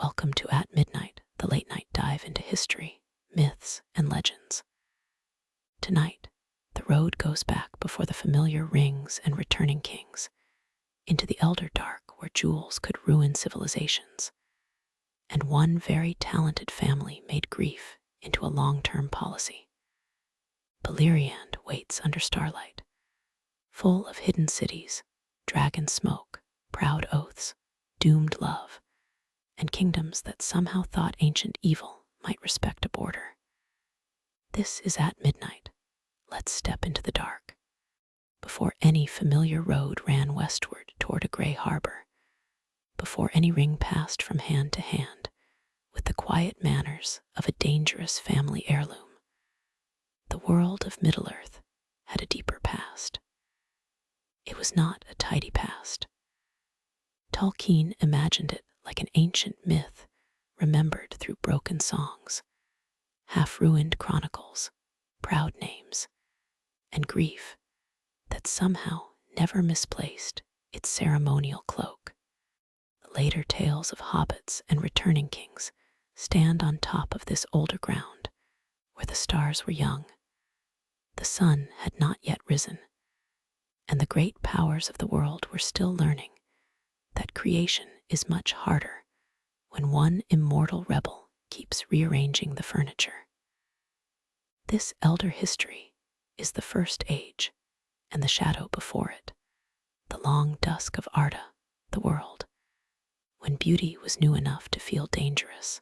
Welcome to At Midnight, the late-night dive into history, myths, and legends. Tonight, the road goes back before the familiar rings and returning kings, into the Elder Dark where jewels could ruin civilizations, and one very talented family made grief into a long-term policy. Beleriand waits under starlight, full of hidden cities, dragon smoke, proud oaths, doomed love, and kingdoms that somehow thought ancient evil might respect a border. This is At Midnight. Let's step into the dark. Before any familiar road ran westward toward a gray harbor, before any ring passed from hand to hand, with the quiet manners of a dangerous family heirloom, the world of Middle-earth had a deeper past. It was not a tidy past. Tolkien imagined it like an ancient myth remembered through broken songs, half-ruined chronicles, proud names, and grief that somehow never misplaced its ceremonial cloak. The later tales of hobbits and returning kings stand on top of this older ground, where the stars were young, the sun had not yet risen, and the great powers of the world were still learning that creation is much harder when one immortal rebel keeps rearranging the furniture. This elder history is the First Age, and the shadow before it, the long dusk of Arda, the world, when beauty was new enough to feel dangerous,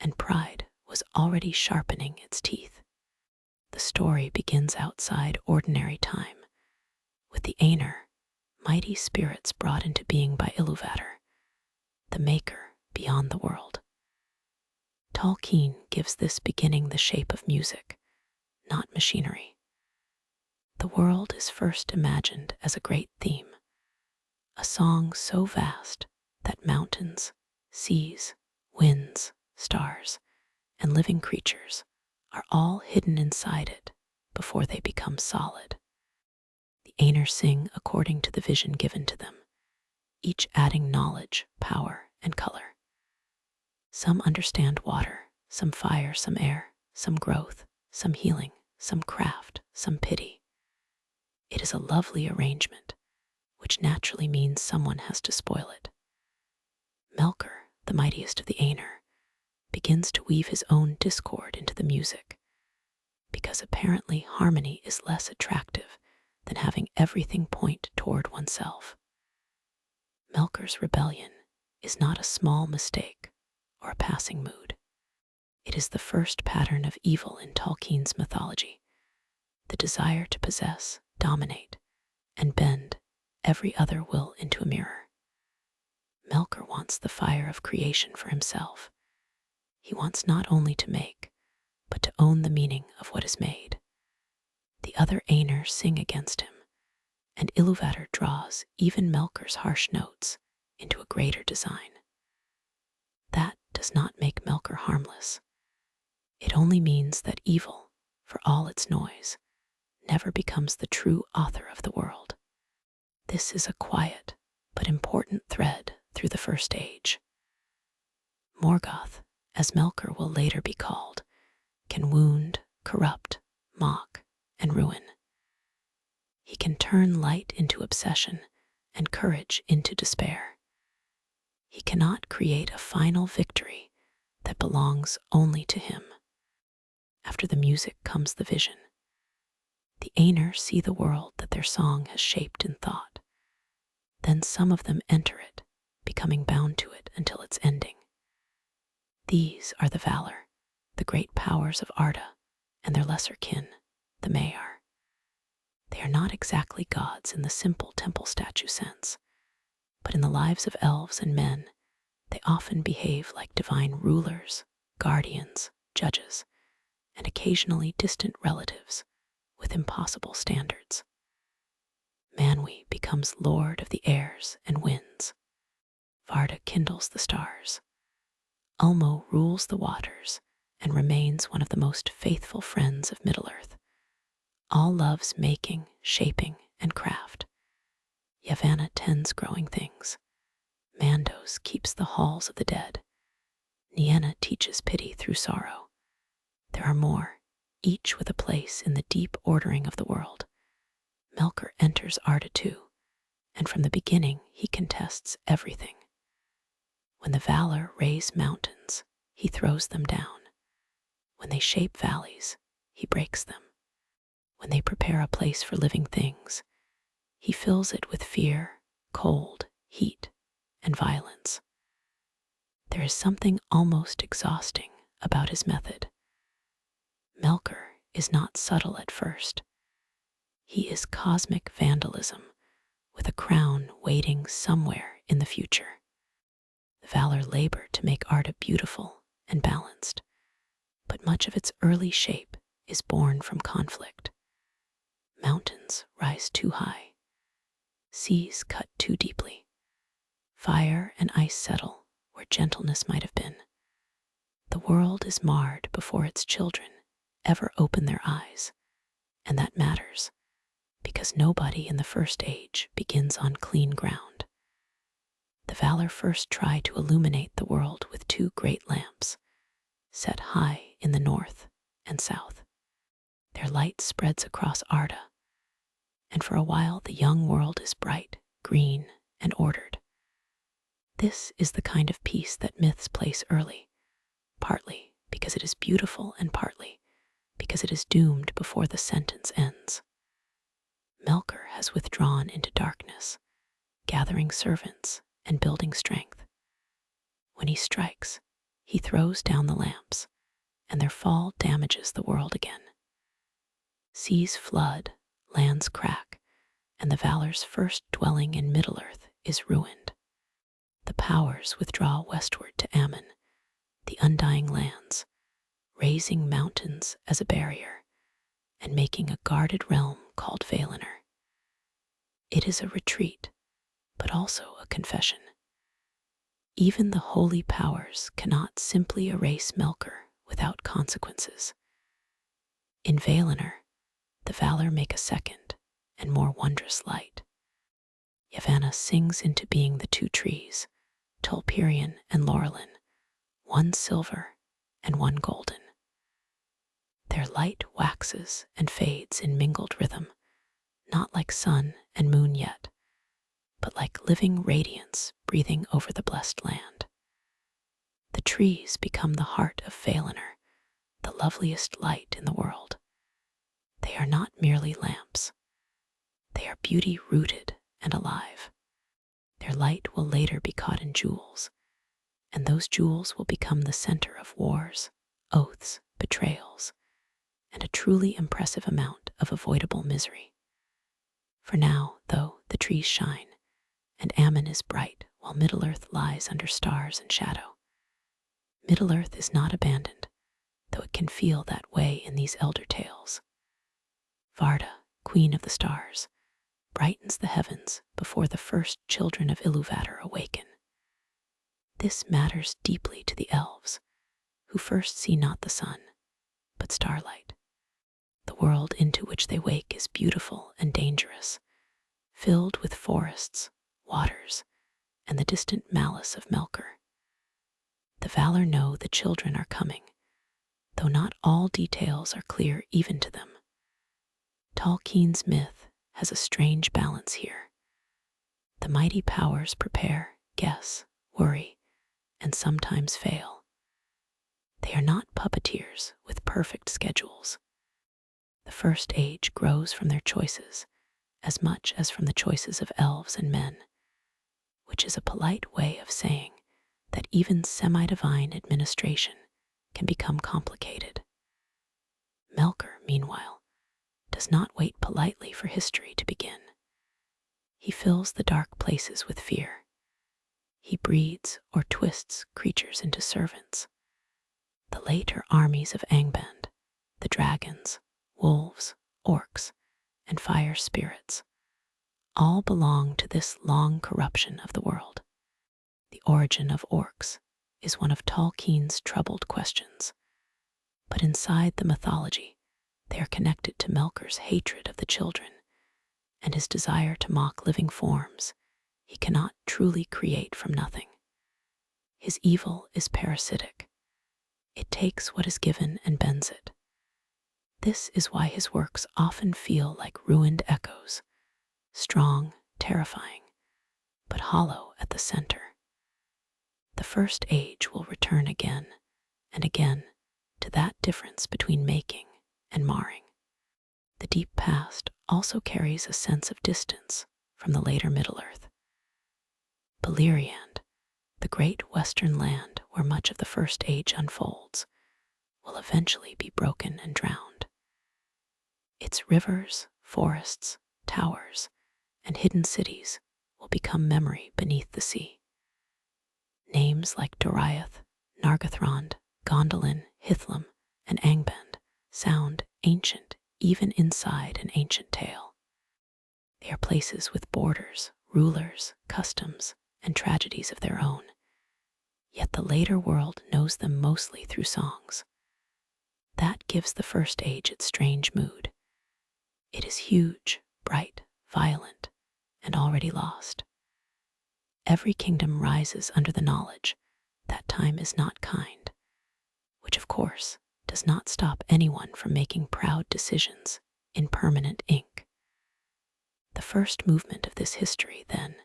and pride was already sharpening its teeth. The story begins outside ordinary time, with the Aenir, mighty spirits brought into being by Iluvatar, the Maker beyond the world. Tolkien gives this beginning the shape of music, not machinery. The world is first imagined as a great theme, a song so vast that mountains, seas, winds, stars, and living creatures are all hidden inside it before they become solid. The Aenir sing according to the vision given to them, each adding knowledge, power, and color. Some understand water, some fire, some air, some growth, some healing, some craft, some pity. It is a lovely arrangement, which naturally means someone has to spoil it. Melkor, the mightiest of the Aenir, begins to weave his own discord into the music, because apparently harmony is less attractive than having everything point toward oneself. Melkor's rebellion is not a small mistake or a passing mood. It is the first pattern of evil in Tolkien's mythology, the desire to possess, dominate, and bend every other will into a mirror. Melkor wants the fire of creation for himself. He wants not only to make, but to own the meaning of what is made. The other Aenir sing against him, and Iluvatar draws even Melkor's harsh notes into a greater design. That does not make Melkor harmless. It only means that evil, for all its noise, never becomes the true author of the world. This is a quiet but important thread through the First Age. Morgoth, as Melkor will later be called, can wound, corrupt, mock, and ruin. He can turn light into obsession and courage into despair. He cannot create a final victory that belongs only to him. After the music comes the vision. The Aenir see the world that their song has shaped in thought. Then some of them enter it, becoming bound to it until its ending. These are the Valar, the great powers of Arda, and their lesser kin, the Maiar. They are not exactly gods in the simple temple statue sense, but in the lives of elves and men, they often behave like divine rulers, guardians, judges, and occasionally distant relatives with impossible standards. Manwë becomes lord of the airs and winds. Varda kindles the stars. Ulmo rules the waters and remains one of the most faithful friends of Middle-earth. All loves making, shaping, and craft. Yavanna tends growing things. Mandos keeps the halls of the dead, Nienna teaches pity through sorrow. There are more, each with a place in the deep ordering of the world. Melkor enters Arda too, and from the beginning he contests everything. When the Valar raise mountains, he throws them down. When they shape valleys, he breaks them. When they prepare a place for living things, he fills it with fear, cold, heat, and violence. There is something almost exhausting about his method. Melkor is not subtle at first. He is cosmic vandalism, with a crown waiting somewhere in the future. The Valar labor to make Arda beautiful and balanced, but much of its early shape is born from conflict. Mountains rise too high. Seas cut too deeply. Fire and ice settle where gentleness might have been. The world is marred before its children ever open their eyes, and that matters, because nobody in the First Age begins on clean ground. The Valar first try to illuminate the world with two great lamps, set high in the north and south. Their light spreads across Arda, and for a while the young world is bright, green, and ordered. This is the kind of peace that myths place early, partly because it is beautiful and partly because it is doomed before the sentence ends. Melkor has withdrawn into darkness, gathering servants and building strength. When he strikes, he throws down the lamps, and their fall damages the world again. Seas flood, lands crack, and the Valar's first dwelling in Middle-earth is ruined. The powers withdraw westward to Aman, the undying lands, raising mountains as a barrier, and making a guarded realm called Feanor. It is a retreat, but also a confession. Even the holy powers cannot simply erase Melkor without consequences. In Feanor, the Valar make a second and more wondrous light. Yavanna sings into being the two trees, Tolkien and Laurelin, one silver and one golden. Their light waxes and fades in mingled rhythm, not like sun and moon yet, but like living radiance breathing over the blessed land. The trees become the heart of Feanor, the loveliest light in the world. They are not merely lamps. They are beauty rooted and alive. Their light will later be caught in jewels, and those jewels will become the center of wars, oaths, betrayals, and a truly impressive amount of avoidable misery. For now, though, the trees shine, and Aman is bright while Middle-earth lies under stars and shadow. Middle-earth is not abandoned, though it can feel that way in these elder tales. Varda, queen of the stars, brightens the heavens before the first children of Ilúvatar awaken. This matters deeply to the elves, who first see not the sun, but starlight. The world into which they wake is beautiful and dangerous, filled with forests, waters, and the distant malice of Melkor. The Valar know the children are coming, though not all details are clear even to them. Tolkien's myth has a strange balance here. The mighty powers prepare, guess, worry, and sometimes fail. They are not puppeteers with perfect schedules. The First Age grows from their choices as much as from the choices of elves and men, which is a polite way of saying that even semi-divine administration can become complicated. Melkor, meanwhile, does not wait politely for history to begin. He fills the dark places with fear. He breeds or twists creatures into servants. The later armies of Angband, the dragons, wolves, orcs, and fire spirits, all belong to this long corruption of the world. The origin of orcs is one of Tolkien's troubled questions, but inside the mythology, they are connected to Melkor's hatred of the children and his desire to mock living forms he cannot truly create from nothing. His evil is parasitic, It takes what is given and bends it. This is why his works often feel like ruined echoes, strong, terrifying, but hollow at the center. The First Age will return again and again to that difference between making and marring. The deep past also carries a sense of distance from the later Middle-earth. Beleriand, the great western land where much of the First Age unfolds, will eventually be broken and drowned. Its rivers, forests, towers, and hidden cities will become memory beneath the sea. Names like Doriath, Nargothrond, Gondolin, Hithlum, and Angband sound ancient even inside an ancient tale. They are places with borders, rulers, customs, and tragedies of their own, yet the later world knows them mostly through songs. That gives the First Age its strange mood. It is huge, bright, violent, and already lost. Every kingdom rises under the knowledge that time is not kind, which of course does not stop anyone from making proud decisions in permanent ink. The first movement of this history, then,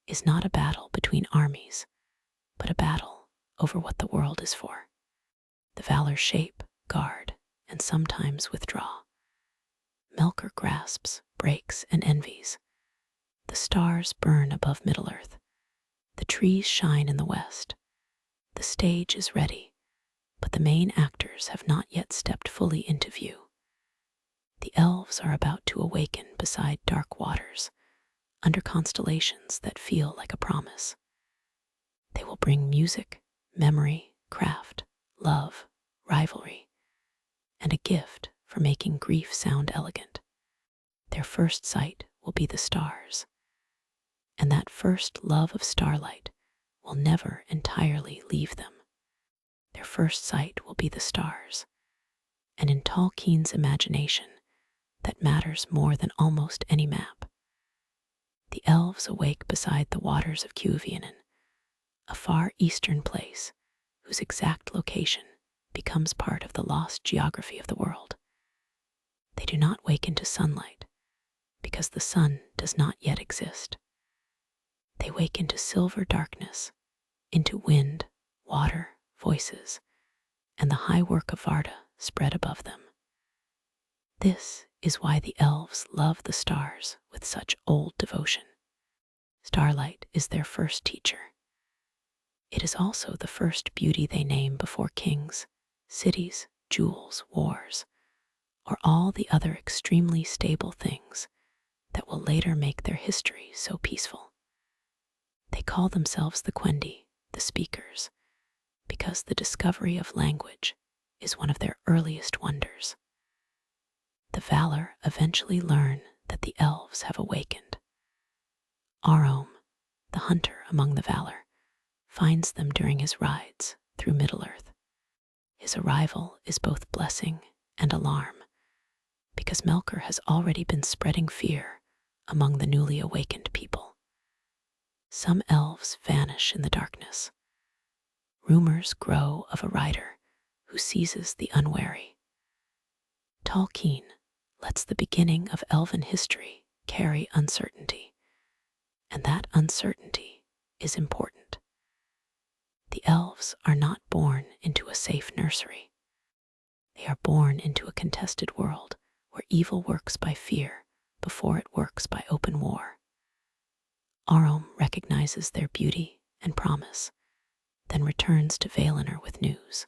is not a battle between armies, but a battle over what the world is for. The Valor shape, guard, and sometimes withdraw. Melkor grasps, breaks, and envies. The stars burn above Middle-earth. The trees shine in the west. The stage is ready, but the main actors have not yet stepped fully into view. The elves are about to awaken beside dark waters, under constellations that feel like a promise. They will bring music, memory, craft, love, rivalry, and a gift for making grief sound elegant. Their first sight will be the stars, and that first love of starlight will never entirely leave them. Their first sight will be the stars, and in Tolkien's imagination, that matters more than almost any map. The elves awake beside the waters of Cuvianen, a far eastern place whose exact location becomes part of the lost geography of the world. They do not wake into sunlight, because the sun does not yet exist. They wake into silver darkness, into wind, water, voices, and the high work of Varda spread above them. This is why the elves love the stars with such old devotion. Starlight is their first teacher. It is also the first beauty they name before kings, cities, jewels, wars, or all the other extremely stable things that will later make their history so peaceful. They call themselves the Quendi, the speakers, because the discovery of language is one of their earliest wonders. The Valor eventually learn that the elves have awakened. Arom, the hunter among the Valor, finds them during his rides through Middle-earth. His arrival is both blessing and alarm, because Melkor has already been spreading fear among the newly awakened people. Some elves vanish in the darkness. Rumors grow of a rider who seizes the unwary. Tolkien lets the beginning of Elven history carry uncertainty, and that uncertainty is important. The elves are not born into a safe nursery. They are born into a contested world where evil works by fear before it works by open war. Arom recognizes their beauty and promise, then returns to Valinor with news.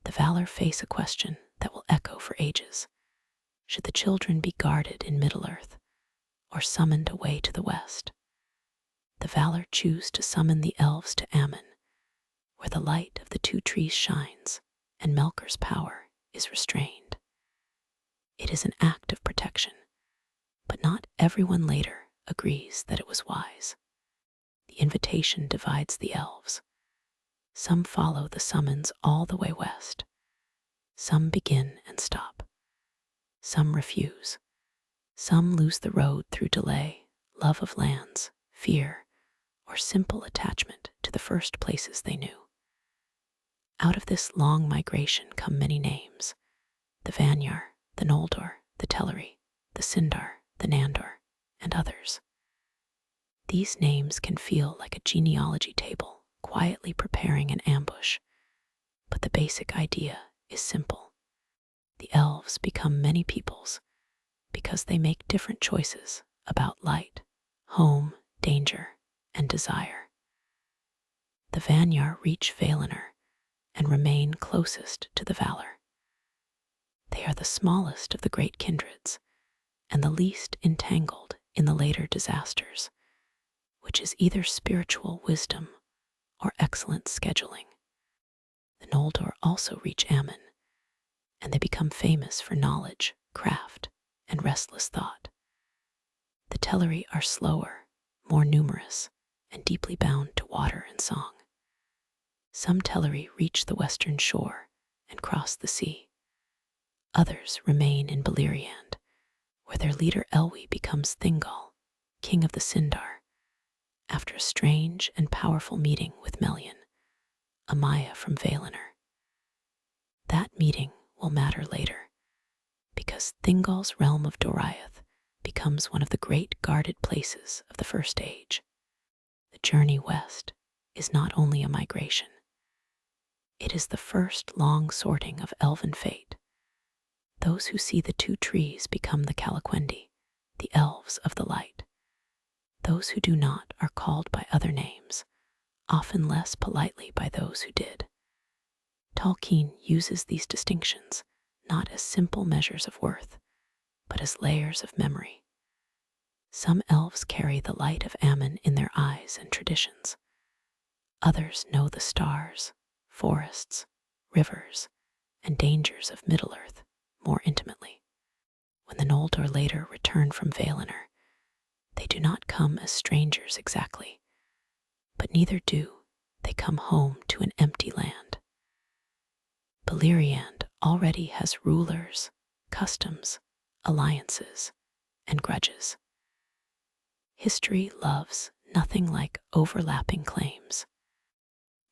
The Valor face a question that will echo for ages. Should the children be guarded in Middle-earth or summoned away to the west? The Valor choose to summon the elves to Aman, where the light of the two trees shines and Melkor's power is restrained. It is an act of protection, but not everyone later agrees that it was wise. The invitation divides the elves. Some follow the summons all the way west. Some begin and stop. Some refuse. Some lose the road through delay, love of lands, fear, or simple attachment to the first places they knew. Out of this long migration come many names: the Vanyar, the Noldor, the Teleri, the Sindar, the Nandor, and others. These names can feel like a genealogy table, quietly preparing an ambush, but the basic idea is simple. The elves become many peoples because they make different choices about light, home, danger, and desire. The Vanyar reach Valinor and remain closest to the Valar. They are the smallest of the great kindreds and the least entangled in the later disasters, which is either spiritual wisdom or excellent scheduling. The Noldor also reach Ammon, and they become famous for knowledge, craft, and restless thought. The Teleri are slower, more numerous, and deeply bound to water and song. Some Teleri reach the western shore and cross the sea. Others remain in Beleriand, where their leader Elwi becomes Thingol, king of the Sindar, after a strange and powerful meeting with Melian, a Maya from Valinor. That meeting will matter later, because Thingol's realm of Doriath becomes one of the great guarded places of the First Age. The journey west is not only a migration. It is the first long sorting of elven fate. Those who see the two trees become the Calaquendi, the elves of the light. Those who do not are called by other names, often less politely by those who did. Tolkien uses these distinctions not as simple measures of worth, but as layers of memory. Some elves carry the light of Ammon in their eyes and traditions. Others know the stars, forests, rivers, and dangers of Middle-earth more intimately. When the Noldor later return from Valinor, they do not come as strangers exactly, but neither do they come home to an empty land. Beleriand already has rulers, customs, alliances, and grudges. History loves nothing like overlapping claims.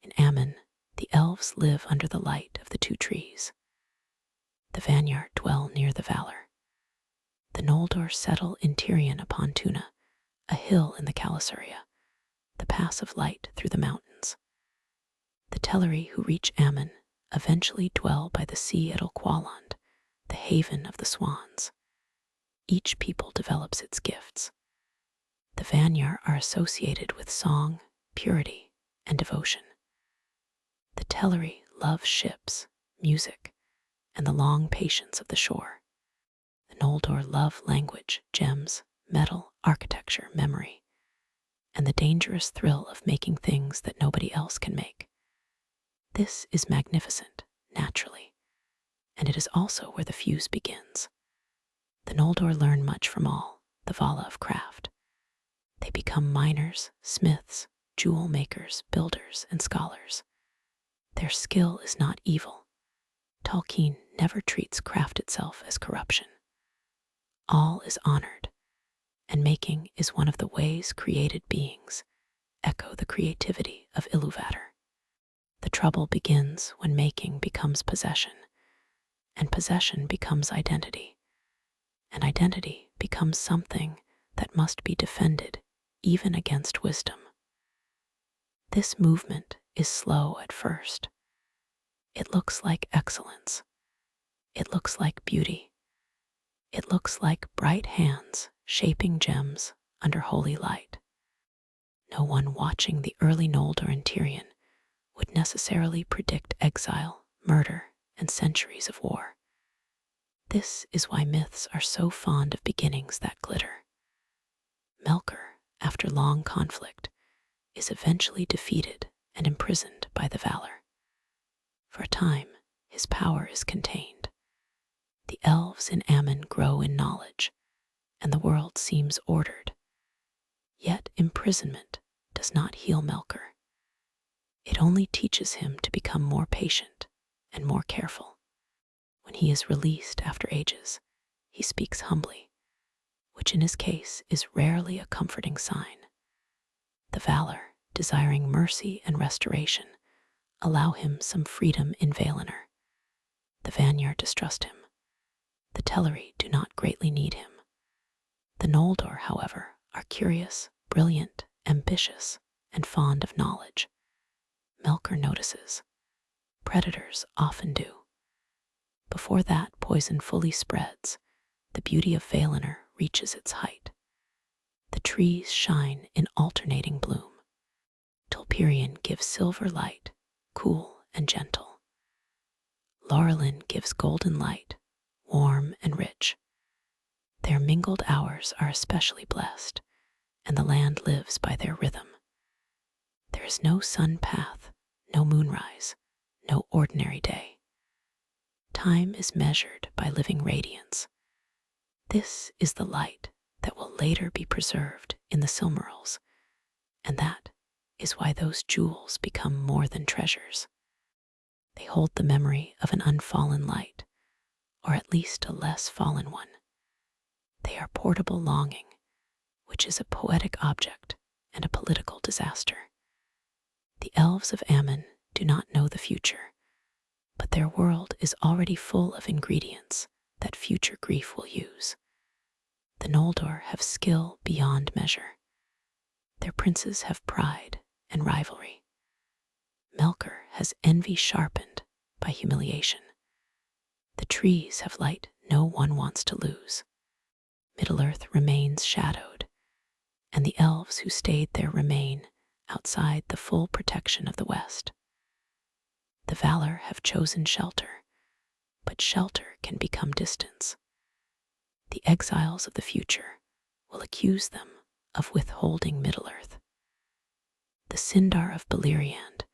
In Ammon, the elves live under the light of the two trees. The Vanyar dwell near the Valar. The Noldor settle in Turin upon Tuna, a hill in the Calasuria, the pass of light through the mountains. The Teleri who reach Ammon eventually dwell by the sea at Ulqualand, the haven of the swans. Each people develops its gifts. The Vanyar are associated with song, purity, and devotion. The Teleri love ships, music, and the long patience of the shore. The Noldor love language, gems, metal, architecture, memory, and the dangerous thrill of making things that nobody else can make. This is magnificent, naturally, and it is also where the fuse begins. The Noldor learn much from all, the Vala of craft. They become miners, smiths, jewel makers, builders, and scholars. Their skill is not evil. Tolkien never treats craft itself as corruption. All is honored, and making is one of the ways created beings echo the creativity of Iluvatar. The trouble begins when making becomes possession, and possession becomes identity, and identity becomes something that must be defended even against wisdom. This movement is slow at first. It looks like excellence. It looks like beauty. It looks like bright hands shaping gems under holy light. No one watching the early Noldor and Turin would necessarily predict exile, murder, and centuries of war. This is why myths are so fond of beginnings that glitter. Melkor, after long conflict, is eventually defeated and imprisoned by the Valar. For a time, his power is contained. The elves in Ammon grow in knowledge, and the world seems ordered. Yet imprisonment does not heal Melkor. It only teaches him to become more patient and more careful. When he is released after ages, he speaks humbly, which in his case is rarely a comforting sign. The Valar, desiring mercy and restoration, allow him some freedom in Valinor. The Vanyar distrust him. The Teleri do not greatly need him. The Noldor, however, are curious, brilliant, ambitious, and fond of knowledge. Melkor notices. Predators often do. Before that poison fully spreads, the beauty of Valinor reaches its height. The trees shine in alternating bloom. Tolperion gives silver light, cool and gentle. Laurelin gives golden light, warm and rich. Their mingled hours are especially blessed, and the land lives by their rhythm. There is no sun path, no moonrise, no ordinary day. Time is measured by living radiance. This is the light that will later be preserved in the Silmarils, and that is why those jewels become more than treasures. They hold the memory of an unfallen light, or at least a less fallen one. They are portable longing, which is a poetic object and a political disaster. The elves of Ammon do not know the future, but their world is already full of ingredients that future grief will use. The Noldor have skill beyond measure. Their princes have pride and rivalry. Melkor has envy sharpened by humiliation. The trees have light no one wants to lose. Middle-earth remains shadowed, and the elves who stayed there remain outside the full protection of the West. The Valar have chosen shelter, but shelter can become distance. The exiles of the future will accuse them of withholding Middle-earth. The Sindar of Beleriand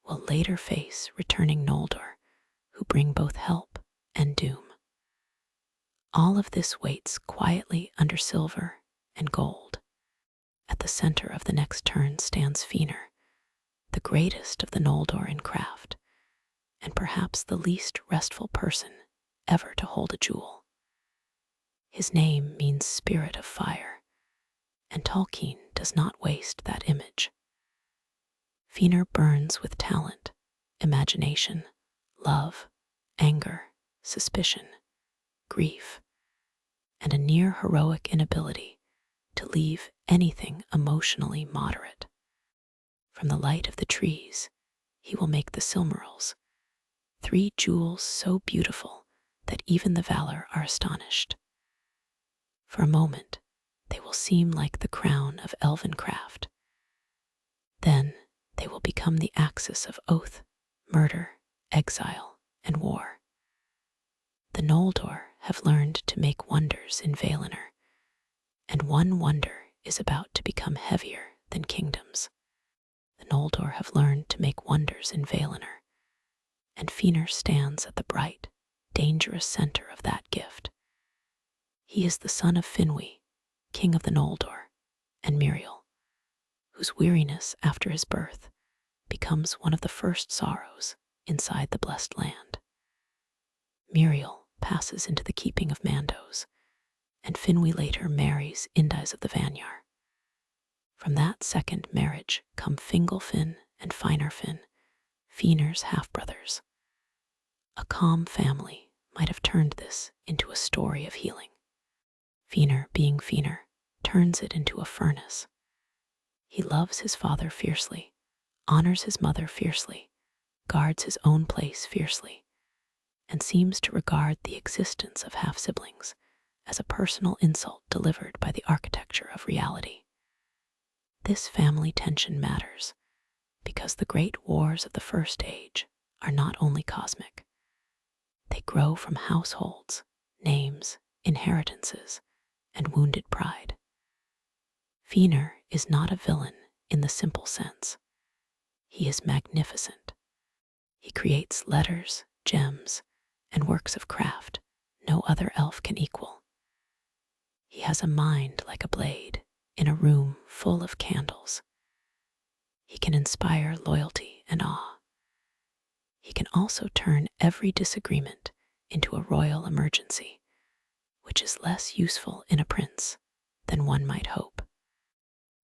will later face returning Noldor, who bring both help and doom. All of this waits quietly under silver and gold. At the center of the next turn stands Feanor, the greatest of the Noldor in craft, and perhaps the least restful person ever to hold a jewel. His name means spirit of fire, and Tolkien does not waste that image. Feanor burns with talent, imagination, love, anger, suspicion, grief, and a near heroic inability to leave anything emotionally moderate. From the light of the trees, he will make the Silmarils, 3 jewels so beautiful that even the Valar are astonished. For a moment, they will seem like the crown of elven craft. Then they will become the axis of oath, murder, exile, and war. The Noldor have learned to make wonders in Valinor, and one wonder is about to become heavier than kingdoms. The Noldor have learned to make wonders in Valinor, and Feanor stands at the bright, dangerous center of that gift. He is the son of Finwë, king of the Noldor, and Miriel, whose weariness after his birth becomes one of the first sorrows inside the blessed land. Miriel passes into the keeping of Mandos, and Finwë later marries Indais of the Vanyar. From that second marriage come Fingolfin and Finarfin, Feanor's half-brothers. A calm family might have turned this into a story of healing. Feanor, being Feanor, turns it into a furnace. He loves his father fiercely, honors his mother fiercely, guards his own place fiercely, and seems to regard the existence of half-siblings as a personal insult delivered by the architecture of reality. This family tension matters because the great wars of the First Age are not only cosmic. They grow from households, names, inheritances, and wounded pride. Feanor is not a villain in the simple sense. He is magnificent. He creates letters, gems, and works of craft no other elf can equal. He has a mind like a blade in a room full of candles. He can inspire loyalty and awe. He can also turn every disagreement into a royal emergency, which is less useful in a prince than one might hope.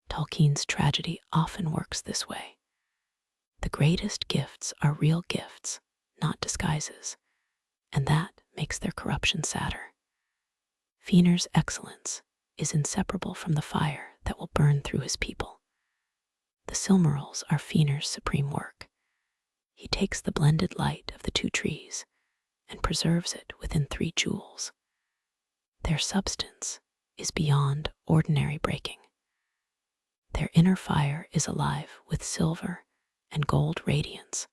Tolkien's tragedy often works this way. The greatest gifts are real gifts, not disguises, and that makes their corruption sadder. Feanor's excellence is inseparable from the fire that will burn through his people. The Silmarils are Feanor's supreme work. He takes the blended light of the two trees and preserves it within 3 jewels. Their substance is beyond ordinary breaking. Their inner fire is alive with silver and gold radiance,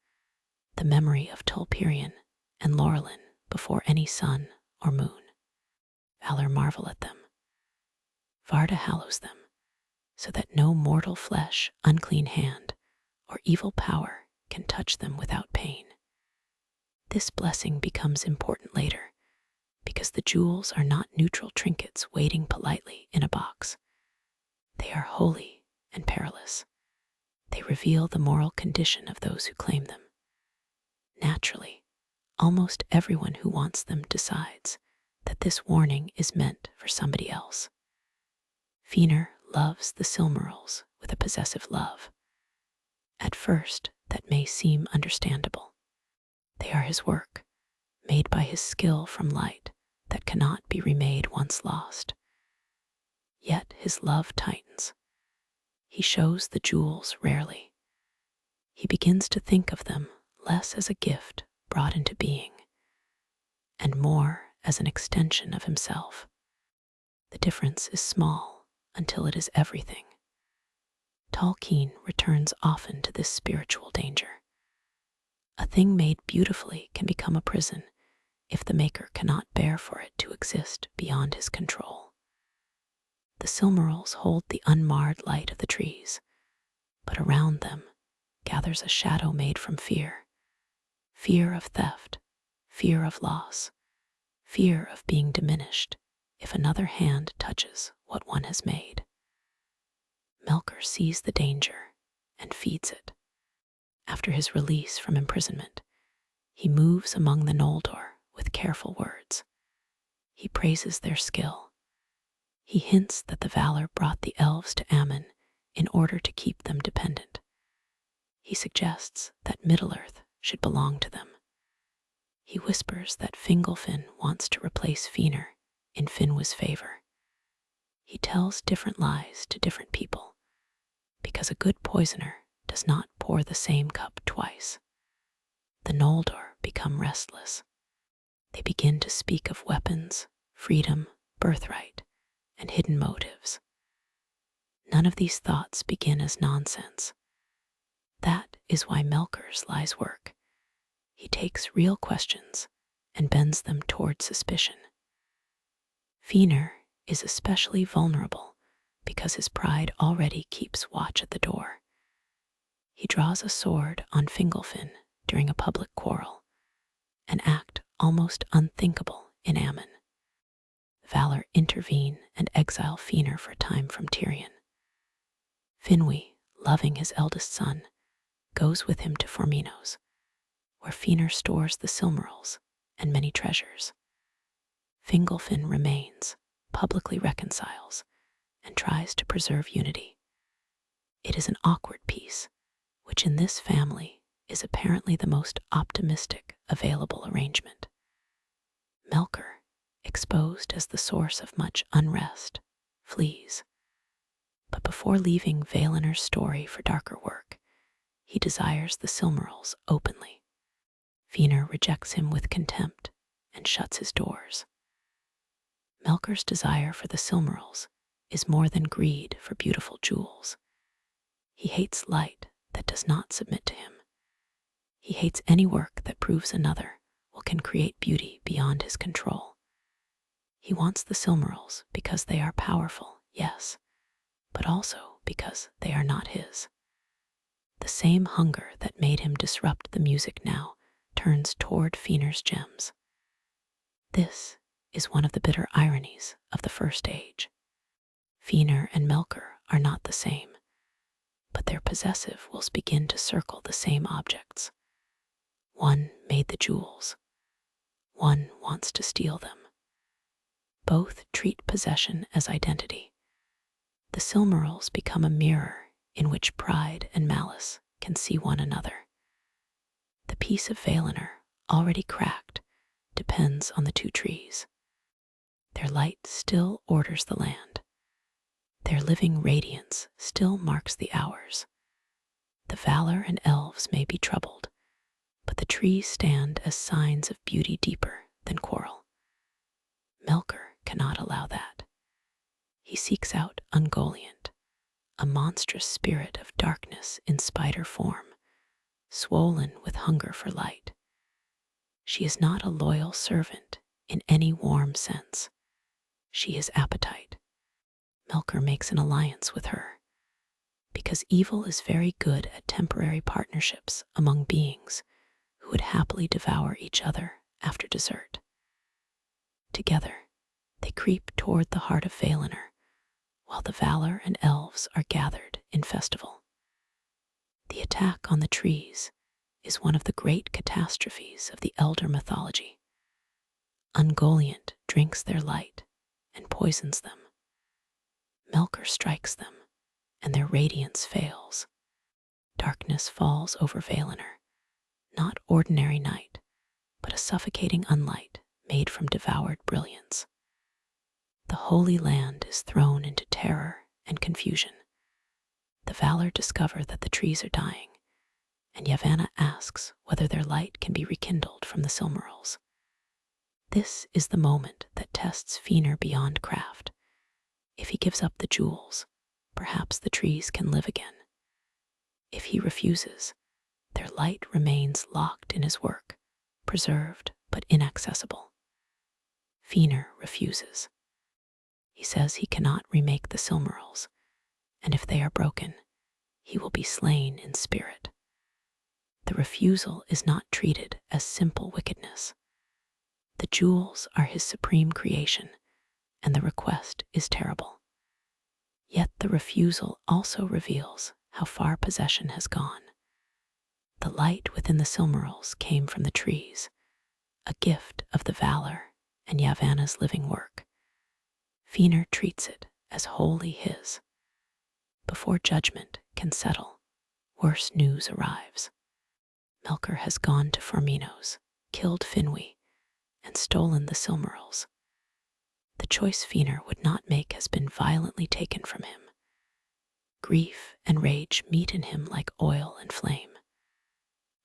the memory of Tolkien and Laurelin before any sun or moon. Valar marvel at them. Varda hallows them, so that no mortal flesh, unclean hand, or evil power can touch them without pain. This blessing becomes important later, because the jewels are not neutral trinkets waiting politely in a box. They are holy and perilous. They reveal the moral condition of those who claim them. Naturally, almost everyone who wants them decides that this warning is meant for somebody else. Feanor loves the Silmarils with a possessive love. At first, that may seem understandable. They are his work, made by his skill from light that cannot be remade once lost. Yet his love tightens. He shows the jewels rarely. He begins to think of them less as a gift brought into being, and more as an extension of himself. The difference is small until it is everything. Tolkien returns often to this spiritual danger. A thing made beautifully can become a prison if the maker cannot bear for it to exist beyond his control. The Silmarils hold the unmarred light of the trees, but around them gathers a shadow made from fear. Fear of theft, fear of loss, fear of being diminished if another hand touches what one has made. Melkor sees the danger and feeds it. After his release from imprisonment, he moves among the Noldor with careful words. He praises their skill. He hints that the Valar brought the elves to Aman in order to keep them dependent. He suggests that Middle-earth should belong to them. He whispers that Fingolfin wants to replace Feanor in Finwë's favor. He tells different lies to different people, because a good poisoner does not pour the same cup twice. The Noldor become restless. They begin to speak of weapons, freedom, birthright, and hidden motives. None of these thoughts begin as nonsense. That is why Melkor's lies work. He takes real questions and bends them toward suspicion. Feanor is especially vulnerable because his pride already keeps watch at the door. He draws a sword on Fingolfin during a public quarrel, an act almost unthinkable in Aman. The Valar intervene and exile Feanor for a time from Turin. Finwë, loving his eldest son, goes with him to Forminos, where Feanor stores the Silmarils and many treasures. Fingolfin remains, publicly reconciles, and tries to preserve unity. It is an awkward peace, which in this family is apparently the most optimistic available arrangement. Melkor, exposed as the source of much unrest, flees. But before leaving Valinor's story for darker work, he desires the Silmarils openly. Feanor rejects him with contempt and shuts his doors. Melkor's desire for the Silmarils is more than greed for beautiful jewels. He hates light that does not submit to him. He hates any work that proves another can create beauty beyond his control. He wants the Silmarils because they are powerful, yes, but also because they are not his. The same hunger that made him disrupt the music now turns toward Feanor's gems. This is one of the bitter ironies of the First Age. Feanor and Melkor are not the same, but their possessive wills begin to circle the same objects. One made the jewels. One wants to steal them. Both treat possession as identity. The Silmarils become a mirror in which pride and malice can see one another. The peace of Feanor, already cracked, depends on the two trees. Their light still orders the land. Their living radiance still marks the hours. The Valar and elves may be troubled, but the trees stand as signs of beauty deeper than quarrel. Melkor cannot allow that. He seeks out Ungoliant, a monstrous spirit of darkness in spider form, swollen with hunger for light. She is not a loyal servant in any warm sense. She is appetite. Melkor makes an alliance with her, because evil is very good at temporary partnerships among beings who would happily devour each other after dessert. Together, they creep toward the heart of Feanor, while the Valar and elves are gathered in festival. The attack on the trees is one of the great catastrophes of the Elder mythology. Ungoliant drinks their light and poisons them. Melkor strikes them, and their radiance fails. Darkness falls over Feanor, not ordinary night, but a suffocating unlight made from devoured brilliance. The Holy Land is thrown into terror and confusion. The Valar discover that the trees are dying, and Yavanna asks whether their light can be rekindled from the Silmarils. This is the moment that tests Feanor beyond craft. If he gives up the jewels, perhaps the trees can live again. If he refuses, their light remains locked in his work, preserved but inaccessible. Feanor refuses. He says he cannot remake the Silmarils, and if they are broken, he will be slain in spirit. The refusal is not treated as simple wickedness. The jewels are his supreme creation, and the request is terrible. Yet the refusal also reveals how far possession has gone. The light within the Silmarils came from the trees, a gift of the Valar and Yavanna's living work. Feanor treats it as wholly his. Before judgment can settle, worse news arrives. Melkor has gone to Forminos, killed Finwë, and stolen the Silmarils. The choice Feanor would not make has been violently taken from him. Grief and rage meet in him like oil and flame.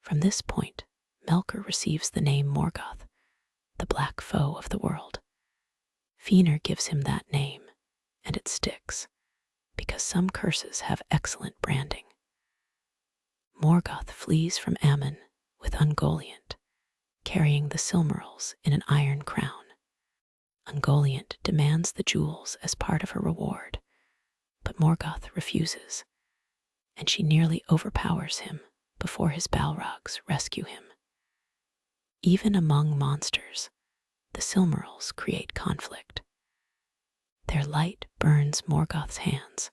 From this point, Melkor receives the name Morgoth, the black foe of the world. Feanor gives him that name, and it sticks, because some curses have excellent branding. Morgoth flees from Ammon with Ungoliant, carrying the Silmarils in an iron crown. Ungoliant demands the jewels as part of her reward, but Morgoth refuses, and she nearly overpowers him before his Balrogs rescue him. Even among monsters, the Silmarils create conflict. Their light burns Morgoth's hands,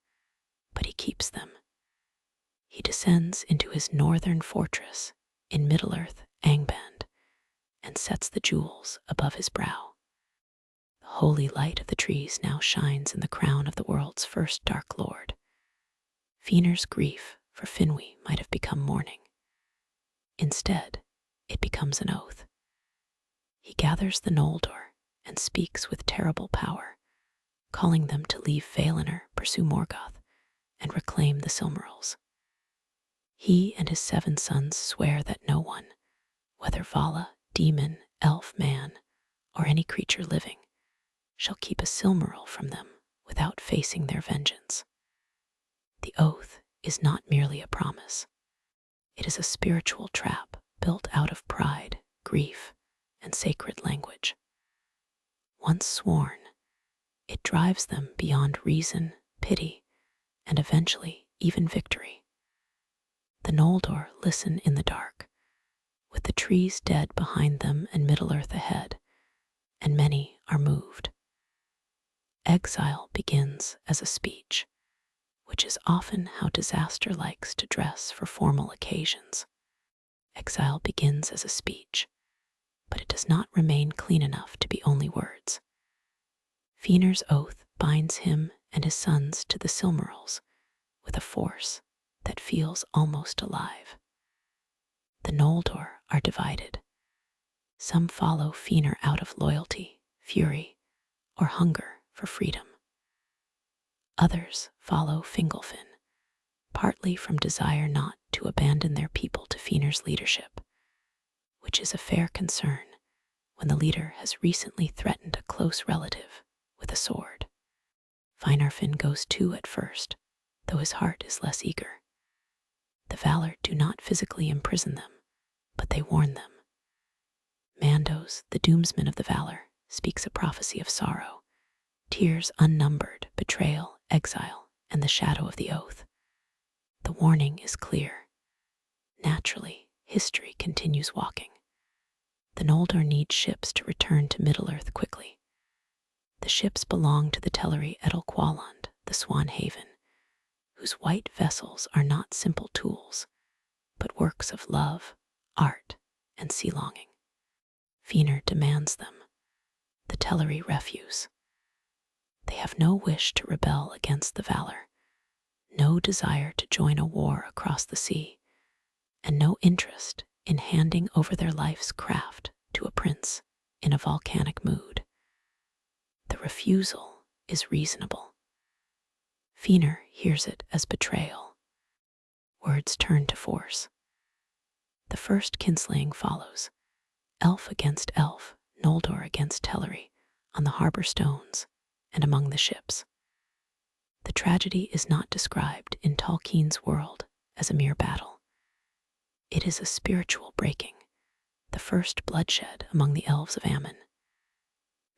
but he keeps them. He descends into his northern fortress in Middle-earth Angband and sets the jewels above his brow. The holy light of the trees now shines in the crown of the world's first Dark Lord. Feanor's grief for Finwë might have become mourning. Instead, it becomes an oath. He gathers the Noldor and speaks with terrible power, calling them to leave Feanor, pursue Morgoth, and reclaim the Silmarils. He and his 7 sons swear that no one, whether Vala, demon, elf, man, or any creature living, shall keep a Silmaril from them without facing their vengeance. The oath is not merely a promise. It is a spiritual trap built out of pride, grief, and sacred language. Once sworn, it drives them beyond reason, pity, and eventually even victory. The Noldor listen in the dark, with the trees dead behind them and Middle-earth ahead, and many are moved. Exile begins as a speech, which is often how disaster likes to dress for formal occasions. Exile begins as a speech, but it does not remain clean enough to be only words. Feanor's oath binds him and his sons to the Silmarils with a force that feels almost alive. The Noldor are divided. Some follow Feanor out of loyalty, fury, or hunger for freedom. Others follow Fingolfin, partly from desire not to abandon their people to Feanor's leadership, which is a fair concern when the leader has recently threatened a close relative with a sword. Finarfin goes too at first, though his heart is less eager. The Valar do not physically imprison them, but they warn them. Mandos, the doomsman of the Valar, speaks a prophecy of sorrow, tears unnumbered, betrayal, exile, and the shadow of the oath. The warning is clear. Naturally, history continues walking. The Noldor need ships to return to Middle-earth quickly. The ships belong to the Teleri Edelqualand, the Swan Haven, whose white vessels are not simple tools, but works of love, art, and sea-longing. Feanor demands them. The Teleri refuse. They have no wish to rebel against the Valar, no desire to join a war across the sea, and no interest in handing over their life's craft to a prince in a volcanic mood. The refusal is reasonable. Feanor hears it as betrayal. Words turn to force. The first kinslaying follows, elf against elf, Noldor against Teleri, on the harbor stones and among the ships. The tragedy is not described in Tolkien's world as a mere battle. It is a spiritual breaking, the first bloodshed among the elves of Aman.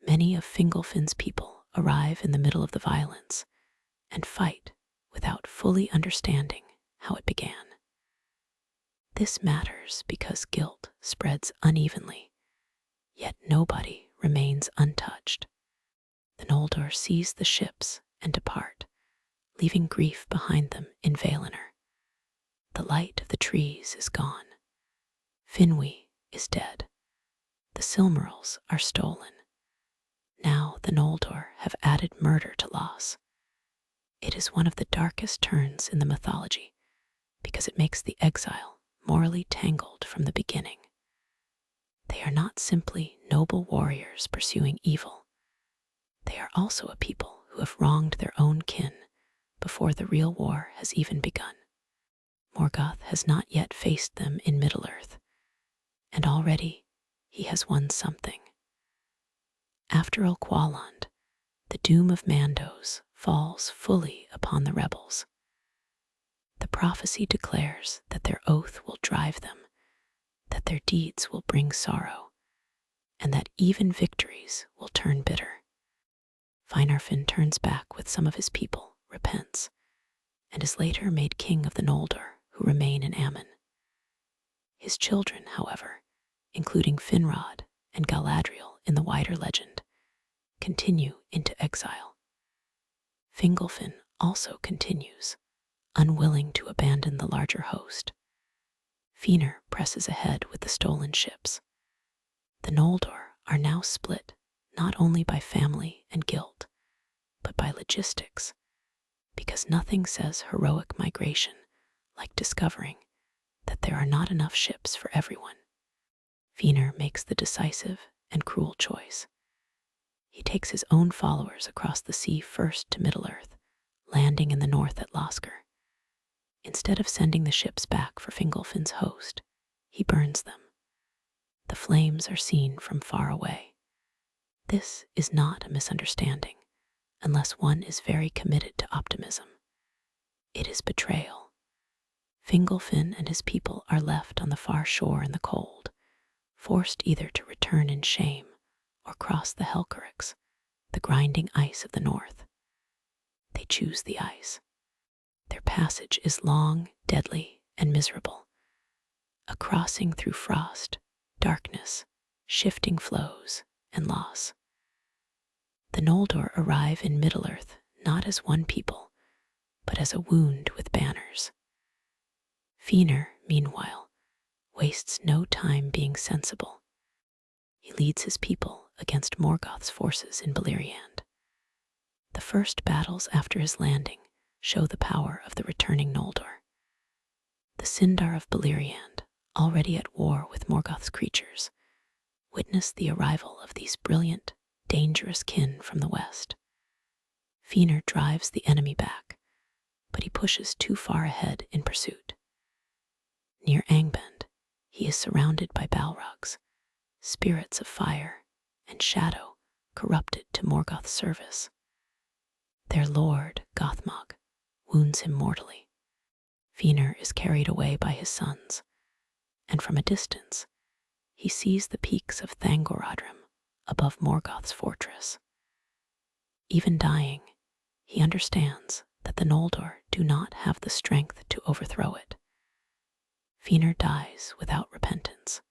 Many of Fingolfin's people arrive in the middle of the violence and fight without fully understanding how it began. This matters because guilt spreads unevenly, yet nobody remains untouched. The Noldor seize the ships and depart, leaving grief behind them in Valinor. The light of the trees is gone. Finwë is dead. The Silmarils are stolen. Now the Noldor have added murder to loss. It is one of the darkest turns in the mythology because it makes the exile morally tangled from the beginning. They are not simply noble warriors pursuing evil. They are also a people who have wronged their own kin before the real war has even begun. Morgoth has not yet faced them in Middle-earth, and already he has won something. After Elqualand, the doom of Mandos falls fully upon the rebels. The prophecy declares that their oath will drive them, that their deeds will bring sorrow, and that even victories will turn bitter. Finarfin turns back with some of his people, repents, and is later made king of the Noldor, who remain in Aman. His children, however, including Finrod and Galadriel in the wider legend, continue into exile. Fingolfin also continues, unwilling to abandon the larger host. Feanor presses ahead with the stolen ships. The Noldor are now split not only by family and guilt, but by logistics, because nothing says heroic migration like discovering that there are not enough ships for everyone. Feanor makes the decisive and cruel choice. He takes his own followers across the sea first to Middle-earth, landing in the north at Loskr. Instead of sending the ships back for Fingolfin's host, he burns them. The flames are seen from far away. This is not a misunderstanding, unless one is very committed to optimism. It is betrayal. Fingolfin and his people are left on the far shore in the cold, forced either to return in shame or cross the Helcarax, the grinding ice of the north. They choose the ice. Their passage is long, deadly, and miserable, a crossing through frost, darkness, shifting flows, and loss. The Noldor arrive in Middle-earth not as one people, but as a wound with banners. Feanor, meanwhile, wastes no time being sensible. He leads his people against Morgoth's forces in Beleriand. The first battles after his landing show the power of the returning Noldor. The Sindar of Beleriand, already at war with Morgoth's creatures, witnessed the arrival of these brilliant, dangerous kin from the west. Feanor drives the enemy back, but he pushes too far ahead in pursuit. Near Angband, he is surrounded by Balrogs, spirits of fire and shadow corrupted to Morgoth's service. Their lord, Gothmog, wounds him mortally. Feanor is carried away by his sons, and from a distance, he sees the peaks of Thangorodrim above Morgoth's fortress. Even dying, he understands that the Noldor do not have the strength to overthrow it. Feanor dies without repentance.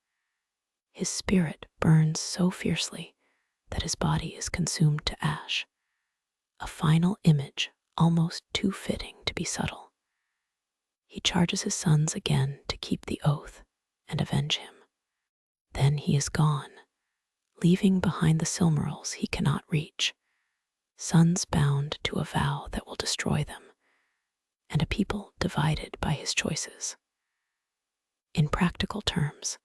His spirit burns so fiercely that his body is consumed to ash, a final image almost too fitting to be subtle. He charges his sons again to keep the oath and avenge him. Then he is gone, leaving behind the Silmarils he cannot reach, sons bound to a vow that will destroy them, and a people divided by his choices. In practical terms,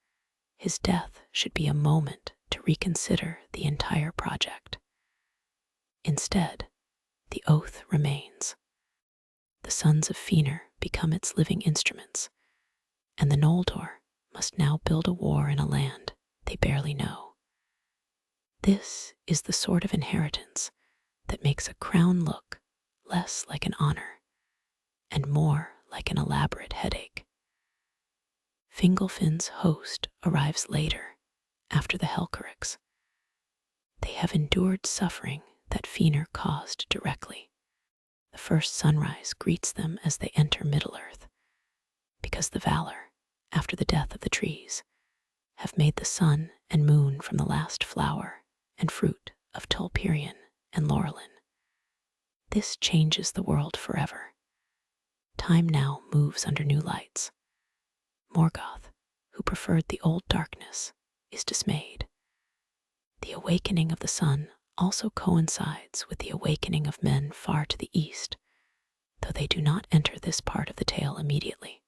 his death should be a moment to reconsider the entire project. Instead, the oath remains. The sons of Feanor become its living instruments, and the Noldor must now build a war in a land they barely know. This is the sort of inheritance that makes a crown look less like an honor and more like an elaborate headache. Fingolfin's host arrives later, after the Helcurics. They have endured suffering that Feanor caused directly. The first sunrise greets them as they enter Middle-earth, because the Valor, after the death of the trees, have made the sun and moon from the last flower and fruit of Tolperion and Laurelin. This changes the world forever. Time now moves under new lights. Morgoth, who preferred the old darkness, is dismayed. The awakening of the sun also coincides with the awakening of men far to the east, though they do not enter this part of the tale immediately.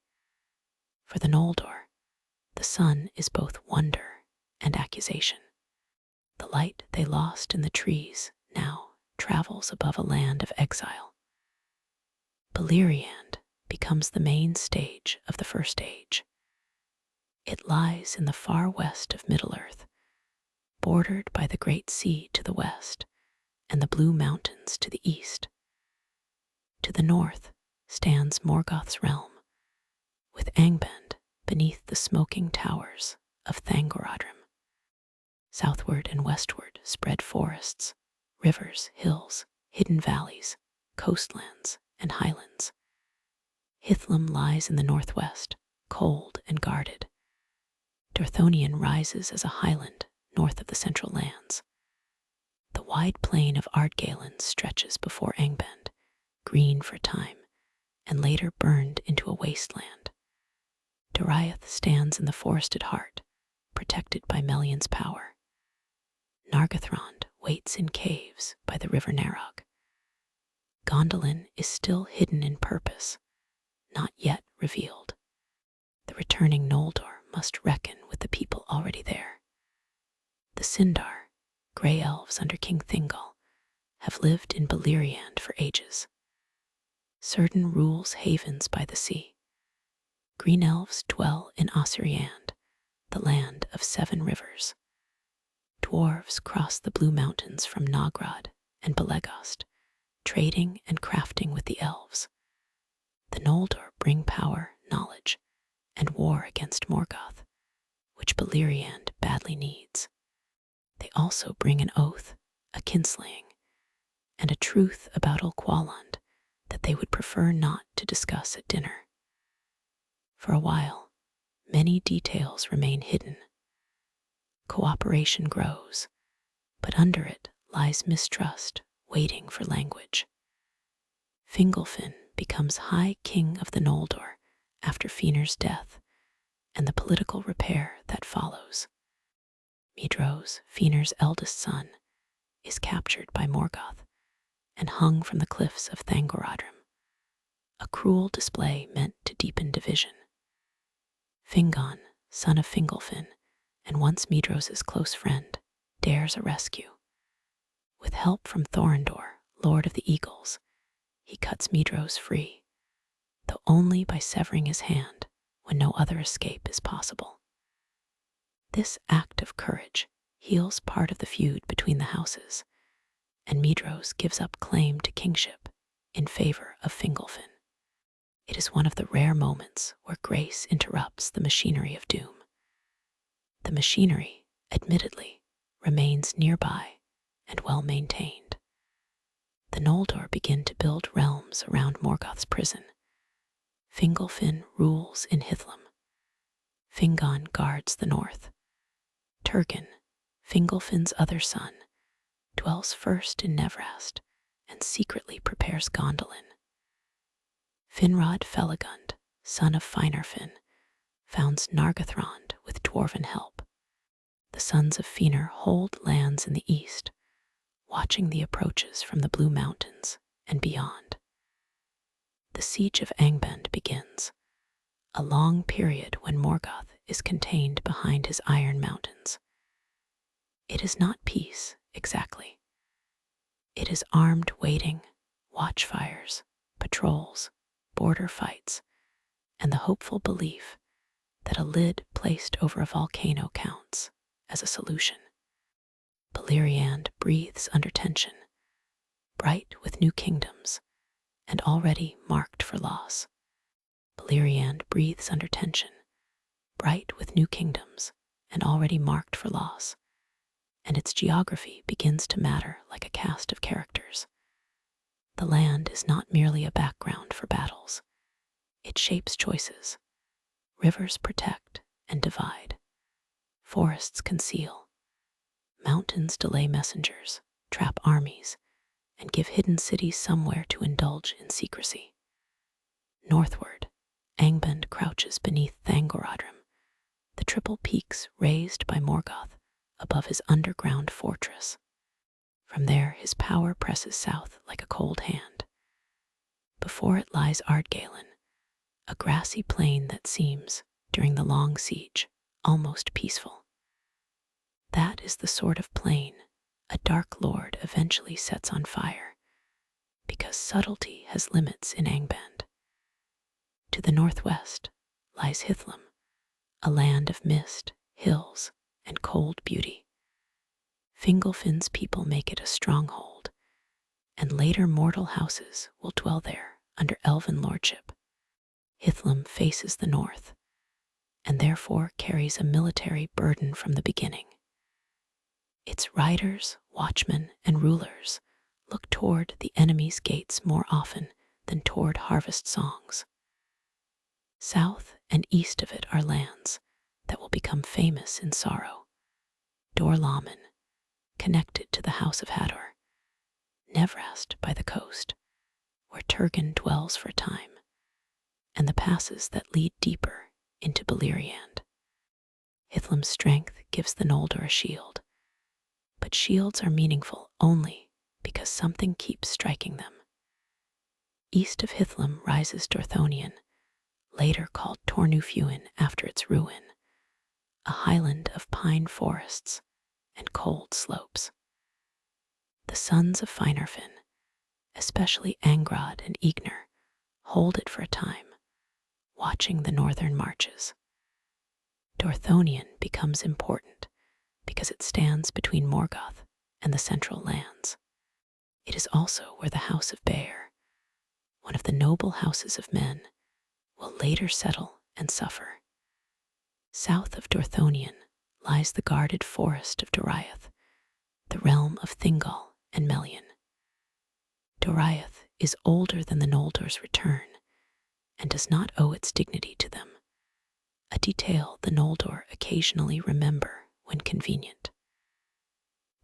For the Noldor, the sun is both wonder and accusation. The light they lost in the trees now travels above a land of exile. Beleriand becomes the main stage of the First Age. It lies in the far west of Middle-earth, bordered by the Great Sea to the west and the Blue Mountains to the east. To the north stands Morgoth's realm, with Angband beneath the smoking towers of Thangorodrim. Southward and westward spread forests, rivers, hills, hidden valleys, coastlands, and highlands. Hithlum lies in the northwest, cold and guarded. Dorthonion rises as a highland north of the central lands. The wide plain of Ardgalen stretches before Angband, green for time, and later burned into a wasteland. Doriath stands in the forested heart, protected by Melion's power. Nargothrond waits in caves by the river Narog. Gondolin is still hidden in purpose, not yet revealed. The returning Noldor must reckon with the people already there. The Sindar, grey elves under King Thingol, have lived in Beleriand for ages. Círdan rules havens by the sea. Green elves dwell in Osiriand, the land of 7 rivers. Dwarves cross the Blue Mountains from Nogrod and Belegost, trading and crafting with the elves. The Noldor bring power, knowledge, and war against Morgoth, which Beleriand badly needs. They also bring an oath, a kinslaying, and a truth about Ulqualand that they would prefer not to discuss at dinner. For a while, many details remain hidden. Cooperation grows, but under it lies mistrust waiting for language. Fingolfin becomes High King of the Noldor after Feanor's death and the political repair that follows. Midros, Feanor's eldest son, is captured by Morgoth and hung from the cliffs of Thangorodrim, a cruel display meant to deepen division. Fingon, son of Fingolfin, and once Medros's close friend, dares a rescue. With help from Thorondor, Lord of the Eagles, he cuts Medros free, though only by severing his hand when no other escape is possible. This act of courage heals part of the feud between the houses, and Medros gives up claim to kingship in favor of Fingolfin. It is one of the rare moments where grace interrupts the machinery of doom. The machinery, admittedly, remains nearby and well maintained. The Noldor begin to build realms around Morgoth's prison. Fingolfin rules in Hithlum. Fingon guards the north. Turgon, Fingolfin's other son, dwells first in Nevrast and secretly prepares Gondolin. Finrod Felagund, son of Finarfin, founds Nargothrond with dwarven help. The sons of Feanor hold lands in the east, watching the approaches from the Blue Mountains and beyond. The siege of Angband begins, a long period when Morgoth is contained behind his iron mountains. It is not peace, exactly. It is armed waiting, watchfires, patrols, border fights, and the hopeful belief that a lid placed over a volcano counts as a solution. Beleriand breathes under tension, bright with new kingdoms, and already marked for loss. Beleriand breathes under tension, bright with new kingdoms, and already marked for loss, and its geography begins to matter like a cast of characters. The land is not merely a background for battles. It shapes choices. Rivers protect and divide. Forests conceal. Mountains delay messengers, trap armies, and give hidden cities somewhere to indulge in secrecy. Northward, Angband crouches beneath Thangorodrim, the triple peaks raised by Morgoth above his underground fortress. From there, his power presses south like a cold hand. Before it lies Ardgalen, a grassy plain that seems, during the long siege, almost peaceful. That is the sort of plain a dark lord eventually sets on fire, because subtlety has limits in Angband. To the northwest lies Hithlum, a land of mist, hills, and cold beauty. Fingolfin's people make it a stronghold, and later mortal houses will dwell there under elven lordship. Hithlum faces the north, and therefore carries a military burden from the beginning. Its riders, watchmen, and rulers look toward the enemy's gates more often than toward harvest songs. South and east of it are lands that will become famous in sorrow. Dor-Lómin, connected to the House of Hador. Nevrast by the coast, where Turgon dwells for a time, and the passes that lead deeper into Beleriand. Hithlum's strength gives the Noldor a shield, but shields are meaningful only because something keeps striking them. East of Hithlum rises Dorthonion, later called Tornufuin after its ruin, a highland of pine forests and cold slopes. The sons of Finarfin, especially Angrod and Ignor, hold it for a time, watching the northern marches. Dorthonion becomes important because it stands between Morgoth and the central lands. It is also where the House of Bear, one of the noble houses of men, will later settle and suffer. South of Dorthonion lies the guarded forest of Doriath, the realm of Thingol and Melian. Doriath is older than the Noldor's return and does not owe its dignity to them, a detail the Noldor occasionally remember when convenient.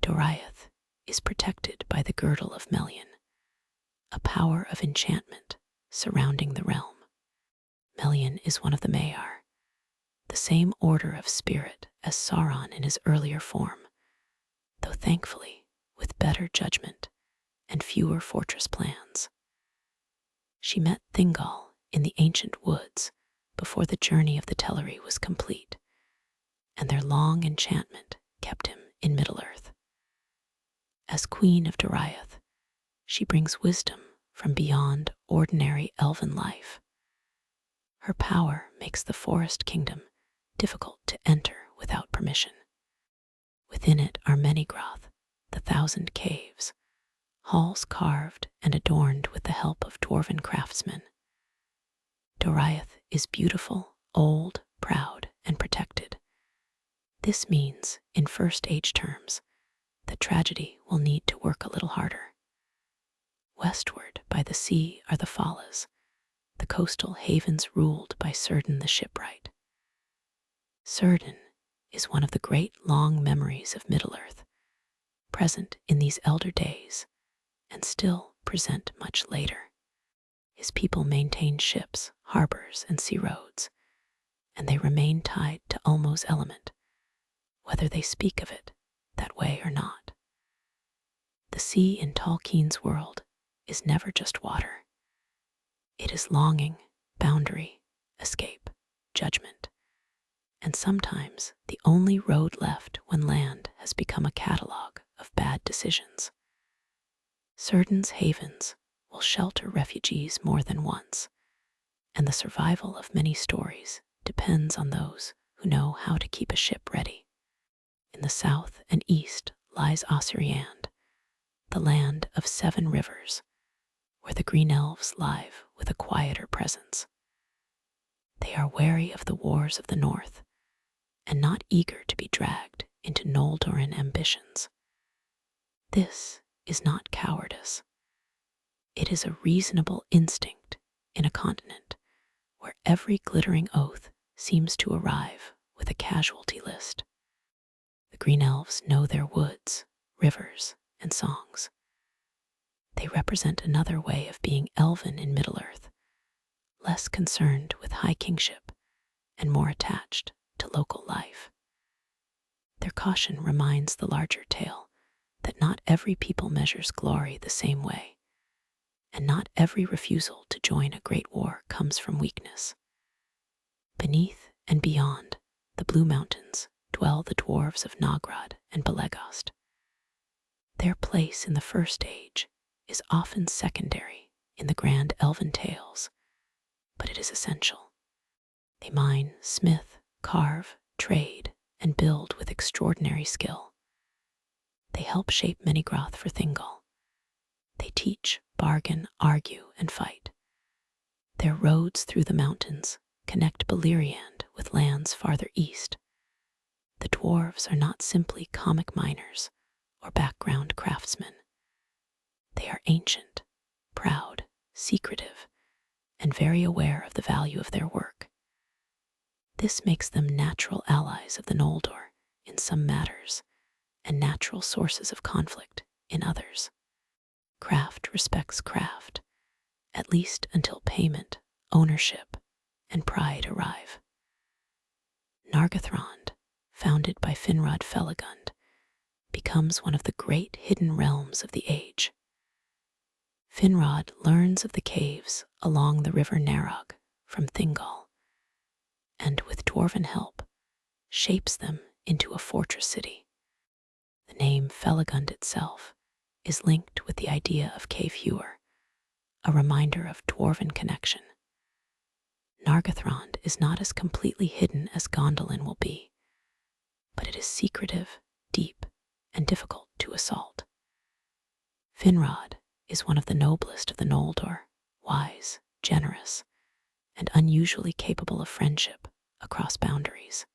Doriath is protected by the girdle of Melian, a power of enchantment surrounding the realm. Melian is one of the Maiar, the same order of spirit as Sauron in his earlier form, though thankfully with better judgment and fewer fortress plans. She met Thingol in the ancient woods before the journey of the Teleri was complete, and their long enchantment kept him in Middle-earth. As Queen of Doriath, she brings wisdom from beyond ordinary elven life. Her power makes the forest kingdom difficult to enter without permission. Within it are Manygroth, the 1,000 caves, halls carved and adorned with the help of dwarven craftsmen. Doriath is beautiful, old, proud, and protected. This means, in First Age terms, that tragedy will need to work a little harder. Westward by the sea are the Falas, the coastal havens ruled by Círdan the shipwright. Círdan is one of the great long memories of Middle-earth, present in these elder days and still present much later. His people maintain ships, harbors, and sea roads, and they remain tied to Ulmo's element, whether they speak of it that way or not. The sea in Tolkien's world is never just water. It is longing, boundary, escape, judgment, and sometimes the only road left when land has become a catalogue of bad decisions. Círdan's havens will shelter refugees more than once, and the survival of many stories depends on those who know how to keep a ship ready. In the south and east lies Osiriand, the land of 7 rivers, where the green elves live with a quieter presence. They are wary of the wars of the north, and not eager to be dragged into Noldoran ambitions. This is not cowardice. It is a reasonable instinct in a continent where every glittering oath seems to arrive with a casualty list. The green elves know their woods, rivers, and songs. They represent another way of being elven in Middle-earth, less concerned with high kingship and more attached to local life. Their caution reminds the larger tale that not every people measures glory the same way, and not every refusal to join a great war comes from weakness. Beneath and beyond the Blue Mountains dwell the dwarves of Nogrod and Belegost. Their place in the First Age is often secondary in the grand elven tales, but it is essential. They mine, smith, carve, trade, and build with extraordinary skill. They help shape Manygroth for Thingol. They teach, bargain, argue, and fight. Their roads through the mountains connect Beleriand with lands farther east. The dwarves are not simply comic miners or background craftsmen. They are ancient, proud, secretive, and very aware of the value of their work. This makes them natural allies of the Noldor in some matters and natural sources of conflict in others. Craft respects craft, at least until payment, ownership, and pride arrive. Nargothrond, founded by Finrod Felagund, becomes one of the great hidden realms of the age. Finrod learns of the caves along the river Narog from Thingol, and with dwarven help, shapes them into a fortress city. The name Felagund itself is linked with the idea of Cave Hewer, a reminder of dwarven connection. Nargothrond is not as completely hidden as Gondolin will be, but it is secretive, deep, and difficult to assault. Finrod is one of the noblest of the Noldor, wise, generous, and unusually capable of friendship across boundaries.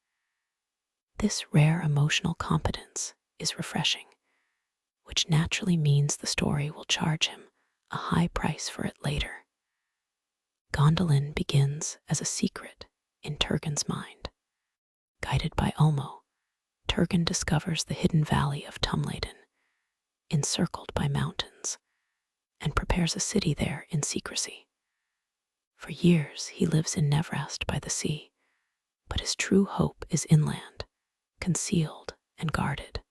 This rare emotional competence is refreshing, which naturally means the story will charge him a high price for it later. Gondolin begins as a secret in Turgon's mind. Guided by Ulmo, Turgon discovers the hidden valley of Tumladen, encircled by mountains, and prepares a city there in secrecy. For years he lives in Nevrast by the sea, but his true hope is inland, concealed and guarded.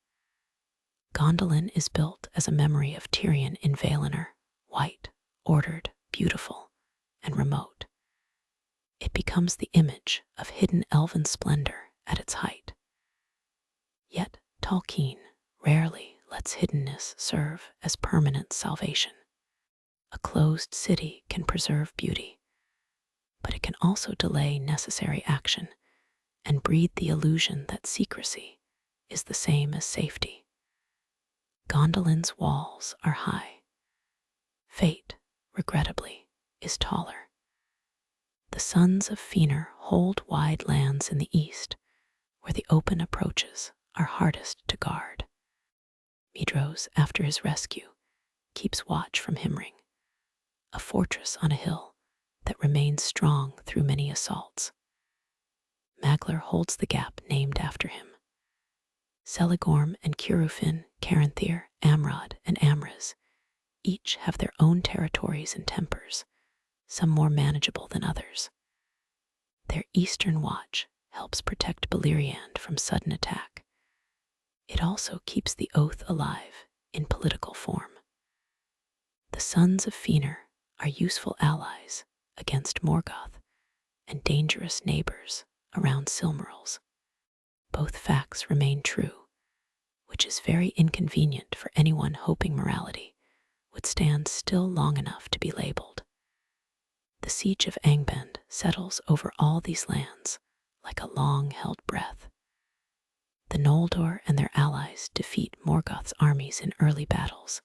Gondolin is built as a memory of Tirion in Valinor, white, ordered, beautiful, and remote. It becomes the image of hidden elven splendor at its height. Yet Tolkien rarely lets hiddenness serve as permanent salvation. A closed city can preserve beauty, but it can also delay necessary action and breed the illusion that secrecy is the same as safety. Gondolin's walls are high. Fate, regrettably, is taller. The sons of Feanor hold wide lands in the east, where the open approaches are hardest to guard. Medros, after his rescue, keeps watch from Himring, a fortress on a hill that remains strong through many assaults. Maglar holds the gap named after him. Celigorm and Curufin, Caranthir, Amrod, and Amriz each have their own territories and tempers, some more manageable than others. Their eastern watch helps protect Beleriand from sudden attack. It also keeps the oath alive in political form. The sons of Feanor are useful allies against Morgoth and dangerous neighbors around Silmarils. Both facts remain true, which is very inconvenient for anyone hoping morality would stand still long enough to be labeled. The siege of Angband settles over all these lands like a long-held breath. The Noldor and their allies defeat Morgoth's armies in early battles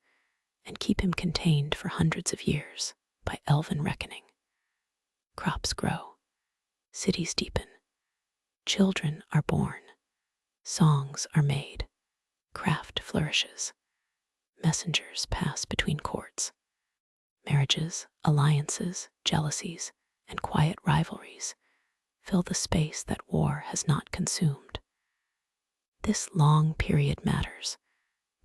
and keep him contained for hundreds of years by elven reckoning. Crops grow, cities deepen, children are born, songs are made, craft flourishes, messengers pass between courts. Marriages, alliances, jealousies, and quiet rivalries fill the space that war has not consumed. This long period matters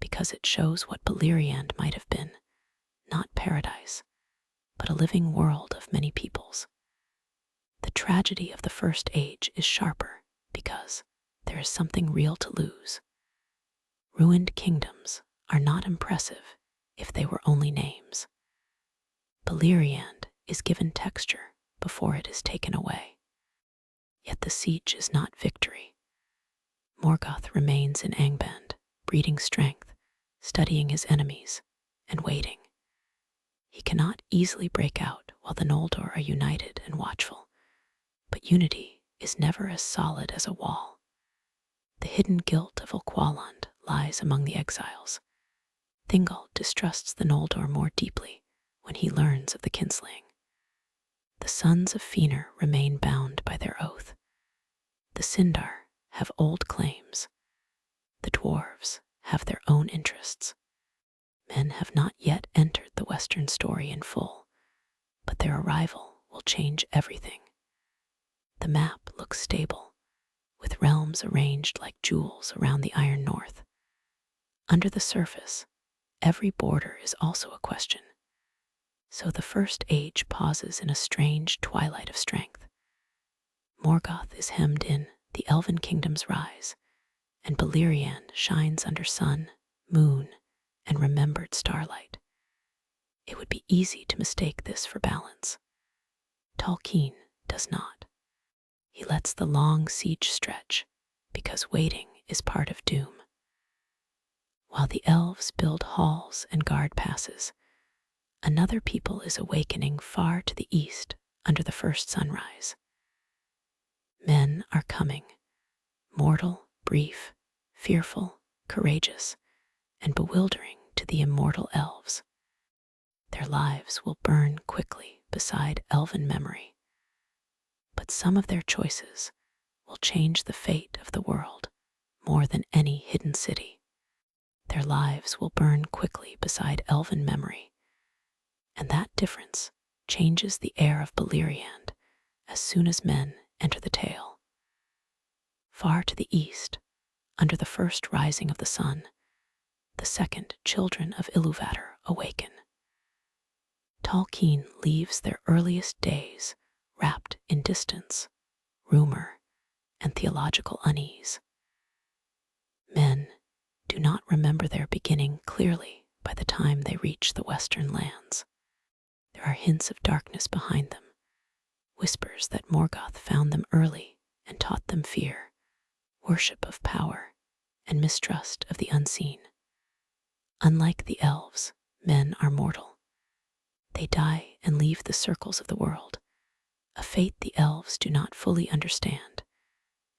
because it shows what Beleriand might have been, not paradise, but a living world of many peoples. The tragedy of the First Age is sharper because there is something real to lose. Ruined kingdoms are not impressive if they were only names. Beleriand is given texture before it is taken away. Yet the siege is not victory. Morgoth remains in Angband, breeding strength, studying his enemies, and waiting. He cannot easily break out while the Noldor are united and watchful, but unity is never as solid as a wall. The hidden guilt of Ulqualand lies among the exiles. Thingol distrusts the Noldor more deeply when he learns of the kinslaying. The sons of Feanor remain bound by their oath. The Sindar have old claims. The dwarves have their own interests. Men have not yet entered the Western story in full, but their arrival will change everything. The map looks stable, with realms arranged like jewels around the Iron North. Under the surface, every border is also a question. So the First Age pauses in a strange twilight of strength. Morgoth is hemmed in, the elven kingdoms rise, and Beleriand shines under sun, moon, and remembered starlight. It would be easy to mistake this for balance. Tolkien does not. He lets the long siege stretch, because waiting is part of doom. While the elves build halls and guard passes, another people is awakening far to the east under the first sunrise. Men are coming, mortal, brief, fearful, courageous, and bewildering to the immortal elves. Their lives will burn quickly beside elven memory, but some of their choices will change the fate of the world more than any hidden city. Their lives will burn quickly beside elven memory, and that difference changes the air of Beleriand as soon as men enter the tale. Far to the east, under the first rising of the sun, the second children of Iluvatar awaken. Tolkien leaves their earliest days wrapped in distance, rumor, and theological unease. Men do not remember their beginning clearly by the time they reach the western lands. There are hints of darkness behind them, whispers that Morgoth found them early and taught them fear, worship of power, and mistrust of the unseen. Unlike the elves, men are mortal. They die and leave the circles of the world, a fate the elves do not fully understand,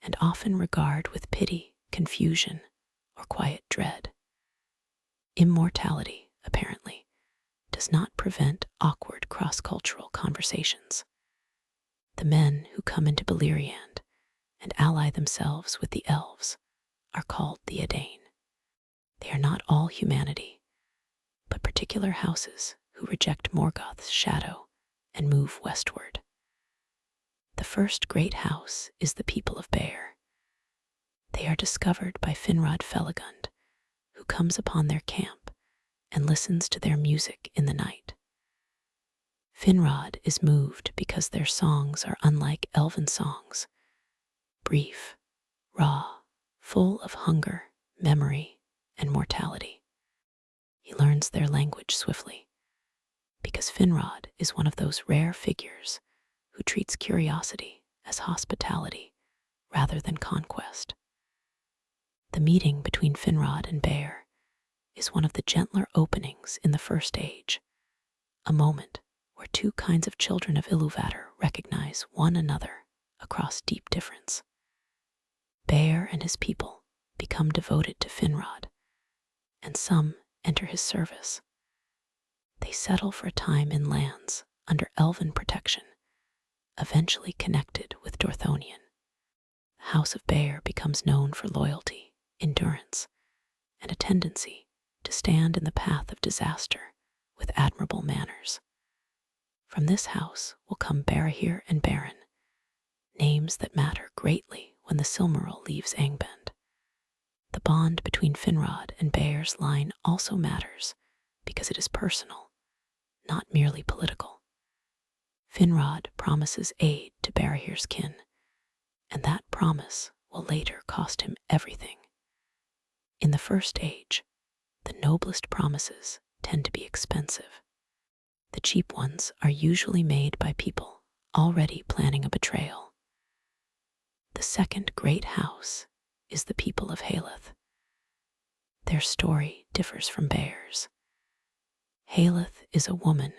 and often regard with pity, confusion, or quiet dread. Immortality, apparently, does not prevent awkward cross-cultural conversations. The men who come into Beleriand and ally themselves with the elves are called the Edain. They are not all humanity, but particular houses who reject Morgoth's shadow and move westward. The first great house is the people of Beren. They are discovered by Finrod Felagund, who comes upon their camp and listens to their music in the night. Finrod is moved because their songs are unlike elven songs, brief, raw, full of hunger, memory, and mortality. He learns their language swiftly, because Finrod is one of those rare figures who treats curiosity as hospitality rather than conquest. The meeting between Finrod and Beren is one of the gentler openings in the First Age, a moment where two kinds of children of Iluvatar recognize one another across deep difference. Beren and his people become devoted to Finrod, and some enter his service. They settle for a time in lands under elven protection, eventually connected with Dorthonion. The House of Beren becomes known for loyalty, endurance, and a tendency to stand in the path of disaster with admirable manners. From this house will come Barahir and Beren, names that matter greatly when the Silmaril leaves Angband. The bond between Finrod and Beren's line also matters because it is personal, not merely political. Finrod promises aid to Barahir's kin, and that promise will later cost him everything. In the First Age, the noblest promises tend to be expensive. The cheap ones are usually made by people already planning a betrayal. The second great house is the people of Haleth. Their story differs from Beren's. Haleth is a woman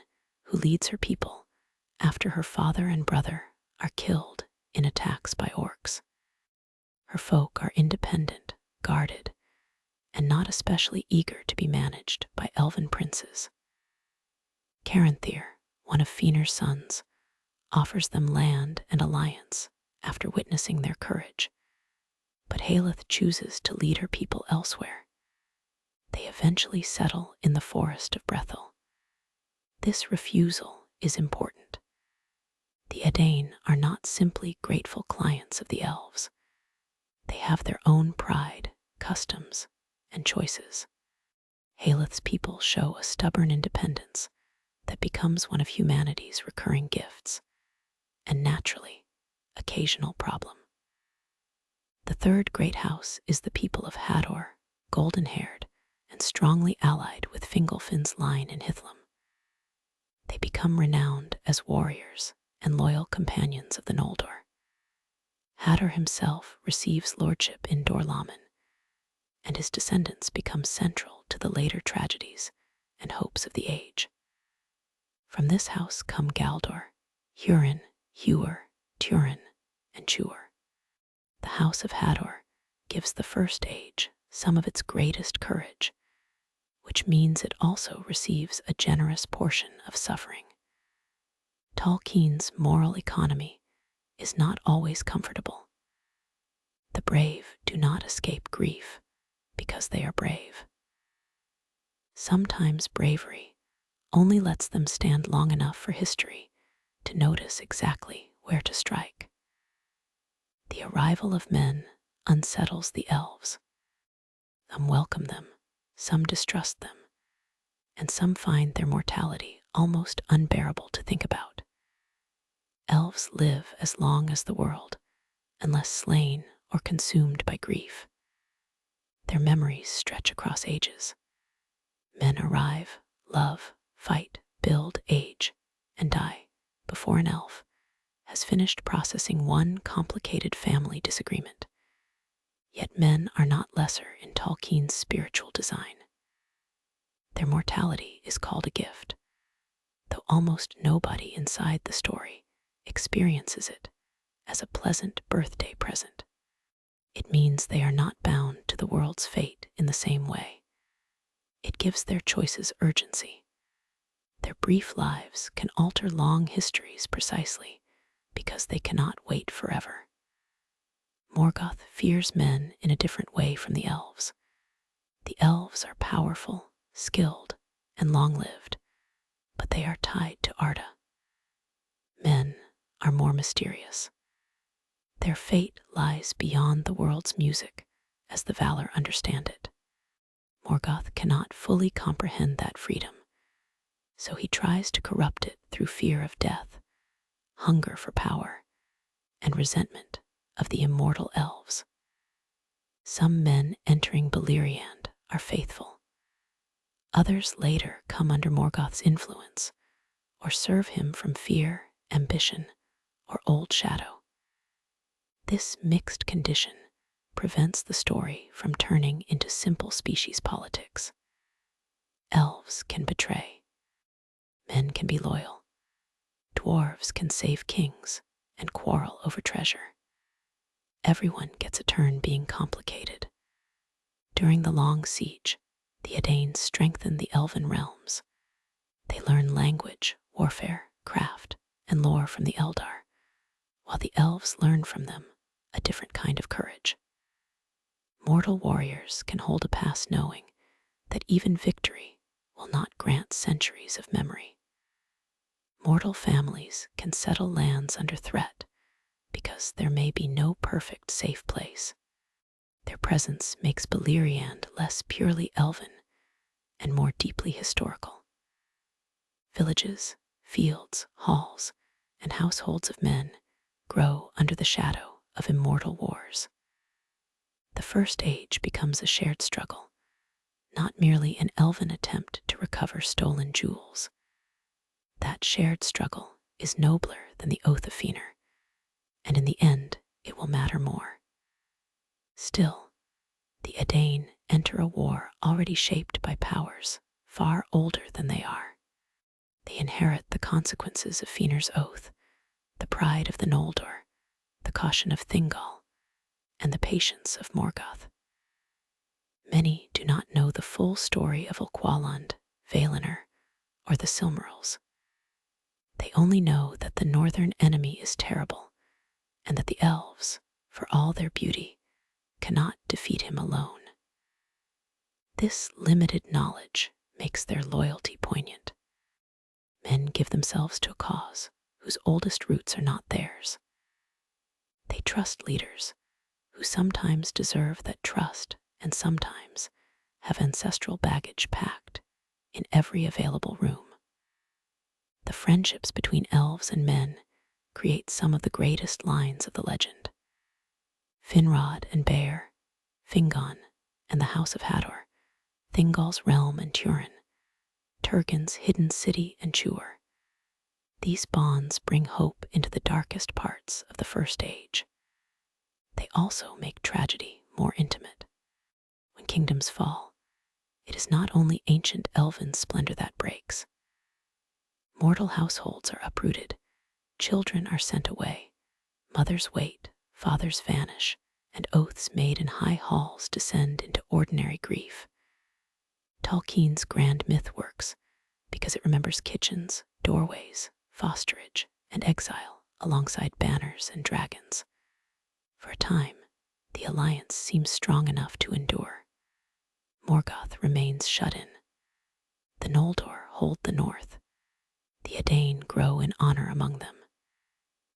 who leads her people after her father and brother are killed in attacks by orcs. Her folk are independent, guarded, and not especially eager to be managed by elven princes. Caranthir, one of Feanor's sons, offers them land and alliance after witnessing their courage, but Haleth chooses to lead her people elsewhere. They eventually settle in the forest of Brethil. This refusal is important. The Edain are not simply grateful clients of the elves. They have their own pride, customs, and choices. Haleth's people show a stubborn independence that becomes one of humanity's recurring gifts, and naturally, occasional problem. The third great house is the people of Hador, golden-haired and strongly allied with Fingolfin's line in Hithlum. They become renowned as warriors and loyal companions of the Noldor. Hador himself receives lordship in Dorlamin, and his descendants become central to the later tragedies and hopes of the age. From this house come Galdor, Hurin, Huer, Turin, and Chuer. The House of Hador gives the First Age some of its greatest courage, which means it also receives a generous portion of suffering. Tolkien's moral economy is not always comfortable. The brave do not escape grief because they are brave. Sometimes bravery only lets them stand long enough for history to notice exactly where to strike. The arrival of men unsettles the elves. Some welcome them, some distrust them, and some find their mortality almost unbearable to think about. Elves live as long as the world, unless slain or consumed by grief. Their memories stretch across ages. Men arrive, love, fight, build, age, and die before an elf has finished processing one complicated family disagreement. Yet men are not lesser in Tolkien's spiritual design. Their mortality is called a gift, though almost nobody inside the story experiences it as a pleasant birthday present. It means they are not bound to the world's fate in the same way. It gives their choices urgency. Their brief lives can alter long histories precisely because they cannot wait forever. Morgoth fears men in a different way from the elves. The elves are powerful, skilled, and long-lived, but they are tied to Arda. Men are more mysterious. Their fate lies beyond the world's music as the Valar understand it. Morgoth cannot fully comprehend that freedom, so he tries to corrupt it through fear of death, hunger for power, and resentment of the immortal elves. Some men entering Beleriand are faithful. Others later come under Morgoth's influence or serve him from fear, ambition, or old shadow. This mixed condition prevents the story from turning into simple species politics. Elves can betray. Men can be loyal. Dwarves can save kings and quarrel over treasure. Everyone gets a turn being complicated. During the long siege, the Edain strengthen the Elven realms. They learn language, warfare, craft, and lore from the Eldar, while the elves learn from them a different kind of courage. Mortal warriors can hold a pass knowing that even victory will not grant centuries of memory. Mortal families can settle lands under threat because there may be no perfect safe place. Their presence makes Beleriand less purely elven and more deeply historical. Villages, fields, halls, and households of men grow under the shadow of immortal wars. The First Age becomes a shared struggle, not merely an elven attempt to recover stolen jewels. That shared struggle is nobler than the Oath of Feanor, and in the end it will matter more. Still, the Edain enter a war already shaped by powers far older than they are. They inherit the consequences of Feanor's oath, the pride of the Noldor, the caution of Thingol, and the patience of Morgoth. Many do not know the full story of Ulqualand, Valinor, or the Silmarils. They only know that the northern enemy is terrible, and that the elves, for all their beauty, cannot defeat him alone. This limited knowledge makes their loyalty poignant. Men give themselves to a cause whose oldest roots are not theirs. They trust leaders who sometimes deserve that trust and sometimes have ancestral baggage packed in every available room. The friendships between elves and men create some of the greatest lines of the legend. Finrod and Bear, Fingon and the House of Hador, Thingol's realm and Turin, Turgon's hidden city and Tuor. These bonds bring hope into the darkest parts of the First Age. They also make tragedy more intimate. When kingdoms fall, it is not only ancient elven splendor that breaks. Mortal households are uprooted, children are sent away, mothers wait, fathers vanish, and oaths made in high halls descend into ordinary grief. Tolkien's grand myth works because it remembers kitchens, doorways, fosterage, and exile alongside banners and dragons. For a time, the alliance seems strong enough to endure. Morgoth remains shut in. The Noldor hold the north. The Edain grow in honor among them.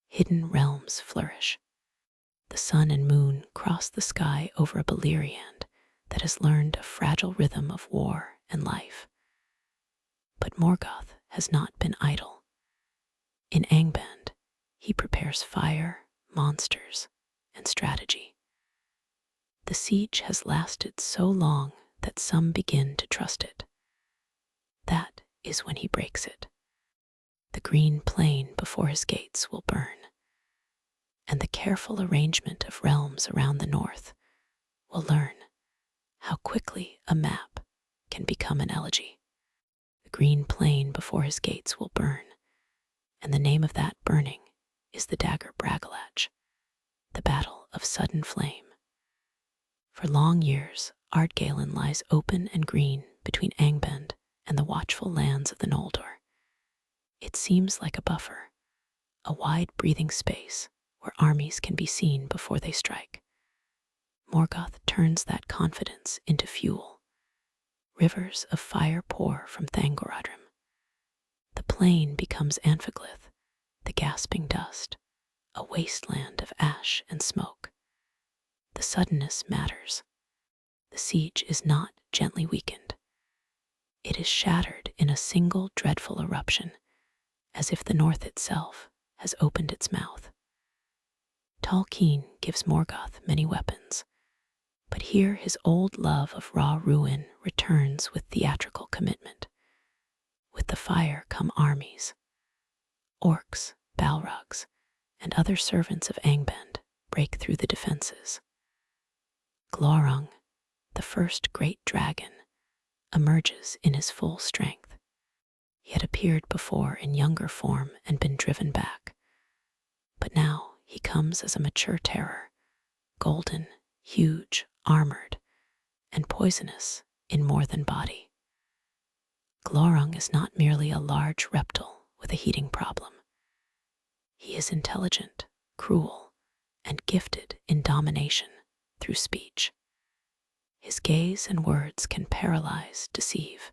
Hidden realms flourish. The sun and moon cross the sky over a Beleriand that has learned a fragile rhythm of war and life. But Morgoth has not been idle. In Angband, he prepares fire, monsters, and strategy. The siege has lasted so long that some begin to trust it. That is when he breaks it. The green plain before his gates will burn, and the careful arrangement of realms around the north will learn how quickly a map can become an elegy. The green plain before his gates will burn, and the name of that burning is the dagger Bragalach, the battle of sudden flame. For long years, Ardgalen lies open and green between Angband and the watchful lands of the Noldor. It seems like a buffer, a wide breathing space where armies can be seen before they strike. Morgoth turns that confidence into fuel. Rivers of fire pour from Thangorodrim. The plain becomes Anfaglyth, the gasping dust, a wasteland of ash and smoke. The suddenness matters. The siege is not gently weakened. It is shattered in a single dreadful eruption, as if the north itself has opened its mouth. Tolkien gives Morgoth many weapons, but here his old love of raw ruin returns with theatrical commitment. With the fire come armies. Orcs, Balrogs, and other servants of Angband break through the defenses. Glorung, the first great dragon, emerges in his full strength. He had appeared before in younger form and been driven back, but now he comes as a mature terror, golden, huge, armored, and poisonous in more than body. Glorung is not merely a large reptile with a heating problem. He is intelligent, cruel, and gifted in domination through speech. His gaze and words can paralyze, deceive,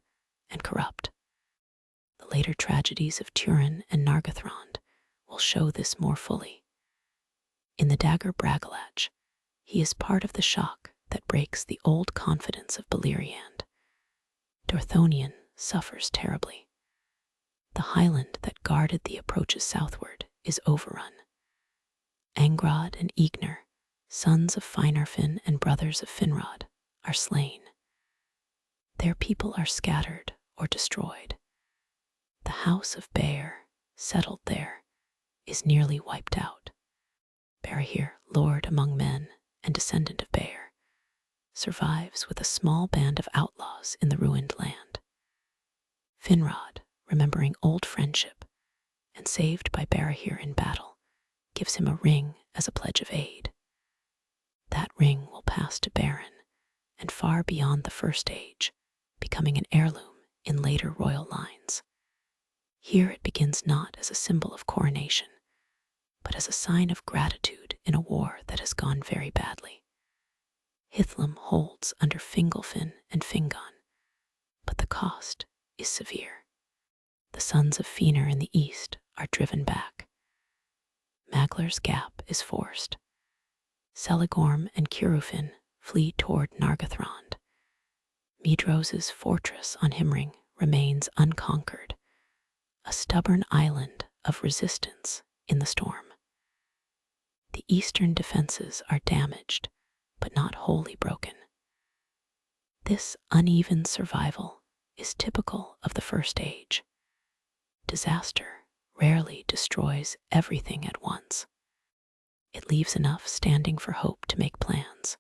and corrupt. The later tragedies of Turin and Nargothrond will show this more fully. In the dagger Bragalach, he is part of the shock that breaks the old confidence of Beleriand. Dorthonion suffers terribly. The highland that guarded the approaches southward is overrun. Angrod and Ignar, sons of Finarfin and brothers of Finrod, are slain. Their people are scattered or destroyed. The house of Bear, settled there, is nearly wiped out. Berahir, lord among men and descendant of Bear, survives with a small band of outlaws in the ruined land. Finrod, remembering old friendship and saved by Berahir in battle, gives him a ring as a pledge of aid. That ring will pass to Beren and far beyond the First Age, becoming an heirloom in later royal lines. Here it begins not as a symbol of coronation, but as a sign of gratitude in a war that has gone very badly. Hithlum holds under Fingolfin and Fingon, but the cost is severe. The sons of Feanor in the east are driven back. Maglar's Gap is forced. Celigorm and Curufin flee toward Nargothrond. Medrose's fortress on Himring remains unconquered, a stubborn island of resistance in the storm. The eastern defenses are damaged, but not wholly broken. This uneven survival is typical of the First Age. Disaster rarely destroys everything at once. It leaves enough standing for hope to make plans,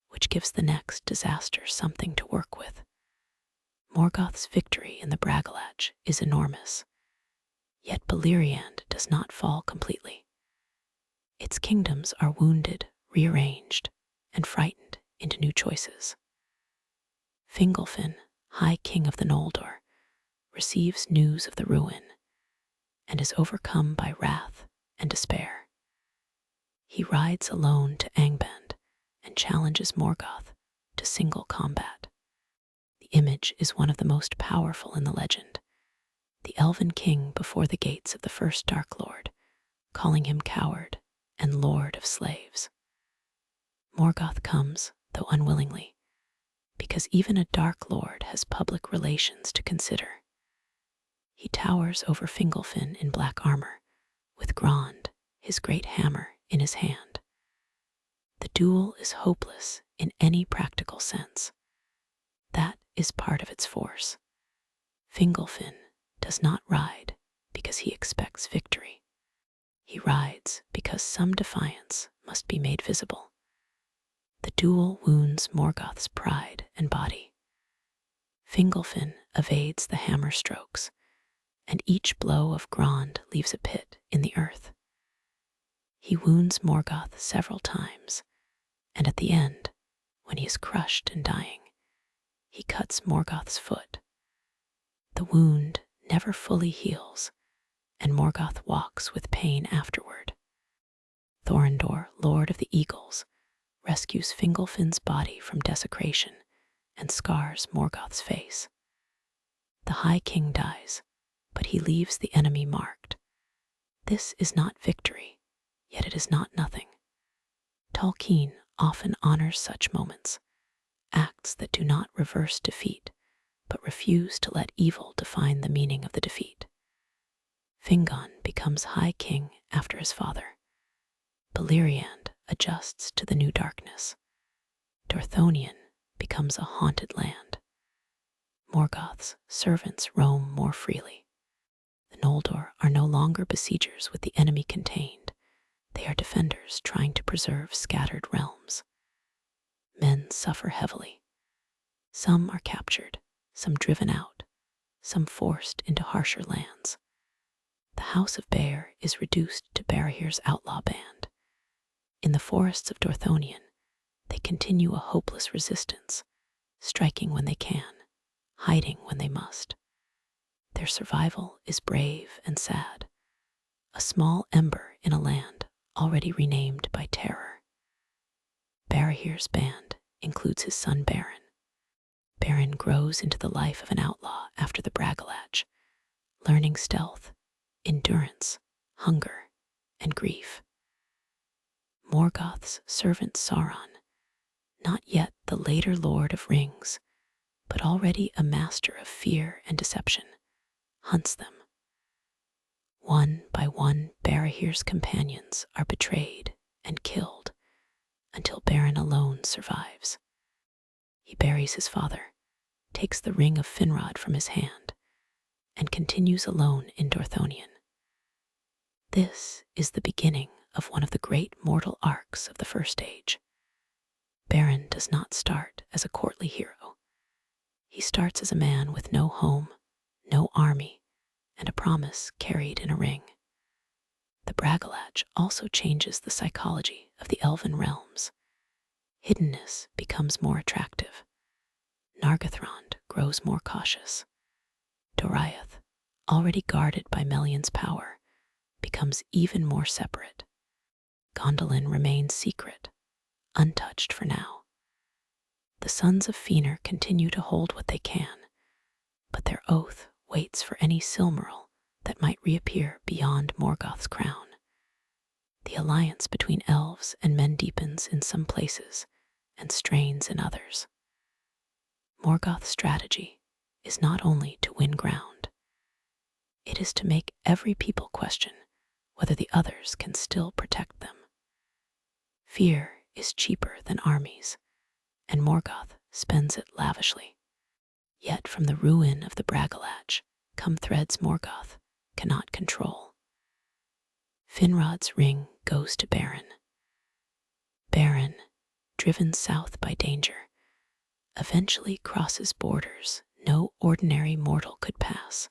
which gives the next disaster something to work with. Morgoth's victory in the Bragalach is enormous, yet Beleriand does not fall completely. Its kingdoms are wounded, rearranged, and frightened into new choices. Fingolfin, High King of the Noldor, receives news of the ruin and is overcome by wrath and despair. He rides alone to Angband and challenges Morgoth to single combat. The image is one of the most powerful in the legend. The Elven king before the gates of the first Dark Lord, calling him coward and lord of slaves. Morgoth comes, though unwillingly, because even a Dark Lord has public relations to consider. He towers over Fingolfin in black armor, with Grond, his great hammer, in his hand. The duel is hopeless in any practical sense. That is part of its force. Fingolfin does not ride because he expects victory. He rides because some defiance must be made visible. The duel wounds Morgoth's pride and body. Fingolfin evades the hammer strokes, and each blow of Grond leaves a pit in the earth. He wounds Morgoth several times, and at the end, when he is crushed and dying, he cuts Morgoth's foot. The wound never fully heals, and Morgoth walks with pain afterward. Thorondor, Lord of the Eagles, rescues Fingolfin's body from desecration and scars Morgoth's face. The High King dies, but he leaves the enemy marked. This is not victory, yet it is not nothing. Tolkien often honors such moments, acts that do not reverse defeat, but refuse to let evil define the meaning of the defeat. Fingon becomes High King after his father. Beleriand adjusts to the new darkness. Dorthonion becomes a haunted land. Morgoth's servants roam more freely. The Noldor are no longer besiegers with the enemy contained. They are defenders trying to preserve scattered realms. Men suffer heavily. Some are captured, some driven out, some forced into harsher lands. The House of Bear is reduced to Barahir's outlaw band. In the forests of Dorthonion, they continue a hopeless resistance, striking when they can, hiding when they must. Their survival is brave and sad, a small ember in a land already renamed by terror. Barahir's band includes his son Beren. Beren grows into the life of an outlaw after the Bragalach, learning stealth, endurance, hunger, and grief. Morgoth's servant Sauron, not yet the later Lord of Rings, but already a master of fear and deception, hunts them. One by one, Barahir's companions are betrayed and killed, until Beren alone survives. He buries his father, takes the ring of Finrod from his hand, and continues alone in Dorthonion. This is the beginning of one of the great mortal arcs of the First Age. Beren does not start as a courtly hero. He starts as a man with no home, no army, and a promise carried in a ring. The Bragalach also changes the psychology of the Elven realms. Hiddenness becomes more attractive. Nargothrond grows more cautious. Doriath, already guarded by Melion's power, becomes even more separate. Gondolin remains secret, untouched for now. The sons of Feanor continue to hold what they can, but their oath waits for any Silmaril that might reappear beyond Morgoth's crown. The alliance between elves and men deepens in some places and strains in others. Morgoth's strategy is not only to win ground, it is to make every people question whether the others can still protect them. Fear is cheaper than armies, and Morgoth spends it lavishly. Yet from the ruin of the Bragalach come threads Morgoth cannot control. Finrod's ring goes to Beren. Beren, driven south by danger, eventually crosses borders no ordinary mortal could pass.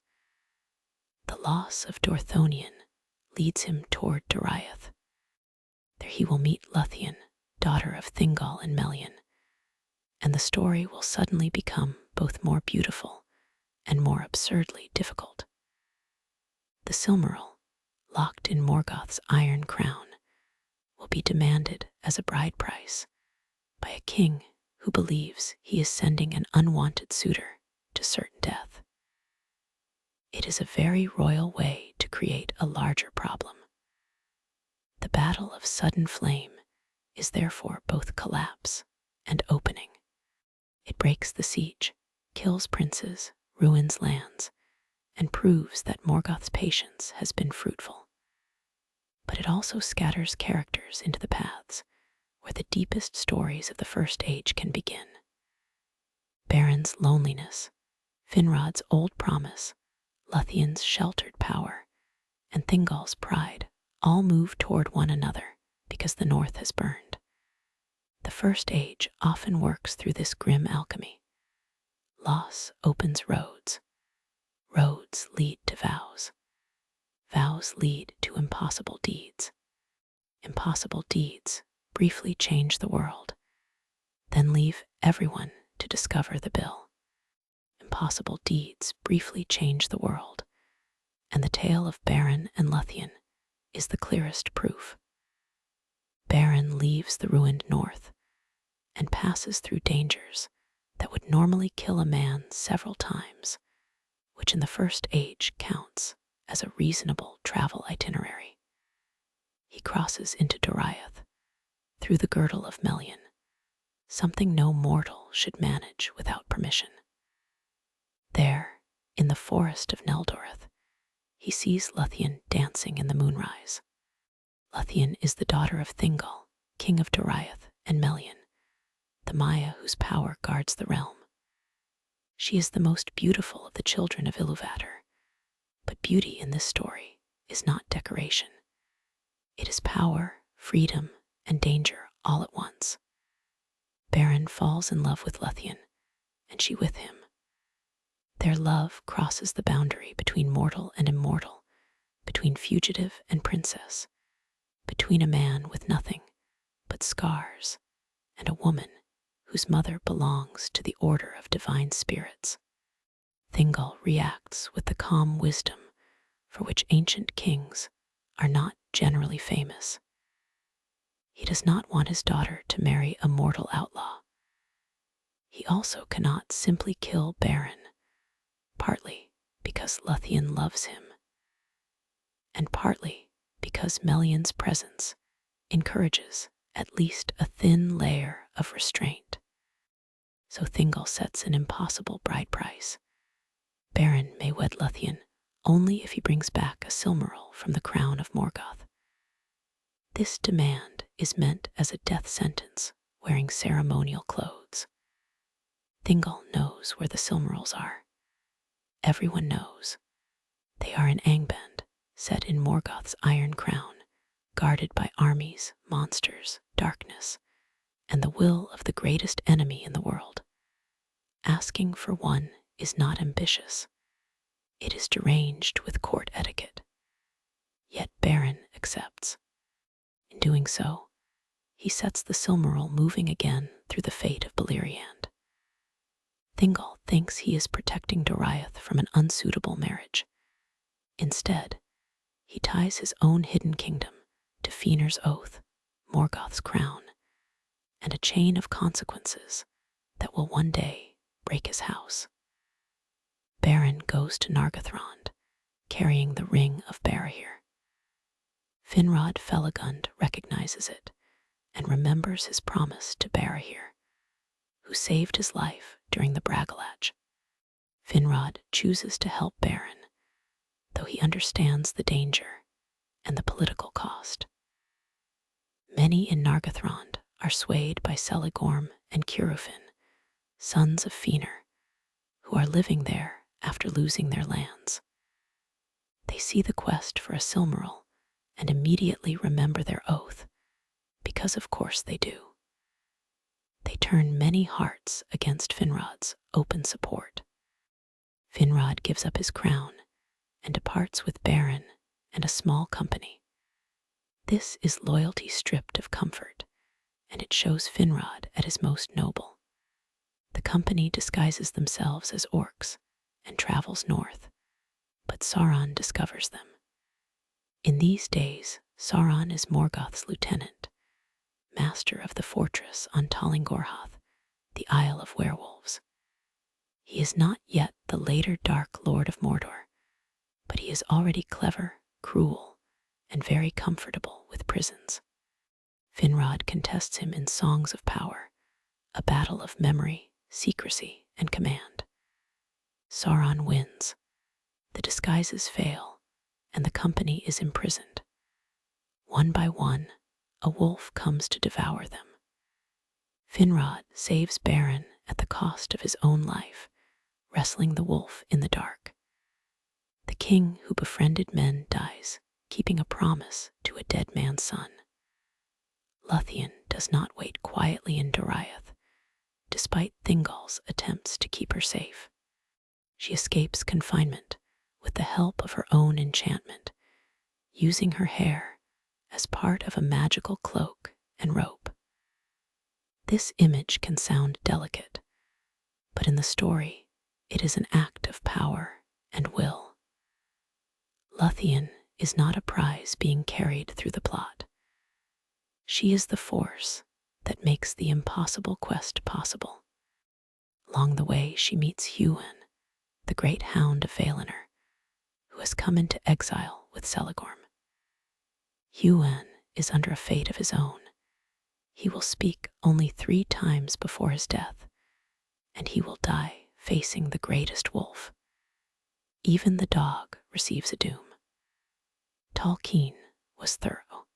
The loss of Dorthonion leads him toward Doriath. There he will meet Luthien, daughter of Thingol and Melion, and the story will suddenly become both more beautiful and more absurdly difficult. The Silmaril, locked in Morgoth's iron crown, will be demanded as a bride price by a king who believes he is sending an unwanted suitor to certain death. It is a very royal way to create a larger problem. The Battle of Sudden Flame is therefore both collapse and opening. It breaks the siege, kills princes, ruins lands, and proves that Morgoth's patience has been fruitful. But it also scatters characters into the paths where the deepest stories of the First Age can begin. Beren's loneliness, Finrod's old promise, Luthien's sheltered power, and Thingol's pride all move toward one another because the north has burned. The First Age often works through this grim alchemy. Loss opens roads. Roads lead to vows. Vows lead to impossible deeds. Impossible deeds briefly change the world, then leave everyone to discover the bill. Impossible deeds briefly change the world, and the tale of Beren and Luthien is the clearest proof. Beren leaves the ruined north and passes through dangers that would normally kill a man several times, which in the First Age counts as a reasonable travel itinerary. He crosses into Doriath, through the girdle of Melian, something no mortal should manage without permission. There, in the forest of Neldoreth, he sees Luthien dancing in the moonrise. Luthien is the daughter of Thingol, king of Doriath and Melian, the Maya whose power guards the realm. She is the most beautiful of the children of Iluvatar, but beauty in this story is not decoration. It is power, freedom, and danger all at once. Beren falls in love with Luthien, and she with him. Their love crosses the boundary between mortal and immortal, between fugitive and princess, between a man with nothing but scars and a woman whose mother belongs to the order of divine spirits. Thingol reacts with the calm wisdom for which ancient kings are not generally famous. He does not want his daughter to marry a mortal outlaw. He also cannot simply kill Beren, partly because Luthien loves him, and partly because Melian's presence encourages at least a thin layer of restraint. So Thingol sets an impossible bride price. Beren may wed Luthien only if he brings back a Silmaril from the crown of Morgoth. This demand is meant as a death sentence wearing ceremonial clothes. Thingol knows where the Silmarils are. Everyone knows. They are in Angband, set in Morgoth's iron crown, guarded by armies, monsters, darkness, and the will of the greatest enemy in the world. Asking for one is not ambitious. It is deranged with court etiquette. Yet Beren accepts. In doing so, he sets the Silmaril moving again through the fate of Beleriand. Thingol thinks he is protecting Doriath from an unsuitable marriage. Instead, he ties his own hidden kingdom to Feanor's oath, Morgoth's crown, and a chain of consequences that will one day break his house. Beren goes to Nargothrond, carrying the ring of Barahir. Finrod Felagund recognizes it and remembers his promise to Barahir, who saved his life during the Bragalach. Finrod chooses to help Beren, though he understands the danger and the political cost. Many in Nargothrond are swayed by Celigorm and Curufin, sons of Feanor, who are living there after losing their lands. They see the quest for a Silmaril and immediately remember their oath, because of course they do. They turn many hearts against Finrod's open support. Finrod gives up his crown and departs with Beren and a small company. This is loyalty stripped of comfort, and it shows Finrod at his most noble. The company disguises themselves as orcs and travels north, but Sauron discovers them. In these days, Sauron is Morgoth's lieutenant, master of the fortress on Talingorhath, the Isle of Werewolves. He is not yet the later Dark Lord of Mordor, but he is already clever, cruel, and very comfortable with prisons. Finrod contests him in songs of power, a battle of memory, secrecy, and command. Sauron wins. The disguises fail, and the company is imprisoned. One by one, a wolf comes to devour them. Finrod saves Beren at the cost of his own life, wrestling the wolf in the dark. The king who befriended men dies, keeping a promise to a dead man's son. Luthien does not wait quietly in Doriath, despite Thingol's attempts to keep her safe. She escapes confinement with the help of her own enchantment, using her hair as part of a magical cloak and rope. This image can sound delicate, but in the story, it is an act of power and will. Luthien is not a prize being carried through the plot. She is the force that makes the impossible quest possible. Along the way, she meets Huan, the great hound of Feanor, who has come into exile with Celegorm. Huan is under a fate of his own. He will speak only 3 times before his death, and he will die facing the greatest wolf. Even the dog receives a doom. Tolkien was thorough.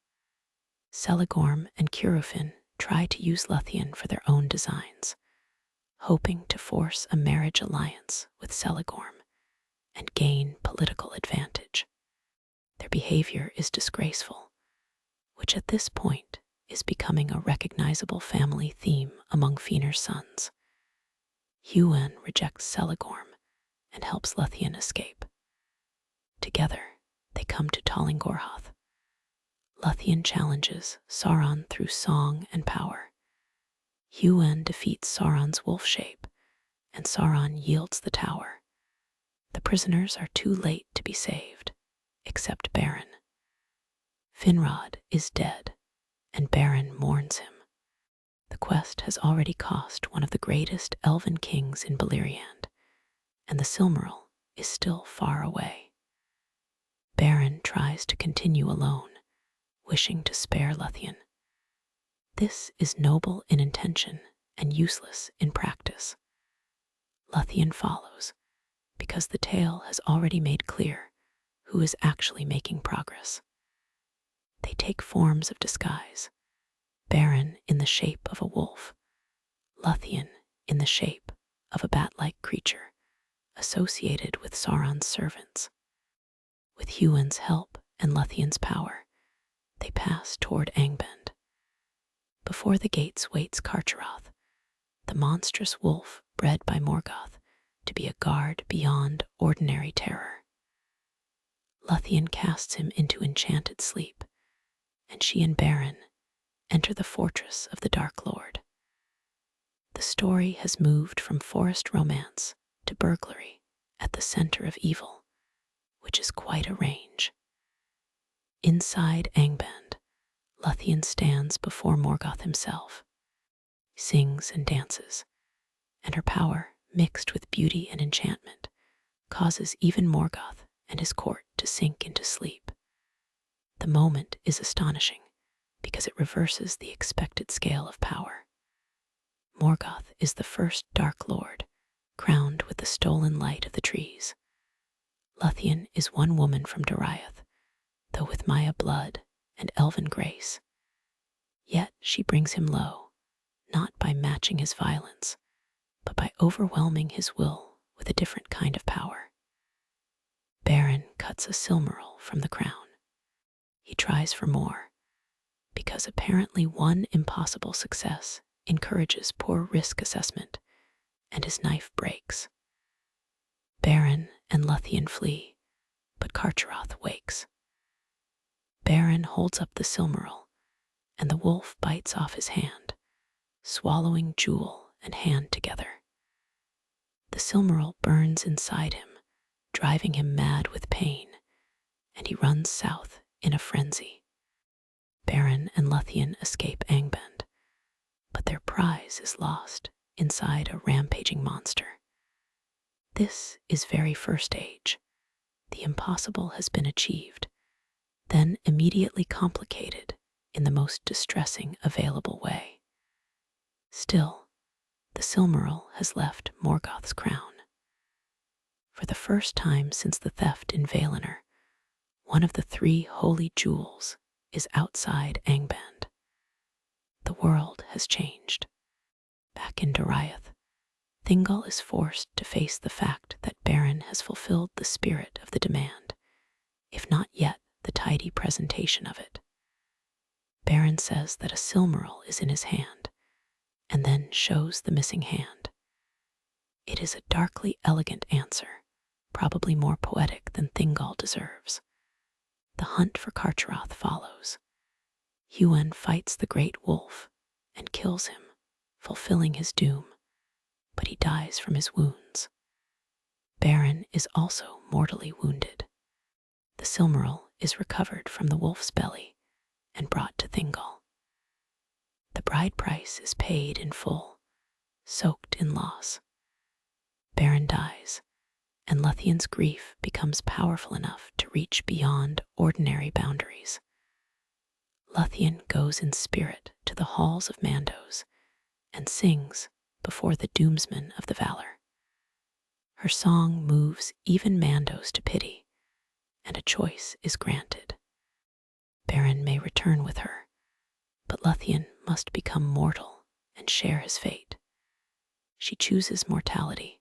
Celegorm and Curufin try to use Luthien for their own designs, hoping to force a marriage alliance with Celegorm and gain political advantage. Their behavior is disgraceful, which at this point is becoming a recognizable family theme among Feanor's sons. Huan rejects Celegorm and helps Luthien escape. Together, they come to Tollingorhoth. Luthien challenges Sauron through song and power. Huan defeats Sauron's wolf shape, and Sauron yields the tower. The prisoners are too late to be saved, except Beren. Finrod is dead, and Beren mourns him. The quest has already cost one of the greatest elven kings in Beleriand, and the Silmaril is still far away. Beren tries to continue alone, wishing to spare Luthien. This is noble in intention and useless in practice. Luthien follows, because the tale has already made clear who is actually making progress. They take forms of disguise, Beren in the shape of a wolf, Luthien in the shape of a bat-like creature associated with Sauron's servants. With Huan's help and Luthien's power, they pass toward Angband. Before the gates waits Carcharoth, the monstrous wolf bred by Morgoth to be a guard beyond ordinary terror. Luthien casts him into enchanted sleep, and she and Beren enter the fortress of the Dark Lord. The story has moved from forest romance to burglary at the center of evil, which is quite a range. Inside Angband, Luthien stands before Morgoth himself, sings and dances, and her power, mixed with beauty and enchantment, causes even Morgoth and his court to sink into sleep. The moment is astonishing because it reverses the expected scale of power. Morgoth is the first Dark Lord, crowned with the stolen light of the trees. Luthien is one woman from Doriath, though with Maya blood and elven grace. Yet she brings him low, not by matching his violence, but by overwhelming his will with a different kind of power. Beren cuts a Silmaril from the crown. He tries for more, because apparently one impossible success encourages poor risk assessment, and his knife breaks. Beren and Luthien flee, but Carcharoth wakes. Beren holds up the Silmaril, and the wolf bites off his hand, swallowing jewel and hand together. The Silmaril burns inside him, driving him mad with pain, and he runs south in a frenzy. Beren and Luthien escape Angband, but their prize is lost inside a rampaging monster. This is very first age. The impossible has been achieved, then immediately complicated in the most distressing available way. Still, the Silmaril has left Morgoth's crown. For the first time since the theft in Valinor, one of the 3 holy jewels is outside Angband. The world has changed. Back in Doriath, Thingol is forced to face the fact that Beren has fulfilled the spirit of the demand, if not yet the tidy presentation of it. Beren says that a Silmaril is in his hand, and then shows the missing hand. It is a darkly elegant answer, probably more poetic than Thingol deserves. The hunt for Carcharoth follows. Huan fights the great wolf and kills him, fulfilling his doom, but he dies from his wounds. Beren is also mortally wounded. The Silmaril is recovered from the wolf's belly and brought to Thingol. The bride price is paid in full, soaked in loss. Beren dies, and Luthien's grief becomes powerful enough to reach beyond ordinary boundaries. Luthien goes in spirit to the halls of Mandos and sings before the doomsman of the Valor. Her song moves even Mandos to pity, and a choice is granted. Beren may return with her, but Luthien must become mortal and share his fate. She chooses mortality,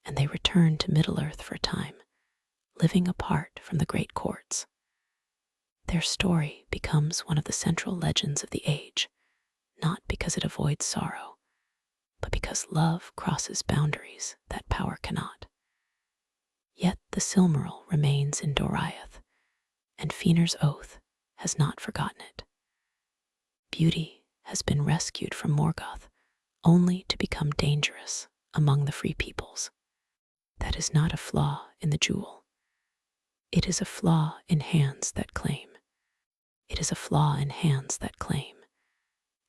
and they return to Middle-earth for a time, living apart from the great courts. Their story becomes one of the central legends of the age, not because it avoids sorrow, but because love crosses boundaries that power cannot. Yet the Silmaril remains in Doriath, and Feanor's oath has not forgotten it. Beauty has been rescued from Morgoth, only to become dangerous among the free peoples. That is not a flaw in the jewel. It is a flaw in hands that claim. It is a flaw in hands that claim,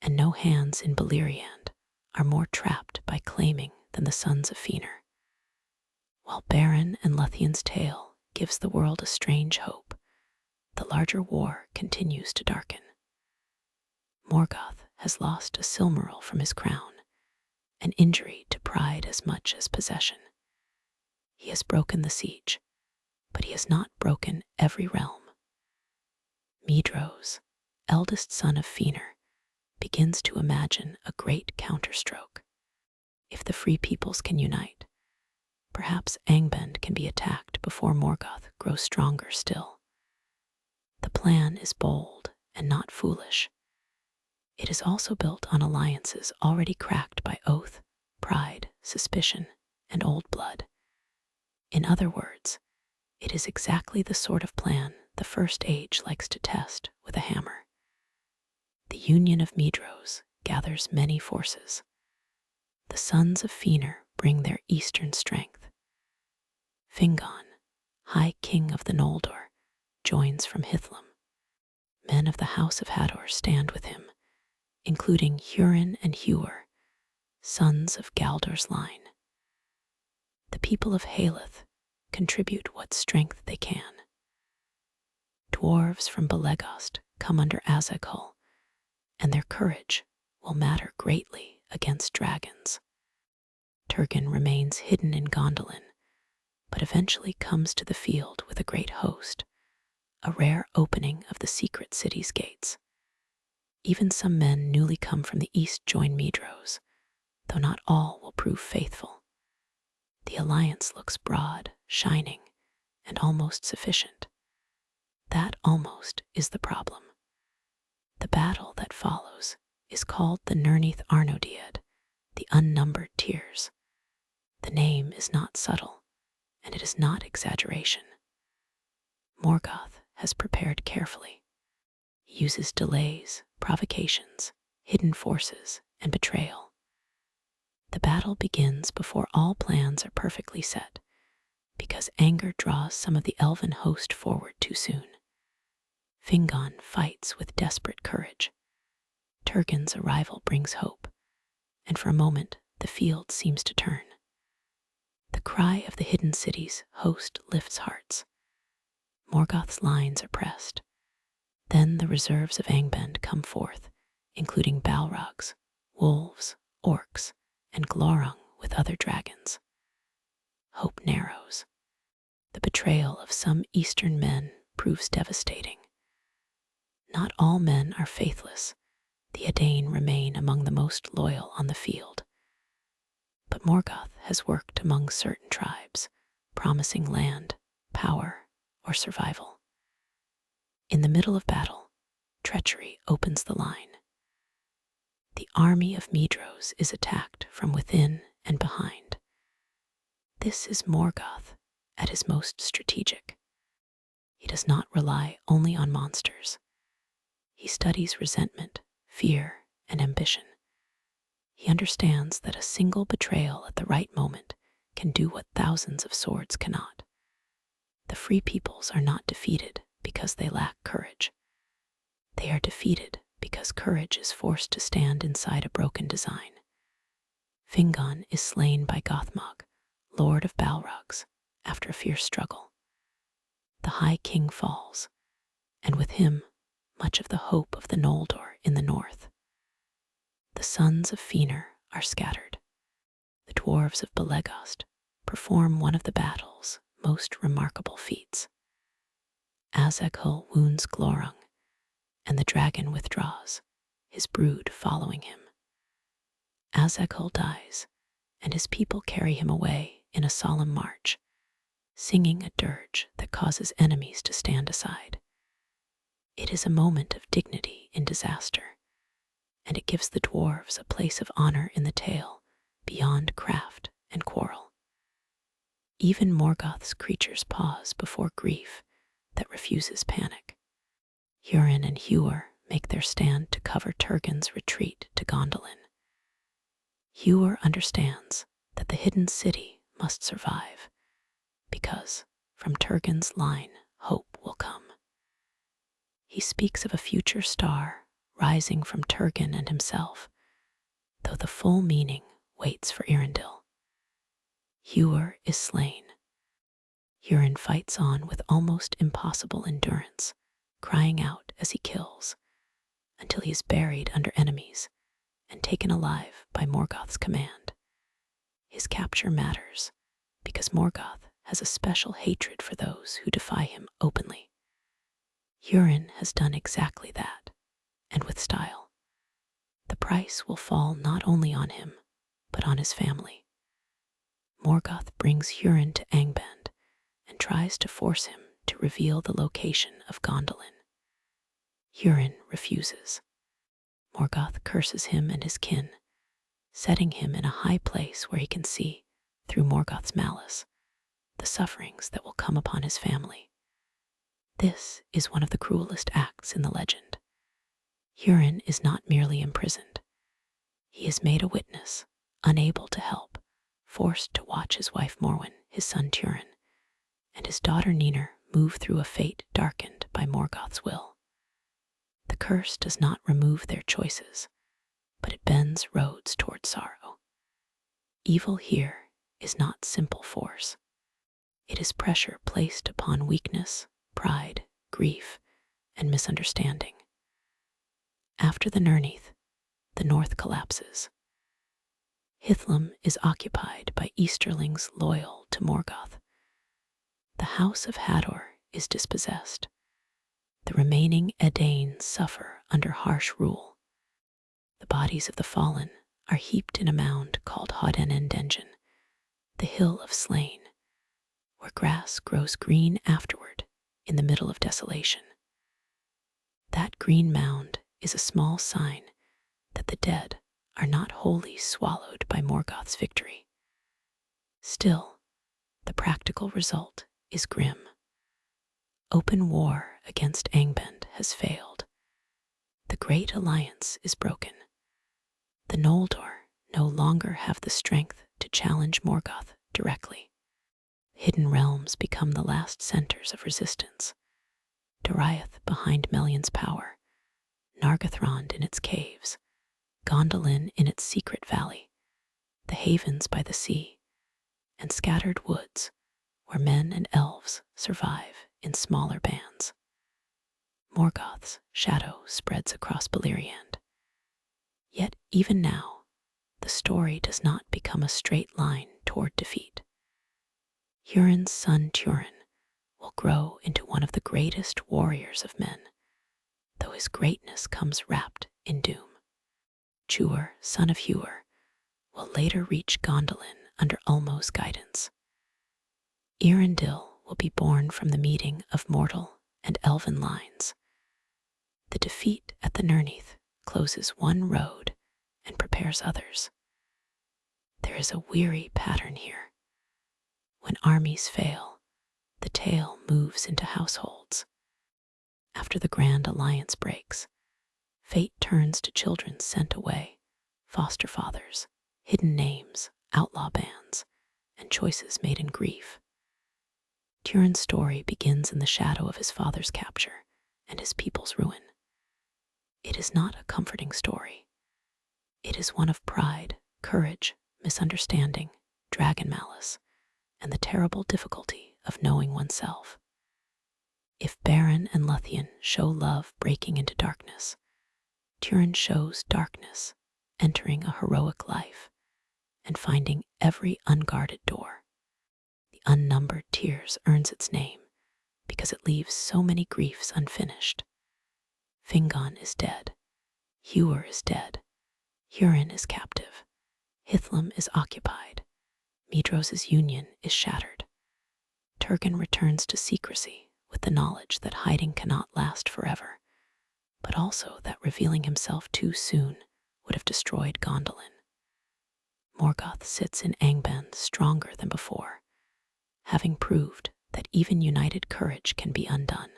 and no hands in Beleriand are more trapped by claiming than the sons of Feanor. While Beren and Luthien's tale gives the world a strange hope, the larger war continues to darken. Morgoth has lost a Silmaril from his crown, an injury to pride as much as possession. He has broken the siege, but he has not broken every realm. Medros, eldest son of Feanor, begins to imagine a great counterstroke. If the free peoples can unite, perhaps Angband can be attacked before Morgoth grows stronger still. The plan is bold and not foolish. It is also built on alliances already cracked by oath, pride, suspicion, and old blood. In other words, it is exactly the sort of plan the First Age likes to test with a hammer. The union of Medros gathers many forces. The sons of Feanor bring their eastern strength. Fingon, High King of the Noldor, joins from Hithlum. Men of the House of Hador stand with him, including Hurin and Huor, sons of Galdor's line. The people of Haleth contribute what strength they can. Dwarves from Belegost come under Azaghul, and their courage will matter greatly against dragons. Turgon remains hidden in Gondolin, but eventually comes to the field with a great host, a rare opening of the secret city's gates. Even some men newly come from the east join Medros, though not all will prove faithful. The alliance looks broad, shining, and almost sufficient. That almost is the problem. The battle that follows is called the Nirneath Arnodiad, the unnumbered tears. The name is not subtle, and it is not exaggeration. Morgoth has prepared carefully. He uses delays, provocations, hidden forces, and betrayal. The battle begins before all plans are perfectly set, because anger draws some of the elven host forward too soon. Fingon fights with desperate courage. Turgon's arrival brings hope, and for a moment the field seems to turn. The cry of the hidden city's host lifts hearts. Morgoth's lines are pressed. Then the reserves of Angband come forth, including Balrogs, wolves, orcs, and Glorung with other dragons. Hope narrows. The betrayal of some eastern men proves devastating. Not all men are faithless. The Edain remain among the most loyal on the field. But Morgoth has worked among certain tribes, promising land, power, or survival. In the middle of battle, treachery opens the line. The army of Medros is attacked from within and behind. This is Morgoth at his most strategic. He does not rely only on monsters. He studies resentment, fear, and ambition. He understands that a single betrayal at the right moment can do what thousands of swords cannot. The free peoples are not defeated because they lack courage. They are defeated because courage is forced to stand inside a broken design. Fingon is slain by Gothmog, Lord of Balrogs, after a fierce struggle. The High King falls, and with him, much of the hope of the Noldor in the north. The sons of Feanor are scattered. The dwarves of Belegost perform one of the battle's most remarkable feats. Azaghul wounds Glorung, and the dragon withdraws, his brood following him. Azaghul dies, and his people carry him away in a solemn march, singing a dirge that causes enemies to stand aside. It is a moment of dignity in disaster, and it gives the dwarves a place of honor in the tale beyond craft and quarrel. Even Morgoth's creatures pause before grief that refuses panic. Hurin and Huor make their stand to cover Turgon's retreat to Gondolin. Huor understands that the hidden city must survive, because from Turgon's line hope will come. He speaks of a future star rising from Turgon and himself, though the full meaning waits for Earendil. Huor is slain. Hurin fights on with almost impossible endurance, crying out as he kills, until he is buried under enemies and taken alive by Morgoth's command. His capture matters because Morgoth has a special hatred for those who defy him openly. Hurin has done exactly that, and with style. The price will fall not only on him, but on his family. Morgoth brings Hurin to Angband and tries to force him to reveal the location of Gondolin. Hurin refuses. Morgoth curses him and his kin, setting him in a high place where he can see, through Morgoth's malice, the sufferings that will come upon his family. This is one of the cruelest acts in the legend. Hurin is not merely imprisoned. He is made a witness, unable to help, forced to watch his wife Morwen, his son Turin, and his daughter Ninur move through a fate darkened by Morgoth's will. The curse does not remove their choices, but it bends roads toward sorrow. Evil here is not simple force. It is pressure placed upon weakness, pride, grief, and misunderstanding. After the Nirneath, the north collapses. Hithlum is occupied by Easterlings loyal to Morgoth. The House of Hador is dispossessed. The remaining Edain suffer under harsh rule. The bodies of the fallen are heaped in a mound called Hodenendengen, the Hill of Slain, where grass grows green afterward in the middle of desolation. That green mound is a small sign that the dead are not wholly swallowed by Morgoth's victory. Still, the practical result is grim. Open war against Angband has failed. The Great Alliance is broken. The Noldor no longer have the strength to challenge Morgoth directly. Hidden realms become the last centers of resistance. Doriath behind Melion's power, Nargothrond in its caves, Gondolin in its secret valley, the havens by the sea, and scattered woods where men and elves survive in smaller bands. Morgoth's shadow spreads across Beleriand. Yet even now, the story does not become a straight line toward defeat. Hurin's son Turin will grow into one of the greatest warriors of men, though his greatness comes wrapped in doom. Tuor, son of Huor, will later reach Gondolin under Ulmo's guidance. Earendil will be born from the meeting of mortal and elven lines. The defeat at the Nirneath closes one road and prepares others. There is a weary pattern here. When armies fail, the tale moves into households. After the grand alliance breaks, fate turns to children sent away, foster fathers, hidden names, outlaw bands, and choices made in grief. Turin's story begins in the shadow of his father's capture and his people's ruin. It is not a comforting story. It is one of pride, courage, misunderstanding, dragon malice, and the terrible difficulty of knowing oneself. If Beren and Luthien show love breaking into darkness, Turin shows darkness entering a heroic life and finding every unguarded door. The unnumbered tears earns its name because it leaves so many griefs unfinished. Fingon is dead, Hewer is dead, Hurin is captive, Hithlum is occupied, Medros's union is shattered. Turgon returns to secrecy with the knowledge that hiding cannot last forever, but also that revealing himself too soon would have destroyed Gondolin. Morgoth sits in Angband stronger than before, having proved that even united courage can be undone.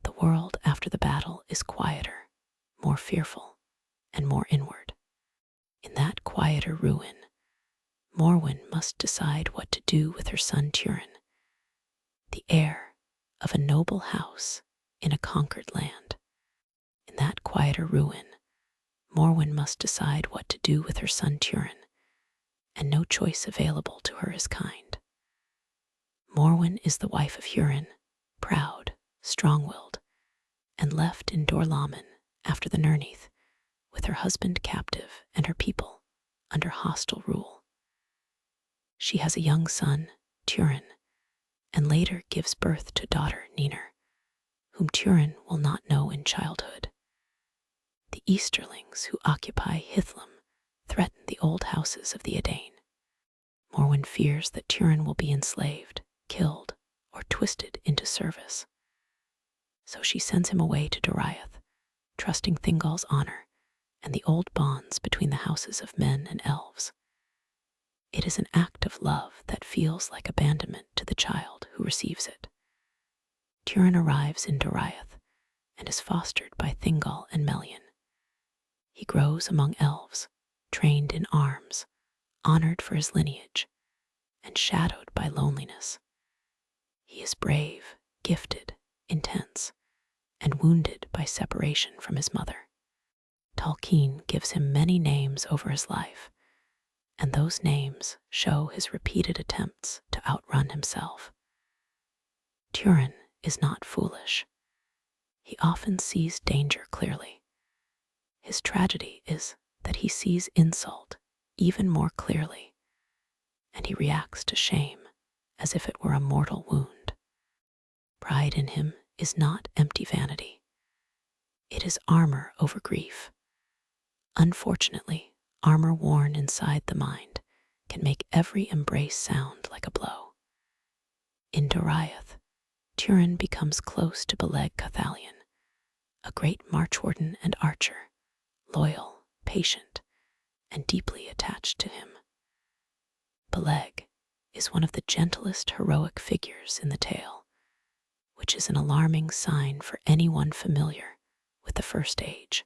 The world after the battle is quieter, more fearful, and more inward. In that quieter ruin, Morwen must decide what to do with her son Turin, the heir of a noble house in a conquered land. In that quieter ruin, Morwen must decide what to do with her son Turin, and no choice available to her is kind. Morwen is the wife of Hurin, proud, strong-willed, and left in Dorlaman after the Nirneath, with her husband captive and her people under hostile rule. She has a young son, Turin, and later gives birth to daughter Niner, whom Turin will not know in childhood. The Easterlings who occupy Hithlum threaten the old houses of the Edain. Morwen fears that Turin will be enslaved, killed, or twisted into service. So she sends him away to Doriath, trusting Thingol's honor and the old bonds between the houses of men and elves. It is an act of love that feels like abandonment to the child who receives it. Turin arrives in Doriath and is fostered by Thingol and Melian. He grows among elves, trained in arms, honored for his lineage, and shadowed by loneliness. He is brave, gifted, intense, and wounded by separation from his mother. Tolkien gives him many names over his life, and those names show his repeated attempts to outrun himself. Turin is not foolish. He often sees danger clearly. His tragedy is that he sees insult even more clearly, and he reacts to shame as if it were a mortal wound. Pride in him is not empty vanity. It is armor over grief. Unfortunately, armor worn inside the mind can make every embrace sound like a blow. In Doriath, Turin becomes close to Beleg Cathalion, a great marchwarden and archer, loyal, patient, and deeply attached to him. Beleg is one of the gentlest heroic figures in the tale, which is an alarming sign for anyone familiar with the First Age.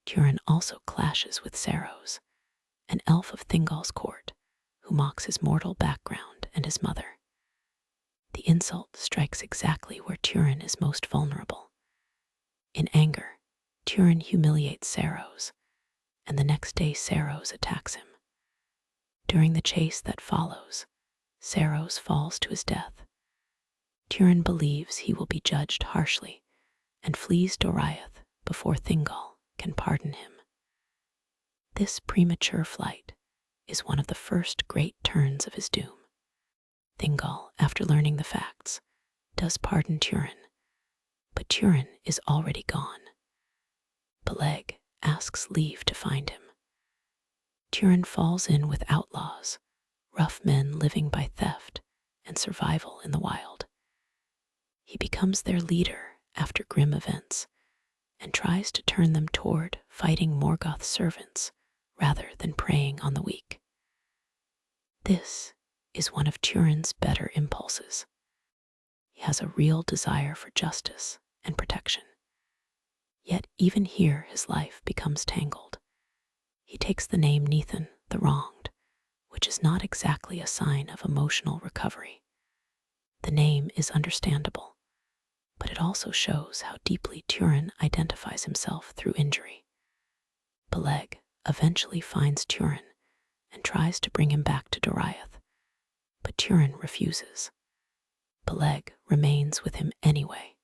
Turin also clashes with Saros, an elf of Thingol's court, who mocks his mortal background and his mother. The insult strikes exactly where Turin is most vulnerable. In anger, Turin humiliates Saros, and the next day Saros attacks him. During the chase that follows, Saros falls to his death. Turin believes he will be judged harshly and flees Doriath before Thingol can pardon him. This premature flight is one of the first great turns of his doom. Thingol, after learning the facts, does pardon Turin, but Turin is already gone. Beleg asks leave to find him. Turin falls in with outlaws, rough men living by theft and survival in the wild. He becomes their leader after grim events, and tries to turn them toward fighting Morgoth's servants rather than preying on the weak. This is one of Turin's better impulses. He has a real desire for justice and protection. Yet even here his life becomes tangled. He takes the name Luthien, the wronged, which is not exactly a sign of emotional recovery. The name is understandable, but it also shows how deeply Turin identifies himself through injury. Beleg eventually finds Turin and tries to bring him back to Doriath, but Turin refuses. Beleg remains with him anyway.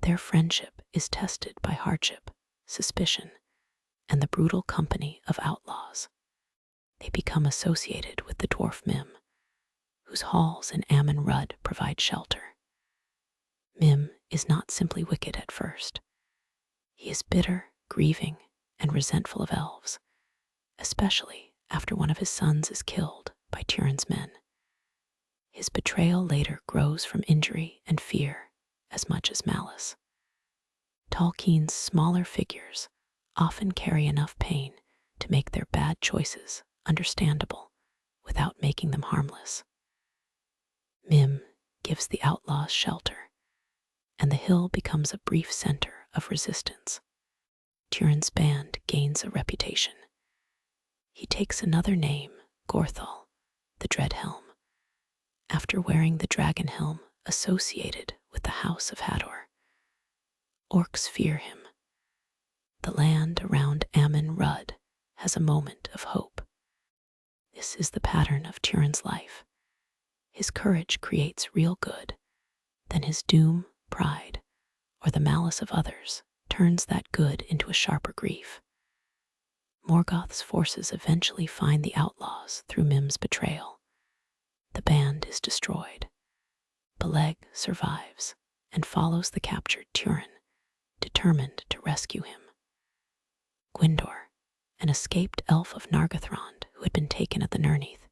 Their friendship is tested by hardship, suspicion, and the brutal company of outlaws. They become associated with the dwarf Mim, whose halls in Amon Rud provide shelter. Mim is not simply wicked at first. He is bitter, grieving, and resentful of elves, especially after one of his sons is killed by Turin's men. His betrayal later grows from injury and fear as much as malice. Tolkien's smaller figures often carry enough pain to make their bad choices understandable without making them harmless. Mim gives the outlaws shelter, and the hill becomes a brief center of resistance. Turin's band gains a reputation. He takes another name, Gorthal, the Dread Helm, after wearing the dragon helm associated with the House of Hador. Orcs fear him. The land around Amon Rud has a moment of hope. This is the pattern of Turin's life. His courage creates real good, then his doom, pride, or the malice of others turns that good into a sharper grief. Morgoth's forces eventually find the outlaws through Mim's betrayal. The band is destroyed. Beleg survives and follows the captured Turin, determined to rescue him. Gwyndor, an escaped elf of Nargothrond who had been taken at the Nirneath,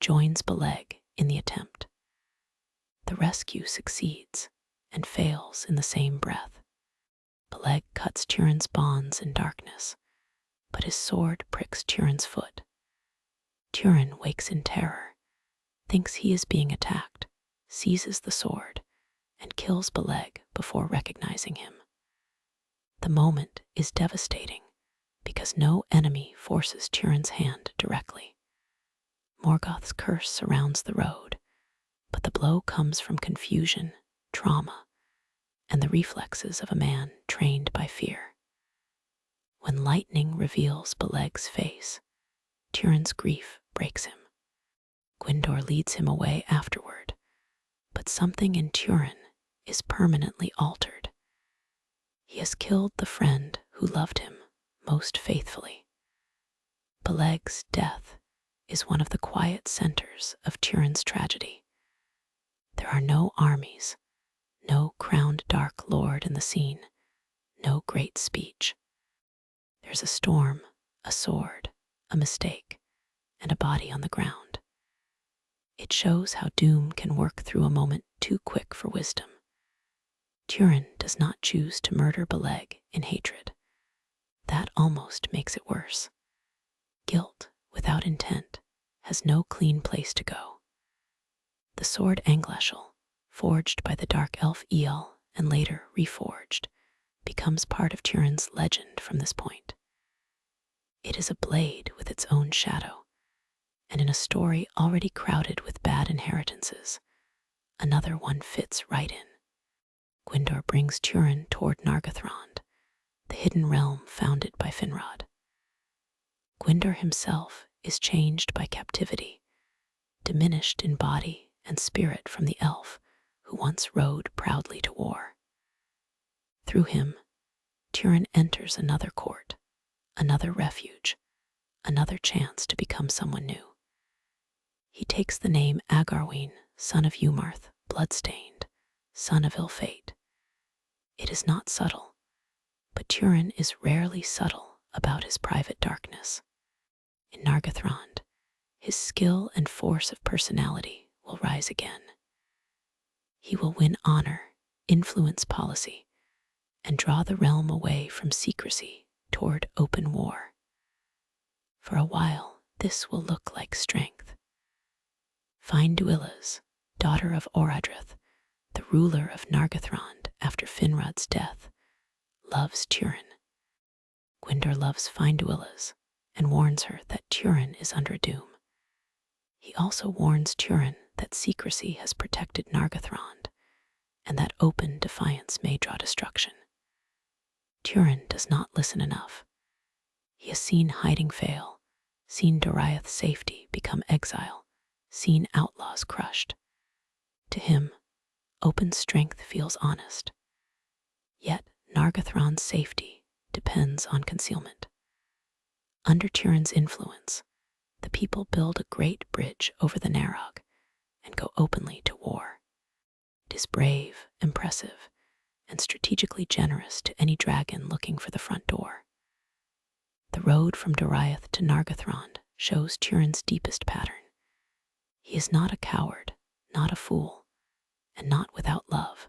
joins Beleg in the attempt. The rescue succeeds and fails in the same breath. Beleg cuts Turin's bonds in darkness, but his sword pricks Turin's foot. Turin wakes in terror, thinks he is being attacked, seizes the sword, and kills Beleg before recognizing him. The moment is devastating because no enemy forces Turin's hand directly. Morgoth's curse surrounds the road, but the blow comes from confusion, trauma, and the reflexes of a man trained by fear. When lightning reveals Beleg's face, Turin's grief breaks him. Gwyndor leads him away afterward, but something in Turin is permanently altered. He has killed the friend who loved him most faithfully. Beleg's death is one of the quiet centers of Turin's tragedy. There are no armies, no crowned dark lord in the scene, no great speech. There's a storm, a sword, a mistake, and a body on the ground. It shows how doom can work through a moment too quick for wisdom. Turin does not choose to murder Beleg in hatred. That almost makes it worse. Guilt without intent has no clean place to go. The sword Anglashel, forged by the dark elf Eal and later reforged, becomes part of Turin's legend from this point. It is a blade with its own shadow, and in a story already crowded with bad inheritances, another one fits right in. Gwyndor brings Turin toward Nargothrond, the hidden realm founded by Finrod. Gwyndor himself is changed by captivity, diminished in body and spirit from the elf who once rode proudly to war. Through him, Turin enters another court, another refuge, another chance to become someone new. He takes the name Agarwyn, son of Umarth, bloodstained, son of ill fate. It is not subtle, but Turin is rarely subtle about his private darkness. In Nargothrond, his skill and force of personality will rise again. He will win honor, influence policy, and draw the realm away from secrecy toward open war. For a while, this will look like strength. Finduilas, daughter of Oradrith, the ruler of Nargothrond after Finrod's death, loves Turin. Gwyndor loves Finduilas and warns her that Turin is under doom. He also warns Turin that secrecy has protected Nargothrond and that open defiance may draw destruction. Turin does not listen enough. He has seen hiding fail, seen Doriath's safety become exile, seen outlaws crushed. To him, open strength feels honest. Yet Nargothrond's safety depends on concealment. Under Turin's influence, the people build a great bridge over the Narog and go openly to war. It is brave, impressive, and strategically generous to any dragon looking for the front door. The road from Doriath to Nargothrond shows Turin's deepest pattern. He is not a coward, not a fool, and not without love.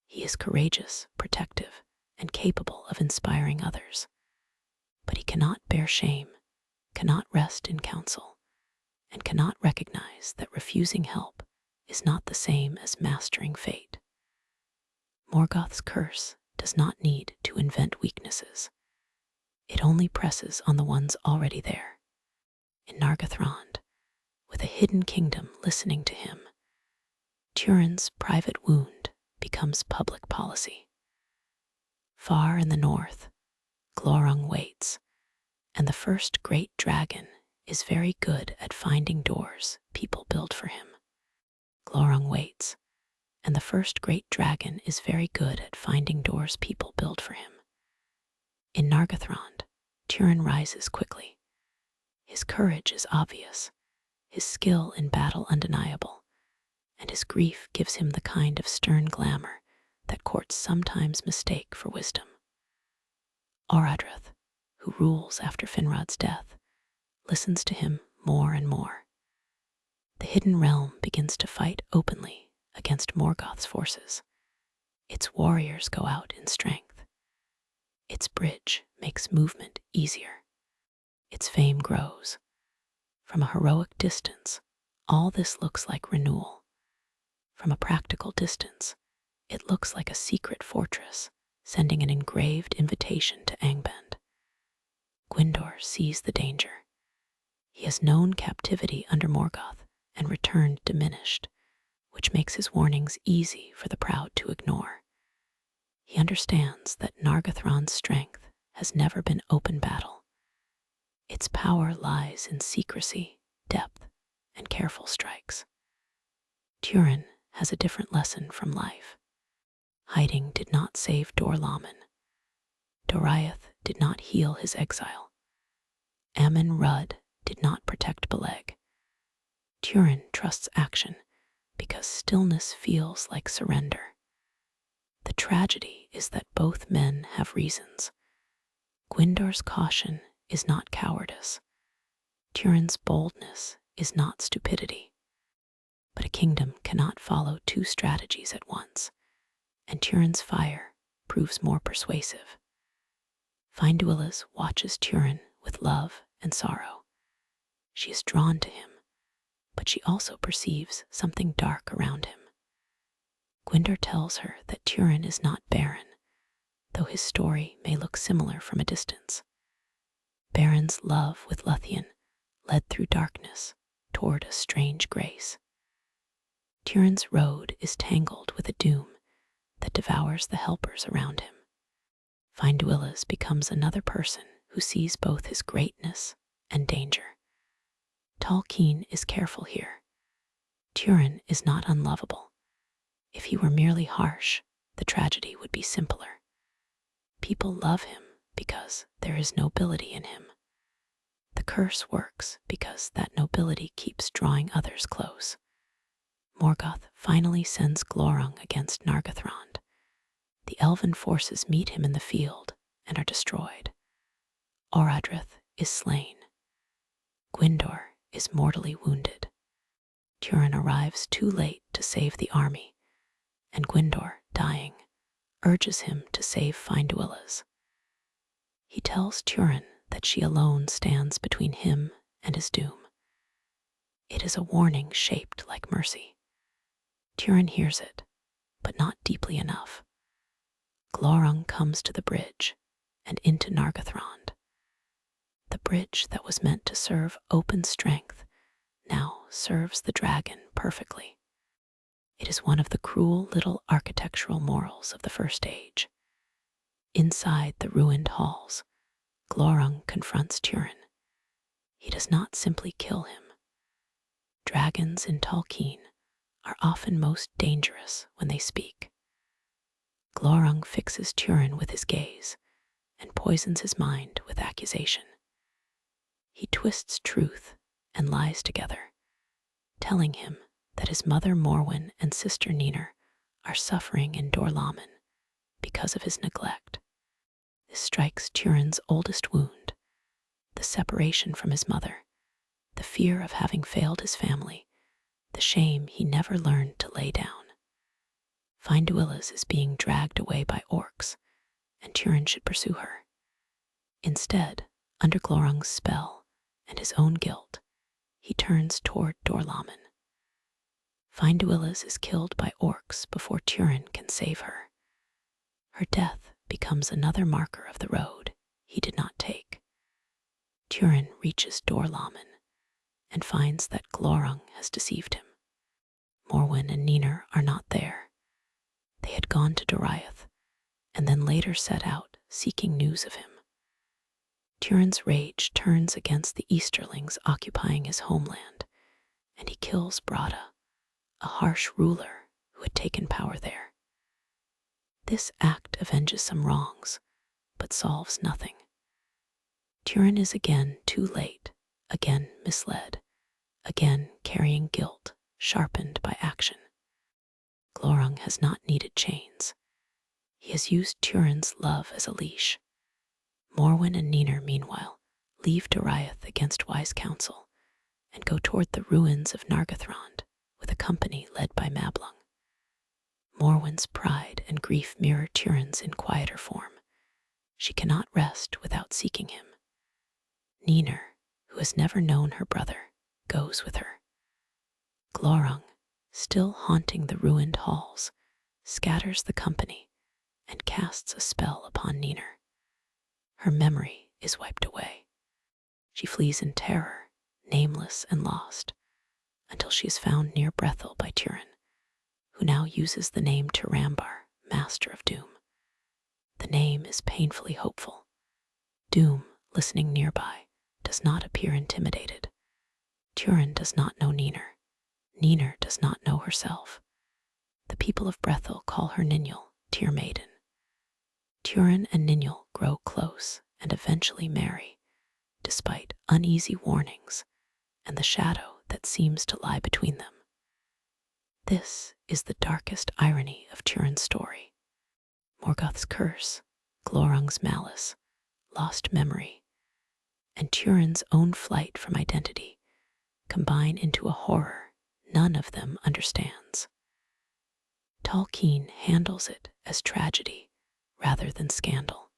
He is courageous, protective, and capable of inspiring others. But he cannot bear shame, cannot rest in counsel, and cannot recognize that refusing help is not the same as mastering fate. Morgoth's curse does not need to invent weaknesses. It only presses on the ones already there. In Nargothrond, with a hidden kingdom listening to him, Turin's private wound becomes public policy. Far in the north, Glorung waits, and the first great dragon is very good at finding doors people build for him. Glorung waits, and the first great dragon is very good at finding doors people build for him. In Nargothrond, Turin rises quickly. His courage is obvious, his skill in battle undeniable, and his grief gives him the kind of stern glamour that courts sometimes mistake for wisdom. Oradrith, who rules after Finrod's death, listens to him more and more. The hidden realm begins to fight openly against Morgoth's forces. Its warriors go out in strength. Its bridge makes movement easier. Its fame grows. From a heroic distance, all this looks like renewal. From a practical distance, it looks like a secret fortress sending an engraved invitation to Angband. Gwyndor sees the danger. He has known captivity under Morgoth and returned diminished, which makes his warnings easy for the proud to ignore. He understands that Nargothrond's strength has never been open battle. Its power lies in secrecy, depth, and careful strikes. Turin has a different lesson from life. Hiding did not save Dorlaman. Doriath did not heal his exile. Ammon Rudd did not protect Beleg. Turin trusts action because stillness feels like surrender. The tragedy is that both men have reasons. Gwyndor's caution is not cowardice. Turin's boldness is not stupidity. But a kingdom cannot follow two strategies at once, and Turin's fire proves more persuasive. Finduilas watches Turin with love and sorrow. She is drawn to him, but she also perceives something dark around him. Gwyndor tells her that Turin is not barren, though his story may look similar from a distance. Beren's love with Luthien led through darkness toward a strange grace. Turin's road is tangled with a doom that devours the helpers around him. Finduilas becomes another person who sees both his greatness and danger. Tolkien is careful here. Turin is not unlovable. If he were merely harsh, the tragedy would be simpler. People love him because there is nobility in him. The curse works because that nobility keeps drawing others close. Morgoth finally sends Glorung against Nargothrond. The Elven forces meet him in the field and are destroyed. Oradrith is slain. Gwyndor is mortally wounded. Turin arrives too late to save the army, and Gwyndor, dying, urges him to save Finduilas. He tells Turin that she alone stands between him and his doom. It is a warning shaped like mercy. Turin hears it, but not deeply enough. Glorung comes to the bridge and into Nargothrond. The bridge that was meant to serve open strength now serves the dragon perfectly. It is one of the cruel little architectural morals of the First Age. Inside the ruined halls, Glorung confronts Turin. He does not simply kill him. Dragons in Tolkien are often most dangerous when they speak. Glorung fixes Turin with his gaze and poisons his mind with accusation. He twists truth and lies together, telling him that his mother Morwen and sister Niner are suffering in Dorlamen because of his neglect. This strikes Turin's oldest wound, the separation from his mother, the fear of having failed his family, the shame he never learned to lay down. Finduilas is being dragged away by orcs, and Turin should pursue her. Instead, under Glorung's spell and his own guilt, he turns toward Dorlamen. Finduilas is killed by orcs before Turin can save her. Her death becomes another marker of the road he did not take. Turin reaches Dorlamen and finds that Glorung has deceived him. Morwen and Niner are not there. They had gone to Doriath and then later set out seeking news of him. Turin's rage turns against the Easterlings occupying his homeland, and he kills Brada, a harsh ruler who had taken power there. This act avenges some wrongs, but solves nothing. Turin is again too late, again misled, again carrying guilt sharpened by action. Glorung has not needed chains. He has used Turin's love as a leash. Morwen and Niner, meanwhile, leave Doriath against wise counsel and go toward the ruins of Nargothrond with a company led by Mablung. Morwen's pride and grief mirror Turin's in quieter form. She cannot rest without seeking him. Niner, who has never known her brother, goes with her. Glorung, still haunting the ruined halls, scatters the company and casts a spell upon Niner. Her memory is wiped away. She flees in terror, nameless and lost, until she is found near Brethil by Turin, who now uses the name Turambar, Master of Doom. The name is painfully hopeful. Doom, listening nearby, does not appear intimidated. Turin does not know Niner. Niner does not know herself. The people of Brethil call her Ninjal, Tear Maiden. Turin and Ninjal grow close and eventually marry, despite uneasy warnings and the shadow that seems to lie between them. This is the darkest irony of Turin's story. Morgoth's curse, Glorung's malice, lost memory, and Turin's own flight from identity combine into a horror none of them understands. Tolkien handles it as tragedy rather than scandal.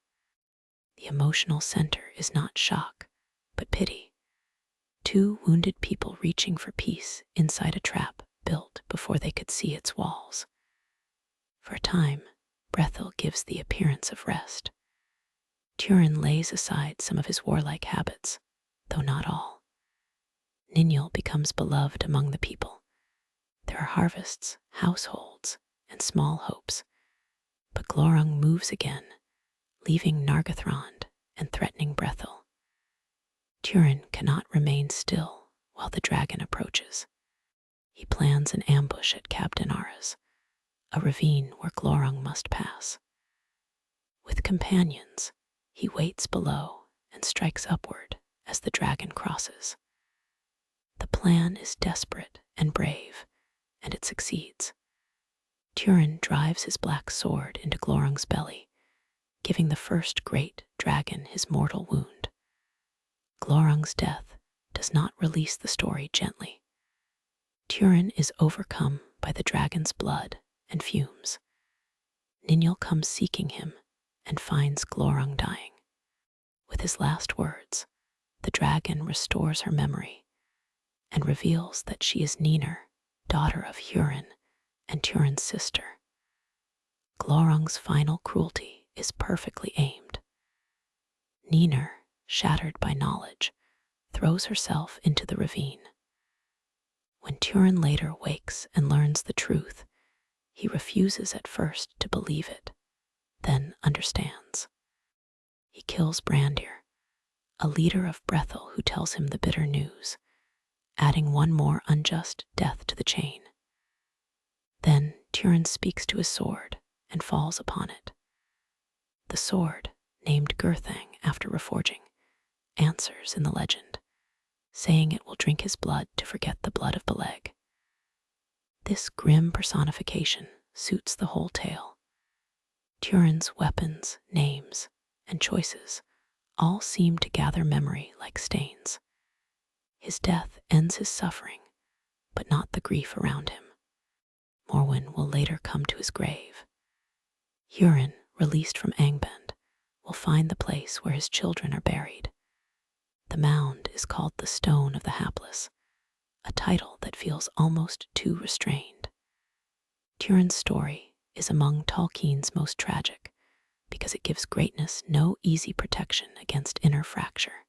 The emotional center is not shock, but pity. Two wounded people reaching for peace inside a trap built before they could see its walls. For a time, Brethil gives the appearance of rest. Turin lays aside some of his warlike habits, though not all. Ninjal becomes beloved among the people. There are harvests, households, and small hopes. But Glorung moves again, leaving Nargothrond and threatening Brethil. Turin cannot remain still while the dragon approaches. He plans an ambush at Cab Denaras, a ravine where Glorung must pass. With companions, he waits below and strikes upward as the dragon crosses. The plan is desperate and brave, and it succeeds. Turin drives his black sword into Glorung's belly, giving the first great dragon his mortal wound. Glorung's death does not release the story gently. Turin is overcome by the dragon's blood and fumes. Ninjal comes seeking him and finds Glorung dying. With his last words, the dragon restores her memory and reveals that she is Ninur, daughter of Hurin and Turin's sister. Glorung's final cruelty is perfectly aimed. Ninur, shattered by knowledge, throws herself into the ravine. When Turin later wakes and learns the truth, he refuses at first to believe it, then understands. He kills Brandir, a leader of Brethil who tells him the bitter news, adding one more unjust death to the chain. Then Turin speaks to his sword and falls upon it. The sword, named Gurthang after reforging, answers in the legend, saying it will drink his blood to forget the blood of Beleg. This grim personification suits the whole tale. Turin's weapons, names, and choices all seem to gather memory like stains. His death ends his suffering, but not the grief around him. Morwen will later come to his grave. Hurin, released from Angband, will find the place where his children are buried. The mound is called the Stone of the Hapless, a title that feels almost too restrained. Turin's story is among Tolkien's most tragic because it gives greatness no easy protection against inner fracture.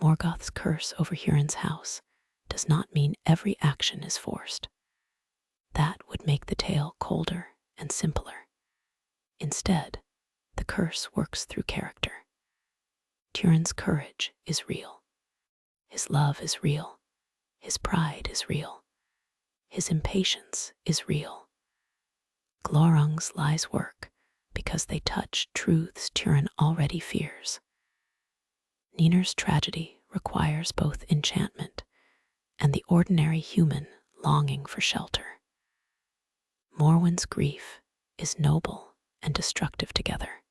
Morgoth's curse over Hurin's house does not mean every action is forced. That would make the tale colder and simpler. Instead, the curse works through character. Turin's courage is real. His love is real. His pride is real. His impatience is real. Glorung's lies work because they touch truths Turin already fears. Ninur's tragedy requires both enchantment and the ordinary human longing for shelter. Morwen's grief is noble and destructive together.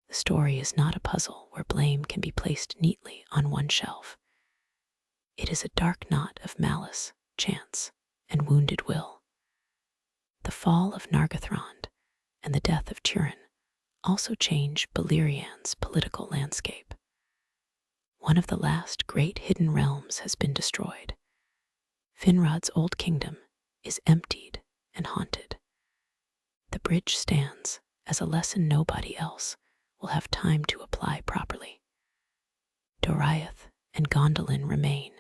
The story is not a puzzle where blame can be placed neatly on one shelf. It is a dark knot of malice, chance, and wounded will. The fall of Nargothrond and the death of Turin also change Beleriand's political landscape. One of the last great hidden realms has been destroyed. Finrod's old kingdom is emptied and haunted. The bridge stands as a lesson nobody else will have time to apply properly. Doriath and Gondolin remain,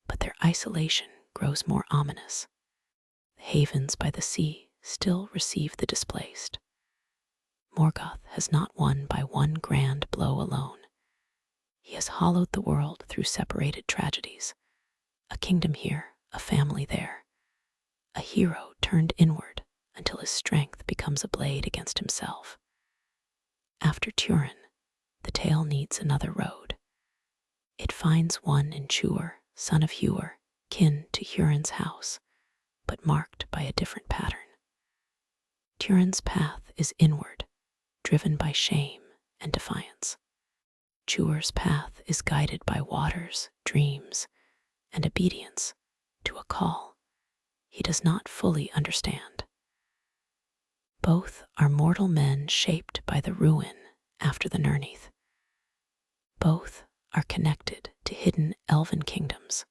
but their isolation grows more ominous. The havens by the sea still receive the displaced. Morgoth has not won by one grand blow alone. He has hollowed the world through separated tragedies. A kingdom here, a family there. A hero turned inward until his strength becomes a blade against himself. After Turin, the tale needs another road. It finds one in Tuor, son of Huor, kin to Hurin's house, but marked by a different pattern. Turin's path is inward, driven by shame and defiance. Tuor's path is guided by waters, dreams, and obedience to a call he does not fully understand. Both are mortal men shaped by the ruin after the Nirneath. Both are connected to hidden elven kingdoms.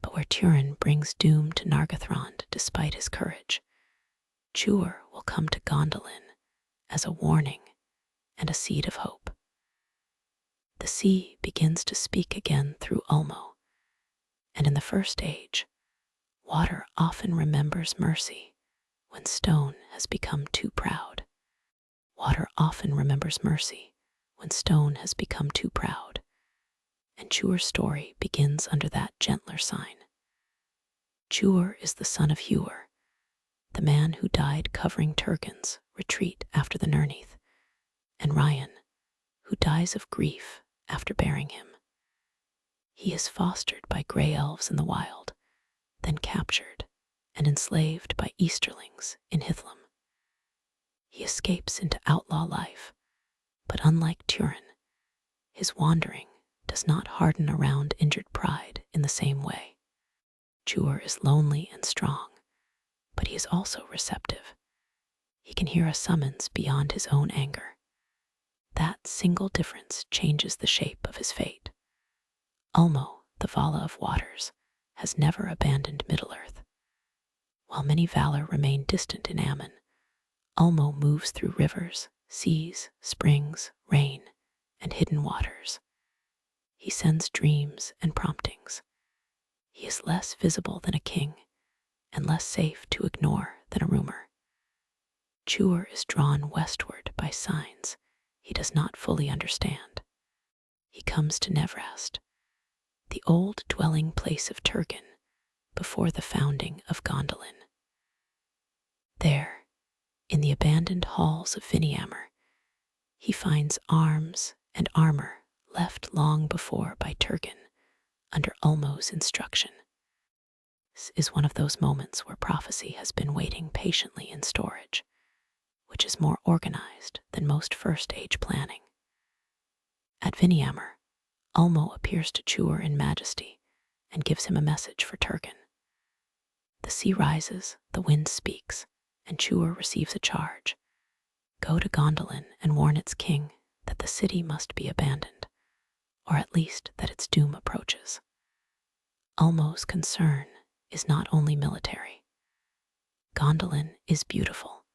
But where Turin brings doom to Nargothrond despite his courage, Tuor will come to Gondolin as a warning and a seed of hope. The sea begins to speak again through Ulmo, and in the First Age, water often remembers mercy when stone has become too proud. Water often remembers mercy when stone has become too proud, and Tuor's story begins under that gentler sign. Tuor is the son of Huor, the man who died covering Turgon's retreat after the Nirneath, and Ryan, who dies of grief after bearing him. He is fostered by grey elves in the wild, then captured and enslaved by Easterlings in Hithlum. He escapes into outlaw life, but unlike Turin, his wandering does not harden around injured pride in the same way. Tuor is lonely and strong, but he is also receptive. He can hear a summons beyond his own anger. That single difference changes the shape of his fate. Ulmo, the Vala of Waters, has never abandoned Middle-earth. While many valor remain distant in Ammon, Ulmo moves through rivers, seas, springs, rain, and hidden waters. He sends dreams and promptings. He is less visible than a king, and less safe to ignore than a rumor. Tuor is drawn westward by signs he does not fully understand. He comes to Nevrast, the old dwelling place of Turgon, before the founding of Gondolin. There, in the abandoned halls of Viniamur, he finds arms and armor left long before by Turgon under Ulmo's instruction. This is one of those moments where prophecy has been waiting patiently in storage, which is more organized than most first-age planning. At Viniamur, Ulmo appears to Tuor in majesty and gives him a message for Turgon. The sea rises, the wind speaks, and Tuor receives a charge. Go to Gondolin and warn its king that the city must be abandoned, or at least that its doom approaches. Ulmo's concern is not only military. Gondolin is beautiful,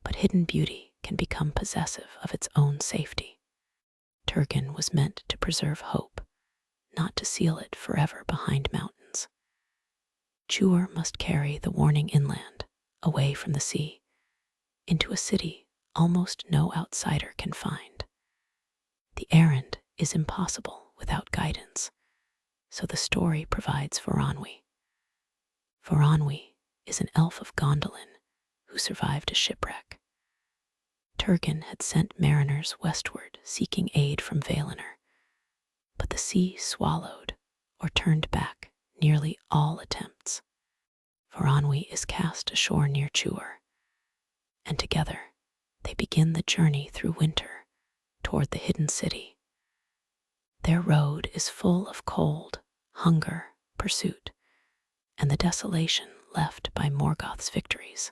but hidden beauty can become possessive of its own safety. Turgon was meant to preserve hope, not to seal it forever behind mountains. Tuor must carry the warning inland, away from the sea, into a city almost no outsider can find. The errand is impossible without guidance, so the story provides Voronoi. Voronoi is an elf of Gondolin who survived a shipwreck. Turgon had sent mariners westward seeking aid from Valinor, but the sea swallowed or turned back nearly all attempts. Voronoi is cast ashore near Tuor, and together they begin the journey through winter toward the hidden city. Their road is full of cold, hunger, pursuit, and the desolation left by Morgoth's victories.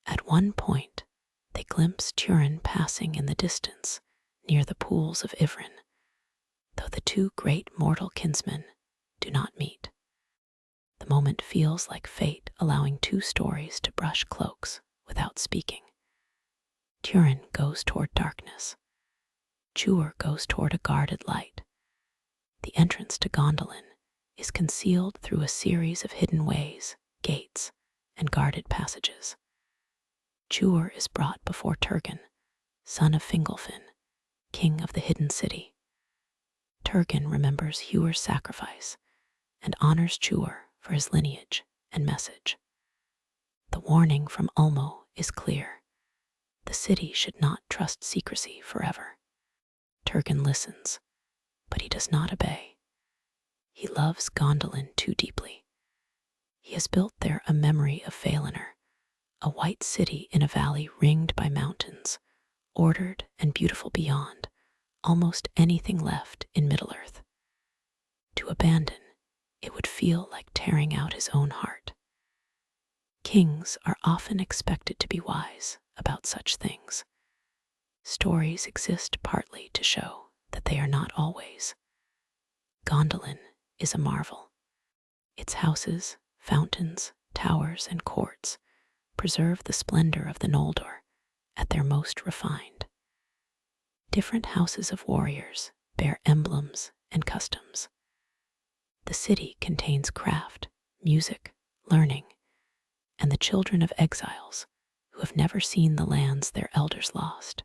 At one point, they glimpse Turin passing in the distance near the pools of Ivrin, though the two great mortal kinsmen do not meet. The moment feels like fate allowing two stories to brush cloaks without speaking. Turin goes toward darkness. Tuor goes toward a guarded light. The entrance to Gondolin is concealed through a series of hidden ways, gates, and guarded passages. Tuor is brought before Turgon, son of Fingolfin, king of the hidden city. Turgon remembers Huor's sacrifice and honors Tuor for his lineage and message. The warning from Ulmo is clear. The city should not trust secrecy forever. Turgon listens, but he does not obey. He loves Gondolin too deeply. He has built there a memory of Valinor, a white city in a valley ringed by mountains, ordered and beautiful beyond almost anything left in Middle-earth. To abandon, it would feel like tearing out his own heart. Kings are often expected to be wise about such things. Stories exist partly to show that they are not always. Gondolin is a marvel. Its houses, fountains, towers, and courts preserve the splendor of the Noldor at their most refined. Different houses of warriors bear emblems and customs. The city contains craft, music, learning, and the children of exiles who have never seen the lands their elders lost.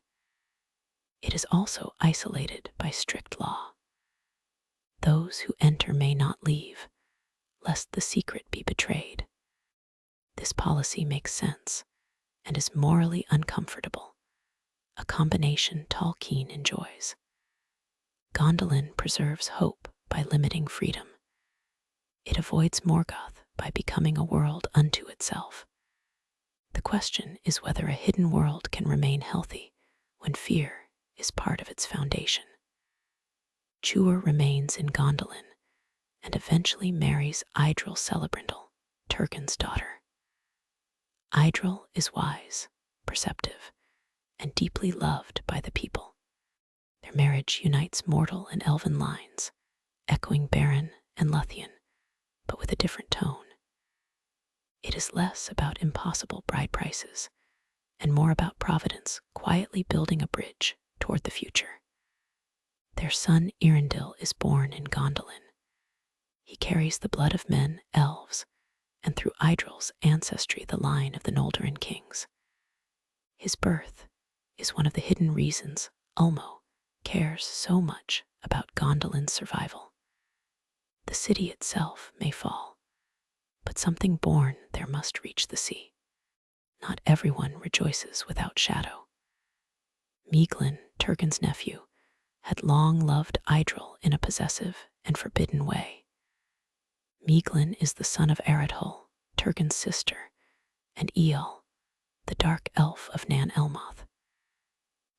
It is also isolated by strict law. Those who enter may not leave, lest the secret be betrayed. This policy makes sense and is morally uncomfortable, a combination Tolkien enjoys. Gondolin preserves hope by limiting freedom. It avoids Morgoth by becoming a world unto itself. The question is whether a hidden world can remain healthy when fear is part of its foundation. Tuor remains in Gondolin and eventually marries Idril Celebrindle, Turgon's daughter. Eärendil is wise, perceptive, and deeply loved by the people. Their marriage unites mortal and elven lines, echoing Beren and Luthien, but with a different tone. It is less about impossible bride prices and more about Providence quietly building a bridge toward the future. Their son Earendil is born in Gondolin. He carries the blood of men, elves, and through Eärendil's ancestry the line of the Noldorin kings. His birth is one of the hidden reasons Ulmo cares so much about Gondolin's survival. The city itself may fall, but something born there must reach the sea. Not everyone rejoices without shadow. Mieglin, Turgon's nephew, had long loved Eärendil in a possessive and forbidden way. Mieglin is the son of Eärendil, Turgon's sister, and Eol, the dark elf of Nan Elmoth.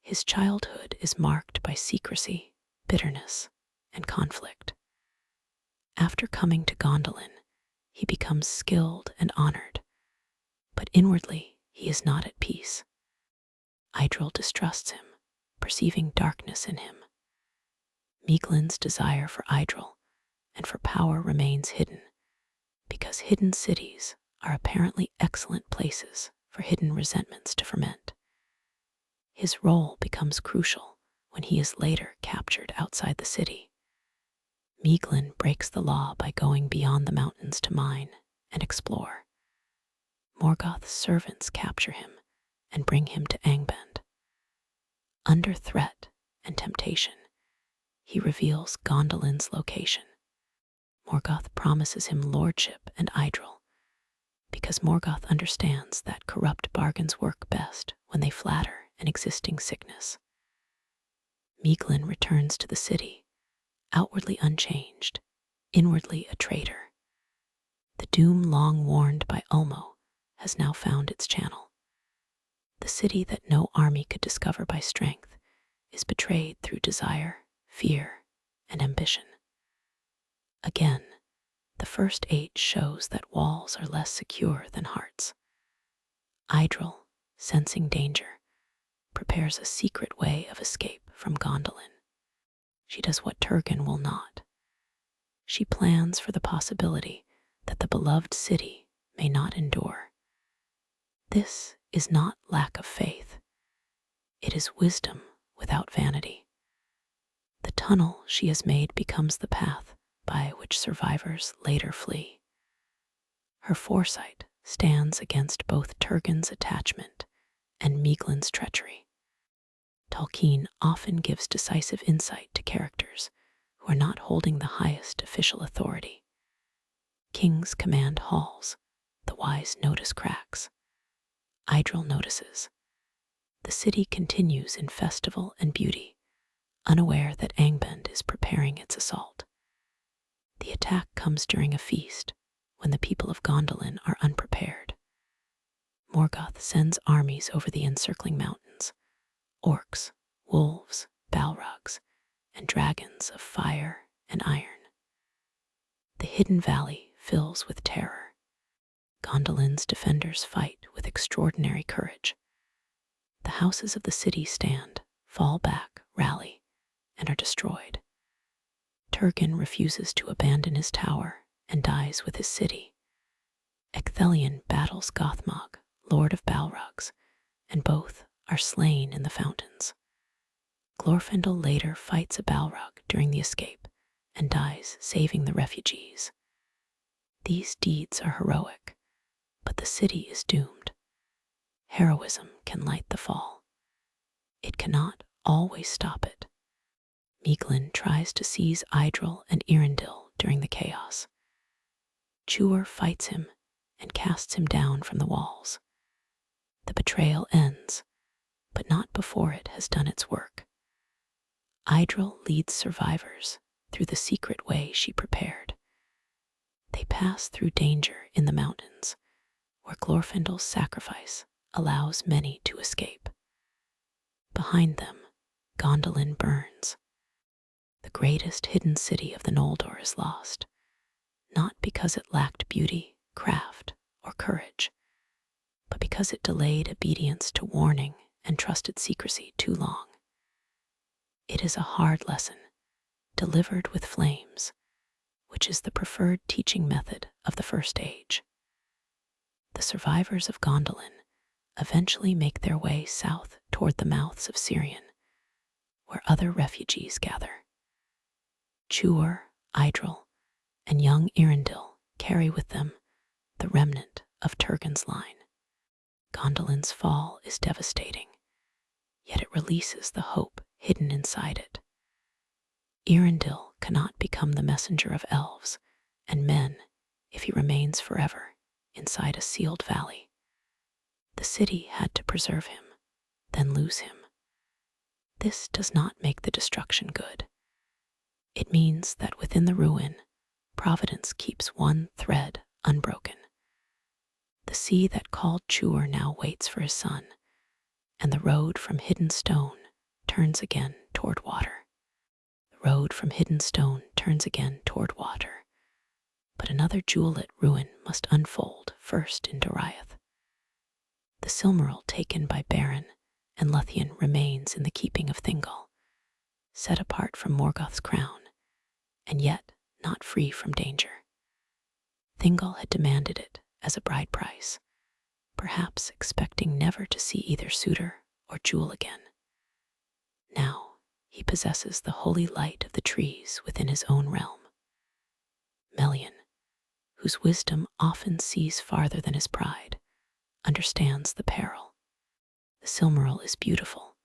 His childhood is marked by secrecy, bitterness, and conflict. After coming to Gondolin, he becomes skilled and honored, but inwardly he is not at peace. Eärendil distrusts him, perceiving darkness in him. Mieglin's desire for Eärendil and for power remains hidden, because hidden cities are apparently excellent places for hidden resentments to ferment. His role becomes crucial when he is later captured outside the city. Mieglin breaks the law by going beyond the mountains to mine and explore. Morgoth's servants capture him and bring him to Angband. Under threat and temptation, he reveals Gondolin's location. Morgoth promises him lordship and Eärendil, because Morgoth understands that corrupt bargains work best when they flatter an existing sickness. Mieglin returns to the city, outwardly unchanged, inwardly a traitor. The doom long warned by Ulmo has now found its channel. The city that no army could discover by strength is betrayed through desire, fear, and ambition. Again, the First Age shows that walls are less secure than hearts. Eärendil, sensing danger, prepares a secret way of escape from Gondolin. She does what Turgon will not. She plans for the possibility that the beloved city may not endure. This is not lack of faith. It is wisdom without vanity. The tunnel she has made becomes the path by which survivors later flee. Her foresight stands against both Turgon's attachment and Mieglin's treachery. Tolkien often gives decisive insight to characters who are not holding the highest official authority. Kings command halls, the wise notice cracks. Eärendil notices. The city continues in festival and beauty, unaware that Angband is preparing its assault. The attack comes during a feast, when the people of Gondolin are unprepared. Morgoth sends armies over the encircling mountains, orcs, wolves, balrogs, and dragons of fire and iron. The hidden valley fills with terror. Gondolin's defenders fight with extraordinary courage. The houses of the city stand, fall back, rally, and are destroyed. Turgon refuses to abandon his tower and dies with his city. Ecthelion battles Gothmog, lord of Balrogs, and both are slain in the fountains. Glorfindel later fights a Balrog during the escape and dies saving the refugees. These deeds are heroic, but the city is doomed. Heroism can light the fall. It cannot always stop it. Mieglin tries to seize Eärendil and Earendil during the chaos. Tuor fights him and casts him down from the walls. The betrayal ends, but not before it has done its work. Eärendil leads survivors through the secret way she prepared. They pass through danger in the mountains, where Glorfindel's sacrifice allows many to escape. Behind them, Gondolin burns. The greatest hidden city of the Noldor is lost, not because it lacked beauty, craft, or courage, but because it delayed obedience to warning and trusted secrecy too long. It is a hard lesson, delivered with flames, which is the preferred teaching method of the First Age. The survivors of Gondolin eventually make their way south toward the mouths of Sirion, where other refugees gather. Turin, Earendil, and young Earendil carry with them the remnant of Turgon's line. Gondolin's fall is devastating, yet it releases the hope hidden inside it. Earendil cannot become the messenger of elves and men if he remains forever inside a sealed valley. The city had to preserve him, then lose him. This does not make the destruction good. It means that within the ruin, Providence keeps one thread unbroken. The sea that called Turin now waits for his son, and the road from hidden stone turns again toward water. The road from hidden stone turns again toward water. But another jewel-lit ruin must unfold first in Doriath. The Silmaril taken by Beren and Luthien remains in the keeping of Thingol, set apart from Morgoth's crown, and yet not free from danger. Thingol had demanded it as a bride price, perhaps expecting never to see either suitor or jewel again. Now he possesses the holy light of the trees within his own realm. Melian, whose wisdom often sees farther than his pride, understands the peril. The Silmaril is beautiful,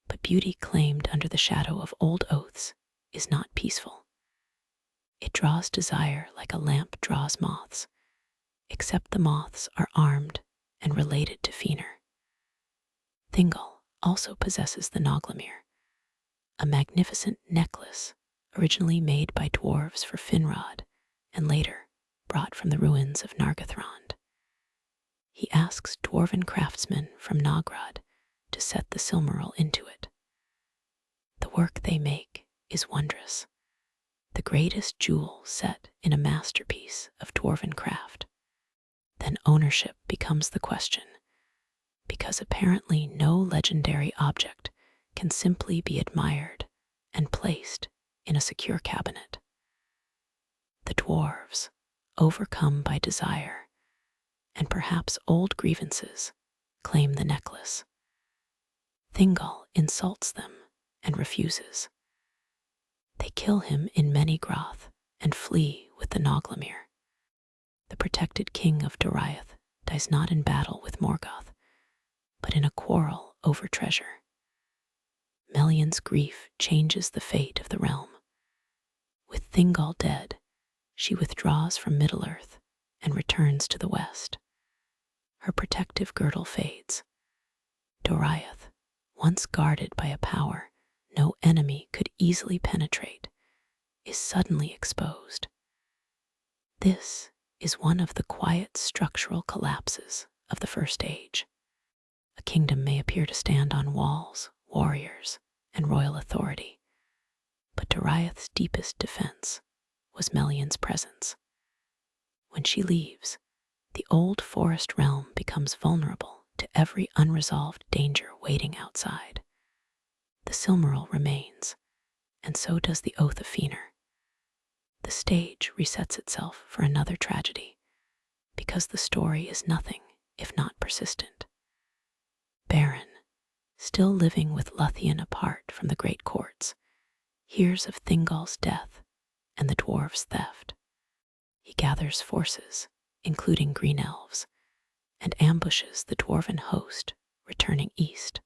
but beauty claimed under the shadow of old oaths is not peaceful. It draws desire like a lamp draws moths, except the moths are armed and related to Feanor. Thingol also possesses the Noglamir, a magnificent necklace originally made by dwarves for Finrod and later brought from the ruins of Nargothrond. He asks dwarven craftsmen from Nogrod to set the Silmaril into it. The work they make is wondrous, the greatest jewel set in a masterpiece of dwarven craft. Then ownership becomes the question, because apparently no legendary object can simply be admired and placed in a secure cabinet. The dwarves, overcome by desire and perhaps old grievances, claim the necklace. Thingol insults them and refuses. They kill him in Menigroth and flee with the Noglamir. The protected king of Doriath dies not in battle with Morgoth, but in a quarrel over treasure. Melian's grief changes the fate of the realm. With Thingol dead, she withdraws from Middle-earth and returns to the west. Her protective girdle fades. Doriath, once guarded by a power no enemy could easily penetrate, is suddenly exposed. This is one of the quiet structural collapses of the First Age. A kingdom may appear to stand on walls, warriors, and royal authority, but Doriath's deepest defense was Melian's presence. When she leaves, the old forest realm becomes vulnerable to every unresolved danger waiting outside. The Silmaril remains, and so does the Oath of Feanor. The stage resets itself for another tragedy, because the story is nothing if not persistent. Beren, still living with Luthien apart from the great courts, hears of Thingol's death and the dwarves' theft. He gathers forces, including green elves, and ambushes the dwarven host returning east.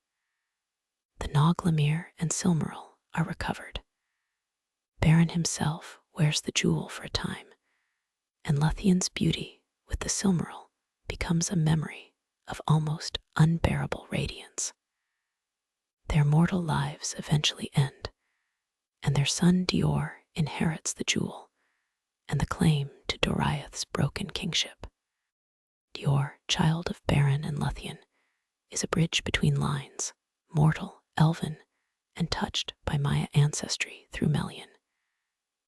The Noglamir and Silmaril are recovered. Beren himself wears the jewel for a time, and Luthien's beauty with the Silmaril becomes a memory of almost unbearable radiance. Their mortal lives eventually end, and their son Dior inherits the jewel and the claim to Doriath's broken kingship. Dior, child of Beren and Luthien, is a bridge between lines, mortal, elven, and touched by Maya ancestry through Melian.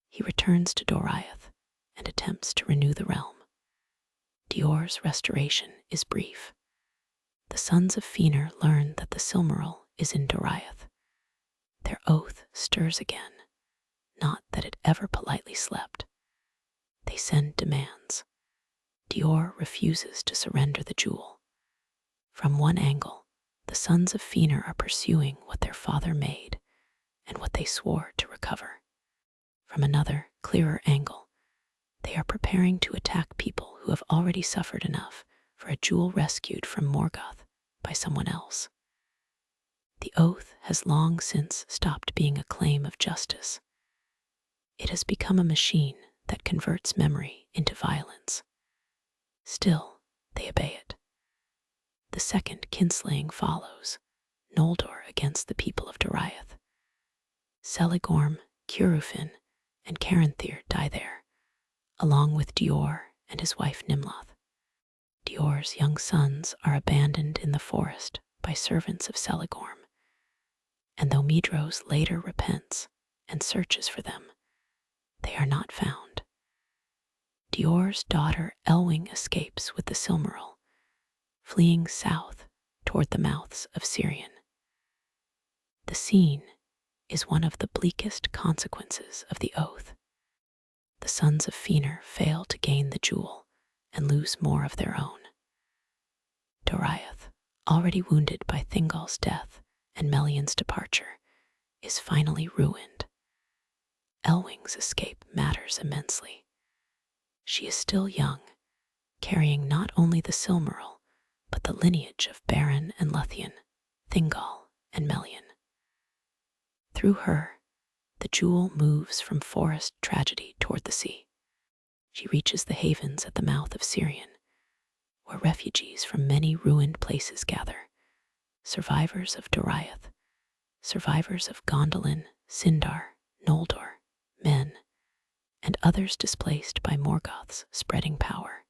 He returns to Doriath and attempts to renew the realm. Dior's restoration is brief. the sons of Feanor learn that the Silmaril is in Doriath. Their oath stirs again, not that it ever politely slept. They send demands. Dior refuses to surrender the jewel. From one angle, the sons of Feanor are pursuing what their father made and what they swore to recover. From another, clearer angle, they are preparing to attack people who have already suffered enough for a jewel rescued from Morgoth by someone else. The oath has long since stopped being a claim of justice. It has become a machine that converts memory into violence. Still, they obey it. The second kinslaying follows, Noldor against the people of Doriath. Celigorm, Curufin, and Caranthir die there, along with Dior and his wife Nimloth. Dior's young sons are abandoned in the forest by servants of Celigorm, and though Medros later repents and searches for them, they are not found. Dior's daughter Elwing escapes with the Silmaril, fleeing south toward the mouths of Sirion. The scene is one of the bleakest consequences of the oath. The sons of Feanor fail to gain the jewel and lose more of their own. Doriath, already wounded by Thingol's death and Melion's departure, is finally ruined. Elwing's escape matters immensely. She is still young, carrying not only the Silmaril, but the lineage of Beren and Luthien, Thingol and Melion. Through her, the jewel moves from forest tragedy toward the sea. She reaches the havens at the mouth of Sirion, where refugees from many ruined places gather, survivors of Doriath, survivors of Gondolin, Sindar, Noldor, men, and others displaced by Morgoth's spreading power.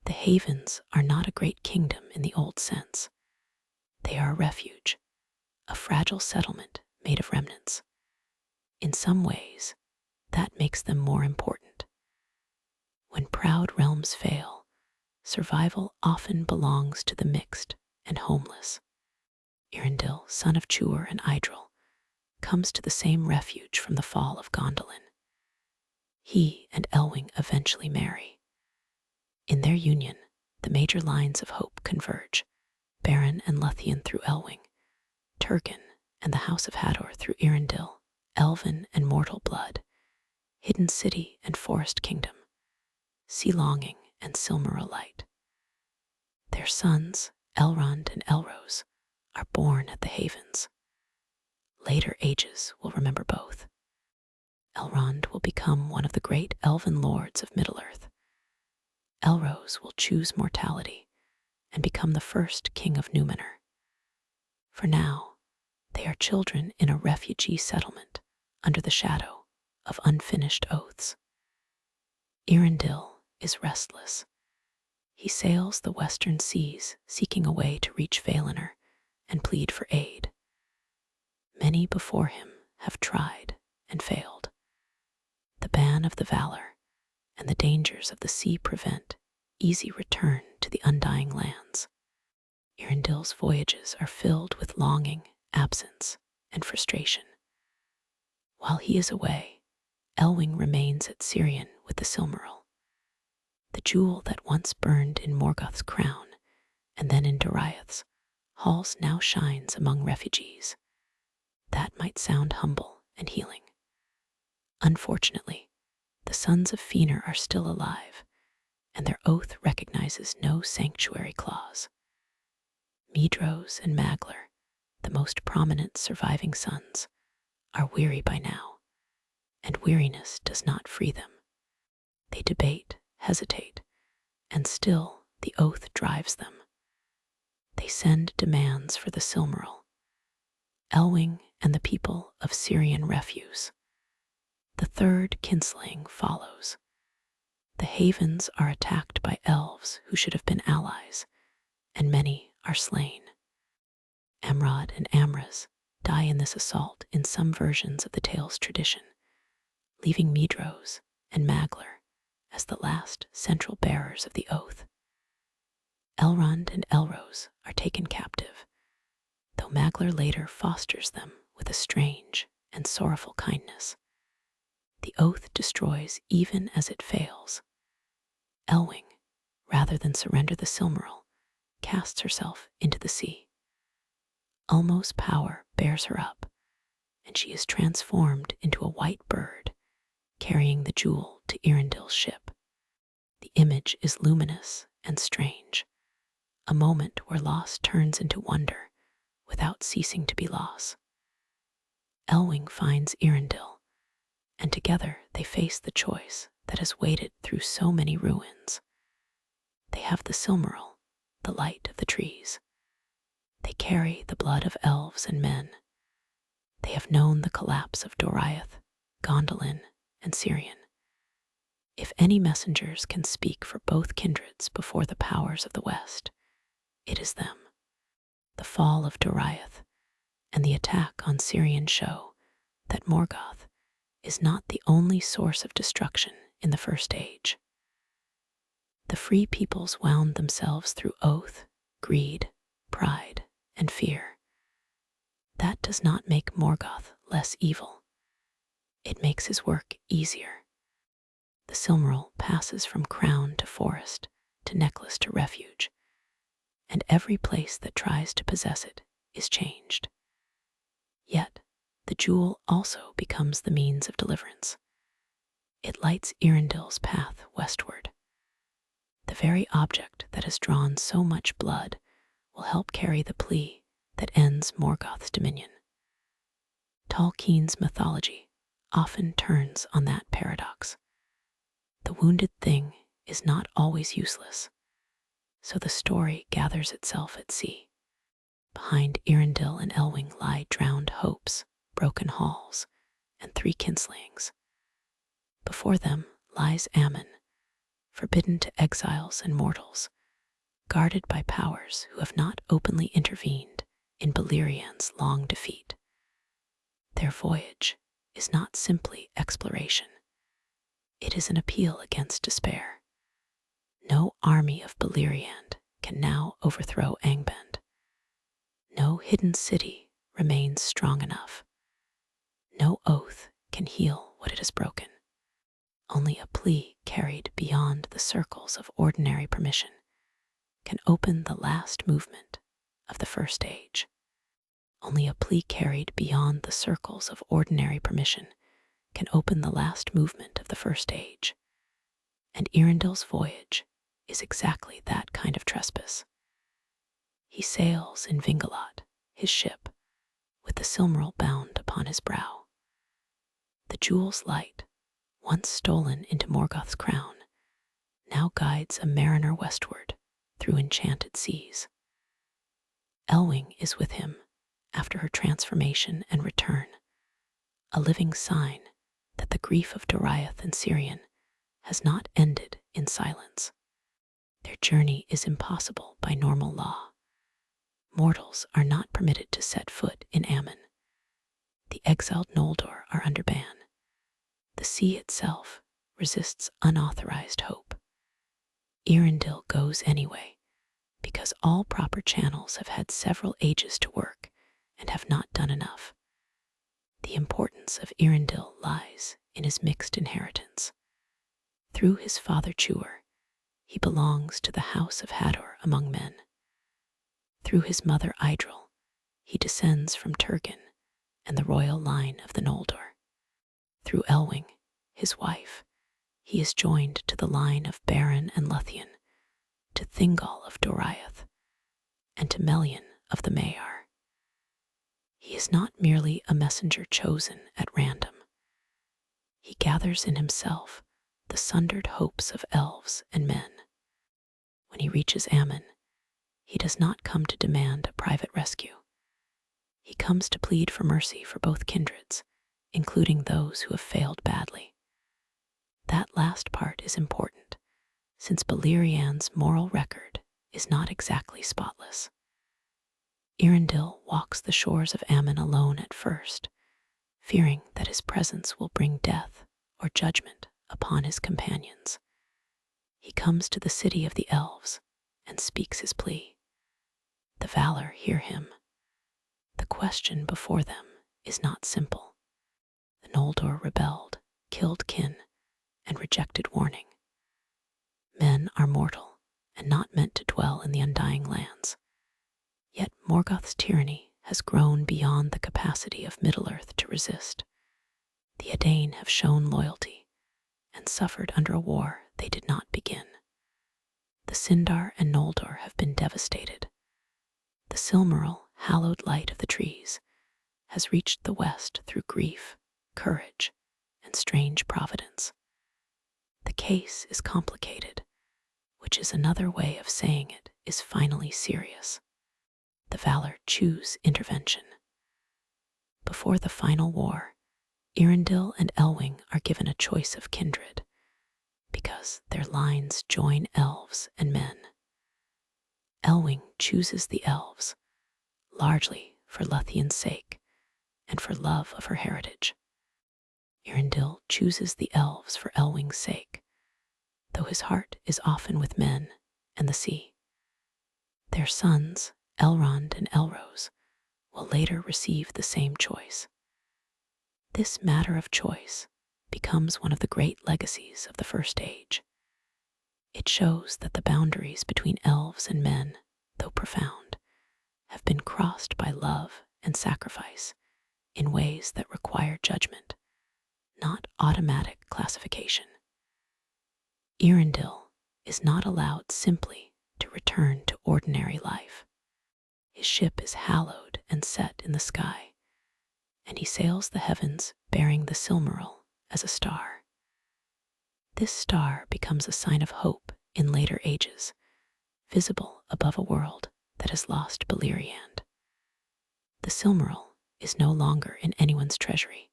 The havens are not a great kingdom in the old sense. They are a refuge, a fragile settlement made of remnants. In some ways, that makes them more important. When proud realms fail, survival often belongs to the mixed and homeless. Earendil, son of Tuor and Idril, comes to the same refuge from the fall of Gondolin. He and Elwing eventually marry. In their union, the major lines of hope converge: Beren and Luthien through Elwing, Turgon and the House of Hador through Earendil, Elven and mortal blood, Hidden City and Forest Kingdom, Sea Longing and Silmaril Light. Their sons, Elrond and Elros, are born at the havens. Later ages will remember both. Elrond will become one of the great elven lords of Middle-earth. Elros will choose mortality and become the first king of Numenor. For now, they are children in a refugee settlement under the shadow of unfinished oaths. Earendil is restless. He sails the western seas seeking a way to reach Valinor and plead for aid. Many before him have tried and failed. The ban of the Valor and the dangers of the sea prevent easy return to the undying lands. Earendil's voyages are filled with longing, absence, and frustration. While he is away, Elwing remains at Sirion with the Silmaril. The jewel that once burned in Morgoth's crown and then in Doriath's halls now shines among refugees. That might sound humble and healing. Unfortunately, the sons of Feanor are still alive, and their oath recognizes no sanctuary clause. Medros and Maglar, the most prominent surviving sons, are weary by now, and weariness does not free them. They debate, hesitate, and still the oath drives them. They send demands for the Silmaril. Elwing and the people of Sirion refuse. The third kinslaying follows. The havens are attacked by elves who should have been allies, and many are slain. Amrod and Amraz die in this assault in some versions of the tale's tradition, leaving Medros and Maglar as the last central bearers of the oath. Elrond and Elrose are taken captive, though Maglar later fosters them with a strange and sorrowful kindness. The oath destroys even as it fails. Elwing, rather than surrender the Silmaril, casts herself into the sea. Ulmo's power bears her up, and she is transformed into a white bird, carrying the jewel to Earendil's ship. The image is luminous and strange, a moment where loss turns into wonder without ceasing to be loss. Elwing finds Earendil, and together they face the choice that has waited through so many ruins. They have the Silmaril, the light of the trees. They carry the blood of elves and men. They have known the collapse of Doriath, Gondolin, and Cirion. If any messengers can speak for both kindreds before the powers of the West, it is them. The fall of Doriath and the attack on Cirion show that Morgoth is not the only source of destruction in the First Age. The free peoples wound themselves through oath, greed, pride, and fear. That does not make Morgoth less evil. It makes his work easier. The Silmaril passes from crown to forest, to necklace to refuge, and every place that tries to possess it is changed. Yet, the jewel also becomes the means of deliverance. It lights Earendil's path westward. The very object that has drawn so much blood will help carry the plea that ends Morgoth's dominion. Tolkien's mythology often turns on that paradox. The wounded thing is not always useless, so the story gathers itself at sea. Behind Earendil and Elwing lie drowned hopes, broken halls, and 3 kinslings. Before them lies Ammon, forbidden to exiles and mortals, guarded by powers who have not openly intervened in Beleriand's long defeat. Their voyage is not simply exploration. It is an appeal against despair. No army of Beleriand can now overthrow Angband. No hidden city remains strong enough. No oath can heal what it has broken. Only a plea carried beyond the circles of ordinary permission can open the last movement of the First Age. Only a plea carried beyond the circles of ordinary permission can open the last movement of the First Age. And Earendil's voyage is exactly that kind of trespass. He sails in Vingalot, his ship, with the Silmaril bound upon his brow. The jewel's light, once stolen into Morgoth's crown, now guides a mariner westward through enchanted seas. Elwing is with him after her transformation and return, a living sign that the grief of Doriath and Cirion has not ended in silence. Their journey is impossible by normal law. Mortals are not permitted to set foot in Ammon. The exiled Noldor are under ban. The sea itself resists unauthorized hope. Earendil goes anyway, because all proper channels have had several ages to work and have not done enough. The importance of Earendil lies in his mixed inheritance. Through his father Tuor, he belongs to the house of Hador among men. Through his mother Idril, he descends from Turgon and the royal line of the Noldor. Through Elwing, his wife, he is joined to the line of Beren and Luthien, to Thingol of Doriath, and to Melian of the Maiar. He is not merely a messenger chosen at random. He gathers in himself the sundered hopes of elves and men. When he reaches Ammon, he does not come to demand a private rescue. He comes to plead for mercy for both kindreds, including those who have failed badly. That last part is important, since Beleriand's moral record is not exactly spotless. Earendil walks the shores of Ammon alone at first, fearing that his presence will bring death or judgment upon his companions. He comes to the city of the elves and speaks his plea. The Valar hear him. The question before them is not simple. The Noldor rebelled, killed kin, and rejected warning. Men are mortal and not meant to dwell in the undying lands. Yet Morgoth's tyranny has grown beyond the capacity of Middle-earth to resist. The Edain have shown loyalty and suffered under a war they did not begin. The Sindar and Noldor have been devastated. The Silmaril, hallowed light of the trees, has reached the west through grief, courage, and strange providence. The case is complicated, which is another way of saying it is finally serious. The Valar choose intervention. Before the final war, Earendil and Elwing are given a choice of kindred, because their lines join elves and men. Elwing chooses the elves, largely for Luthien's sake and for love of her heritage. Earendil chooses the elves for Elwing's sake, though his heart is often with men and the sea. Their sons, Elrond and Elrose, will later receive the same choice. This matter of choice becomes one of the great legacies of the First Age. It shows that the boundaries between elves and men, though profound, have been crossed by love and sacrifice in ways that require judgment, not automatic classification. Earendil is not allowed simply to return to ordinary life. His ship is hallowed and set in the sky, and he sails the heavens bearing the Silmaril as a star. This star becomes a sign of hope in later ages, visible above a world that has lost Beleriand. The Silmaril is no longer in anyone's treasury.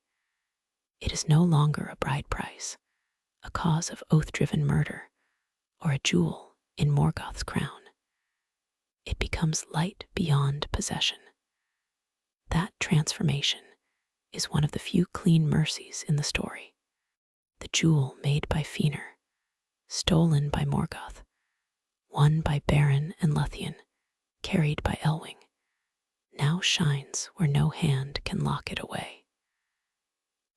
It is no longer a bride price, a cause of oath-driven murder, or a jewel in Morgoth's crown. It becomes light beyond possession. That transformation is one of the few clean mercies in the story. The jewel made by Feanor, stolen by Morgoth, won by Beren and Luthien, carried by Elwing, now shines where no hand can lock it away.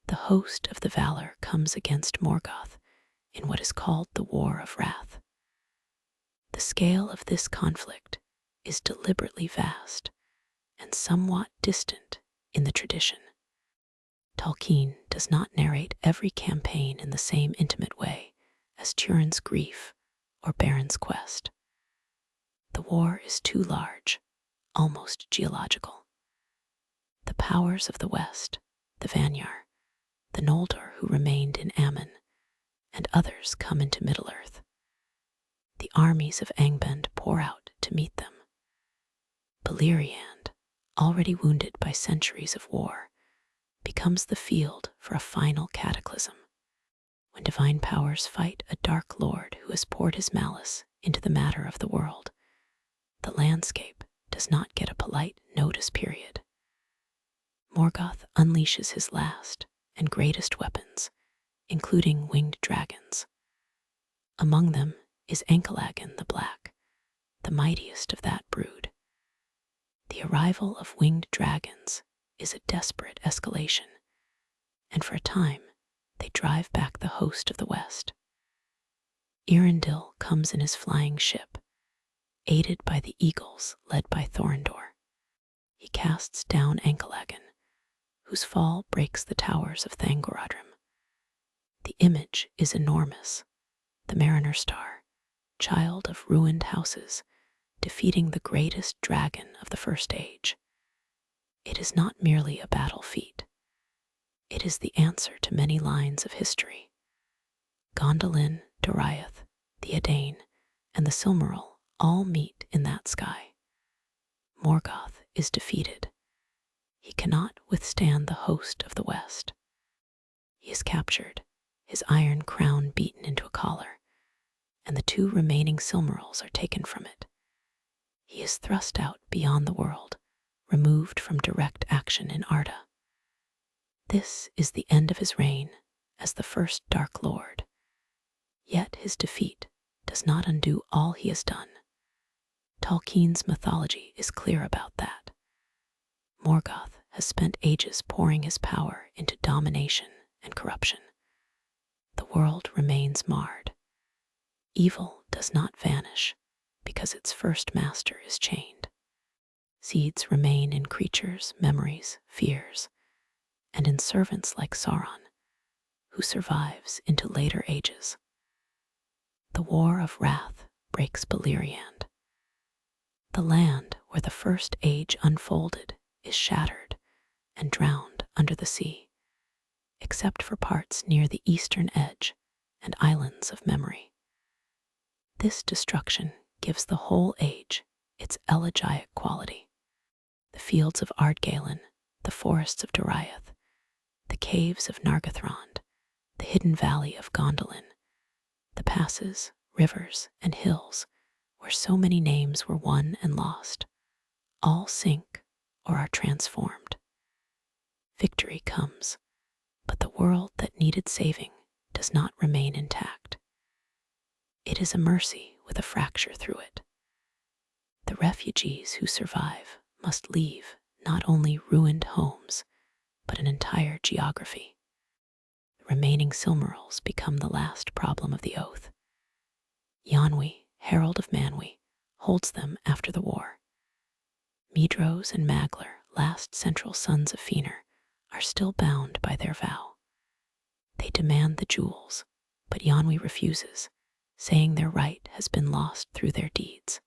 The host of the Valar comes against Morgoth in what is called the War of Wrath. The scale of this conflict is deliberately vast and somewhat distant in the tradition. Tolkien does not narrate every campaign in the same intimate way as Turin's grief or Beren's quest. The war is too large, almost geological. The powers of the West, the Vanyar, the Noldor who remained in Ammon, and others come into Middle-earth. The armies of Angband pour out to meet them. Beleriand, already wounded by centuries of war, becomes the field for a final cataclysm. When divine powers fight a dark lord who has poured his malice into the matter of the world, the landscape does not get a polite notice period. Morgoth unleashes his last and greatest weapons, including winged dragons. Among them is Ankalagan the Black, the mightiest of that brood. The arrival of winged dragons is a desperate escalation, and for a time they drive back the host of the West. Earendil comes in his flying ship, aided by the eagles led by Thorondor. He casts down Ankalagan, whose fall breaks the towers of Thangorodrim. The image is enormous, the Mariner Star, child of ruined houses, defeating the greatest dragon of the First Age. It is not merely a battle feat. It is the answer to many lines of history. Gondolin, Doriath, the Edain, and the Silmaril all meet in that sky. Morgoth is defeated. He cannot withstand the host of the West. He is captured, his iron crown beaten into a collar, and the two remaining Silmarils are taken from it. He is thrust out beyond the world, removed from direct action in Arda. This is the end of his reign as the first Dark Lord. Yet his defeat does not undo all he has done. Tolkien's mythology is clear about that. Morgoth has spent ages pouring his power into domination and corruption. The world remains marred. Evil does not vanish because its first master is chained. Seeds remain in creatures, memories, fears, and in servants like Sauron, who survives into later ages. The War of Wrath breaks Beleriand. The land where the first age unfolded is shattered and drowned under the sea, except for parts near the eastern edge and islands of memory. This destruction gives the whole age its elegiac quality. The fields of Ardgalen, the forests of Doriath, the caves of Nargothrond, the hidden valley of Gondolin, the passes, rivers, and hills where so many names were won and lost, all sink or are transformed. Victory comes, but the world that needed saving does not remain intact. It is a mercy with a fracture through it. The refugees who survive must leave not only ruined homes, but an entire geography. The remaining Silmarils become the last problem of the Oath. Yonwi, Herald of Manwi, holds them after the war. Medros and Maglar, last central sons of Feanor, are still bound by their vow. They demand the jewels, but Yonwi refuses, saying their right has been lost through their deeds.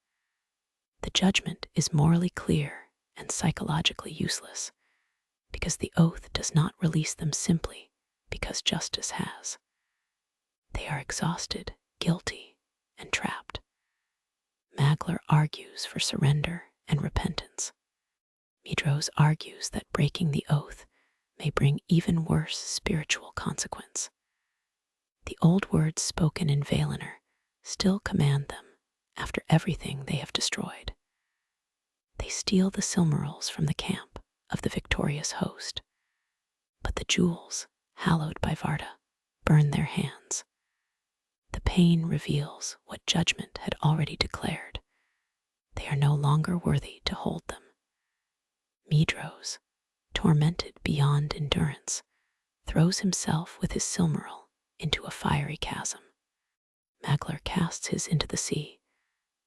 The judgment is morally clear and psychologically useless, because the oath does not release them simply because justice has. They are exhausted, guilty, and trapped. Maglar argues for surrender and repentance. Medros argues that breaking the oath may bring even worse spiritual consequence. The old words spoken in Valinor still command them after everything they have destroyed. They steal the Silmarils from the camp of the victorious host, but the jewels, hallowed by Varda, burn their hands. The pain reveals what judgment had already declared. They are no longer worthy to hold them. Medros, tormented beyond endurance, throws himself with his Silmaril into a fiery chasm. Maglar casts his into the sea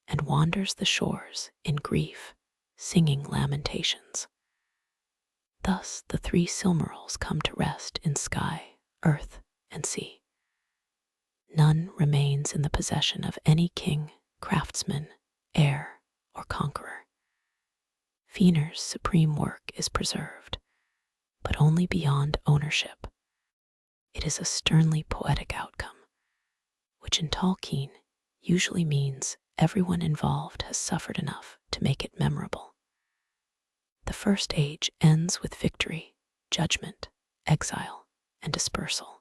and wanders the shores in grief, singing lamentations. Thus the three Silmarils come to rest in sky, earth, and sea. None remains in the possession of any king, craftsman, heir, or conqueror. Feanor's supreme work is preserved, but only beyond ownership. It is a sternly poetic outcome, which in Tolkien usually means everyone involved has suffered enough to make it memorable. The First Age ends with victory, judgment, exile, and dispersal.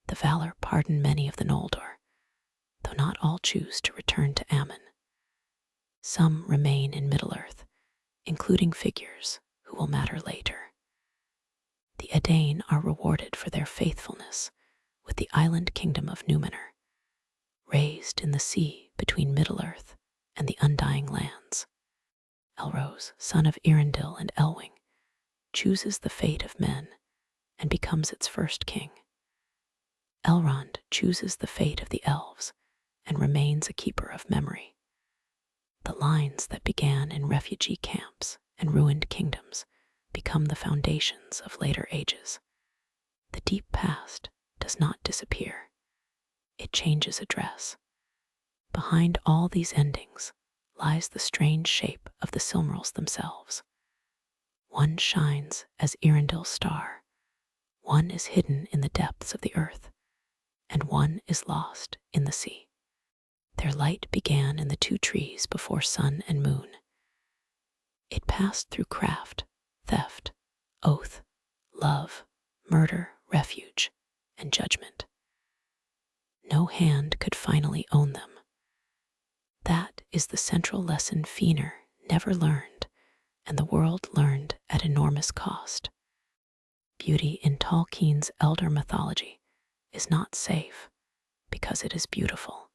The Valar pardon many of the Noldor, though not all choose to return to Aman. Some remain in Middle-earth, including figures who will matter later. The Edain are rewarded for their faithfulness with the island kingdom of Numenor, raised in the sea between Middle-earth and the Undying Lands. Elros, son of Earendil and Elwing, chooses the fate of men and becomes its first king. Elrond chooses the fate of the elves and remains a keeper of memory. The lines that began in refugee camps and ruined kingdoms become the foundations of later ages. The deep past does not disappear. It changes address. Behind all these endings lies the strange shape of the Silmarils themselves. One shines as Earendil's star, one is hidden in the depths of the earth, and one is lost in the sea. Their light began in the two trees before sun and moon. It passed through craft, theft, oath, love, murder, refuge, and judgment. No hand could finally own them. That is the central lesson Feanor never learned, and the world learned at enormous cost. Beauty in Tolkien's elder mythology is not safe because it is beautiful.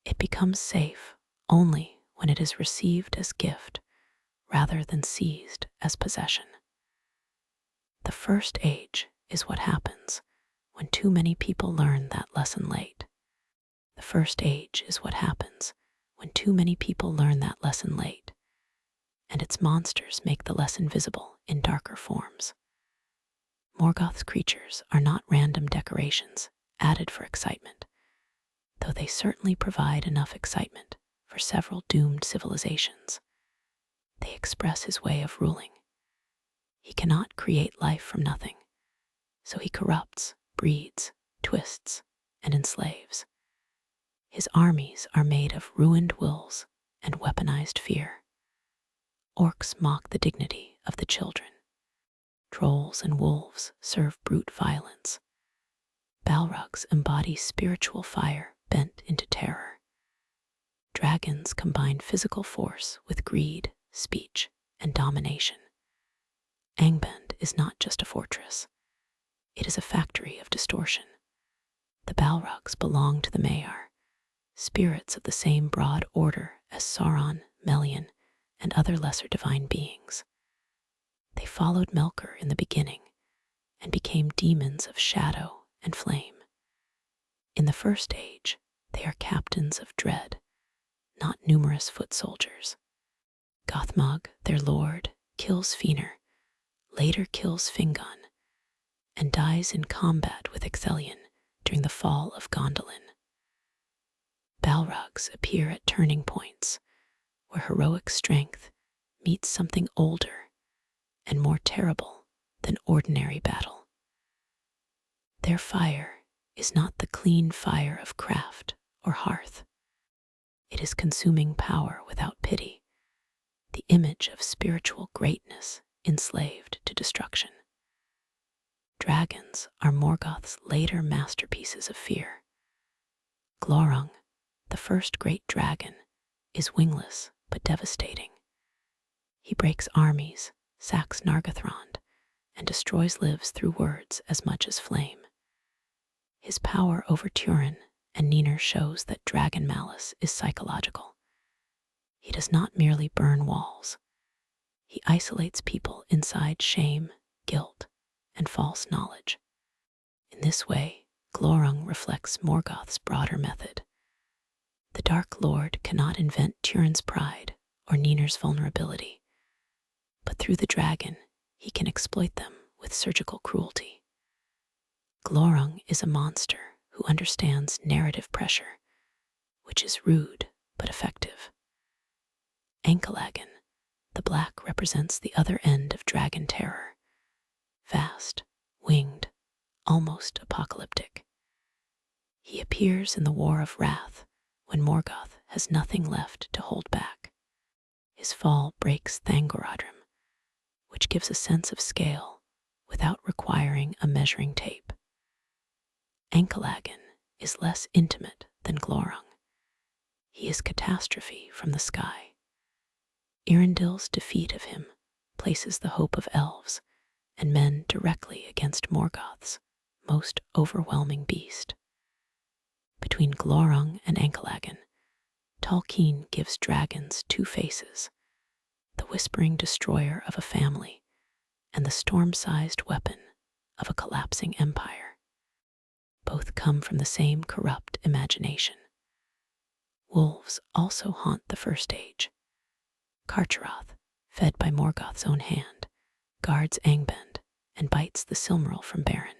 It becomes safe only when it is received as gift rather than seized as possession. The first age is what happens when too many people learn that lesson late. The first age is what happens when too many people learn that lesson late, and its monsters make the lesson visible in darker forms. Morgoth's creatures are not random decorations added for excitement, though they certainly provide enough excitement for several doomed civilizations. They express his way of ruling. He cannot create life from nothing, so he corrupts, breeds, twists, and enslaves. His armies are made of ruined wills and weaponized fear. Orcs mock the dignity of the children. Trolls and wolves serve brute violence. Balrogs embody spiritual fire bent into terror. Dragons combine physical force with greed, speech, and domination. Angband is not just a fortress. It is a factory of distortion. The Balrogs belong to the Maiar, spirits of the same broad order as Sauron, Melian, and other lesser divine beings. They followed Melkor in the beginning and became demons of shadow and flame. In the first age, they are captains of dread, not numerous foot soldiers. Gothmog, their lord, kills Feanor, later kills Fingon, and dies in combat with Ixtelion during the fall of Gondolin. Balrogs appear at turning points where heroic strength meets something older and more terrible than ordinary battle. Their fire is not the clean fire of craft or hearth. It is consuming power without pity, the image of spiritual greatness enslaved to destruction. Dragons are Morgoth's later masterpieces of fear. Glorung, the first great dragon, is wingless but devastating. He breaks armies, sacks Nargothrond, and destroys lives through words as much as flame. His power over Turin and Niner shows that dragon malice is psychological. He does not merely burn walls. He isolates people inside shame, guilt, and false knowledge. In this way, Glorung reflects Morgoth's broader method. The Dark Lord cannot invent Turin's pride or Niner's vulnerability, but through the dragon, he can exploit them with surgical cruelty. Glorung is a monster who understands narrative pressure, which is rude but effective. Ankalagan, the black, represents the other end of dragon terror. Vast, winged, almost apocalyptic. He appears in the War of Wrath when Morgoth has nothing left to hold back. His fall breaks Thangorodrim, which gives a sense of scale without requiring a measuring tape. Ankalagan is less intimate than Glorung. He is catastrophe from the sky. Earendil's defeat of him places the hope of elves and men directly against Morgoth's most overwhelming beast. Between Glorung and Ankalagan, Tolkien gives dragons two faces, the whispering destroyer of a family and the storm-sized weapon of a collapsing empire. Both come from the same corrupt imagination. Wolves also haunt the First Age. Carcharoth, fed by Morgoth's own hand, guards Angband and bites the Silmaril from Beren.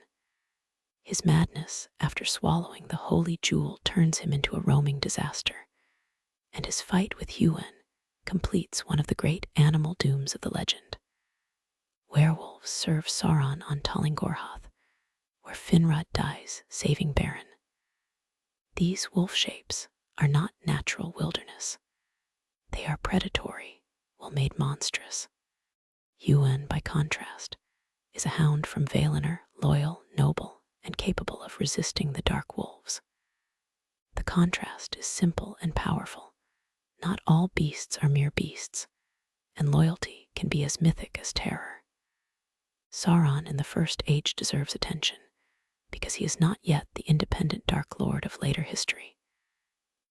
His madness after swallowing the holy jewel turns him into a roaming disaster, and his fight with Huan completes one of the great animal dooms of the legend. Werewolves serve Sauron on Talingorhoth, where Finrod dies saving Beren. These wolf shapes are not natural wilderness. They are predatory while made monstrous. Huan, by contrast, is a hound from Valinor, loyal, noble, and capable of resisting the dark wolves. The contrast is simple and powerful. Not all beasts are mere beasts, and loyalty can be as mythic as terror. Sauron in the First Age deserves attention, because he is not yet the independent Dark Lord of later history.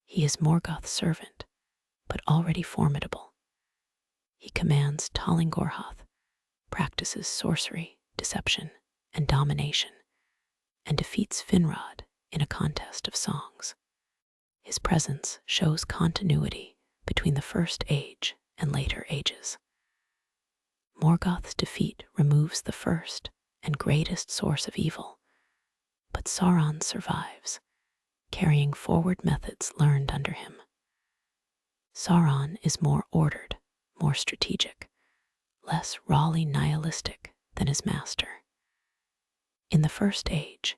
He is Morgoth's servant, but already formidable. He commands Talingorhoth, practices sorcery, deception, and domination, and defeats Finrod in a contest of songs. His presence shows continuity between the First Age and later ages. Morgoth's defeat removes the first and greatest source of evil, but Sauron survives, carrying forward methods learned under him. Sauron is more ordered, more strategic, less rawly nihilistic than his master. In the First Age,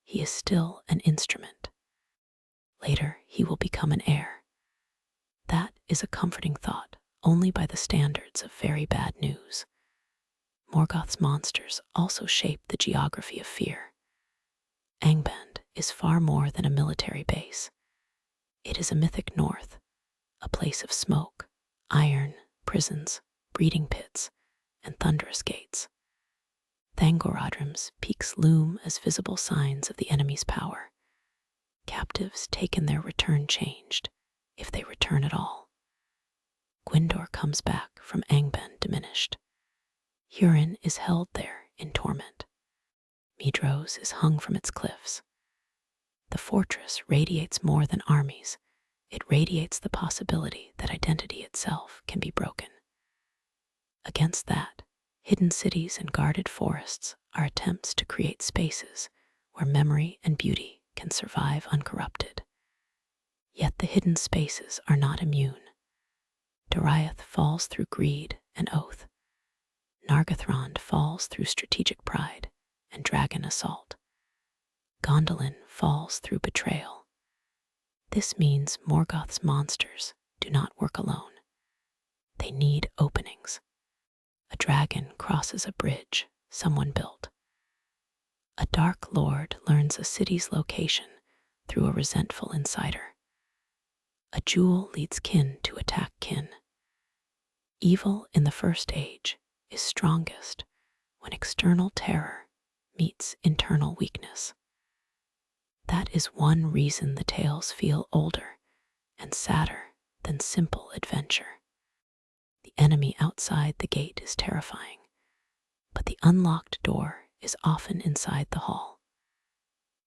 he is still an instrument. Later, he will become an heir. That is a comforting thought, only by the standards of very bad news. Morgoth's monsters also shape the geography of fear. Angband is far more than a military base. It is a mythic north, a place of smoke, iron, prisons, breeding pits, and thunderous gates. Thangorodrim's peaks loom as visible signs of the enemy's power. Captives taken their return changed, if they return at all. Gwyndor comes back from Angband diminished. Hurin is held there in torment. Midrose is hung from its cliffs. The fortress radiates more than armies. It radiates the possibility that identity itself can be broken. Against that, hidden cities and guarded forests are attempts to create spaces where memory and beauty can survive uncorrupted. Yet the hidden spaces are not immune. Doriath falls through greed and oath. Nargothrond falls through strategic pride and dragon assault. Gondolin falls through betrayal. This means Morgoth's monsters do not work alone. They need openings. A dragon crosses a bridge someone built. A dark lord learns a city's location through a resentful insider. A jewel leads kin to attack kin. Evil in the First Age is strongest when external terror meets internal weakness. That is one reason the tales feel older and sadder than simple adventure. The enemy outside the gate is terrifying, but the unlocked door is often inside the hall.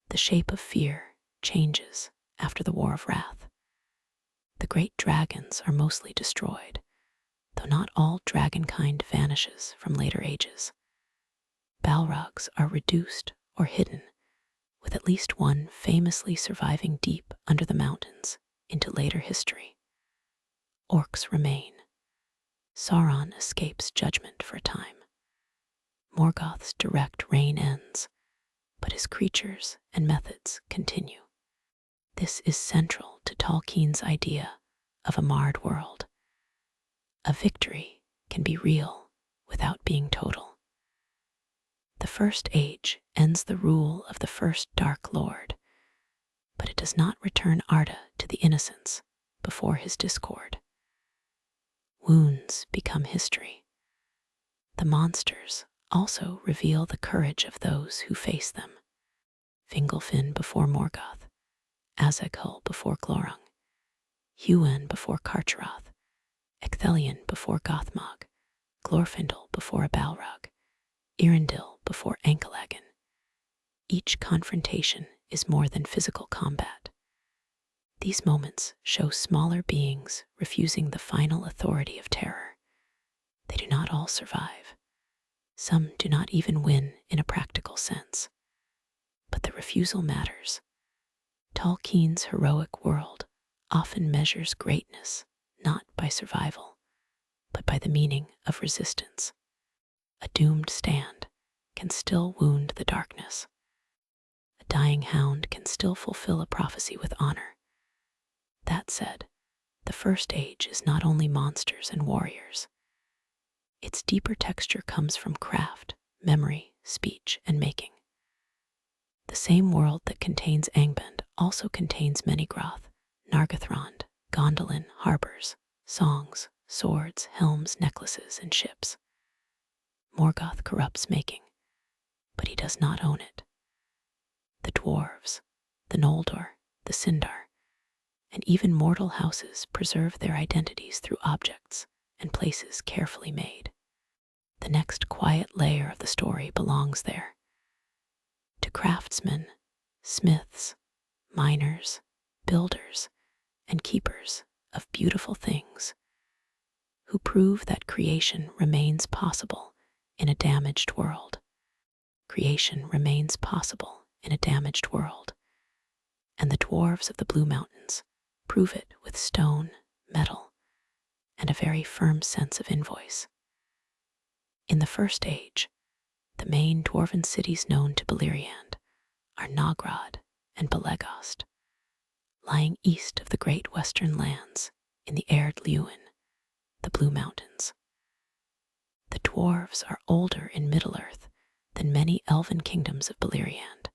The shape of fear changes after the War of Wrath. The great dragons are mostly destroyed, though not all dragonkind vanishes from later ages. Balrogs are reduced or hidden, with at least one famously surviving deep under the mountains into later history. Orcs remain. Sauron escapes judgment for a time. Morgoth's direct reign ends, but his creatures and methods continue. This is central to Tolkien's idea of a marred world. A victory can be real without being total. The First Age ends the rule of the first Dark Lord, but it does not return Arda to the innocents before his discord. Wounds become history. The monsters also reveal the courage of those who face them. Fingolfin before Morgoth, Azaghul before Glorung, Huan before Carcharoth, Ecthelion before Gothmog, Glorfindel before a Balrog, Earendil before Ankalagan. Each confrontation is more than physical combat. These moments show smaller beings refusing the final authority of terror. They do not all survive. Some do not even win in a practical sense. But the refusal matters. Tolkien's heroic world often measures greatness not by survival, but by the meaning of resistance. A doomed stand can still wound the darkness. A dying hound can still fulfill a prophecy with honor. That said, the First Age is not only monsters and warriors. Its deeper texture comes from craft, memory, speech, and making. The same world that contains Angband also contains Menegroth, Nargothrond, Gondolin, harbors, songs, swords, helms, necklaces, and ships. Morgoth corrupts making, but he does not own it. The dwarves, the Noldor, the Sindar, and even mortal houses preserve their identities through objects and places carefully made. The next quiet layer of the story belongs there. To craftsmen, smiths, miners, builders, and keepers of beautiful things, who prove that creation remains possible in a damaged world. Creation remains possible in a damaged world, and the dwarves of the Blue Mountains prove it with stone, metal, and a very firm sense of invoice. In the First Age, the main dwarven cities known to Beleriand are Nogrod and Belegost, lying east of the great western lands in the Earendil, the Blue Mountains. The dwarves are older in Middle-earth than many elven kingdoms of Beleriand,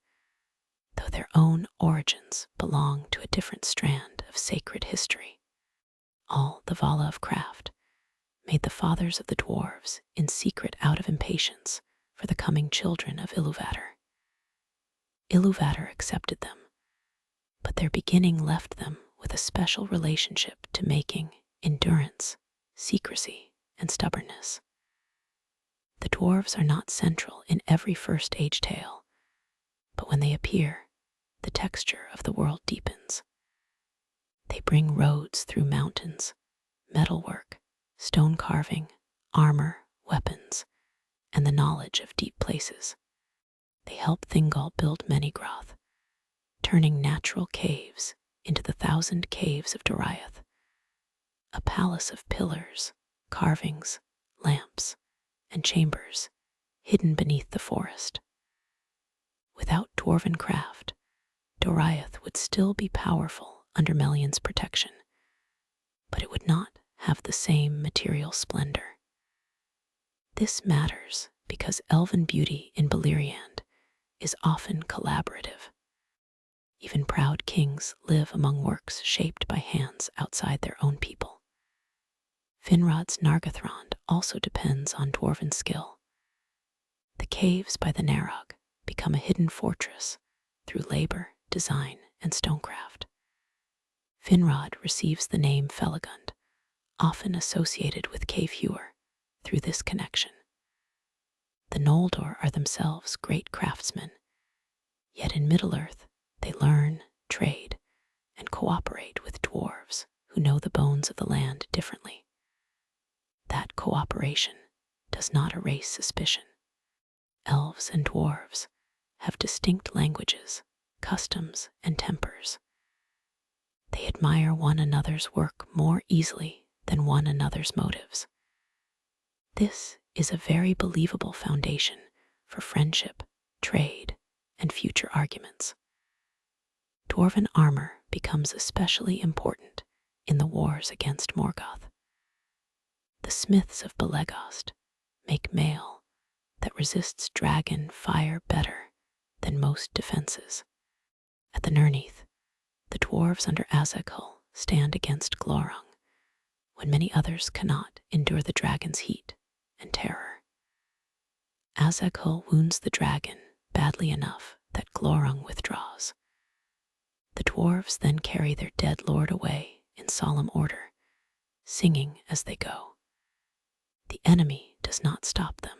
though their own origins belong to a different strand of sacred history. All the Vala of Craft made the fathers of the dwarves in secret out of impatience for the coming children of Iluvatar. Iluvatar accepted them, but their beginning left them with a special relationship to making, endurance, secrecy, and stubbornness. The dwarves are not central in every First Age tale, but when they appear, the texture of the world deepens. They bring roads through mountains, metalwork, stone carving, armor, weapons, and the knowledge of deep places. They help Thingol build Menigroth, turning natural caves into the 1,000 caves of Doriath, a palace of pillars, carvings, lamps, and chambers hidden beneath the forest. Without dwarven craft, Doriath would still be powerful under Melian's protection, but it would not have the same material splendor. This matters because elven beauty in Beleriand is often collaborative. Even proud kings live among works shaped by hands outside their own people. Finrod's Nargothrond also depends on dwarven skill. The caves by the Narog become a hidden fortress through labor, design, and stonecraft. Finrod receives the name Felagund, often associated with cave hewer, through this connection. The Noldor are themselves great craftsmen, yet in Middle-earth they learn, trade, and cooperate with dwarves who know the bones of the land differently. That cooperation does not erase suspicion. Elves and dwarves have distinct languages, customs, and tempers. They admire one another's work more easily than one another's motives. This is a very believable foundation for friendship, trade, and future arguments. Dwarven armor becomes especially important in the wars against Morgoth. The smiths of Belegost make mail that resists dragon fire better than most defenses. At the Nirneath, the dwarves under Azaghul stand against Glorung, when many others cannot endure the dragon's heat and terror. Azaghul wounds the dragon badly enough that Glorung withdraws. The dwarves then carry their dead lord away in solemn order, singing as they go. The enemy does not stop them.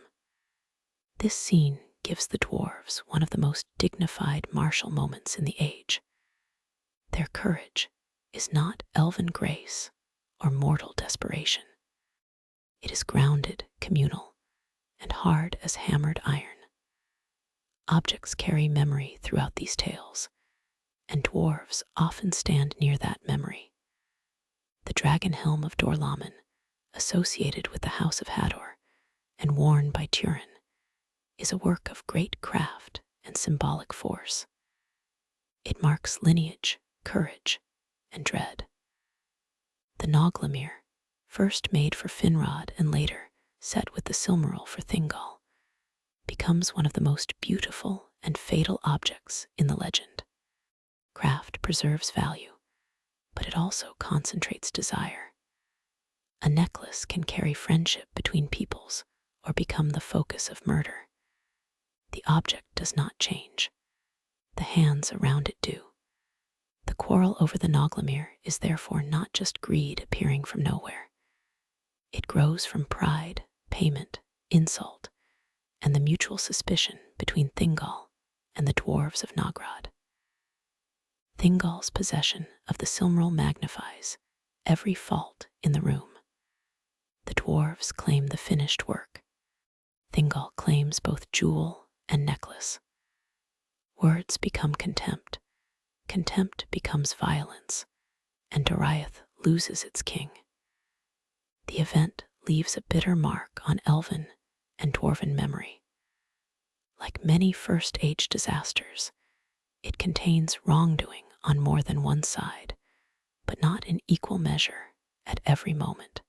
This scene gives the dwarves one of the most dignified martial moments in the age. Their courage is not elven grace or mortal desperation. It is grounded, communal, and hard as hammered iron. Objects carry memory throughout these tales, and dwarves often stand near that memory. The dragon helm of Dorlaman, associated with the House of Hador and worn by Turin, is a work of great craft and symbolic force. It marks lineage, courage, and dread. The Noglamir, first made for Finrod and later set with the Silmaril for Thingol, becomes one of the most beautiful and fatal objects in the legend. Craft preserves value, but it also concentrates desire. A necklace can carry friendship between peoples or become the focus of murder. The object does not change. The hands around it do. The quarrel over the Noglamir is therefore not just greed appearing from nowhere. It grows from pride, payment, insult, and the mutual suspicion between Thingol and the dwarves of Nogrod. Thingol's possession of the Silmaril magnifies every fault in the room. The dwarves claim the finished work. Thingol claims both jewel and necklace. Words become contempt. Contempt becomes violence, and Doriath loses its king. The event leaves a bitter mark on Elven and Dwarven memory. Like many First Age disasters, it contains wrongdoing on more than one side, but not in equal measure at every moment.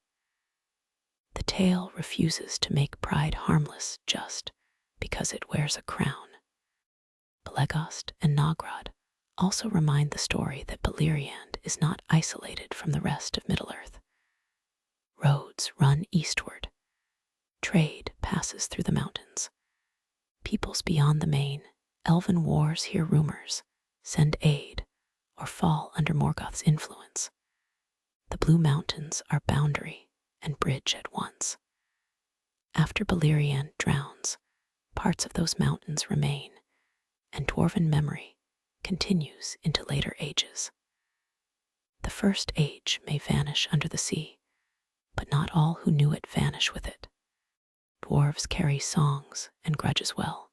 The tale refuses to make pride harmless just because it wears a crown. Belegost and Nogrod also remind the story that Beleriand is not isolated from the rest of Middle-earth. Roads run eastward. Trade passes through the mountains. Peoples beyond the main, Elven wars hear rumors, send aid, or fall under Morgoth's influence. The Blue Mountains are boundary and bridge at once. After Beleriand drowns, parts of those mountains remain, and Dwarven memory continues into later ages. The First Age may vanish under the sea, but not all who knew it vanish with it. Dwarves carry songs and grudges well.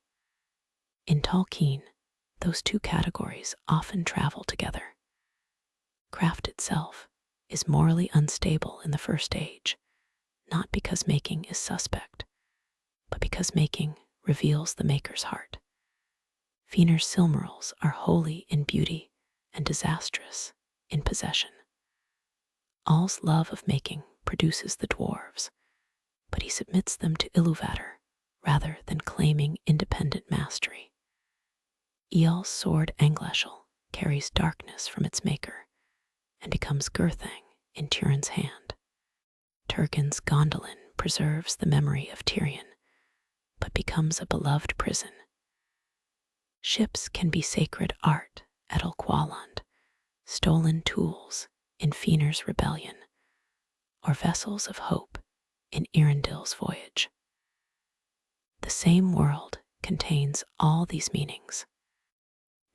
In Tolkien, those two categories often travel together. Craft itself is morally unstable in the First Age, not because making is suspect, but because making reveals the maker's heart. Feanor's Silmarils are holy in beauty and disastrous in possession. All's love of making produces the dwarves, but he submits them to Iluvatar rather than claiming independent mastery. Eol's sword Anglashel carries darkness from its maker and becomes Gurthang in Turin's hand. Turgon's Gondolin preserves the memory of Tyrion, but becomes a beloved prison. Ships can be sacred art at Ulqualand, stolen tools in Feanor's rebellion, or vessels of hope in Earendil's voyage. The same world contains all these meanings.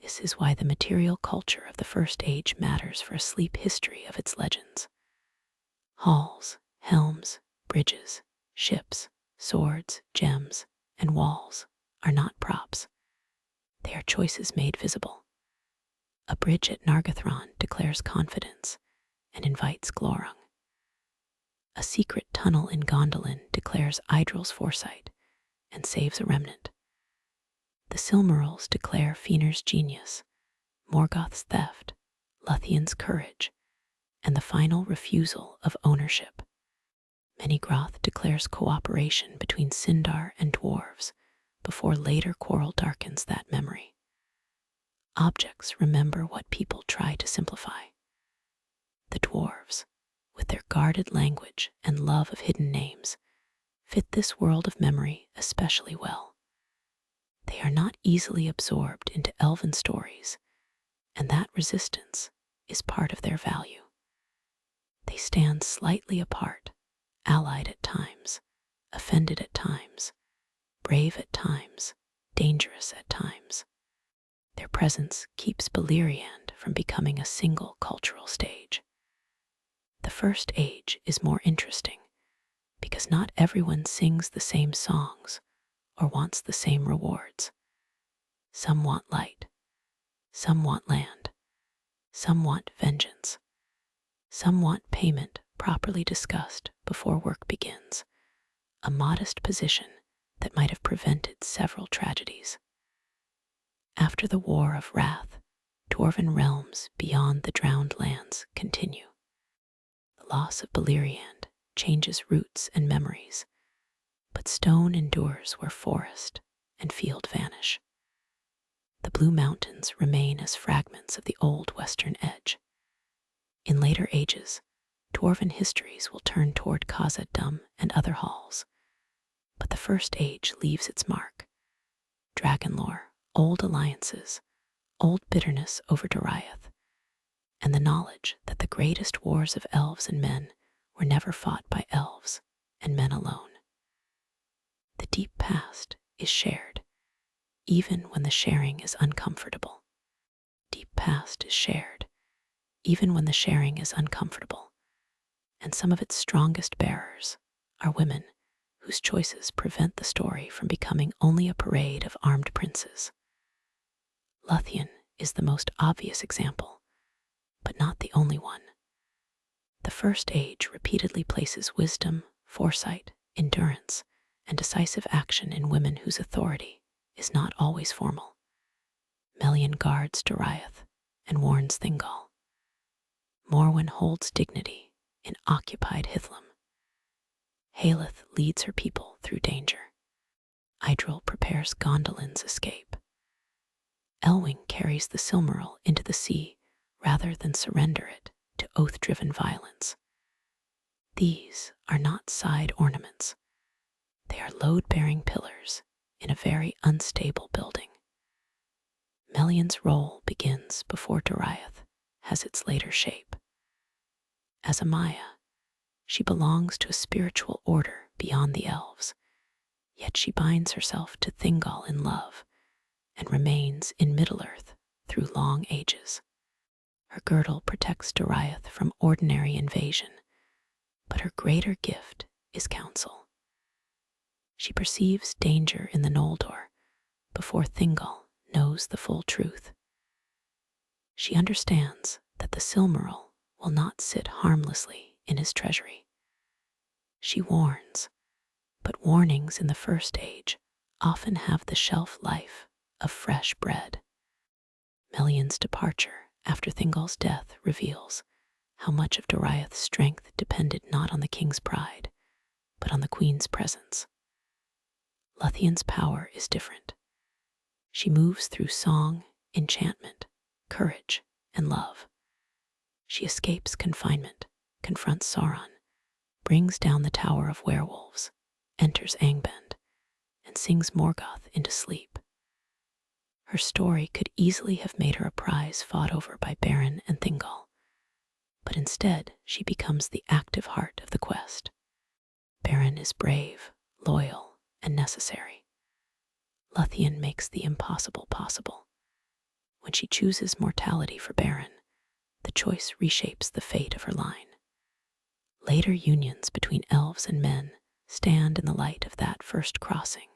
This is why the material culture of the First Age matters for a sleep history of its legends. Halls, helms, bridges, ships, swords, gems, and walls are not props. They are choices made visible. A bridge at Nargothrond declares confidence and invites Glorung. A secret tunnel in Gondolin declares Idril's foresight and saves a remnant. The Silmarils declare Feanor's genius, Morgoth's theft, Luthien's courage, and the final refusal of ownership. Manygroth declares cooperation between Sindar and dwarves before later quarrel darkens that memory. Objects remember what people try to simplify. The dwarves, with their guarded language and love of hidden names, fit this world of memory especially well. They are not easily absorbed into Elven stories, and that resistance is part of their value. They stand slightly apart, allied at times, offended at times, brave at times, dangerous at times. Their presence keeps Beleriand from becoming a single cultural stage. The First Age is more interesting because not everyone sings the same songs or wants the same rewards. Some want light, some want land, some want vengeance, some want payment properly discussed before work begins, a modest position that might have prevented several tragedies. After the War of Wrath, Dwarven realms beyond the Drowned Lands continue. The loss of Beleriand changes roots and memories, but stone endures where forest and field vanish. The Blue Mountains remain as fragments of the old western edge. In later ages, Dwarven histories will turn toward Khazad-dûm and other halls, but the First Age leaves its mark. Dragon lore, old alliances, old bitterness over Doriath, and the knowledge that the greatest wars of elves and men were never fought by elves and men alone. The deep past is shared, even when the sharing is uncomfortable. Deep past is shared, even when the sharing is uncomfortable, and some of its strongest bearers are women whose choices prevent the story from becoming only a parade of armed princes. Luthien is the most obvious example, but not the only one. The First Age repeatedly places wisdom, foresight, endurance, and decisive action in women whose authority is not always formal. Melian guards Doriath and warns Thingol. Morwen holds dignity in occupied Hithlum. Haleth leads her people through danger. Idril prepares Gondolin's escape. Elwing carries the Silmaril into the sea rather than surrender it to oath-driven violence. These are not side ornaments. They are load-bearing pillars in a very unstable building. Melian's role begins before Doriath has its later shape. As a Maya, she belongs to a spiritual order beyond the elves, yet she binds herself to Thingol in love and remains in Middle-earth through long ages. Her girdle protects Doriath from ordinary invasion, but her greater gift is counsel. She perceives danger in the Noldor before Thingol knows the full truth. She understands that the Silmaril will not sit harmlessly in his treasury. She warns, but warnings in the First Age often have the shelf life of fresh bread. Melian's departure after Thingol's death reveals how much of Doriath's strength depended not on the king's pride, but on the queen's presence. Luthien's power is different. She moves through song, enchantment, courage, and love. She escapes confinement, confronts Sauron, brings down the Tower of Werewolves, enters Angband, and sings Morgoth into sleep. Her story could easily have made her a prize fought over by Beren and Thingol, but instead she becomes the active heart of the quest. Beren is brave, loyal, and necessary. Luthien makes the impossible possible. When she chooses mortality for Beren, the choice reshapes the fate of her line. Later unions between elves and men stand in the light of that first crossing,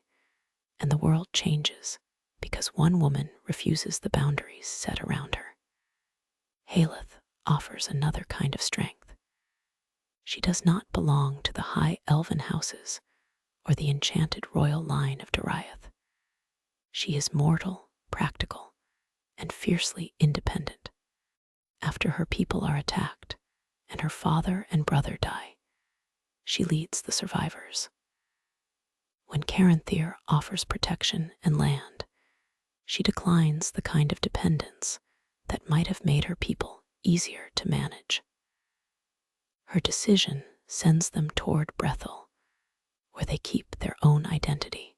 and the world changes because one woman refuses the boundaries set around her. Haleth offers another kind of strength. She does not belong to the high elven houses or the enchanted royal line of Doriath. She is mortal, practical, and fiercely independent. After her people are attacked and her father and brother die, she leads the survivors. When Caranthir offers protection and land, she declines the kind of dependence that might have made her people easier to manage. Her decision sends them toward Brethil, where they keep their own identity.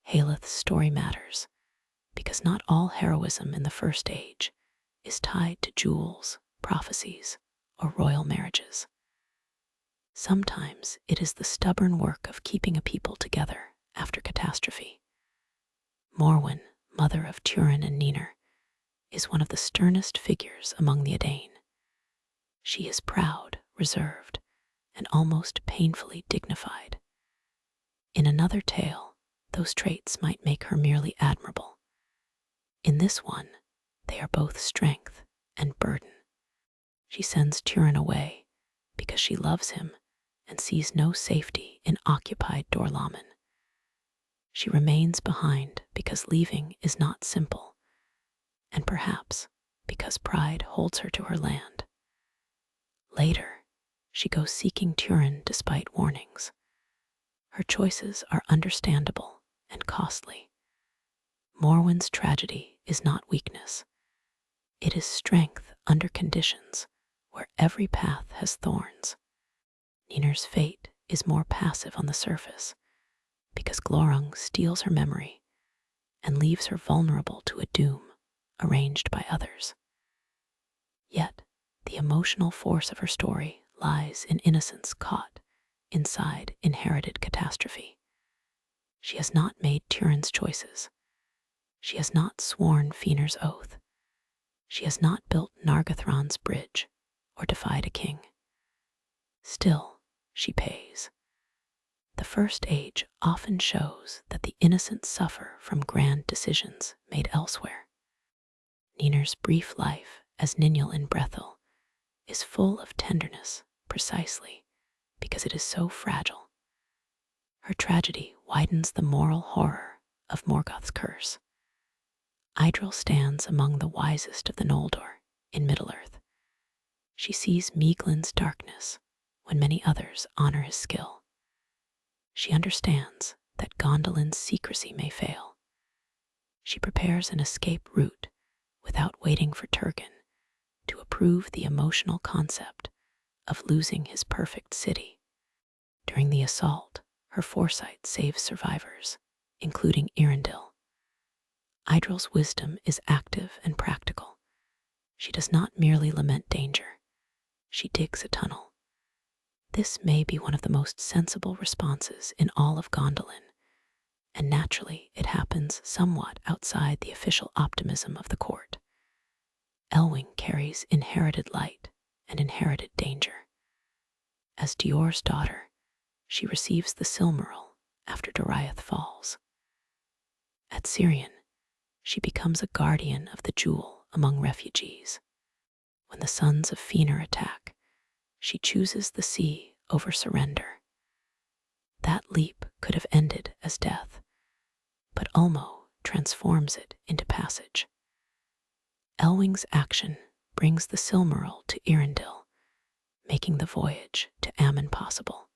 Haleth's story matters because not all heroism in the First Age is tied to jewels, prophecies, or royal marriages. Sometimes it is the stubborn work of keeping a people together after catastrophe. Morwen, mother of Turin and Niner, is one of the sternest figures among the Edain. She is proud, reserved, and almost painfully dignified. In another tale, those traits might make her merely admirable. In this one, they are both strength and burden. She sends Turin away because she loves him and sees no safety in occupied Dorlamen. She remains behind because leaving is not simple, and perhaps because pride holds her to her land. Later, she goes seeking Turin despite warnings. Her choices are understandable and costly. Morwen's tragedy is not weakness. It is strength under conditions where every path has thorns. Niner's fate is more passive on the surface because Glorung steals her memory and leaves her vulnerable to a doom arranged by others. Yet, the emotional force of her story lies in innocence caught inside inherited catastrophe. She has not made Turin's choices. She has not sworn Feanor's oath. She has not built Nargothrond's bridge or defied a king. Still, she pays. The First Age often shows that the innocent suffer from grand decisions made elsewhere. Ninur's brief life as Ninjal in Brethil is full of tenderness precisely because it is so fragile. Her tragedy widens the moral horror of Morgoth's curse. Idril stands among the wisest of the Noldor in Middle-earth. She sees Mieglin's darkness when many others honor his skill. She understands that Gondolin's secrecy may fail. She prepares an escape route without waiting for Turgon to approve the emotional concept of losing his perfect city. During the assault, her foresight saves survivors, including Earendil. Idril's wisdom is active and practical. She does not merely lament danger. She digs a tunnel. This may be one of the most sensible responses in all of Gondolin, and naturally it happens somewhat outside the official optimism of the court. Elwing carries inherited light and inherited danger. As Dior's daughter, she receives the Silmaril after Doriath falls. At Sirion, she becomes a guardian of the jewel among refugees. When the sons of Feanor attack, she chooses the sea over surrender. That leap could have ended as death, but Ulmo transforms it into passage. Elwing's action brings the Silmaril to Earendil, making the voyage to Ammon possible.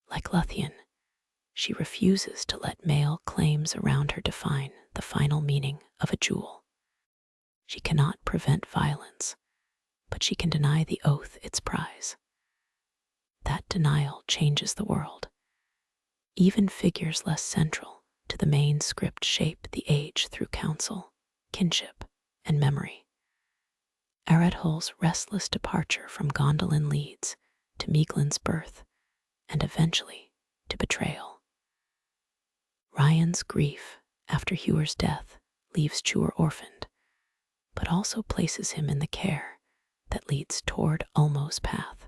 Like Luthien, she refuses to let male claims around her define the final meaning of a jewel. She cannot prevent violence, but she can deny the oath its prize. That denial changes the world. Even figures less central to the main script shape the age through counsel, kinship, and memory. Eredhul's restless departure from Gondolin leads to Mieglin's birth, and eventually to betrayal. Ryan's grief after Huor's death leaves Tuor orphaned, but also places him in the care that leads toward Ulmo's path.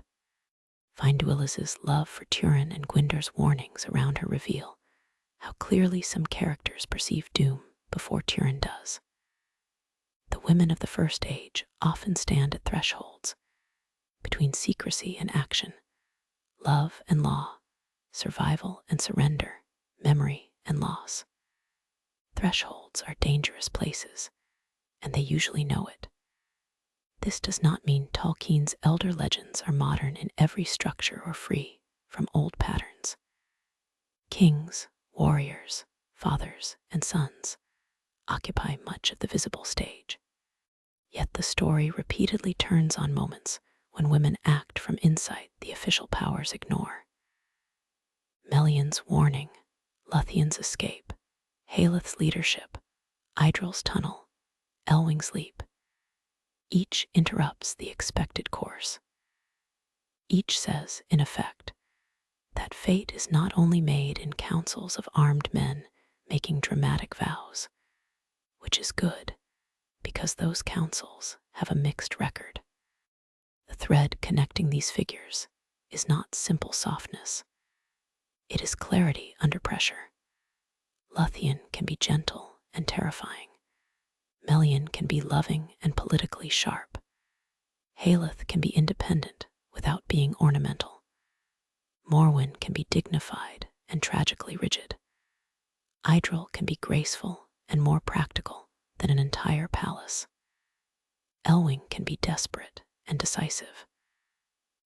Finduilis's love for Turin and Gwyndar's warnings around her reveal how clearly some characters perceive doom before Turin does. The women of the First Age often stand at thresholds between secrecy and action, love and law, survival and surrender, memory and loss. Thresholds are dangerous places, and they usually know it. This does not mean Tolkien's elder legends are modern in every structure or free from old patterns. Kings, warriors, fathers, and sons occupy much of the visible stage. Yet the story repeatedly turns on moments when women act from insight the official powers ignore. Melian's warning, Luthien's escape, Haleth's leadership, Idril's tunnel, Elwing's leap. Each interrupts the expected course. Each says, in effect, that fate is not only made in councils of armed men making dramatic vows, which is good, because those councils have a mixed record. The thread connecting these figures is not simple softness. It is clarity under pressure. Luthien can be gentle and terrifying. Melian can be loving and politically sharp. Haleth can be independent without being ornamental. Morwen can be dignified and tragically rigid. Idril can be graceful and more practical than an entire palace. Elwing can be desperate and decisive.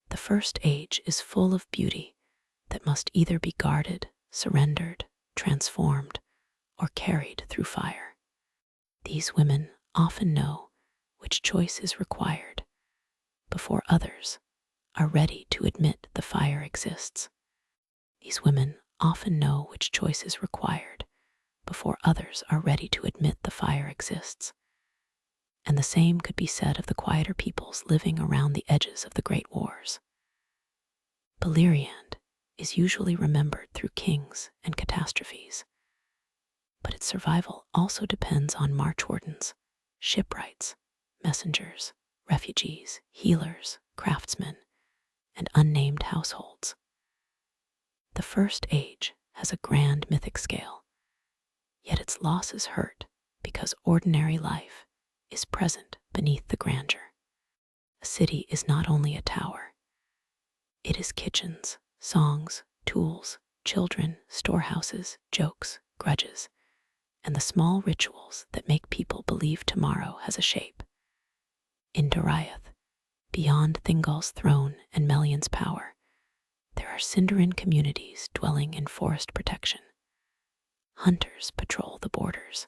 The First Age is full of beauty that must either be guarded, surrendered, transformed, or carried through fire. These women often know which choice is required before others are ready to admit the fire exists. These women often know which choice is required before others are ready to admit the fire exists. and the same could be said of the quieter peoples living around the edges of the great wars. Beleriand is usually remembered through kings and catastrophes, but its survival also depends on marchwardens, shipwrights, messengers, refugees, healers, craftsmen, and unnamed households. The First Age has a grand mythic scale, yet its losses hurt because ordinary life is present beneath the grandeur. A city is not only a tower, it is kitchens, songs, tools, children, storehouses, jokes, grudges, and the small rituals that make people believe tomorrow has a shape. In Doriath, beyond Thingol's throne and Melion's power, there are Sindarin communities dwelling in forest protection. Hunters patrol the borders.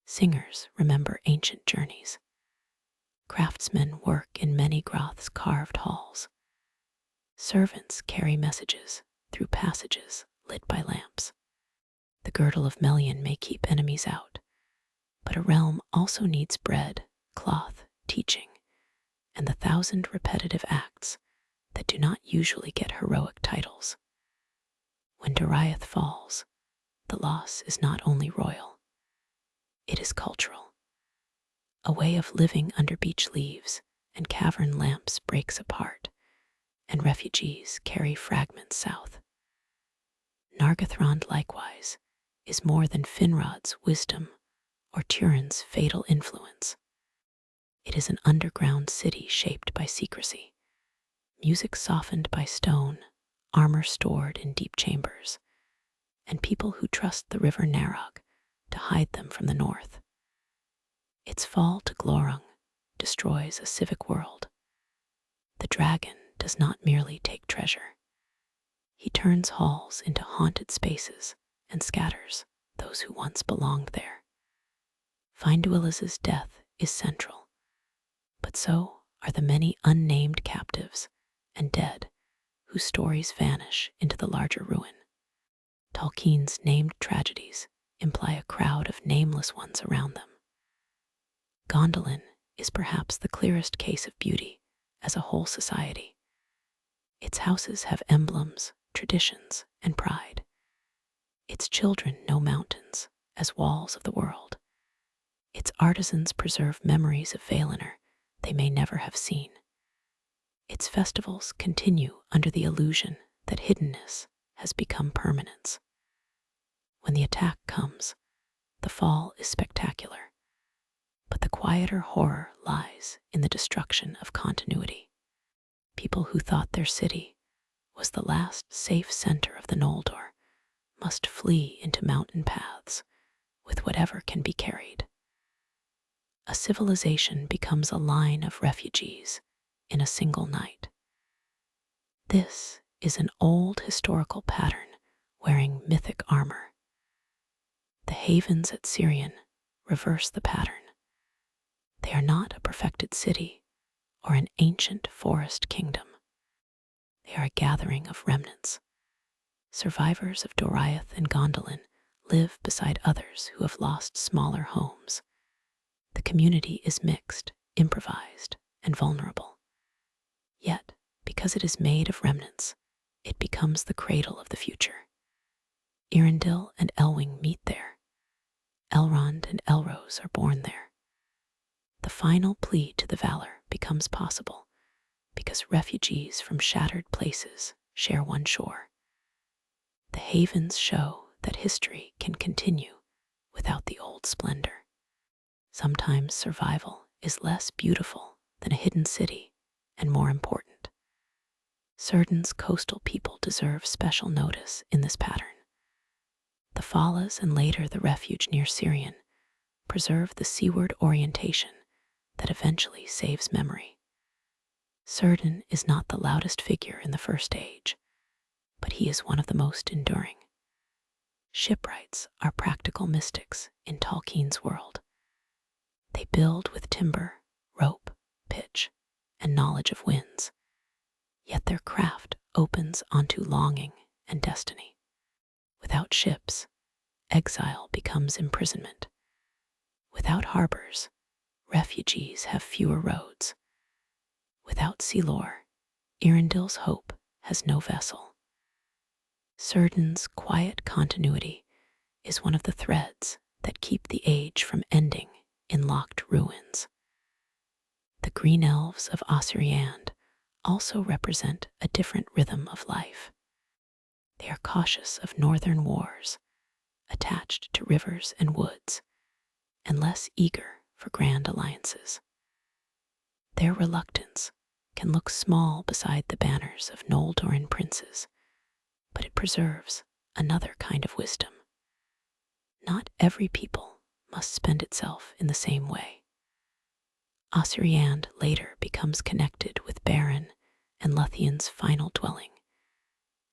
Singers remember ancient journeys. Craftsmen work in many Groth's carved halls. Servants carry messages through passages lit by lamps. The girdle of Melion may keep enemies out, but a realm also needs bread, cloth, teaching, and the 1,000 repetitive acts that do not usually get heroic titles. When Doriath falls, the loss is not only royal, it is cultural. A way of living under beech leaves and cavern lamps breaks apart, and refugees carry fragments south. Nargothrond, likewise, is more than Finrod's wisdom or Turin's fatal influence. It is an underground city shaped by secrecy, music softened by stone, armor stored in deep chambers, and people who trust the river Narog to hide them from the north. Its fall to Glorung destroys a civic world. The dragon does not merely take treasure. He turns halls into haunted spaces and scatters those who once belonged there. Finduilas's death is central, but so are the many unnamed captives and dead whose stories vanish into the larger ruin. Tolkien's named tragedies imply a crowd of nameless ones around them. Gondolin is perhaps the clearest case of beauty as a whole society. Its houses have emblems, traditions, and pride. Its children know mountains as walls of the world. Its artisans preserve memories of Valinor they may never have seen. Its festivals continue under the illusion that hiddenness has become permanence. When the attack comes, the fall is spectacular, but the quieter horror lies in the destruction of continuity. People who thought their city was the last safe center of the Noldor must flee into mountain paths with whatever can be carried. A civilization becomes a line of refugees in a single night. This is an old historical pattern wearing mythic armor. The havens at Sirion reverse the pattern. They are not a perfected city or an ancient forest kingdom. They are a gathering of remnants. Survivors of Doriath and Gondolin live beside others who have lost smaller homes. The community is mixed, improvised, and vulnerable. Yet, because it is made of remnants, it becomes the cradle of the future. Earendil and Elwing meet there. Elrond and Elrose are born there. The final plea to the valor becomes possible because refugees from shattered places share one shore. The havens show that history can continue without the old splendor. Sometimes survival is less beautiful than a hidden city and more important. Círdan's coastal people deserve special notice in this pattern. The Falas and later the refuge near Sirion preserve the seaward orientation that eventually saves memory. Círdan is not the loudest figure in the First Age, but he is one of the most enduring. Shipwrights are practical mystics in Tolkien's world. They build with timber, rope, pitch, and knowledge of winds, yet their craft opens onto longing and destiny. Without ships, exile becomes imprisonment. Without harbors, refugees have fewer roads. Without Silor, Earendil's hope has no vessel. Círdan's quiet continuity is one of the threads that keep the age from ending in locked ruins. The green elves of Osiriand also represent a different rhythm of life. They are cautious of northern wars, attached to rivers and woods, and less eager for grand alliances. Their reluctance can look small beside the banners of Noldoran princes, but it preserves another kind of wisdom. Not every people must spend itself in the same way. Osiriand later becomes connected with Beren and Luthien's final dwelling,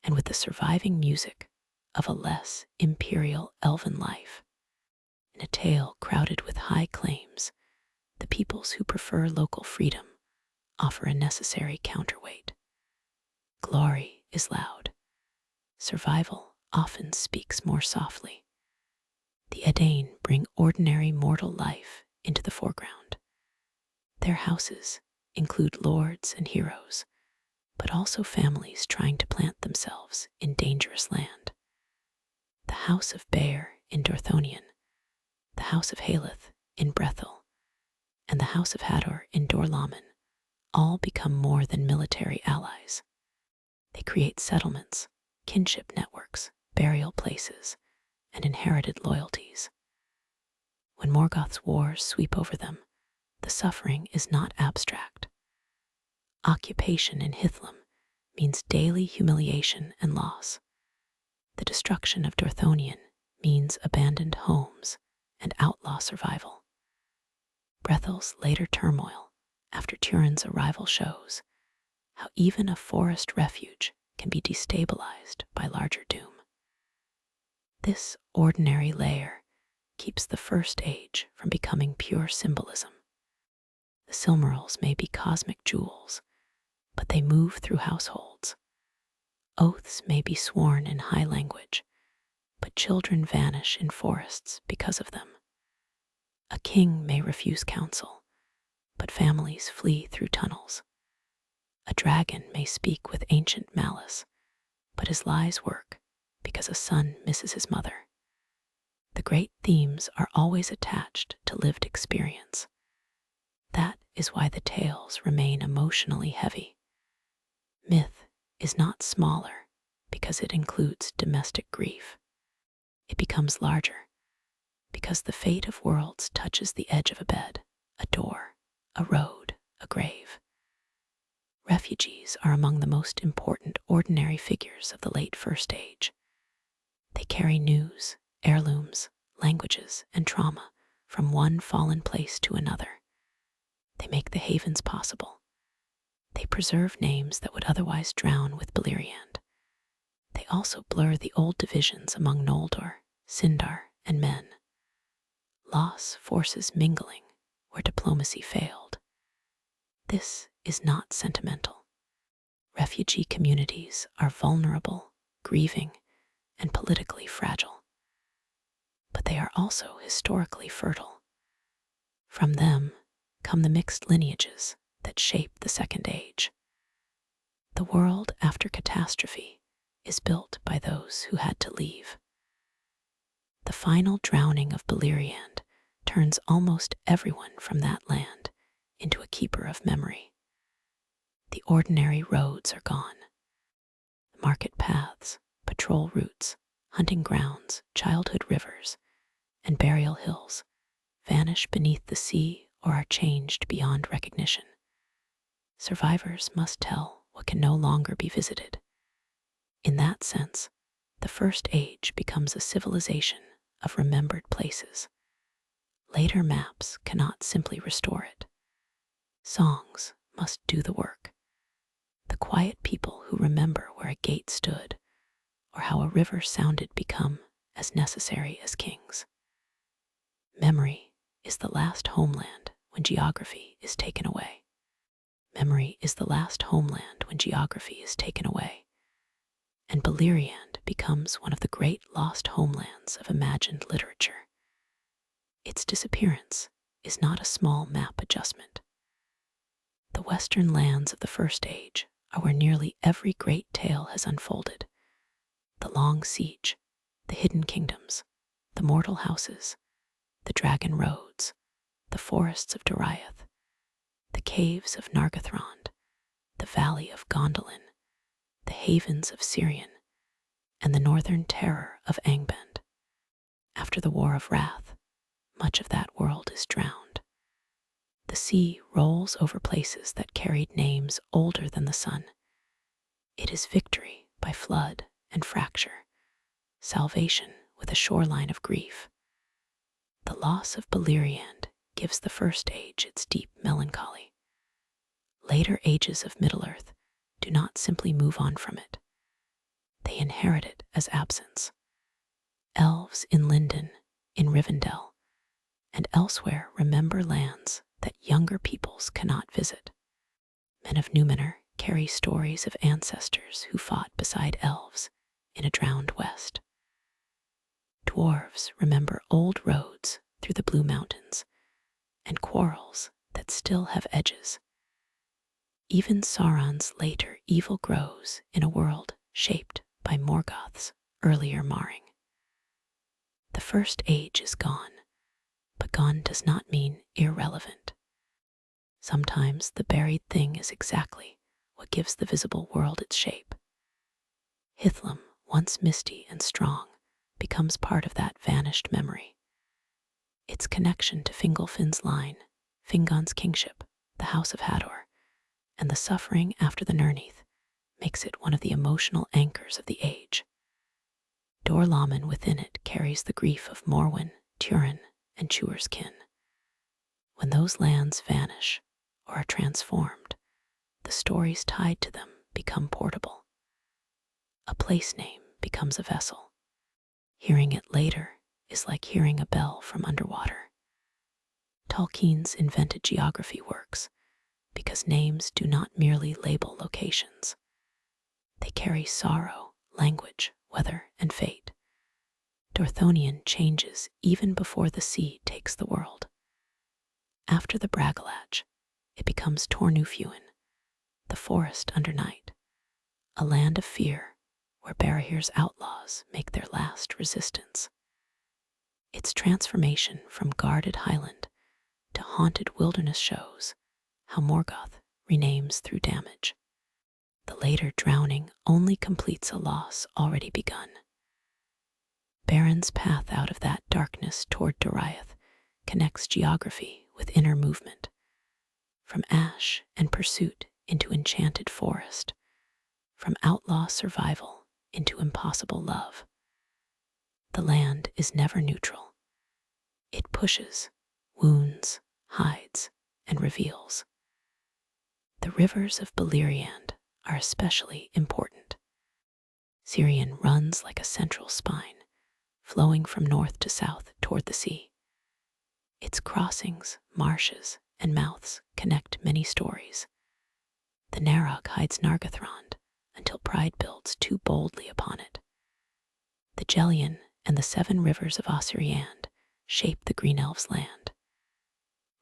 and with the surviving music of a less imperial elven life. In a tale crowded with high claims, the peoples who prefer local freedom offer a necessary counterweight. Glory is loud. Survival often speaks more softly. The Edain bring ordinary mortal life into the foreground. Their houses include lords and heroes, but also families trying to plant themselves in dangerous land. The House of Beren in Dorthonion, the House of Haleth in Brethil, and the House of Hador in Dorlamen all become more than military allies. They create settlements, kinship networks, burial places, and inherited loyalties. When Morgoth's wars sweep over them, the suffering is not abstract. Occupation in Hithlum means daily humiliation and loss. The destruction of Dorthonion means abandoned homes and outlaw survival. Brethil's later turmoil after Turin's arrival shows how even a forest refuge can be destabilized by larger doom. This ordinary layer keeps the First Age from becoming pure symbolism. The Silmarils may be cosmic jewels, but they move through households. Oaths may be sworn in high language, but children vanish in forests because of them. A king may refuse counsel, but families flee through tunnels. A dragon may speak with ancient malice, but his lies work because a son misses his mother. The great themes are always attached to lived experience. That is why the tales remain emotionally heavy. Myth is not smaller because it includes domestic grief. It becomes larger because the fate of worlds touches the edge of a bed, a door, a road, a grave. Refugees are among the most important ordinary figures of the late First Age. They carry news, heirlooms, languages, and trauma from one fallen place to another. They make the havens possible. They preserve names that would otherwise drown with Beleriand. They also blur the old divisions among Noldor, Sindar, and men. Loss forces mingling where diplomacy failed. This is not sentimental. Refugee communities are vulnerable, grieving, and politically fragile. But they are also historically fertile. From them come the mixed lineages that shape the Second Age. The world after catastrophe is built by those who had to leave. The final drowning of Beleriand turns almost everyone from that land into a keeper of memory. The ordinary roads are gone. The market paths, patrol routes, hunting grounds, childhood rivers, and burial hills vanish beneath the sea or are changed beyond recognition. Survivors must tell what can no longer be visited. In that sense, the First Age becomes a civilization of remembered places. Later maps cannot simply restore it. Songs must do the work. The quiet people who remember where a gate stood or how a river sounded become as necessary as kings. Memory is the last homeland when geography is taken away. Memory is the last homeland when geography is taken away. And Beleriand becomes one of the great lost homelands of imagined literature. Its disappearance is not a small map adjustment. The western lands of the First Age are where nearly every great tale has unfolded. The Long Siege, the Hidden Kingdoms, the Mortal Houses, the Dragon Roads, the Forests of Doriath, the Caves of Nargothrond, the Valley of Gondolin, the Havens of Sirion, and the Northern Terror of Angband. After the War of Wrath, much of that world is drowned. The sea rolls over places that carried names older than the sun. It is victory by flood and fracture, salvation with a shoreline of grief. The loss of Beleriand gives the First Age its deep melancholy. Later ages of Middle-earth do not simply move on from it. They inherit it as absence. Elves in Lindon, in Rivendell, and elsewhere remember lands that younger peoples cannot visit. Men of Numenor carry stories of ancestors who fought beside elves in a drowned west. Dwarves remember old roads through the Blue Mountains and quarrels that still have edges. Even Sauron's later evil grows in a world shaped by Morgoth's earlier marring. The First Age is gone, but gone does not mean irrelevant. Sometimes the buried thing is exactly what gives the visible world its shape. Hithlum, once misty and strong, becomes part of that vanished memory. Its connection to Fingolfin's line, Fingon's kingship, the House of Hador, and the suffering after the Nirnaeth makes it one of the emotional anchors of the age. Dor-Lómin within it carries the grief of Morwen, Turin, and Tuor's kin. When those lands vanish or are transformed, the stories tied to them become portable. A place name becomes a vessel. Hearing it later is like hearing a bell from underwater. Tolkien's invented geography works because names do not merely label locations. They carry sorrow, language, weather, and fate. Dorthonion changes even before the sea takes the world. After the Bragalach, it becomes Tornufuin, the forest under night, a land of fear where Barahir's outlaws make their last resistance. Its transformation from guarded highland to haunted wilderness shows how Morgoth renames through damage. The later drowning only completes a loss already begun. Beren's path out of that darkness toward Doriath connects geography with inner movement, from ash and pursuit into enchanted forest, from outlaw survival into impossible love. The land is never neutral. It pushes, wounds, hides, and reveals. The rivers of Beleriand are especially important. Sirion runs like a central spine, flowing from north to south toward the sea. Its crossings, marshes, and mouths connect many stories. The Narog hides Nargothrond until pride builds too boldly upon it. The Gelion and the 7 rivers of Osiriand shape the Green Elves' land.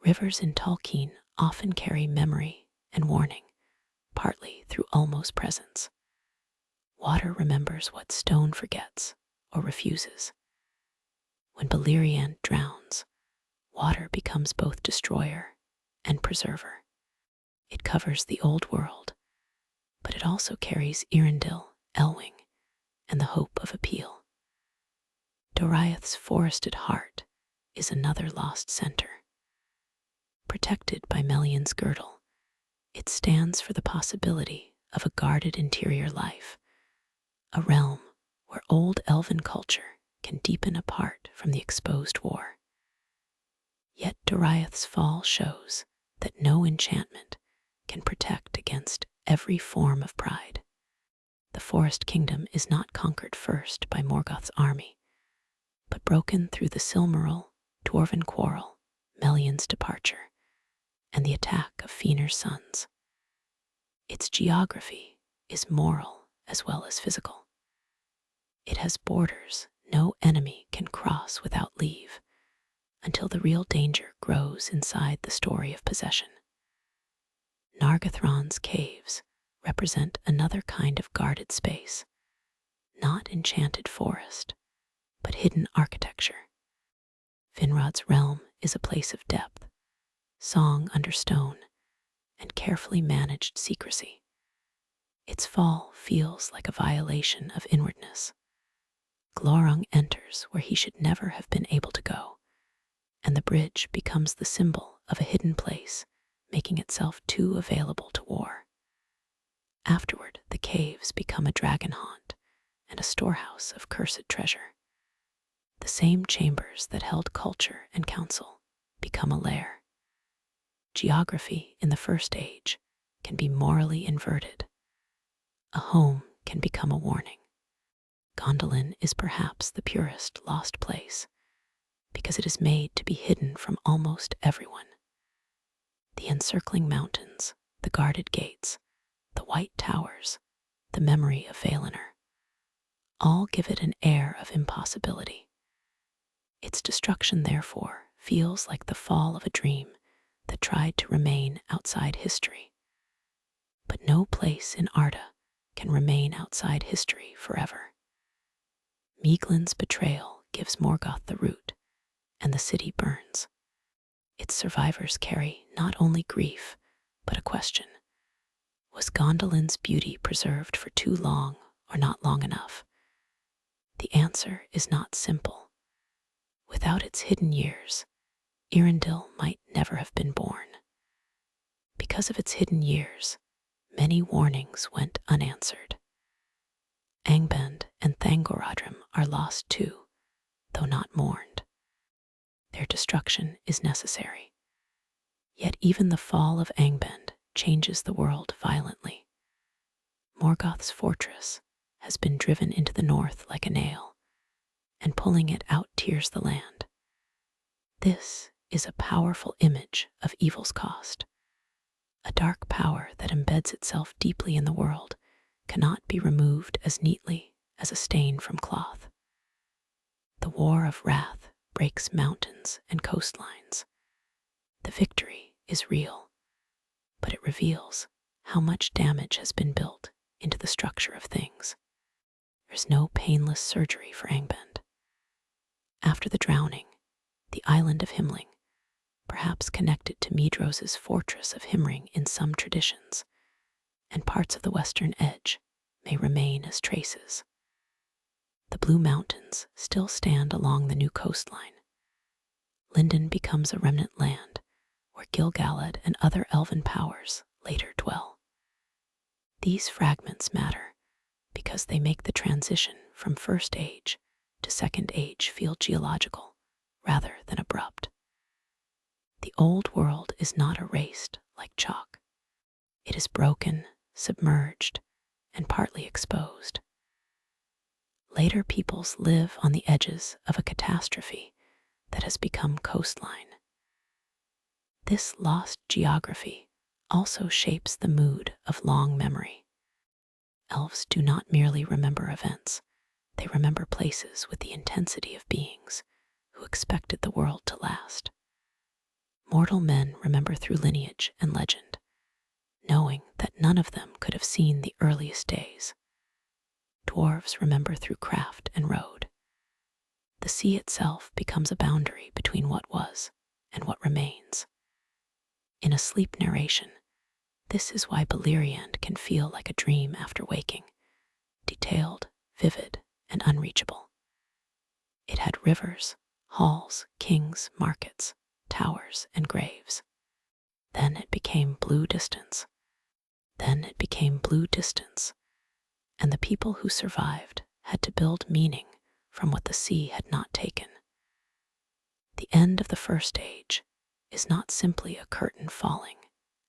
Rivers in Tolkien often carry memory and warning, partly through Ulmo's presence. Water remembers what stone forgets or refuses. When Beleriand drowns, water becomes both destroyer and preserver. It covers the old world, but it also carries Earendil, Elwing, and the hope of appeal. Doriath's forested heart is another lost center. Protected by Melion's girdle, it stands for the possibility of a guarded interior life, a realm where old elven culture can deepen apart from the exposed war. Yet Doriath's fall shows that no enchantment can protect against every form of pride. The Forest Kingdom is not conquered first by Morgoth's army, but broken through the Silmaril, Dwarven quarrel, Melion's departure, and the attack of Feanor's sons. Its geography is moral as well as physical. It has borders no enemy can cross without leave, until the real danger grows inside the story of possession. Nargothrond's caves represent another kind of guarded space, not enchanted forest, but hidden architecture. Finrod's realm is a place of depth, song under stone, and carefully managed secrecy. Its fall feels like a violation of inwardness. Glorung enters where he should never have been able to go, and the bridge becomes the symbol of a hidden place, making itself too available to war. Afterward, the caves become a dragon haunt and a storehouse of cursed treasure. The same chambers that held culture and counsel become a lair. Geography in the First Age can be morally inverted. A home can become a warning. Gondolin is perhaps the purest lost place, because it is made to be hidden from almost everyone. The encircling mountains, the guarded gates, the white towers, the memory of Feanor, all give it an air of impossibility. Its destruction, therefore, feels like the fall of a dream that tried to remain outside history. But no place in Arda can remain outside history forever. Mieglin's betrayal gives Morgoth the root, and the city burns. Its survivors carry not only grief, but a question. Was Gondolin's beauty preserved for too long or not long enough? The answer is not simple. Without its hidden years, Earendil might never have been born. Because of its hidden years, many warnings went unanswered. Angband and Thangorodrim are lost too, though not mourned. Their destruction is necessary. Yet even the fall of Angband changes the world violently. Morgoth's fortress has been driven into the north like a nail, and pulling it out tears the land. This is a powerful image of evil's cost. A dark power that embeds itself deeply in the world cannot be removed as neatly as a stain from cloth. The war of wrath breaks mountains and coastlines. The victory is real, but it reveals how much damage has been built into the structure of things. There's no painless surgery for Angband. After the drowning, the island of Himling, perhaps connected to Medros's fortress of Himring in some traditions, and parts of the western edge may remain as traces. The Blue Mountains still stand along the new coastline. Lindon becomes a remnant land where Gil-galad and other elven powers later dwell. These fragments matter because they make the transition from First Age to Second Age feel geological rather than abrupt. The old world is not erased like chalk. It is broken, submerged, and partly exposed. Later peoples live on the edges of a catastrophe that has become coastline. This lost geography also shapes the mood of long memory. Elves do not merely remember events, they remember places with the intensity of beings who expected the world to last. Mortal men remember through lineage and legend, knowing that none of them could have seen the earliest days. Dwarves remember through craft and road. The sea itself becomes a boundary between what was and what remains. In a sleep narration, this is why Beleriand can feel like a dream after waking, detailed, vivid, and unreachable. It had rivers, halls, kings, markets, towers, and graves. Then it became blue distance. Then it became blue distance, and the people who survived had to build meaning from what the sea had not taken. The end of the First Age is not simply a curtain falling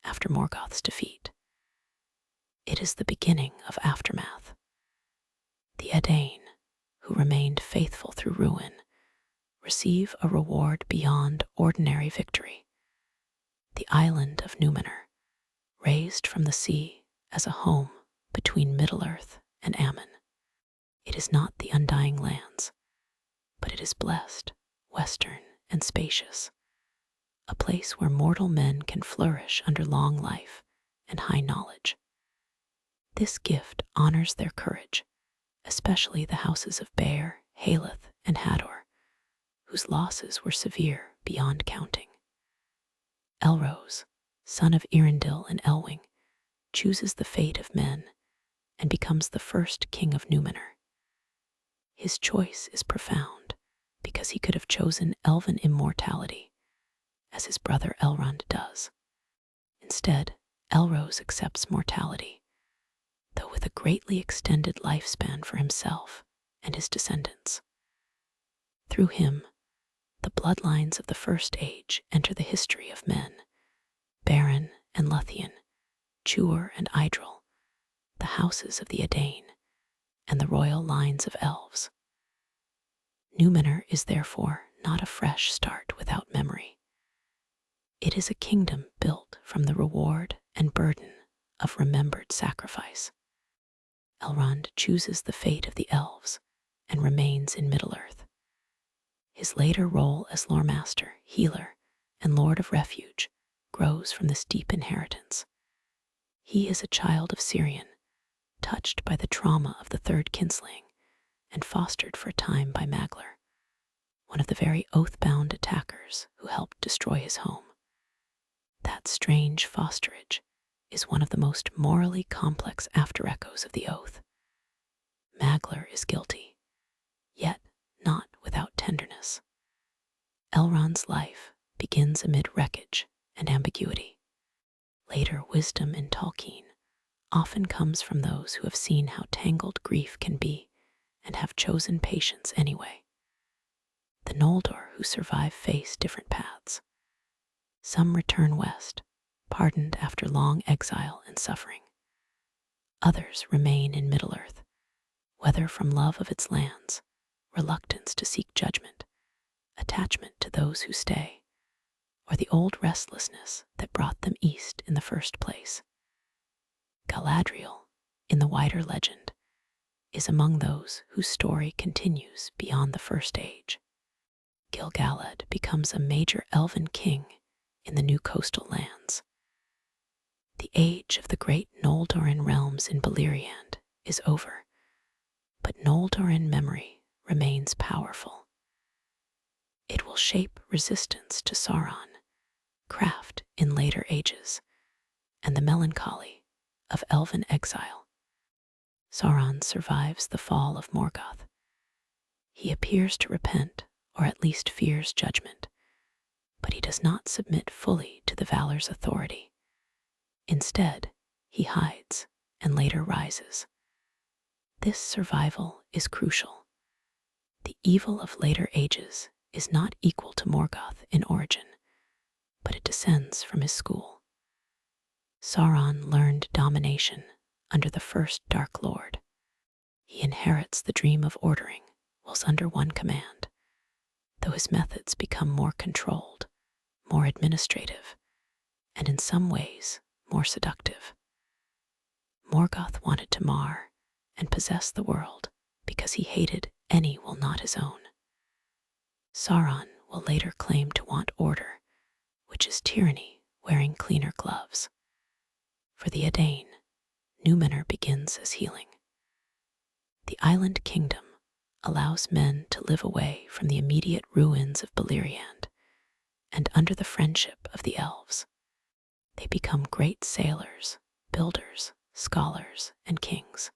after Morgoth's defeat. It is the beginning of aftermath. The Edain, who remained faithful through ruin, receive a reward beyond ordinary victory. The island of Numenor, raised from the sea as a home between Middle-earth and Ammon. It is not the Undying Lands, but it is blessed, western, and spacious, a place where mortal men can flourish under long life and high knowledge. This gift honors their courage, especially the houses of Bear, Haleth, and Hador, whose losses were severe beyond counting. Elrose, son of Earendil and Elwing, chooses the fate of men and becomes the first king of Numenor. His choice is profound because he could have chosen elven immortality, as his brother Elrond does. Instead, Elrose accepts mortality, though with a greatly extended lifespan for himself and his descendants. Through him, the bloodlines of the First Age enter the history of men: Beren and Luthien, Tuor and Idril, the houses of the Edain, and the royal lines of elves. Numenor is therefore not a fresh start without memory. It is a kingdom built from the reward and burden of remembered sacrifice. Elrond chooses the fate of the elves and remains in Middle-earth. His later role as Loremaster, Healer, and Lord of Refuge grows from this deep inheritance. He is a child of Cirion, touched by the trauma of the third kinslaying, and fostered for a time by Maglar, one of the very oath-bound attackers who helped destroy his home. That strange fosterage is one of the most morally complex after-echoes of the oath. Maglar is guilty, yet not without tenderness. Elrond's life begins amid wreckage and ambiguity. Later wisdom in Tolkien often comes from those who have seen how tangled grief can be and have chosen patience anyway. The Noldor who survive face different paths. Some return west, pardoned after long exile and suffering. Others remain in Middle-earth, whether from love of its lands, reluctance to seek judgment, attachment to those who stay, or the old restlessness that brought them east in the first place. Galadriel, in the wider legend, is among those whose story continues beyond the First Age. Gil-galad becomes a major elven king in the new coastal lands. The age of the great Noldorin realms in Beleriand is over, but Noldorin memory remains powerful. It will shape resistance to Sauron, craft in later ages, and the melancholy of elven exile. Sauron survives the fall of Morgoth. He appears to repent, or at least fears judgment, but he does not submit fully to the Valar's authority. Instead, he hides and later rises. This survival is crucial. The evil of later ages is not equal to Morgoth in origin, but it descends from his school. Sauron learned domination under the first Dark Lord. He inherits the dream of ordering whilst under one command, though his methods become more controlled, more administrative, and in some ways more seductive. Morgoth wanted to mar and possess the world because he hated any will not his own. Sauron will later claim to want order, which is tyranny wearing cleaner gloves. For the Edain, Numenor begins as healing. The island kingdom allows men to live away from the immediate ruins of Beleriand, and under the friendship of the elves, they become great sailors, builders, scholars, and kings.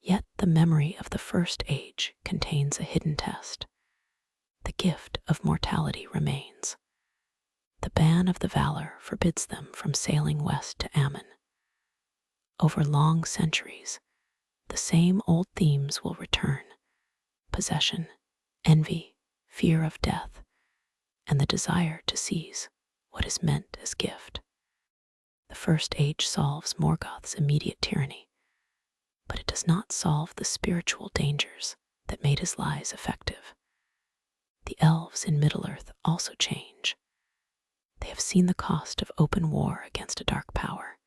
Yet the memory of the First Age contains a hidden test. The gift of mortality remains. The ban of the Valar forbids them from sailing west to Aman. Over long centuries, the same old themes will return: possession, envy, fear of death, and the desire to seize what is meant as gift. The First Age solves Morgoth's immediate tyranny, but it does not solve the spiritual dangers that made his lies effective. The elves in Middle-earth also change. They have seen the cost of open war against a dark power.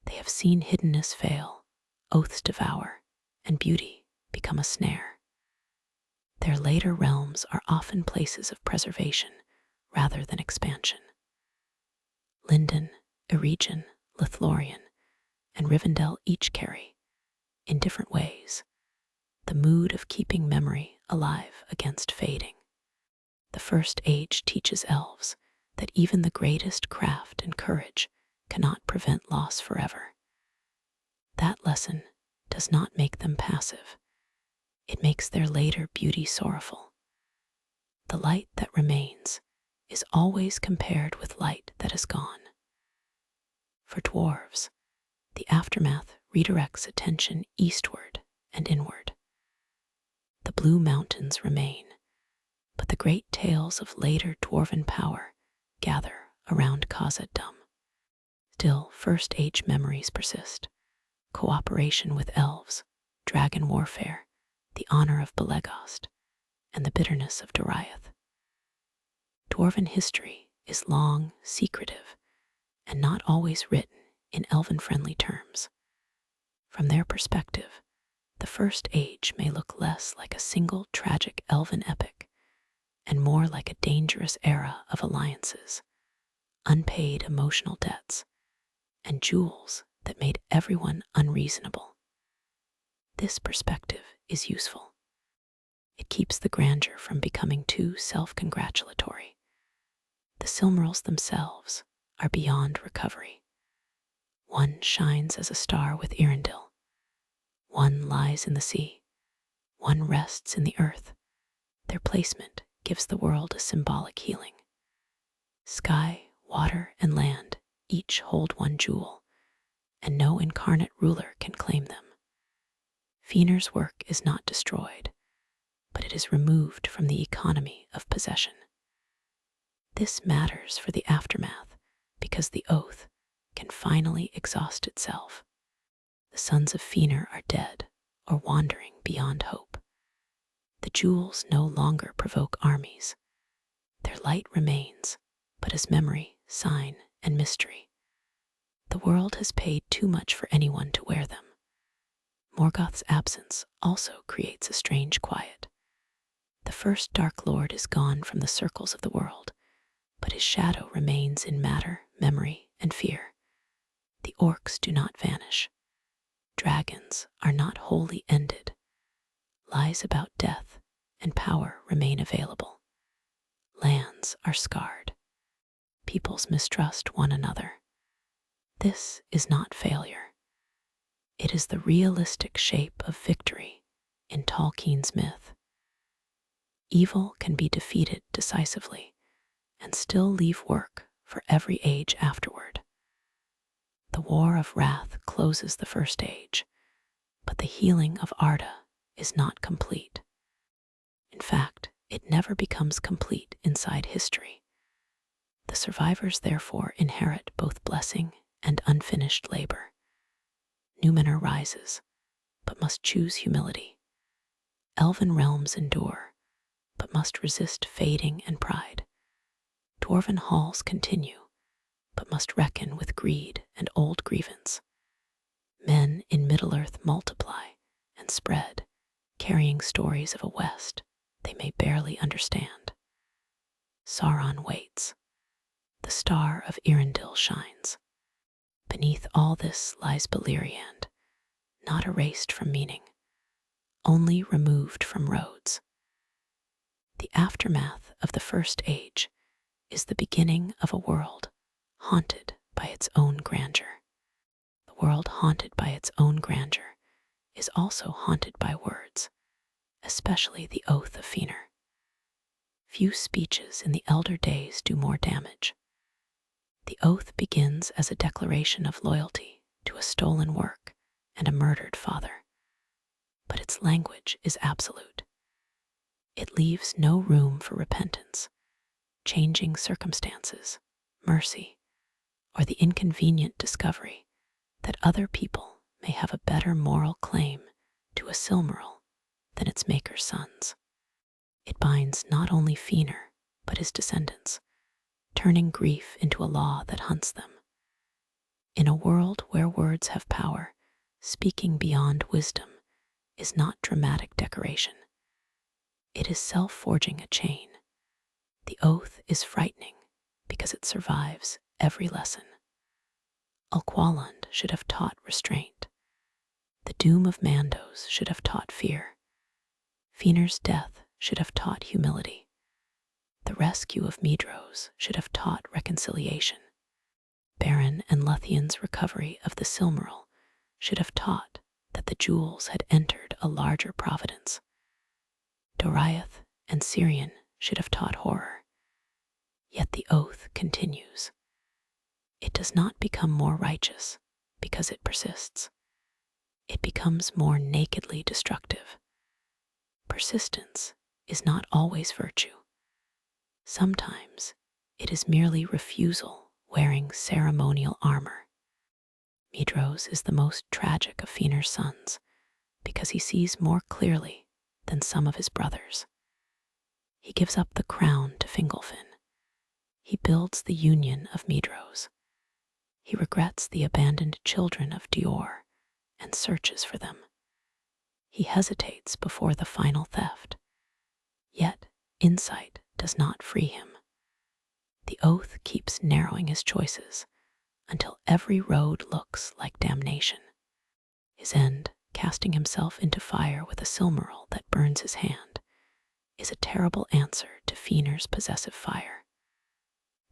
They have seen hiddenness fail, oaths devour, and beauty become a snare. Their later realms are often places of preservation rather than expansion. Lindon, Eregion, Lothlorien, and Rivendell each carry, in different ways, the mood of keeping memory alive against fading. The First Age teaches elves that even the greatest craft and courage cannot prevent loss forever. That lesson does not make them passive. It makes their later beauty sorrowful. The light that remains is always compared with light that is gone. For dwarves, the aftermath redirects attention eastward and inward. The Blue Mountains remain, but the great tales of later dwarven power gather around Khazad-dûm. Still, First Age memories persist. Cooperation with elves, dragon warfare, the honor of Belegost, and the bitterness of Doriath. Dwarven history is long, secretive, and not always written in elven-friendly terms. From their perspective, the First Age may look less like a single tragic elven epic and more like a dangerous era of alliances, unpaid emotional debts, and jewels that made everyone unreasonable. This perspective is useful. It keeps the grandeur from becoming too self-congratulatory. The Silmarils themselves are beyond recovery. One shines as a star with Earendil. One lies in the sea. One rests in the earth. Their placement gives the world a symbolic healing. Sky, water, and land each hold one jewel, and no incarnate ruler can claim them. Feanor's work is not destroyed, but it is removed from the economy of possession. This matters for the aftermath because the oath can finally exhaust itself. The sons of Feanor are dead or wandering beyond hope. The jewels no longer provoke armies. Their light remains, but as memory, sign, and mystery. The world has paid too much for anyone to wear them. Morgoth's absence also creates a strange quiet. The first Dark Lord is gone from the circles of the world, but his shadow remains in matter, memory, and fear. The orcs do not vanish. Dragons are not wholly ended. Lies about death and power remain available. Lands are scarred. Peoples mistrust one another. This is not failure. It is the realistic shape of victory in Tolkien's myth. Evil can be defeated decisively and still leave work for every age afterward. The War of Wrath closes the First Age, but the healing of Arda is not complete. In fact, it never becomes complete inside history. The survivors therefore inherit both blessing and unfinished labor. Numenor rises, but must choose humility. Elven realms endure, but must resist fading and pride. Dwarven halls continue, but must reckon with greed and old grievance. Men in Middle-earth multiply and spread, carrying stories of a West they may barely understand. Sauron waits. The star of Earendil shines. Beneath all this lies Beleriand, not erased from meaning, only removed from roads. The aftermath of the First Age is the beginning of a world haunted by its own grandeur. The world haunted by its own grandeur is also haunted by words, especially the Oath of Feanor. Few speeches in the elder days do more damage. The oath begins as a declaration of loyalty to a stolen work and a murdered father, but its language is absolute. It leaves no room for repentance, changing circumstances, mercy, or the inconvenient discovery that other people may have a better moral claim to a Silmaril than its maker's sons. It binds not only Feanor, but his descendants, turning grief into a law that hunts them. In a world where words have power, speaking beyond wisdom is not dramatic decoration. It is self-forging a chain. The oath is frightening because it survives every lesson. Alqualand should have taught restraint. The doom of Mandos should have taught fear. Feanor's death should have taught humility. The rescue of Medros should have taught reconciliation. Beren and Luthien's recovery of the Silmaril should have taught that the jewels had entered a larger providence. Doriath and Syrian should have taught horror. Yet the oath continues. It does not become more righteous because it persists. It becomes more nakedly destructive. Persistence is not always virtue. Sometimes it is merely refusal wearing ceremonial armor. Medros is the most tragic of Feanor's sons because he sees more clearly than some of his brothers. He gives up the crown to Fingolfin. He builds the union of Medros. He regrets the abandoned children of Dior and searches for them. He hesitates before the final theft. Yet insight does not free him. The oath keeps narrowing his choices until every road looks like damnation. His end, casting himself into fire with a Silmaril that burns his hand, is a terrible answer to Feanor's possessive fire.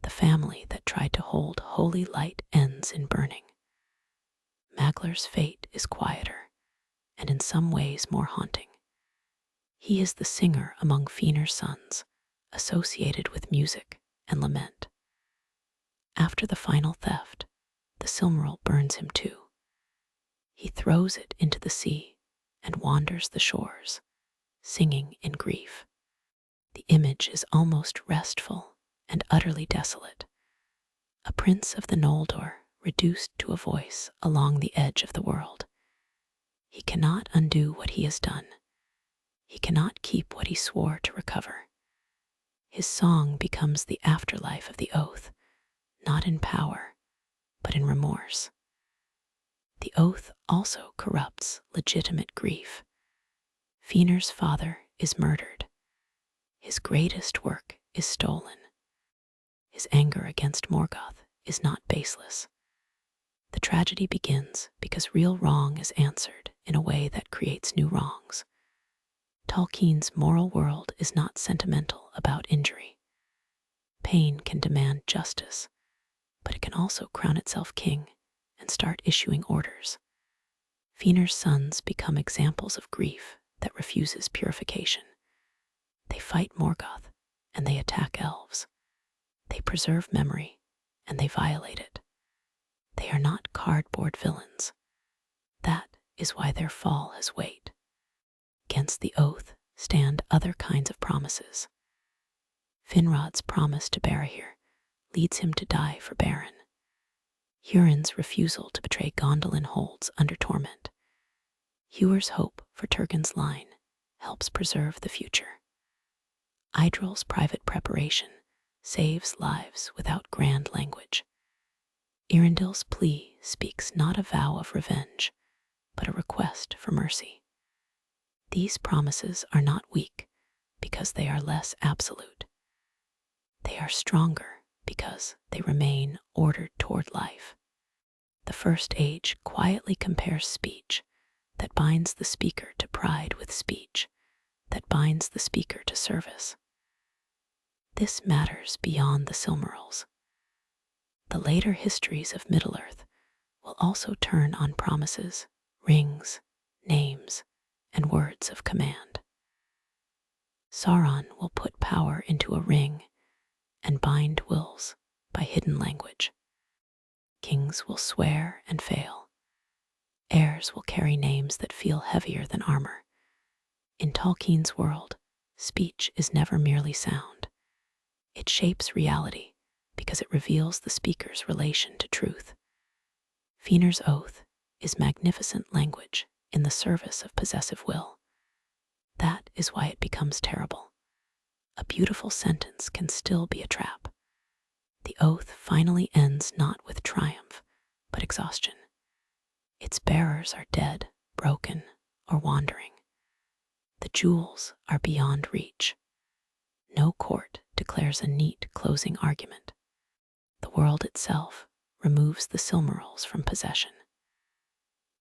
The family that tried to hold holy light ends in burning. Maglar's fate is quieter, and in some ways more haunting. He is the singer among Feanor's sons, associated with music and lament. After the final theft, the Silmaril burns him too. He throws it into the sea and wanders the shores, singing in grief. The image is almost restful and utterly desolate. A prince of the Noldor reduced to a voice along the edge of the world. He cannot undo what he has done. He cannot keep what he swore to recover. His song becomes the afterlife of the oath, not in power, but in remorse. The oath also corrupts legitimate grief. Feanor's father is murdered. His greatest work is stolen. His anger against Morgoth is not baseless. The tragedy begins because real wrong is answered in a way that creates new wrongs. Tolkien's moral world is not sentimental about injury. Pain can demand justice, but it can also crown itself king and start issuing orders. Feanor's sons become examples of grief that refuses purification. They fight Morgoth, and they attack elves. They preserve memory, and they violate it. They are not cardboard villains. That is why their fall has weight. Against the oath stand other kinds of promises. Finrod's promise to Barahir leads him to die for Beren. Hurin's refusal to betray Gondolin holds under torment. Huir's hope for Turgon's line helps preserve the future. Idril's private preparation saves lives without grand language. Earendil's plea speaks not a vow of revenge, but a request for mercy. These promises are not weak because they are less absolute. They are stronger because they remain ordered toward life. The First Age quietly compares speech that binds the speaker to pride with speech that binds the speaker to service. This matters beyond the Silmarils. The later histories of Middle-earth will also turn on promises, rings, names, and words of command. Sauron will put power into a ring and bind wills by hidden language. Kings will swear and fail. Heirs will carry names that feel heavier than armor. In Tolkien's world, speech is never merely sound. It shapes reality because it reveals the speaker's relation to truth. Feanor's oath is magnificent language in the service of possessive will. That is why it becomes terrible. A beautiful sentence can still be a trap. The oath finally ends not with triumph, but exhaustion. Its bearers are dead, broken, or wandering. The jewels are beyond reach. No court declares a neat closing argument. The world itself removes the Silmarils from possession.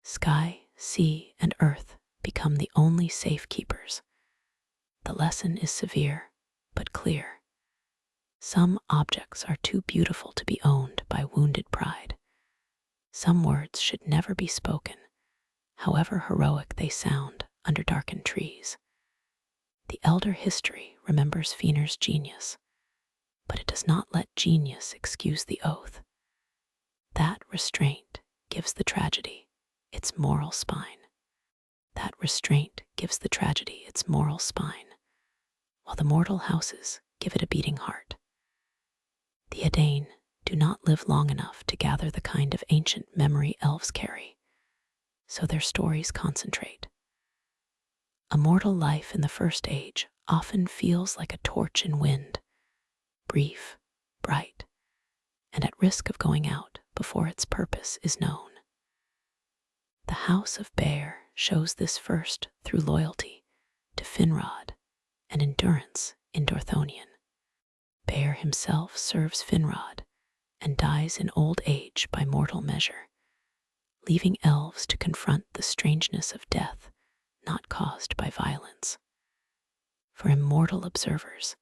Sky, sea, and earth become the only safekeepers. The lesson is severe, but clear. Some objects are too beautiful to be owned by wounded pride. Some words should never be spoken, however heroic they sound under darkened trees. The elder history remembers Feanor's genius, but it does not let genius excuse the oath. That restraint gives the tragedy its moral spine. That restraint gives the tragedy its moral spine, while the mortal houses give it a beating heart. The Edain do not live long enough to gather the kind of ancient memory elves carry, so their stories concentrate. A mortal life in the First Age often feels like a torch in wind, brief, bright, and at risk of going out before its purpose is known. The House of Beren shows this first through loyalty to Finrod and endurance in Dorthonion. Beren himself serves Finrod and dies in old age by mortal measure, leaving elves to confront the strangeness of death not caused by violence. For immortal observers,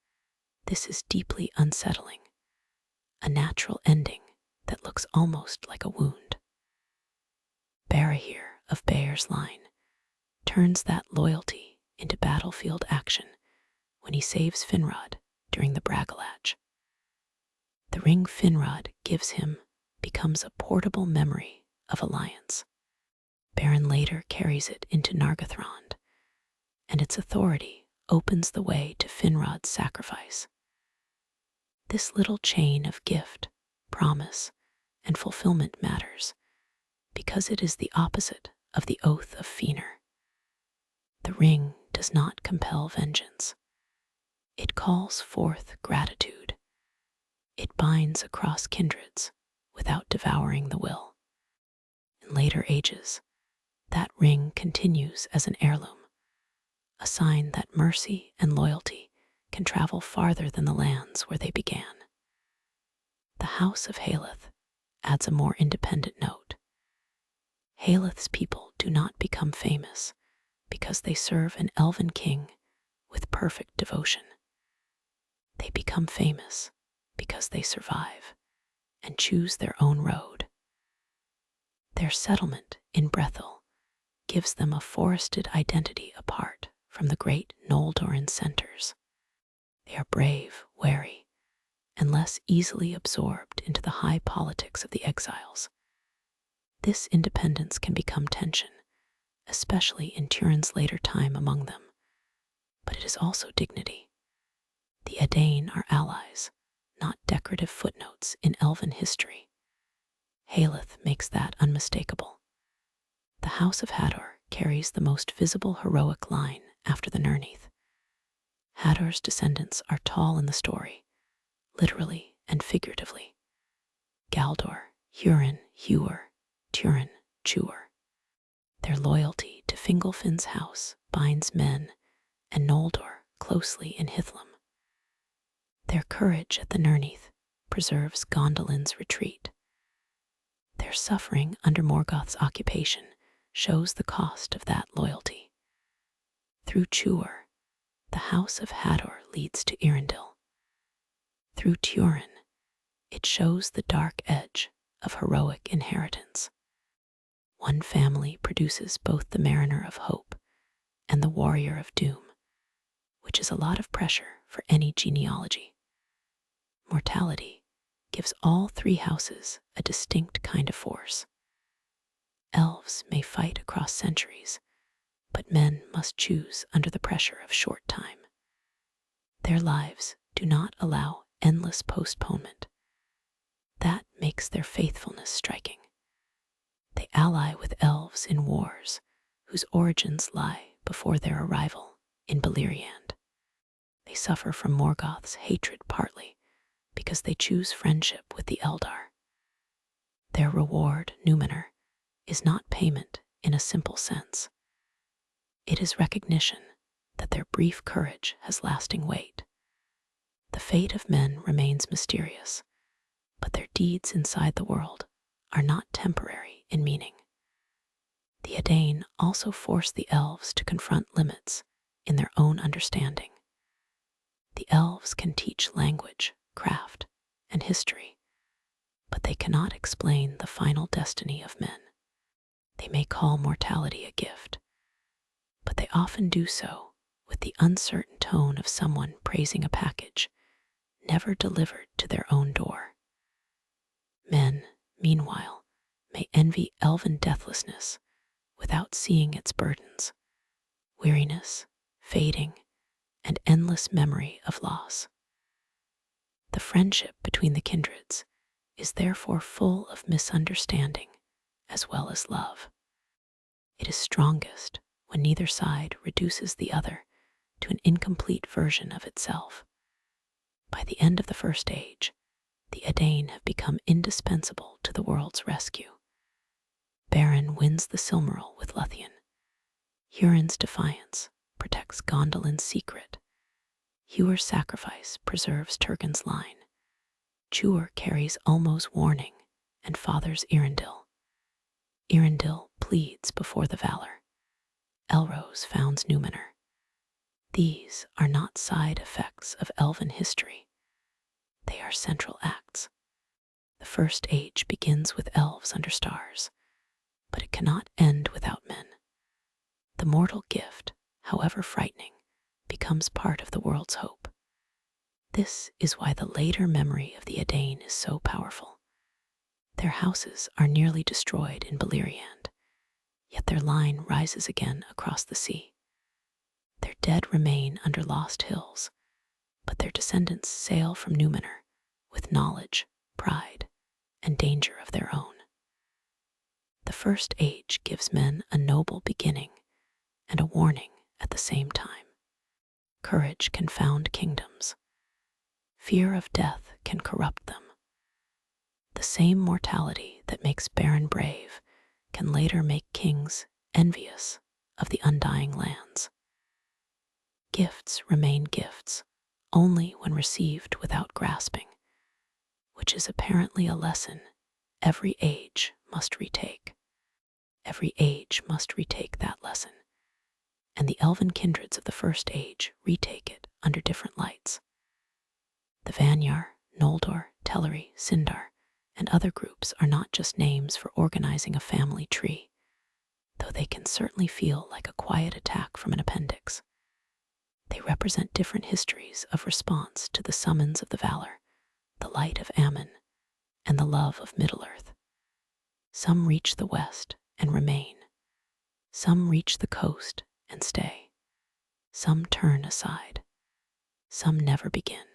this is deeply unsettling, a natural ending that looks almost like a wound. Barahir of Beren's line turns that loyalty into battlefield action when he saves Finrod during the Bragalach. The ring Finrod gives him becomes a portable memory of alliance. Beren later carries it into Nargothrond, and its authority opens the way to Finrod's sacrifice. This little chain of gift, promise, and fulfillment matters because it is the opposite of the oath of Feanor. The ring does not compel vengeance. It calls forth gratitude. It binds across kindreds without devouring the will. In later ages, that ring continues as an heirloom, a sign that mercy and loyalty can travel farther than the lands where they began. The House of Haleth adds a more independent note. Haleth's people do not become famous because they serve an elven king with perfect devotion. They become famous because they survive and choose their own road. Their settlement in Brethil gives them a forested identity apart from the great Noldoran centers. They are brave, wary, and less easily absorbed into the high politics of the exiles. This independence can become tension, especially in Turin's later time among them, but it is also dignity. The Edain are allies, not decorative footnotes in Elven history. Haleth makes that unmistakable. The House of Hador carries the most visible heroic line after the Nirneath. Hador's descendants are tall in the story, literally and figuratively. Galdor, Hurin, Huor, Turin, Chuor. Their loyalty to Fingolfin's house binds men and Noldor closely in Hithlum. Their courage at the Nirneath preserves Gondolin's retreat. Their suffering under Morgoth's occupation shows the cost of that loyalty. Through Chuor, the House of Hador leads to Earendil. Through Turin, it shows the dark edge of heroic inheritance. One family produces both the mariner of hope and the warrior of doom, which is a lot of pressure for any genealogy. Mortality gives all three houses a distinct kind of force. Elves may fight across centuries, but men must choose under the pressure of short time. Their lives do not allow endless postponement. That makes their faithfulness striking. They ally with elves in wars whose origins lie before their arrival in Beleriand. They suffer from Morgoth's hatred partly because they choose friendship with the Eldar. Their reward, Numenor, is not payment in a simple sense. It is recognition that their brief courage has lasting weight. The fate of men remains mysterious, but their deeds inside the world are not temporary in meaning. The Edain also force the elves to confront limits in their own understanding. The elves can teach language, craft, and history, but they cannot explain the final destiny of men. They may call mortality a gift, but they often do so with the uncertain tone of someone praising a package never delivered to their own door. Men, meanwhile, may envy elven deathlessness without seeing its burdens, weariness, fading, and endless memory of loss. The friendship between the kindreds is therefore full of misunderstanding as well as love. It is strongest when neither side reduces the other to an incomplete version of itself. By the end of the First Age, the Edain have become indispensable to the world's rescue. Beren wins the Silmaril with Luthien. Hurin's defiance protects Gondolin's secret. Hewer's sacrifice preserves Turgon's line. Tuor carries Ulmo's warning and fathers Earendil. Earendil pleads before the Valor. Elros founds Numenor. These are not side effects of elven history. They are central acts. The First Age begins with elves under stars, but it cannot end without men. The mortal gift, however frightening, becomes part of the world's hope. This is why the later memory of the Edain is so powerful. Their houses are nearly destroyed in Beleriand, yet their line rises again across the sea. Their dead remain under lost hills, but their descendants sail from Numenor with knowledge, pride, and danger of their own. The First Age gives men a noble beginning and a warning at the same time. Courage can found kingdoms. Fear of death can corrupt them. The same mortality that makes Beren brave can later make kings envious of the undying lands. Gifts remain gifts only when received without grasping, which is apparently a lesson every age must retake. Every age must retake that lesson, and the elven kindreds of the First Age retake it under different lights. The Vanyar, Noldor, Teleri, Sindar, and other groups are not just names for organizing a family tree, though they can certainly feel like a quiet attack from an appendix. They represent different histories of response to the summons of the Valor, the light of Ammon, and the love of Middle-earth. Some reach the west and remain. Some reach the coast and stay. Some turn aside. Some never begin.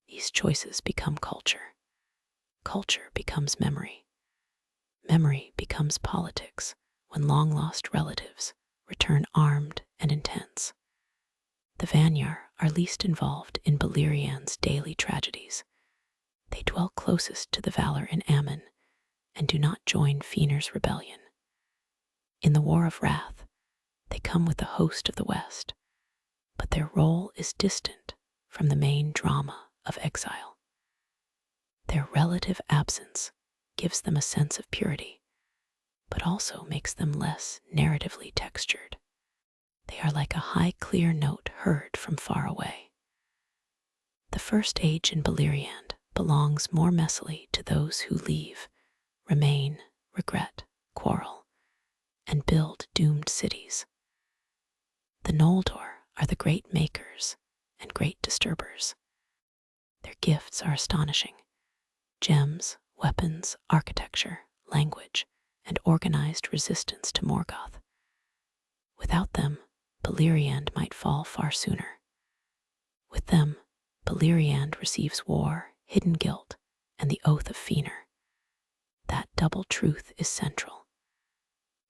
These choices become culture. Culture becomes memory. Memory becomes politics when long-lost relatives return armed and intense. The Vanyar are least involved in Beleriand's daily tragedies. They dwell closest to the Valor in Ammon and do not join Feanor's rebellion. In the War of Wrath, they come with the host of the West, but their role is distant from the main drama of exile. Their relative absence gives them a sense of purity, but also makes them less narratively textured. They are like a high, clear note heard from far away. The First Age in Beleriand belongs more messily to those who leave, remain, regret, quarrel, and build doomed cities. The Noldor are the great makers and great disturbers. Their gifts are astonishing. Gems, weapons, architecture, language, and organized resistance to Morgoth. Without them, Beleriand might fall far sooner. With them, Beleriand receives war, hidden guilt, and the oath of Feanor. That double truth is central.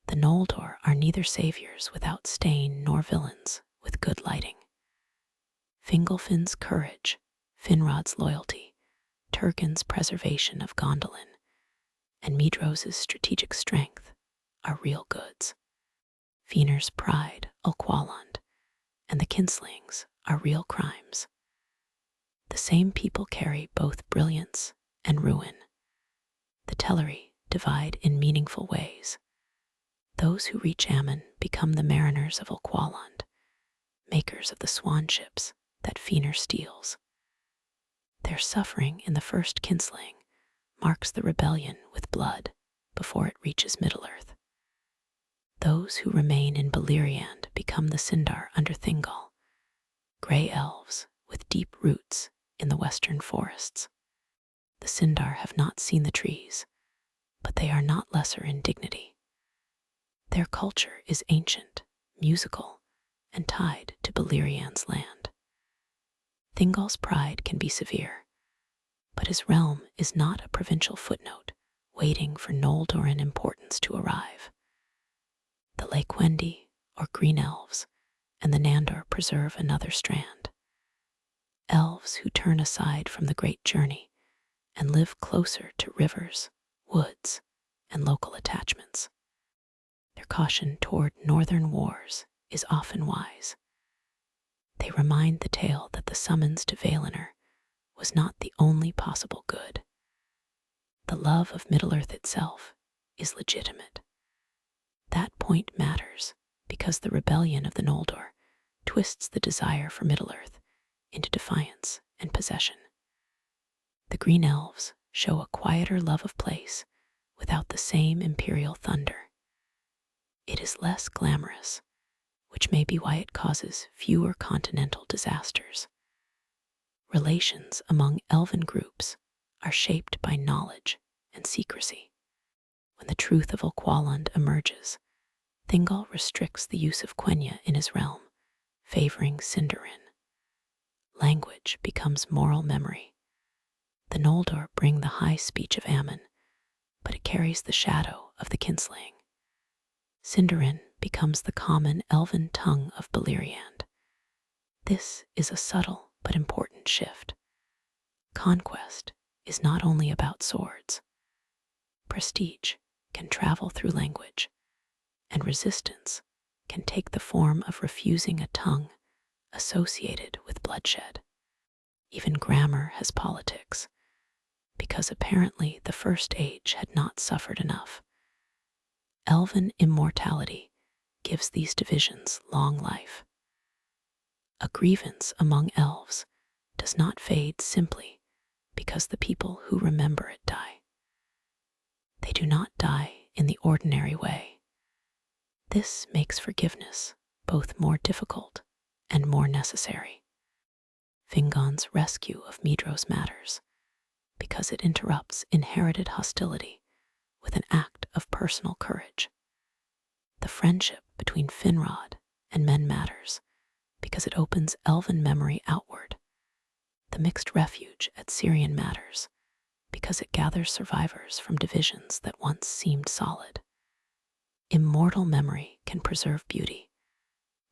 The Noldor are neither saviors without stain nor villains with good lighting. Fingolfin's courage, Finrod's loyalty, Turgon's preservation of Gondolin, and Medros's strategic strength are real goods. Feanor's pride, Ulqualand, and the kinslings are real crimes. The same people carry both brilliance and ruin. The Teleri divide in meaningful ways. Those who reach Ammon become the mariners of Ulqualand, makers of the swan ships that Feanor steals. Their suffering in the first kinslaying marks the rebellion with blood before it reaches Middle-earth. Those who remain in Beleriand become the Sindar under Thingol, grey elves with deep roots in the western forests. The Sindar have not seen the trees, but they are not lesser in dignity. Their culture is ancient, musical, and tied to Beleriand's land. Thingol's pride can be severe, but his realm is not a provincial footnote waiting for Noldoran importance to arrive. The Lakewendi, or Green Elves, and the Nandor preserve another strand. Elves who turn aside from the great journey and live closer to rivers, woods, and local attachments. Their caution toward northern wars is often wise. They remind the tale that the summons to Valinor was not the only possible good. The love of Middle-earth itself is legitimate. That point matters because the rebellion of the Noldor twists the desire for Middle-earth into defiance and possession. The Green Elves show a quieter love of place without the same imperial thunder. It is less glamorous, which may be why it causes fewer continental disasters. Relations among elven groups are shaped by knowledge and secrecy. When the truth of Ulqualand emerges, Thingol restricts the use of Quenya in his realm, favoring Sindarin. Language becomes moral memory. The Noldor bring the high speech of Ammon, but it carries the shadow of the kinslaying. Sindarin becomes the common elven tongue of Beleriand. This is a subtle but important shift. Conquest is not only about swords. Prestige can travel through language, and resistance can take the form of refusing a tongue associated with bloodshed. Even grammar has politics, because apparently the First Age had not suffered enough. Elven immortality gives these divisions long life. A grievance among elves does not fade simply because the people who remember it die. They do not die in the ordinary way. This makes forgiveness both more difficult and more necessary. Fingon's rescue of Midros matters because it interrupts inherited hostility with an act of personal courage. The friendship between Finrod and men matters because it opens elven memory outward. The mixed refuge at Syrian matters because it gathers survivors from divisions that once seemed solid. Immortal memory can preserve beauty,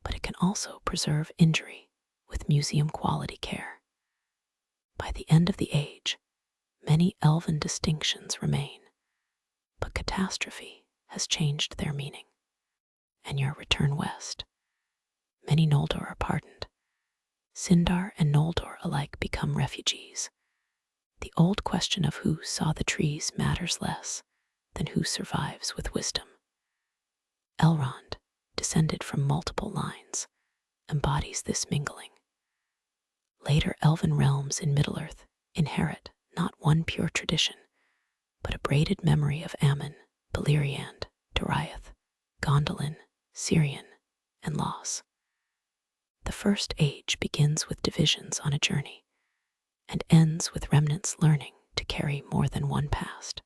but it can also preserve injury with museum-quality care. By the end of the age, many elven distinctions remain, but catastrophe has changed their meaning. And your return west. Many Noldor are pardoned. Sindar and Noldor alike become refugees. The old question of who saw the trees matters less than who survives with wisdom. Elrond, descended from multiple lines, embodies this mingling. Later elven realms in Middle-earth inherit not one pure tradition, but a braided memory of Ammon, Beleriand, Doriath, Gondolin, Sirion, and loss. The First Age begins with divisions on a journey and ends with remnants learning to carry more than one past.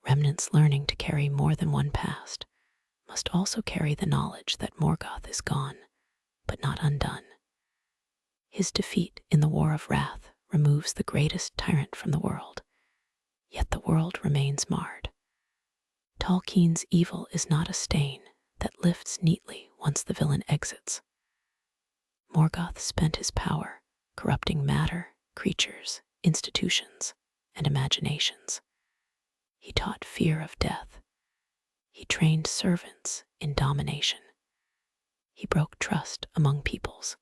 Remnants learning to carry more than one past must also carry the knowledge that Morgoth is gone, but not undone. His defeat in the War of Wrath removes the greatest tyrant from the world, yet the world remains marred. Tolkien's evil is not a stain that lifts neatly once the villain exits. Morgoth spent his power corrupting matter, creatures, institutions, and imaginations. He taught fear of death. He trained servants in domination. He broke trust among peoples.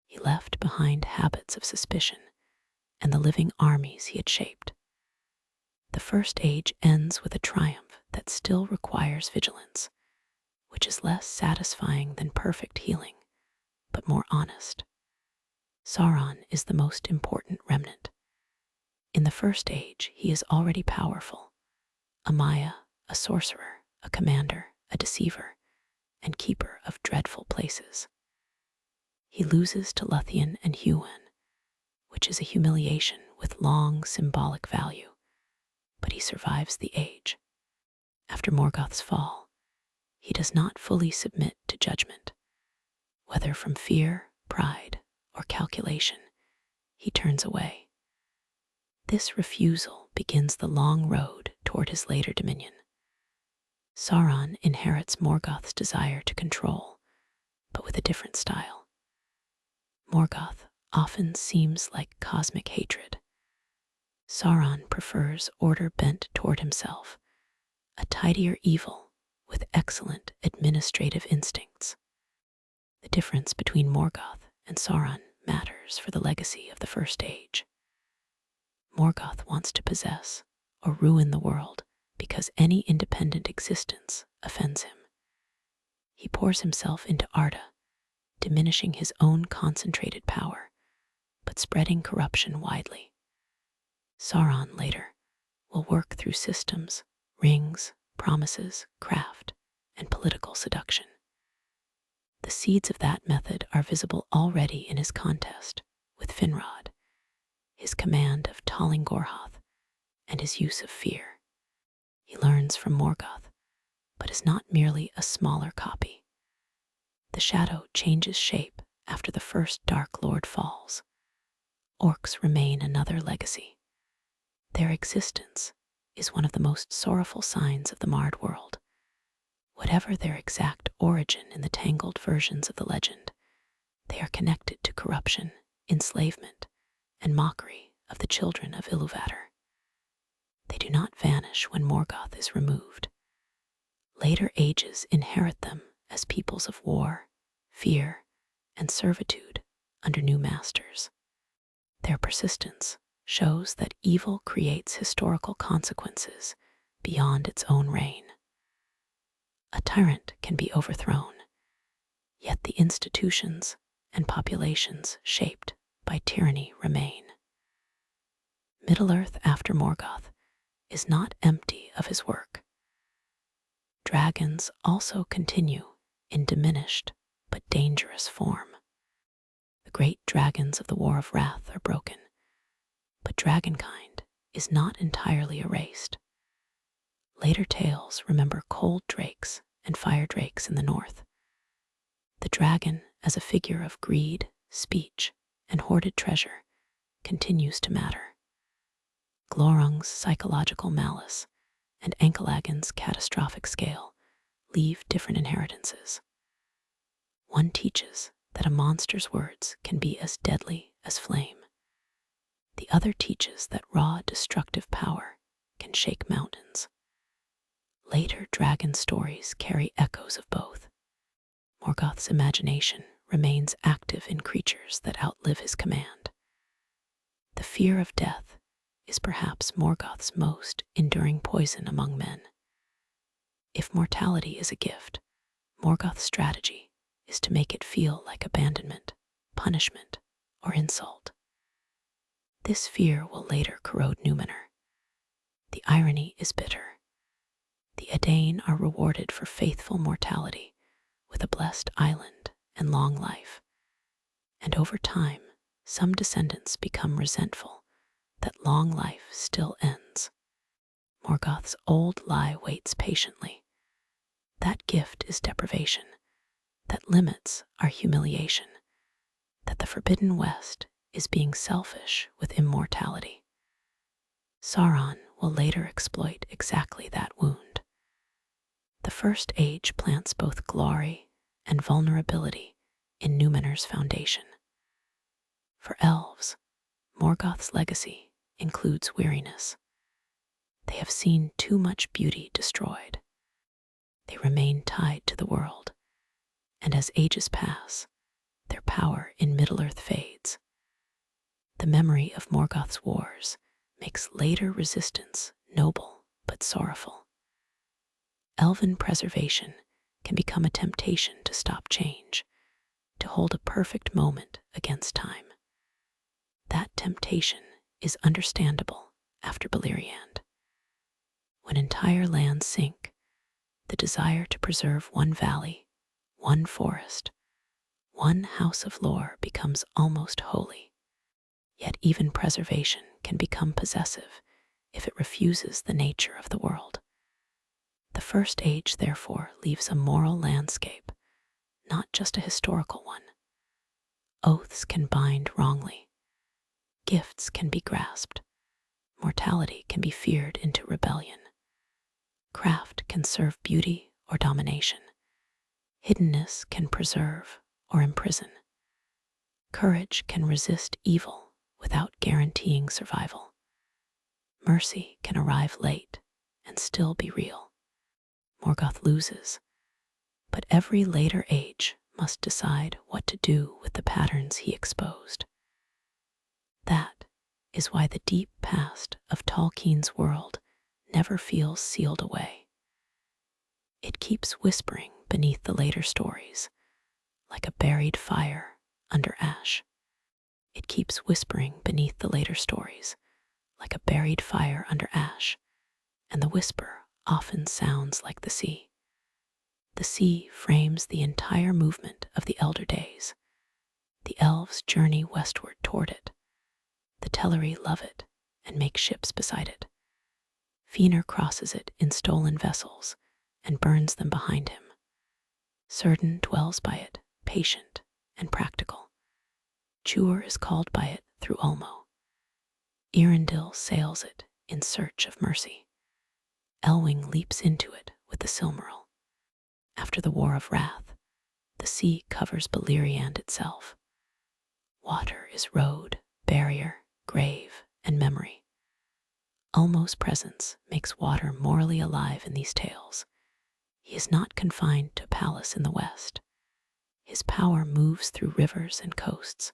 He left behind habits of suspicion and the living armies he had shaped. The First Age ends with a triumph that still requires vigilance, which is less satisfying than perfect healing, but more honest. Sauron is the most important remnant. In the First Age, he is already powerful, a Maya, a sorcerer, a commander, a deceiver, and keeper of dreadful places. He loses to Luthien and Huan, which is a humiliation with long symbolic value, but he survives the age. After Morgoth's fall, he does not fully submit to judgment. Whether from fear, pride, or calculation, he turns away. This refusal begins the long road toward his later dominion. Sauron inherits Morgoth's desire to control, but with a different style. Morgoth often seems like cosmic hatred. Sauron prefers order bent toward himself, a tidier evil with excellent administrative instincts. The difference between Morgoth and Sauron matters for the legacy of the First Age. Morgoth wants to possess or ruin the world because any independent existence offends him. He pours himself into Arda, diminishing his own concentrated power, but spreading corruption widely. Sauron later will work through systems, rings, promises, craft, and political seduction. The seeds of that method are visible already in his contest with Finrod, his command of Talingorhoth, and his use of fear. He learns from Morgoth, but is not merely a smaller copy. The shadow changes shape after the first Dark Lord falls. Orcs remain another legacy. Their existence is one of the most sorrowful signs of the marred world. Whatever their exact origin in the tangled versions of the legend, they are connected to corruption, enslavement, and mockery of the children of Iluvatar. They do not vanish when Morgoth is removed. Later ages inherit them as peoples of war, fear, and servitude under new masters. Their persistence shows that evil creates historical consequences beyond its own reign. A tyrant can be overthrown, yet the institutions and populations shaped by tyranny remain. Middle-earth after Morgoth is not empty of his work. Dragons also continue in diminished but dangerous form. The great dragons of the War of Wrath are broken, but dragonkind is not entirely erased. Later tales remember cold drakes and fire drakes in the north. The dragon, as a figure of greed, speech, and hoarded treasure, continues to matter. Glorung's psychological malice and Ankalagan's catastrophic scale leave different inheritances. One teaches that a monster's words can be as deadly as flame. The other teaches that raw, destructive power can shake mountains. Later dragon stories carry echoes of both. Morgoth's imagination remains active in creatures that outlive his command. The fear of death is perhaps Morgoth's most enduring poison among men. If mortality is a gift, Morgoth's strategy is to make it feel like abandonment, punishment, or insult. This fear will later corrode Numenor. The irony is bitter. The Edain are rewarded for faithful mortality with a blessed island and long life. And over time, some descendants become resentful that long life still ends. Morgoth's old lie waits patiently. That gift is deprivation, that limits are humiliation, that the Forbidden West is being selfish with immortality. Sauron will later exploit exactly that wound. The First Age plants both glory and vulnerability in Numenor's foundation. For elves, Morgoth's legacy includes weariness. They have seen too much beauty destroyed. They remain tied to the world, and as ages pass, their power in Middle-earth fades. The memory of Morgoth's wars makes later resistance noble but sorrowful. Elven preservation can become a temptation to stop change, to hold a perfect moment against time. That temptation is understandable after Beleriand. When entire lands sink, the desire to preserve one valley, one forest, one house of lore becomes almost holy. Yet even preservation can become possessive if it refuses the nature of the world. The First Age, therefore, leaves a moral landscape, not just a historical one. Oaths can bind wrongly. Gifts can be grasped. Mortality can be feared into rebellion. Craft can serve beauty or domination. Hiddenness can preserve or imprison. Courage can resist evil without guaranteeing survival. Mercy can arrive late and still be real. Morgoth loses, but every later age must decide what to do with the patterns he exposed. That is why the deep past of Tolkien's world never feels sealed away. It keeps whispering beneath the later stories, like a buried fire under ash. It keeps whispering beneath the later stories, like a buried fire under ash, and the whisper often sounds like the sea. The sea frames the entire movement of the Elder Days. The elves journey westward toward it. The Teleri love it and make ships beside it. Feanor crosses it in stolen vessels and burns them behind him. Círdan dwells by it, patient and practical. Turin is called by it through Ulmo. Earendil sails it in search of mercy. Elwing leaps into it with the Silmaril. After the War of Wrath, the sea covers Beleriand itself. Water is road, barrier, grave, and memory. Ulmo's presence makes water morally alive in these tales. He is not confined to a palace in the west. His power moves through rivers and coasts,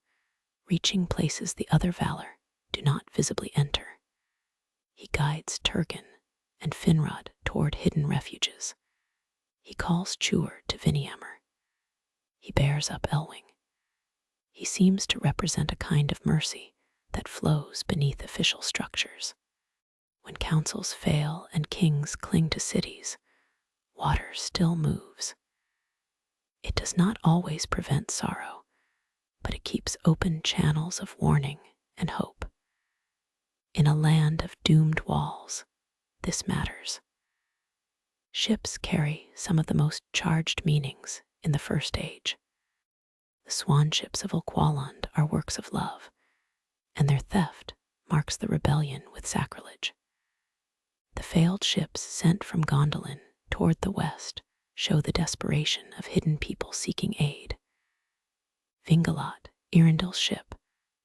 reaching places the other Valar do not visibly enter. He guides Turgon and Finrod toward hidden refuges. He calls Turin to Viniamur. He bears up Elwing. He seems to represent a kind of mercy that flows beneath official structures. When councils fail and kings cling to cities, water still moves. It does not always prevent sorrow, but it keeps open channels of warning and hope. In a land of doomed walls, this matters. Ships carry some of the most charged meanings in the First Age. The swan ships of Ulqualand are works of love, and their theft marks the rebellion with sacrilege. The failed ships sent from Gondolin toward the west show the desperation of hidden people seeking aid. Vingalot, Earendil's ship,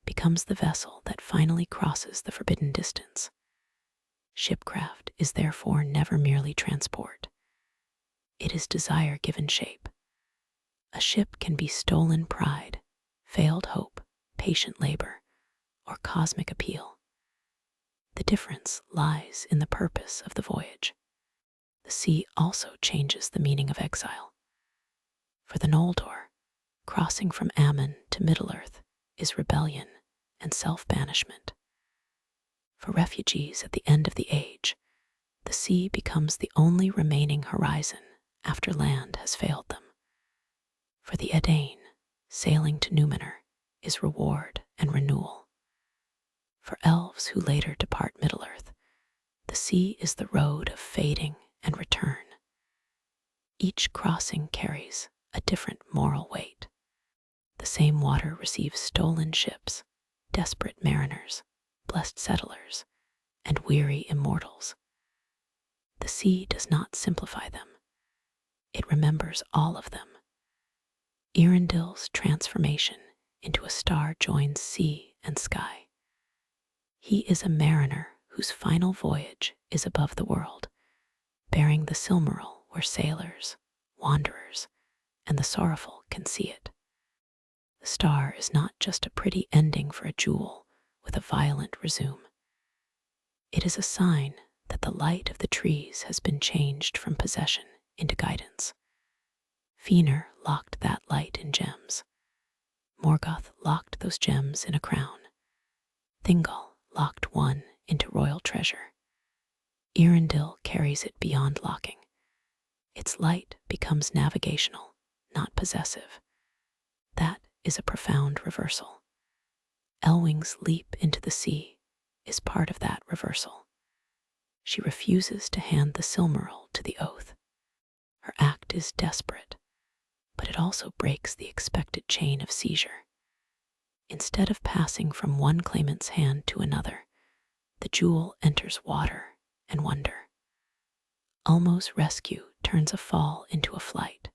becomes the vessel that finally crosses the forbidden distance. Shipcraft is therefore never merely transport. It is desire given shape. A ship can be stolen pride, failed hope, patient labor, or cosmic appeal. The difference lies in the purpose of the voyage. The sea also changes the meaning of exile. For the Noldor, crossing from Aman to Middle-earth is rebellion and self-banishment. For refugees at the end of the age, the sea becomes the only remaining horizon after land has failed them. For the Edain, sailing to Numenor is reward and renewal. For elves who later depart Middle-earth, the sea is the road of fading and return. Each crossing carries a different moral weight. The same water receives stolen ships, desperate mariners, blessed settlers, and weary immortals. The sea does not simplify them. It remembers all of them. Earendil's transformation into a star joins sea and sky. He is a mariner whose final voyage is above the world, bearing the Silmaril where sailors, wanderers, and the sorrowful can see it. The star is not just a pretty ending for a jewel with a violent resume. It is a sign that the light of the trees has been changed from possession into guidance. Feanor locked that light in gems. Morgoth locked those gems in a crown. Thingol locked one into royal treasure. Earendil carries it beyond locking. Its light becomes navigational, not possessive. That is a profound reversal. Elwing's leap into the sea is part of that reversal. She refuses to hand the Silmaril to the oath. Her act is desperate, but it also breaks the expected chain of seizure. Instead of passing from one claimant's hand to another, the jewel enters water and wonder. Ulmo's rescue turns a fall into a flight.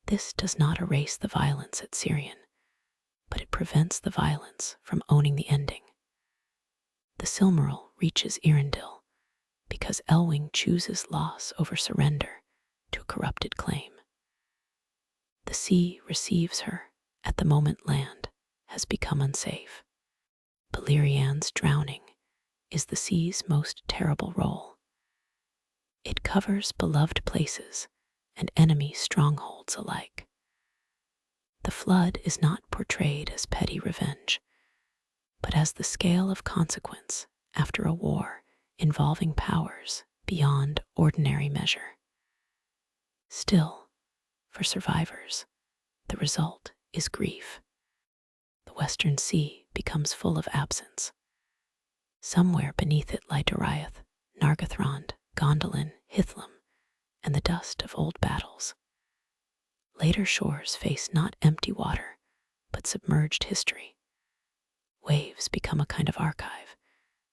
This does not erase the violence at Sirion, but it prevents the violence from owning the ending. The Silmaril reaches Earendil because Elwing chooses loss over surrender to a corrupted claim. The sea receives her at the moment land has become unsafe. Beleriand's drowning is the sea's most terrible role. It covers beloved places and enemy strongholds alike. The flood is not portrayed as petty revenge, but as the scale of consequence after a war involving powers beyond ordinary measure. Still, for survivors, the result is grief. The Western Sea becomes full of absence. Somewhere beneath it lie Doriath, Nargothrond, Gondolin, Hithlum, and the dust of old battles. Later shores face not empty water, but submerged history. Waves become a kind of archive,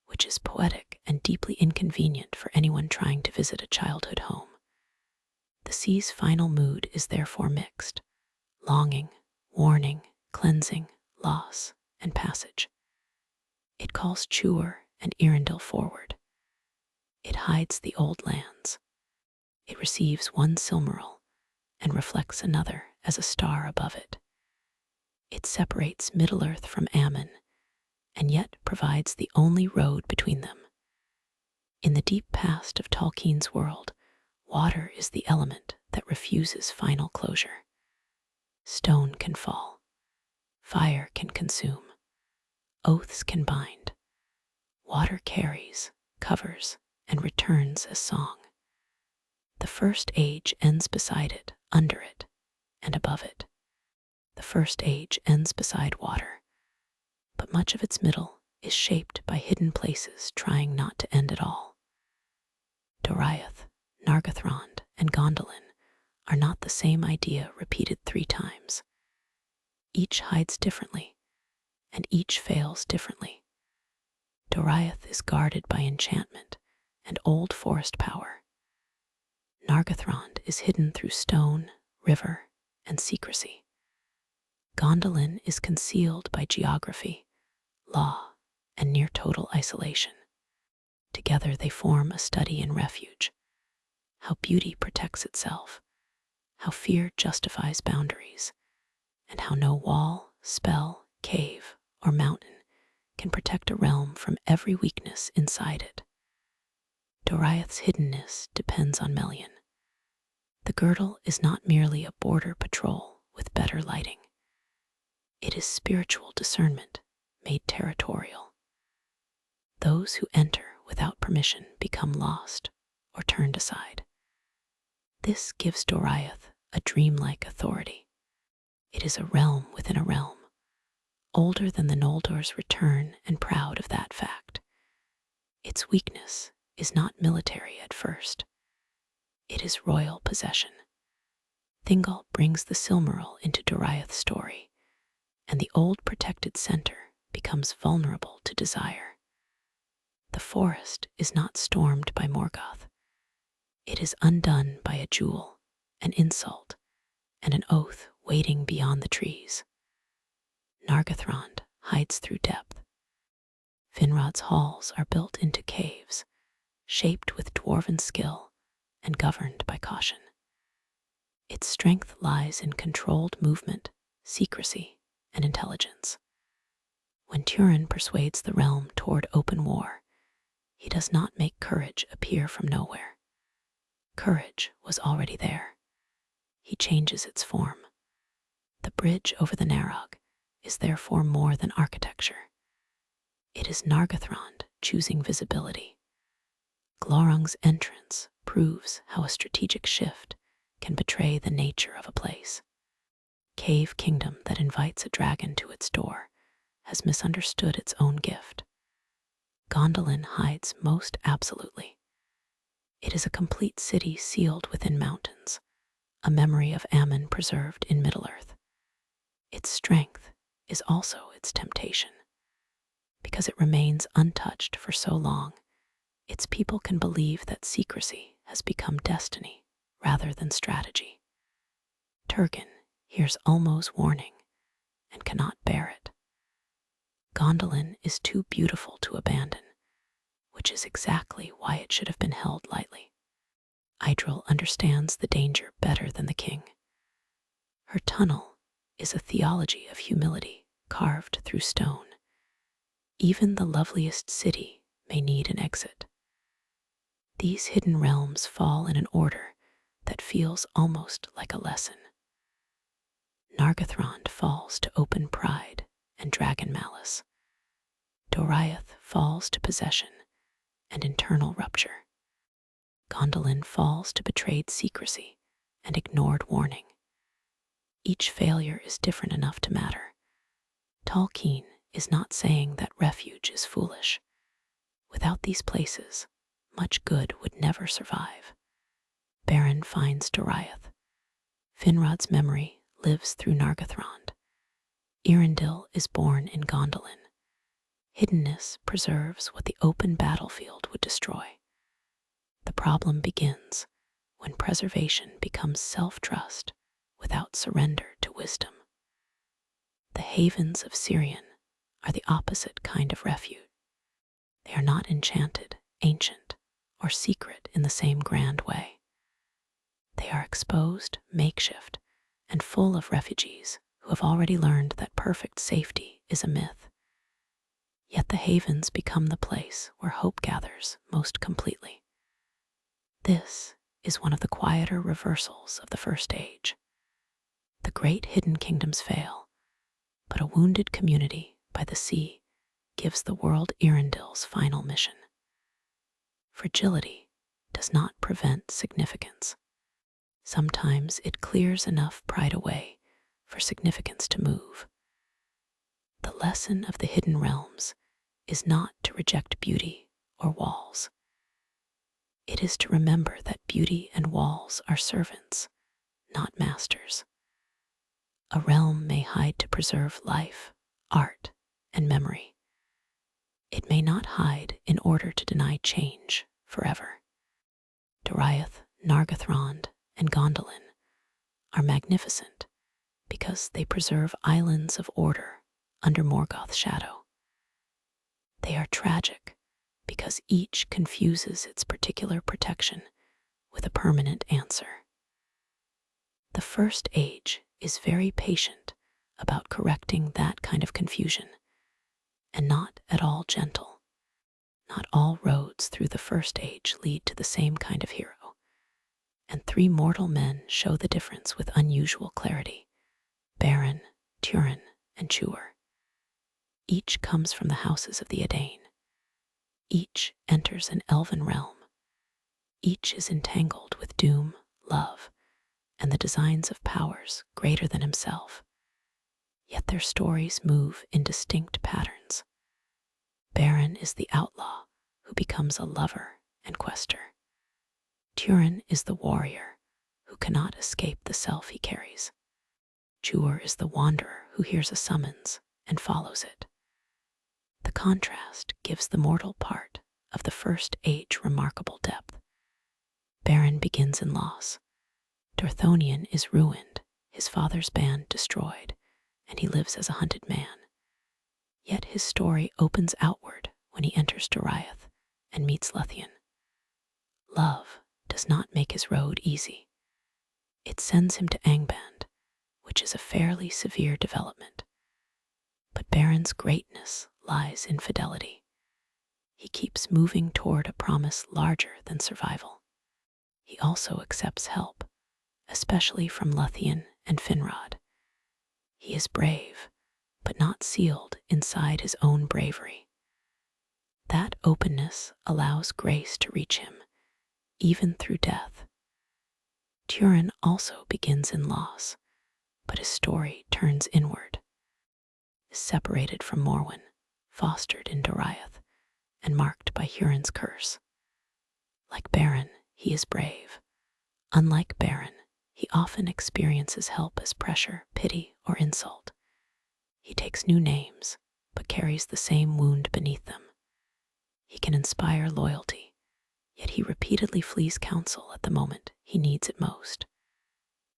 which is poetic and deeply inconvenient for anyone trying to visit a childhood home. The sea's final mood is therefore mixed: longing, warning, cleansing, loss, and passage. It calls Turin and Earendil forward. It hides the old lands. It receives one Silmaril and reflects another as a star above it. It separates Middle-earth from Ammon, and yet provides the only road between them. In the deep past of Tolkien's world, water is the element that refuses final closure. Stone can fall. Fire can consume. Oaths can bind. Water carries, covers, and returns as song. The first age ends beside it, under it, and above it. The first age ends beside water, but much of its middle is shaped by hidden places trying not to end at all. Doriath, Nargothrond, and Gondolin are not the same idea repeated 3 times. Each hides differently, and each fails differently. Doriath is guarded by enchantment and old forest power. Nargothrond is hidden through stone, river, and secrecy. Gondolin is concealed by geography, law, and near total isolation. Together they form a study in refuge: how beauty protects itself, how fear justifies boundaries, and how no wall, spell, cave, or mountain can protect a realm from every weakness inside it. Doriath's hiddenness depends on Melian. The girdle is not merely a border patrol with better lighting. It is spiritual discernment made territorial. Those who enter without permission become lost or turned aside. This gives Doriath a dreamlike authority. It is a realm within a realm, older than the Noldor's return and proud of that fact. Its weakness is not military at first. It is royal possession. Thingol brings the Silmaril into Doriath's story, and the old protected center becomes vulnerable to desire. The forest is not stormed by Morgoth. It is undone by a jewel, an insult, and an oath waiting beyond the trees. Nargothrond hides through depth. Finrod's halls are built into caves, shaped with dwarven skill and governed by caution. Its strength lies in controlled movement, secrecy, and intelligence. When Turin persuades the realm toward open war, he does not make courage appear from nowhere. Courage was already there. He changes its form. The bridge over the Narog is therefore more than architecture. It is Nargothrond choosing visibility. Glorung's entrance proves how a strategic shift can betray the nature of a place. Cave kingdom that invites a dragon to its door has misunderstood its own gift. Gondolin hides most absolutely. It is a complete city sealed within mountains, a memory of Ammon preserved in Middle-earth. Its strength is also its temptation. Because it remains untouched for so long, its people can believe that secrecy has become destiny rather than strategy. Turgon hears Ulmo's warning and cannot bear it. Gondolin is too beautiful to abandon, which is exactly why it should have been held lightly. Idril understands the danger better than the king. Her tunnel is a theology of humility carved through stone. Even the loveliest city may need an exit. These hidden realms fall in an order that feels almost like a lesson. Nargothrond falls to open pride and dragon malice. Doriath falls to possession and internal rupture. Gondolin falls to betrayed secrecy and ignored warning. Each failure is different enough to matter. Tolkien is not saying that refuge is foolish. Without these places, much good would never survive. Beren finds Doriath. Finrod's memory lives through Nargothrond. Earendil is born in Gondolin. Hiddenness preserves what the open battlefield would destroy. The problem begins when preservation becomes self-trust without surrender to wisdom. The havens of Sirion are the opposite kind of refuge. They are not enchanted, ancient, or secret in the same grand way. They are exposed, makeshift, and full of refugees who have already learned that perfect safety is a myth. Yet the havens become the place where hope gathers most completely. This is one of the quieter reversals of the First Age. The great hidden kingdoms fail, but a wounded community by the sea gives the world Earendil's final mission. Fragility does not prevent significance. Sometimes it clears enough pride away for significance to move. The lesson of the hidden realms is not to reject beauty or walls. It is to remember that beauty and walls are servants, not masters. A realm may hide to preserve life, art, and memory. It may not hide in order to deny change forever. Doriath, Nargothrond, and Gondolin are magnificent because they preserve islands of order under Morgoth's shadow. They are tragic because each confuses its particular protection with a permanent answer. The First Age is very patient about correcting that kind of confusion, and not at all gentle. Not all roads through the First Age lead to the same kind of hero, and three mortal men show the difference with unusual clarity: Beren, Turin, and Tuor. Each comes from the houses of the Edain. Each enters an elven realm. Each is entangled with doom, love, and the designs of powers greater than himself. Yet their stories move in distinct patterns. Beren is the outlaw who becomes a lover and quester. Turin is the warrior who cannot escape the self he carries. Tuor is the wanderer who hears a summons and follows it. The contrast gives the mortal part of the First Age remarkable depth. Beren begins in loss. Dorthonion is ruined, his father's band destroyed, and he lives as a hunted man. Yet his story opens outward when he enters Doriath and meets Luthien. Love does not make his road easy. It sends him to Angband, which is a fairly severe development. But Beren's greatness lies in fidelity. He keeps moving toward a promise larger than survival. He also accepts help, especially from Luthien and Finrod. He is brave, but not sealed inside his own bravery. That openness allows grace to reach him, even through death. Turin also begins in loss, but his story turns inward. Is separated from Morwen, fostered in Doriath, and marked by Hurin's curse. Like Beren, he is brave. Unlike Beren, he often experiences help as pressure, pity, or insult. He takes new names, but carries the same wound beneath them. He can inspire loyalty, yet he repeatedly flees counsel at the moment he needs it most.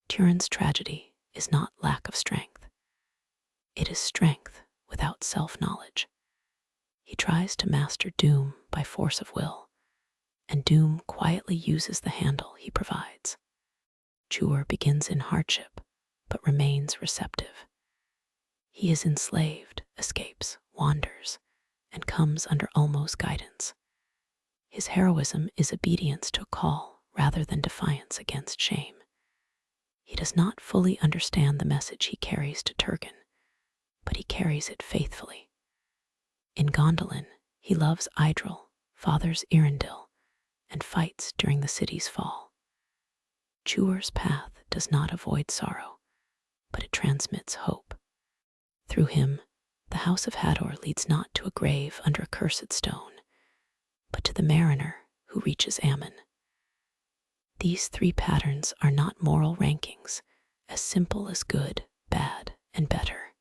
Turin's tragedy is not lack of strength. It is strength without self-knowledge. He tries to master doom by force of will, and doom quietly uses the handle he provides. Tuor begins in hardship, but remains receptive. He is enslaved, escapes, wanders, and comes under Ulmo's guidance. His heroism is obedience to a call rather than defiance against shame. He does not fully understand the message he carries to Turgon, but he carries it faithfully. In Gondolin, he loves Earendil, fathers Earendil, and fights during the city's fall. Tuor's path does not avoid sorrow, but it transmits hope. Through him, the House of Hador leads not to a grave under a cursed stone, but to the mariner who reaches Ammon. These three patterns are not moral rankings, as simple as good, bad, and better.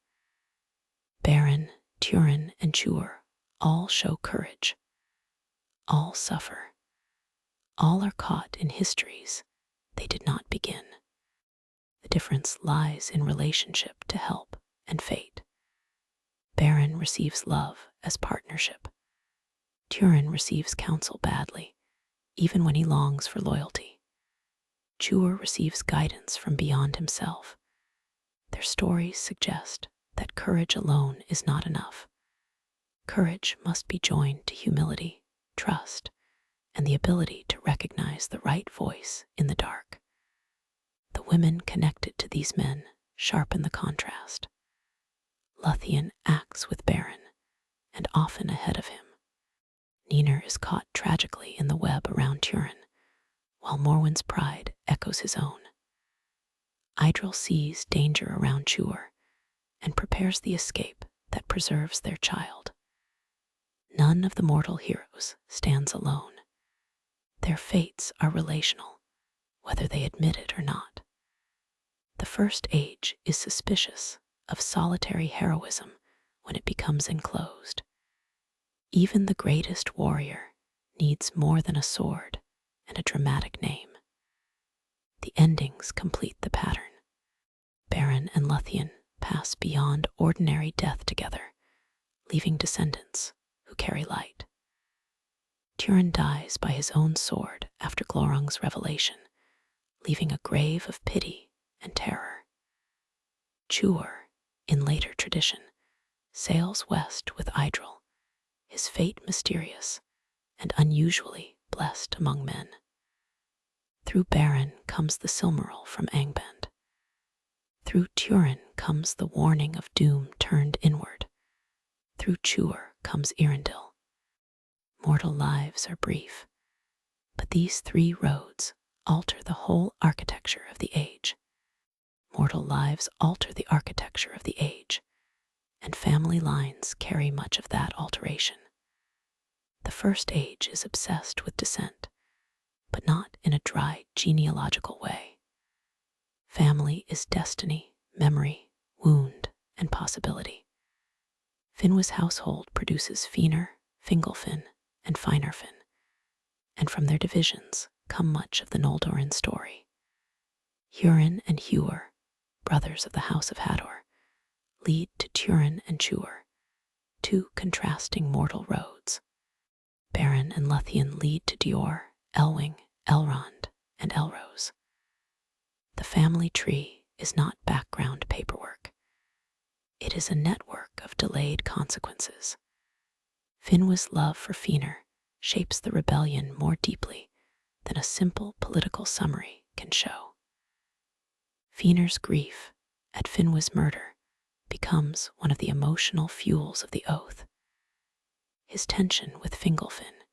Beren, Turin, and Tuor all show courage. All suffer. All are caught in histories they did not begin. The difference lies in relationship to help and fate. Beren receives love as partnership. Turin receives counsel badly, even when he longs for loyalty. Tuor receives guidance from beyond himself. Their stories suggest that courage alone is not enough. Courage must be joined to humility, trust, and the ability to recognize the right voice in the dark. The women connected to these men sharpen the contrast. Luthien acts with Beren, and often ahead of him. Niner is caught tragically in the web around Turin, while Morwen's pride echoes his own. Earendil sees danger around Tuor and prepares the escape that preserves their child. None of the mortal heroes stands alone. Their fates are relational, whether they admit it or not. The First Age is suspicious of solitary heroism when it becomes enclosed. Even the greatest warrior needs more than a sword and a dramatic name. The endings complete the pattern. Beren and Luthien pass beyond ordinary death together, leaving descendants who carry light. Turin dies by his own sword after Glorung's revelation, leaving a grave of pity and terror. Tuor, in later tradition, sails west with Earendil, his fate mysterious and unusually blessed among men. Through Beren comes the Silmaril from Angband. Through Turin comes the warning of doom turned inward. Through Tuor comes Earendil. Mortal lives are brief, but these three roads alter the whole architecture of the age. Mortal lives alter the architecture of the age, and family lines carry much of that alteration. The First Age is obsessed with descent, but not in a dry genealogical way. Family is destiny, memory, wound, and possibility. Finwë's household produces Feanor, Fingolfin, and Finarfin, and from their divisions come much of the Noldorin story. Hurin and Huor, brothers of the House of Hador, lead to Turin and Tuor, two contrasting mortal roads. Beren and Luthien lead to Dior, Elwing, Elrond, and Elrose. The family tree is not background paperwork. It is a network of delayed consequences. Finwë's love for Feanor shapes the rebellion more deeply than a simple political summary can show. Feanor's grief at Finwë's murder becomes one of the emotional fuels of the oath. His tension with Fingolfin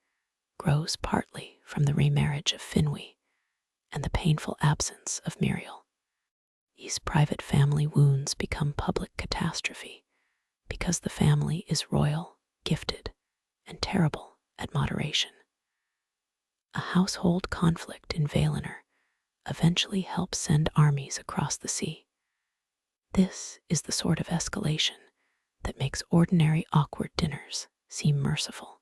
grows partly from the remarriage of Finwë and the painful absence of Muriel. These private family wounds become public catastrophe because the family is royal, gifted, and terrible at moderation. A household conflict in Valinor eventually helps send armies across the sea. This is the sort of escalation that makes ordinary awkward dinners seem merciful.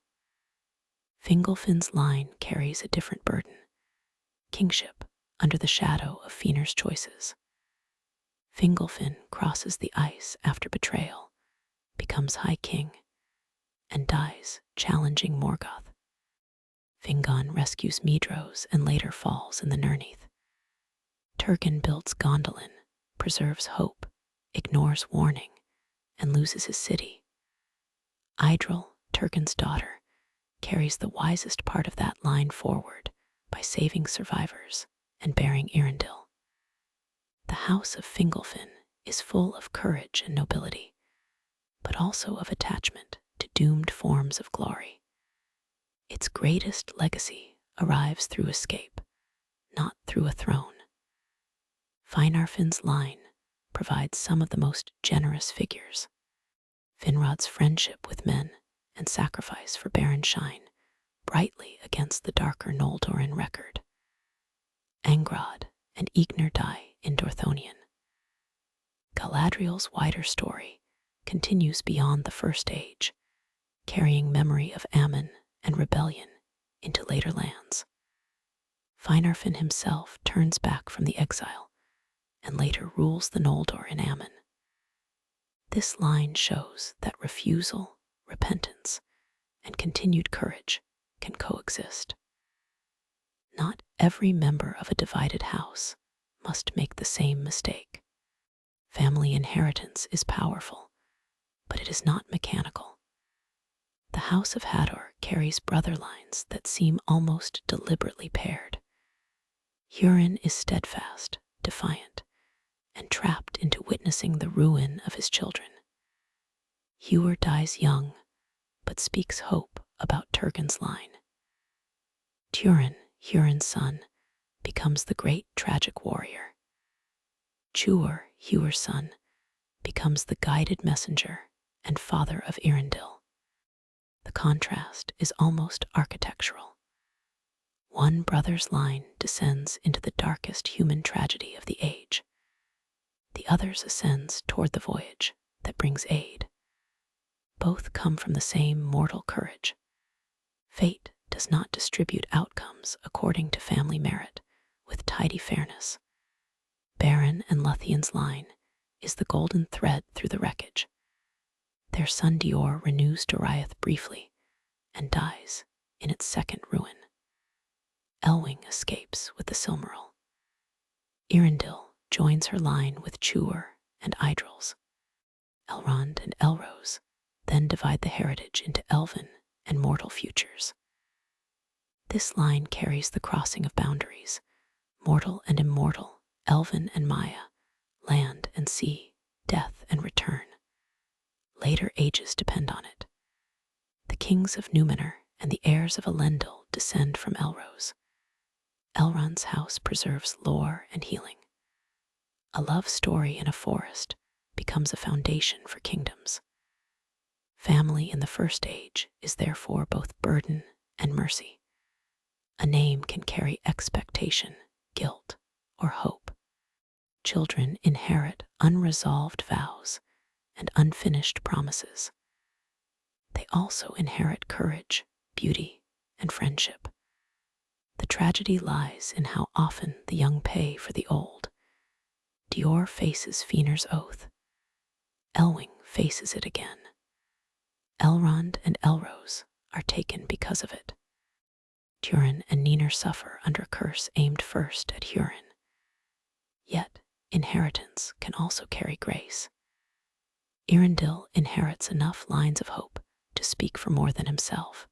Fingolfin's line carries a different burden: kingship under the shadow of Feanor's choices. Fingolfin crosses the ice after betrayal, becomes High King, and dies challenging Morgoth. Fingon rescues Medros and later falls in the Nirnaeth. Turgon builds Gondolin, preserves hope, ignores warning, and loses his city. Idril, Turgon's daughter, carries the wisest part of that line forward by saving survivors and bearing Earendil. The house of Fingolfin is full of courage and nobility, but also of attachment to doomed forms of glory. Its greatest legacy arrives through escape, not through a throne. Finarfin's line provides some of the most generous figures. Finrod's friendship with men and sacrifice for Beren shine brightly against the darker Noldorin record. Angrod and Egnor die in Dorthonion. Galadriel's wider story continues beyond the First Age, carrying memory of Ammon and rebellion into later lands. Finarfin himself turns back from the exile and later rules the Noldor in Ammon. This line shows that refusal, repentance, and continued courage can coexist. Not every member of a divided house must make the same mistake. Family inheritance is powerful, but it is not mechanical. The House of Hador carries brother lines that seem almost deliberately paired. Hurin is steadfast, defiant, and trapped into witnessing the ruin of his children. Huor dies young, but speaks hope about Turgon's line. Turin, Hurin's son, becomes the great tragic warrior. Tuor, Huor's son, becomes the guided messenger and father of Earendil. The contrast is almost architectural. One brother's line descends into the darkest human tragedy of the age. The other's ascends toward the voyage that brings aid. Both come from the same mortal courage. Fate does not distribute outcomes according to family merit with tidy fairness. Beren and Luthien's line is the golden thread through the wreckage. Their son Dior renews Doriath briefly and dies in its second ruin. Elwing escapes with the Silmaril. Earendil joins her line with Tuor and Idril's. Elrond and Elrose then divide the heritage into elven and mortal futures. This line carries the crossing of boundaries, mortal and immortal, elven and Maya, land and sea, death and return. Later ages depend on it. The kings of Numenor and the heirs of Elendil descend from Elrose. Elrond's house preserves lore and healing. A love story in a forest becomes a foundation for kingdoms. Family in the First Age is therefore both burden and mercy. A name can carry expectation, guilt, or hope. Children inherit unresolved vows and unfinished promises. They also inherit courage, beauty, and friendship. The tragedy lies in how often the young pay for the old. Dior faces Feanor's oath. Elwing faces it again. Elrond and Elrose are taken because of it. Turin and Niner suffer under a curse aimed first at Hurin. Yet, inheritance can also carry grace. Earendil inherits enough lines of hope to speak for more than himself.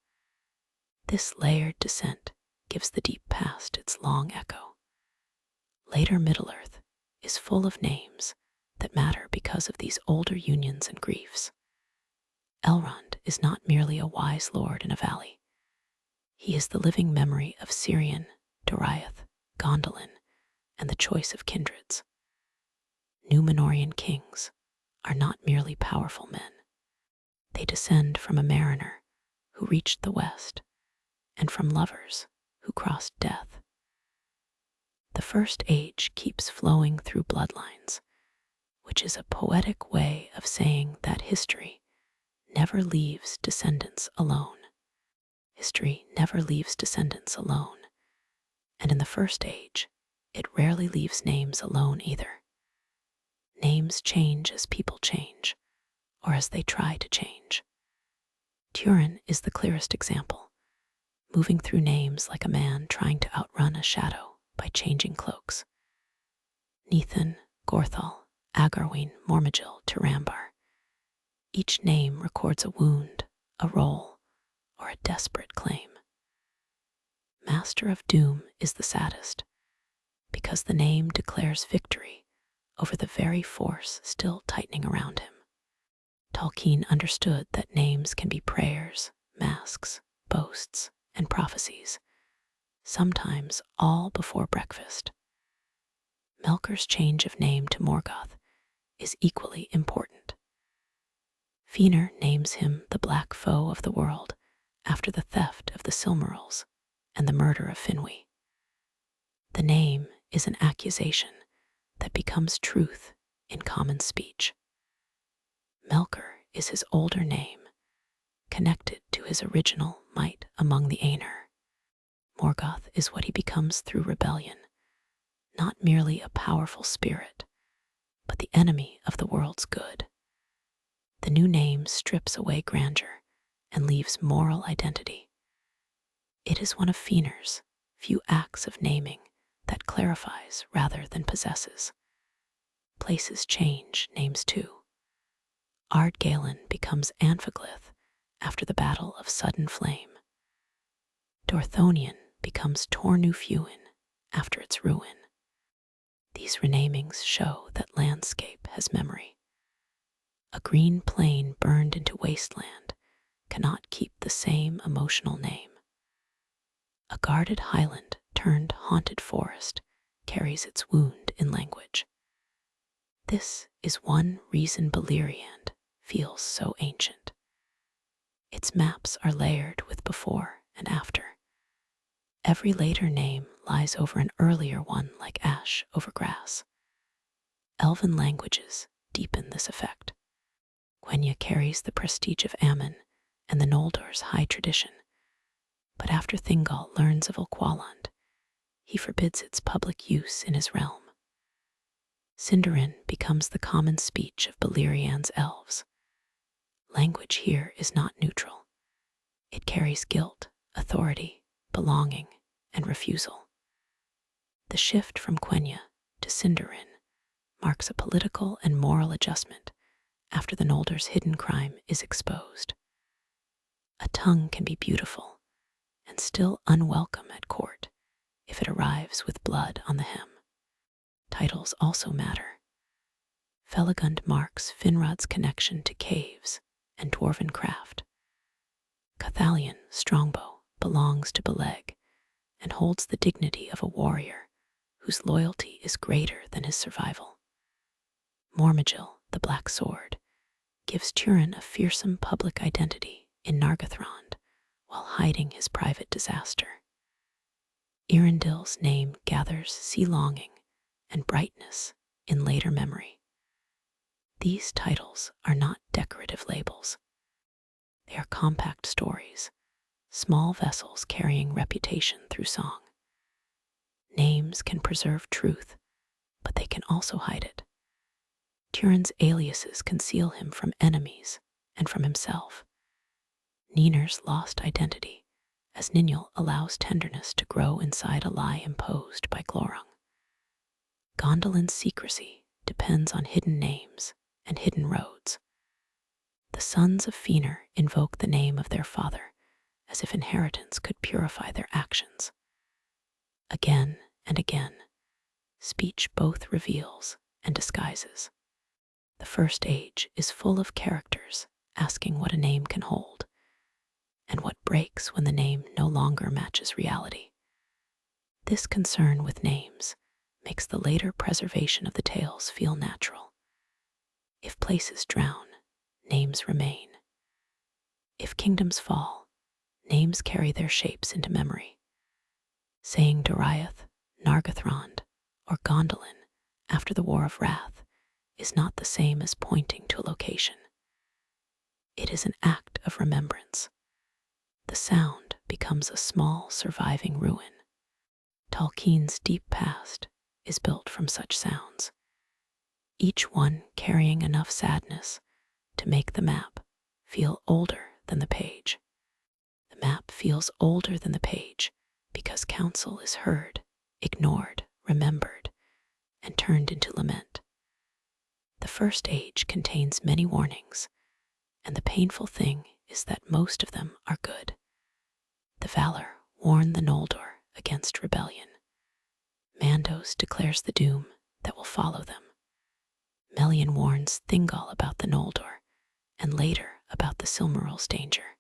This layered descent gives the deep past its long echo. Later Middle-earth is full of names that matter because of these older unions and griefs. Elrond is not merely a wise lord in a valley. He is the living memory of Cirion, Doriath, Gondolin, and the choice of kindreds. Númenorian kings are not merely powerful men. They descend from a mariner who reached the west and from lovers who crossed death. The First Age keeps flowing through bloodlines, which is a poetic way of saying that history never leaves descendants alone. History never leaves descendants alone, and in the First Age, it rarely leaves names alone either. Names change as people change, or as they try to change. Turin is the clearest example, moving through names like a man trying to outrun a shadow by changing cloaks. Nethan, Gorthal, Agarwyn, Mormagil, Turambar. Each name records a wound, a role, or a desperate claim. Master of Doom is the saddest, because the name declares victory over the very force still tightening around him. Tolkien understood that names can be prayers, masks, boasts, and prophecies, sometimes all before breakfast. Melkor's change of name to Morgoth is equally important. Feanor names him the Black Foe of the world after the theft of the Silmarils and the murder of Finwë. The name is an accusation that becomes truth in common speech. Melkor is his older name, connected to his original might among the Aenir. Morgoth is what he becomes through rebellion, not merely a powerful spirit, but the enemy of the world's good. The new name strips away grandeur and leaves moral identity. It is one of Feanor's few acts of naming that clarifies rather than possesses. Places change, names too. Ardgalen becomes Anfaglyth after the Battle of Sudden Flame. Dorthonion becomes Tornufuin after its ruin. These renamings show that landscape has memory. A green plain burned into wasteland cannot keep the same emotional name. A guarded highland turned haunted forest carries its wound in language. This is one reason Beleriand feels so ancient. Its maps are layered with before and after. Every later name lies over an earlier one like ash over grass. Elven languages deepen this effect. Quenya carries the prestige of Ammon and the Noldor's high tradition, but after Thingol learns of Ulqualand, he forbids its public use in his realm. Sindarin becomes the common speech of Beleriand's elves. Language here is not neutral. It carries guilt, authority, belonging, and refusal. The shift from Quenya to Sindarin marks a political and moral adjustment after the Noldor's hidden crime is exposed. A tongue can be beautiful and still unwelcome at court if it arrives with blood on the hem. Titles also matter. Felagund marks Finrod's connection to caves and dwarven craft. Cathalion, Strongbow, belongs to Beleg and holds the dignity of a warrior whose loyalty is greater than his survival. Mormagil, the Black Sword, gives Turin a fearsome public identity in Nargothrond while hiding his private disaster. Earendil's name gathers sea longing and brightness in later memory. These titles are not decorative labels. They are compact stories, small vessels carrying reputation through song. Names can preserve truth, but they can also hide it. Turin's aliases conceal him from enemies and from himself. Ninor's lost identity, as Ninjal allows tenderness to grow inside a lie imposed by Glorung. Gondolin's secrecy depends on hidden names and hidden roads. The sons of Feanor invoke the name of their father, as if inheritance could purify their actions. Again and again, speech both reveals and disguises. The First Age is full of characters asking what a name can hold, and what breaks when the name no longer matches reality. This concern with names makes the later preservation of the tales feel natural. If places drown, names remain. If kingdoms fall, names carry their shapes into memory. Saying Doriath, Nargothrond, or Gondolin after the War of Wrath is not the same as pointing to a location. It is an act of remembrance. The sound becomes a small surviving ruin. Tolkien's deep past is built from such sounds, each one carrying enough sadness to make the map feel older than the page. The map feels older than the page because counsel is heard, ignored, remembered, and turned into lament. The First Age contains many warnings, and the painful thing is that most of them are good. The Valar warn the Noldor against rebellion. Mandos declares the doom that will follow them. Melian warns Thingol about the Noldor, and later about the Silmarils' danger.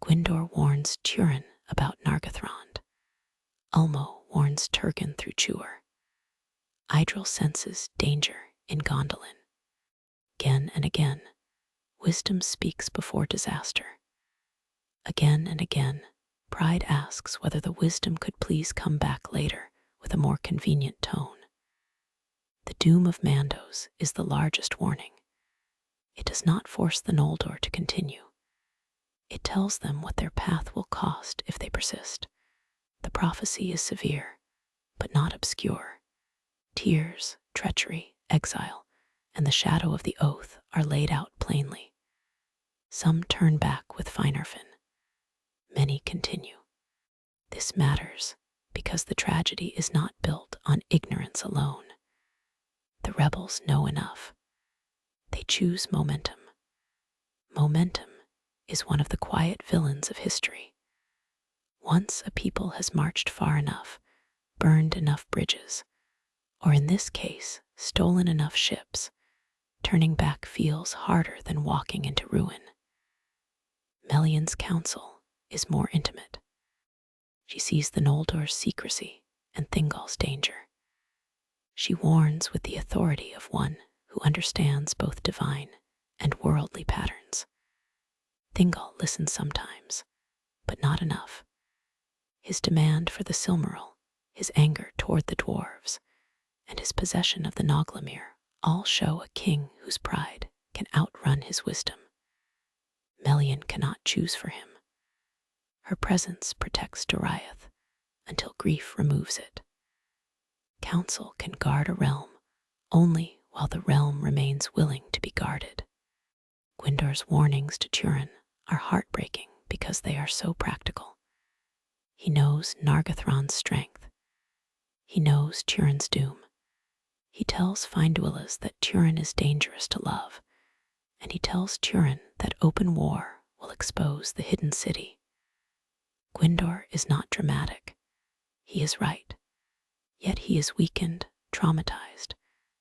Gwyndor warns Turin about Nargothrond. Ulmo warns Turgon through Tuor. Idril senses danger in Gondolin. Again and again, wisdom speaks before disaster. Again and again, pride asks whether the wisdom could please come back later with a more convenient tone. The doom of Mandos is the largest warning. It does not force the Noldor to continue. It tells them what their path will cost if they persist. The prophecy is severe, but not obscure. Tears, treachery, exile, and the shadow of the oath are laid out plainly. Some turn back with Finarfin. Many continue. This matters because the tragedy is not built on ignorance alone. The rebels know enough. They choose momentum. Momentum is one of the quiet villains of history. Once a people has marched far enough, burned enough bridges, or in this case, stolen enough ships, turning back feels harder than walking into ruin. Melian's counsel is more intimate. She sees the Noldor's secrecy and Thingol's danger. She warns with the authority of one who understands both divine and worldly patterns. Thingol listens sometimes, but not enough. His demand for the Silmaril, his anger toward the dwarves, and his possession of the Noglamir all show a king whose pride can outrun his wisdom. Melian cannot choose for him. Her presence protects Doriath until grief removes it. Counsel can guard a realm only while the realm remains willing to be guarded. Gwyndor's warnings to Turin are heartbreaking because they are so practical. He knows Nargothrond's strength. He knows Turin's doom. He tells Finduilas that Turin is dangerous to love, and he tells Turin that open war will expose the hidden city. Gwyndor is not dramatic. He is right. Yet he is weakened, traumatized,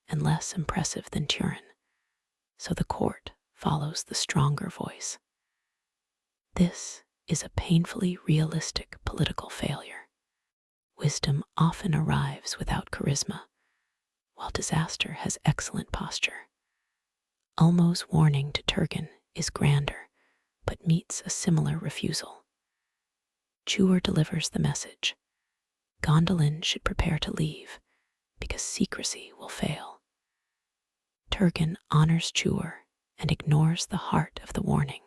and less impressive than Turin, so the court follows the stronger voice. This is a painfully realistic political failure. Wisdom often arrives without charisma, while disaster has excellent posture. Ulmo's warning to Turgon is grander, but meets a similar refusal. Tuor delivers the message. Gondolin should prepare to leave, because secrecy will fail. Turgon honors Tuor and ignores the heart of the warning.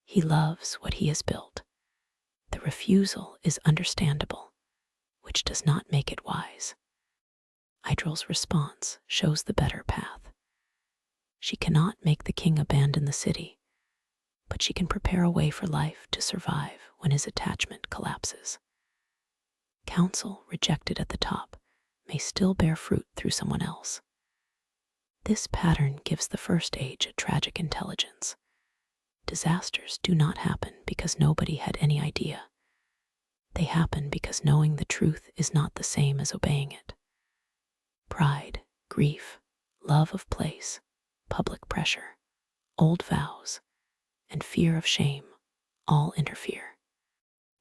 He loves what he has built. The refusal is understandable, which does not make it wise. Idril's response shows the better path. She cannot make the king abandon the city, but she can prepare a way for life to survive when his attachment collapses. Counsel rejected at the top may still bear fruit through someone else. This pattern gives the First Age a tragic intelligence. Disasters do not happen because nobody had any idea. They happen because knowing the truth is not the same as obeying it. Pride, grief, love of place, public pressure, old vows, and fear of shame all interfere.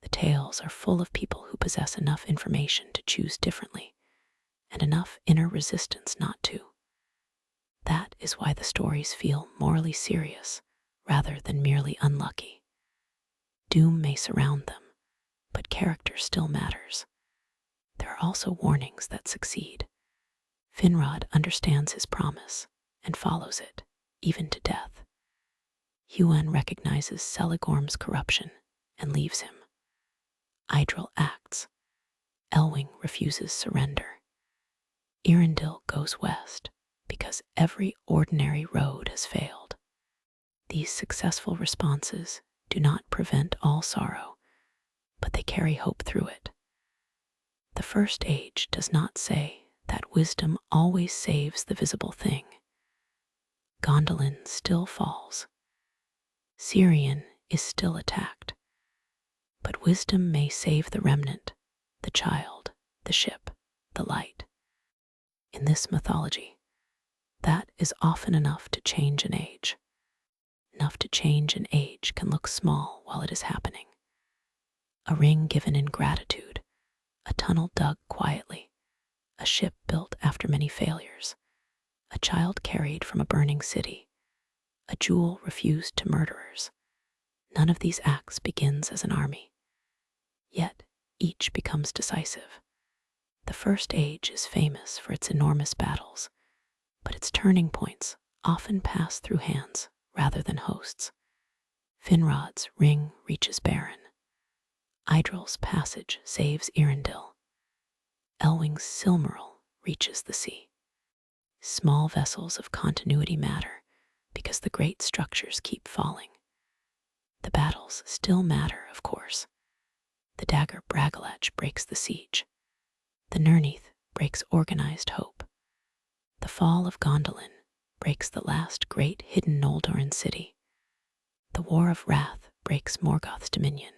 The tales are full of people who possess enough information to choose differently and enough inner resistance not to. That is why the stories feel morally serious rather than merely unlucky. Doom may surround them, but character still matters. There are also warnings that succeed. Finrod understands his promise and follows it, even to death. Huan recognizes Celigorm's corruption and leaves him. Idril acts. Elwing refuses surrender. Earendil goes west because every ordinary road has failed. These successful responses do not prevent all sorrow, but they carry hope through it. The First Age does not say that wisdom always saves the visible thing. Gondolin still falls. Sirion is still attacked. But wisdom may save the remnant, the child, the ship, the light. In this mythology, that is often enough to change an age. Enough to change an age can look small while it is happening. A ring given in gratitude, a tunnel dug quietly, a ship built after many failures, a child carried from a burning city, a jewel refused to murderers. None of these acts begins as an army. Yet each becomes decisive. The First Age is famous for its enormous battles, but its turning points often pass through hands rather than hosts. Finrod's ring reaches Beren. Idril's passage saves Earendil. Elwing's Silmaril reaches the sea. Small vessels of continuity matter because the great structures keep falling. The battles still matter, of course. The dagger Bragalach breaks the siege. The Nirneath breaks organized hope. The fall of Gondolin breaks the last great hidden Noldoran city. The War of Wrath breaks Morgoth's dominion.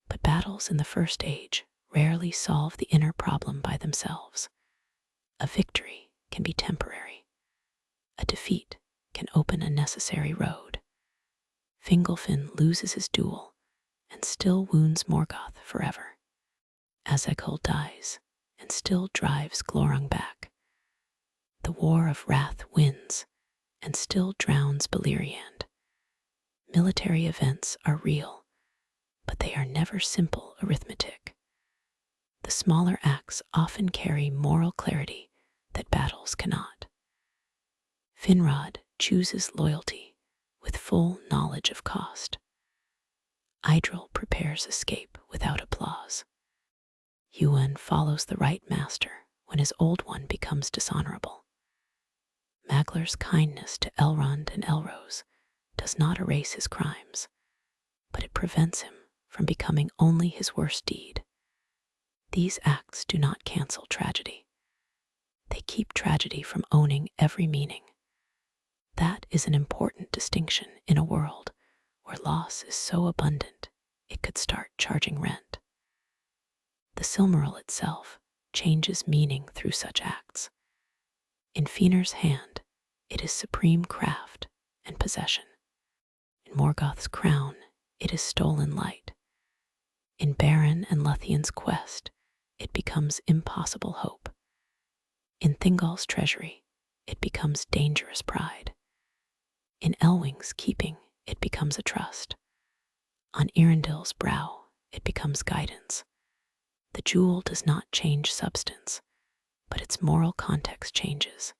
But battles in the First Age rarely solve the inner problem by themselves. A victory can be temporary. A defeat can open a necessary road. Fingolfin loses his duel and still wounds Morgoth forever. Azekul dies and still drives Glorung back. The War of Wrath wins and still drowns Beleriand. Military events are real, but they are never simple arithmetic. The smaller acts often carry moral clarity that battles cannot. Finrod chooses loyalty with full knowledge of cost. Idril prepares escape without applause. Huan follows the right master when his old one becomes dishonorable. Maglar's kindness to Elrond and Elrose does not erase his crimes, but it prevents him from becoming only his worst deed. These acts do not cancel tragedy. They keep tragedy from owning every meaning. That is an important distinction in a world where loss is so abundant it could start charging rent. The Silmaril itself changes meaning through such acts. In Feanor's hand, it is supreme craft and possession. In Morgoth's crown, it is stolen light. In Beren and Luthien's quest, it becomes impossible hope. In Thingol's treasury, it becomes dangerous pride. In Elwing's keeping, it becomes a trust. On Earendil's brow, it becomes guidance. The jewel does not change substance, but its moral context changes.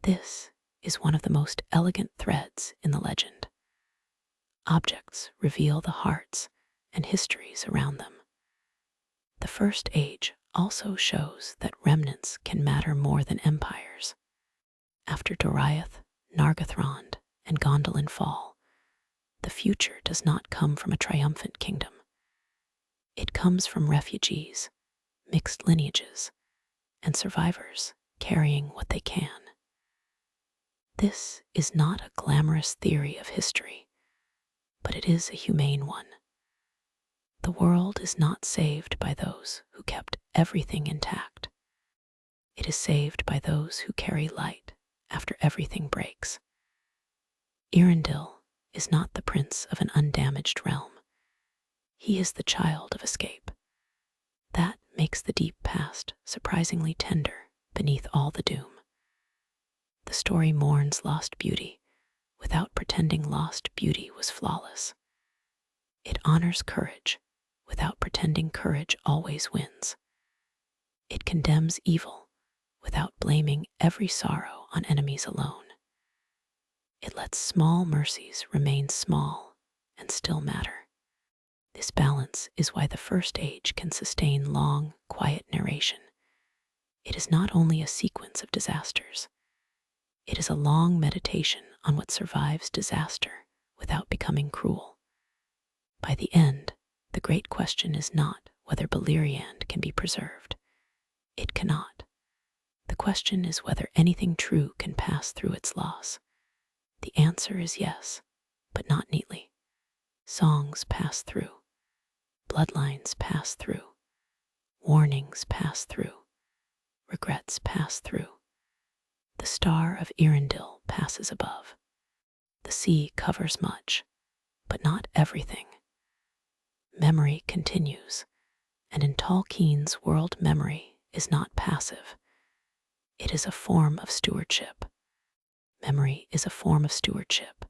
This is one of the most elegant threads in the legend. Objects reveal the hearts and histories around them. The First Age also shows that remnants can matter more than empires. After Doriath, Nargothrond, and Gondolin fall, the future does not come from a triumphant kingdom. It comes from refugees, mixed lineages, and survivors carrying what they can. This is not a glamorous theory of history, but it is a humane one. The world is not saved by those who kept everything intact. It is saved by those who carry light after everything breaks. Earendil is not the prince of an undamaged realm. He is the child of escape. That makes the deep past surprisingly tender beneath all the doom. The story mourns lost beauty without pretending lost beauty was flawless. It honors courage without pretending courage always wins. It condemns evil without blaming every sorrow on enemies alone. It lets small mercies remain small and still matter. This balance is why the First Age can sustain long, quiet narration. It is not only a sequence of disasters. It is a long meditation on what survives disaster without becoming cruel. By the end, the great question is not whether Beleriand can be preserved. It cannot. The question is whether anything true can pass through its loss. The answer is yes, but not neatly. Songs pass through. Bloodlines pass through. Warnings pass through. Regrets pass through. The star of Earendil passes above. The sea covers much, but not everything. Memory continues, and in Tolkien's world memory is not passive. It is a form of stewardship. Memory is a form of stewardship,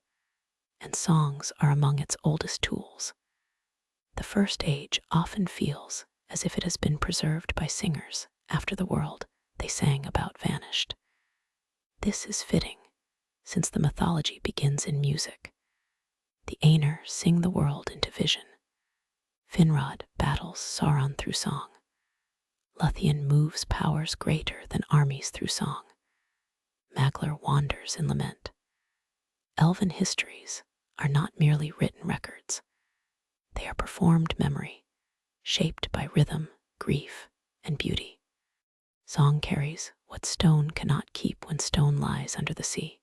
and songs are among its oldest tools. The First Age often feels as if it has been preserved by singers after the world they sang about vanished. This is fitting, since the mythology begins in music. The Aenir sing the world into vision. Finrod battles Sauron through song. Luthien moves powers greater than armies through song. Maglar wanders in lament. Elven histories are not merely written records. They are performed memory, shaped by rhythm, grief, and beauty. Song carries what stone cannot keep when stone lies under the sea.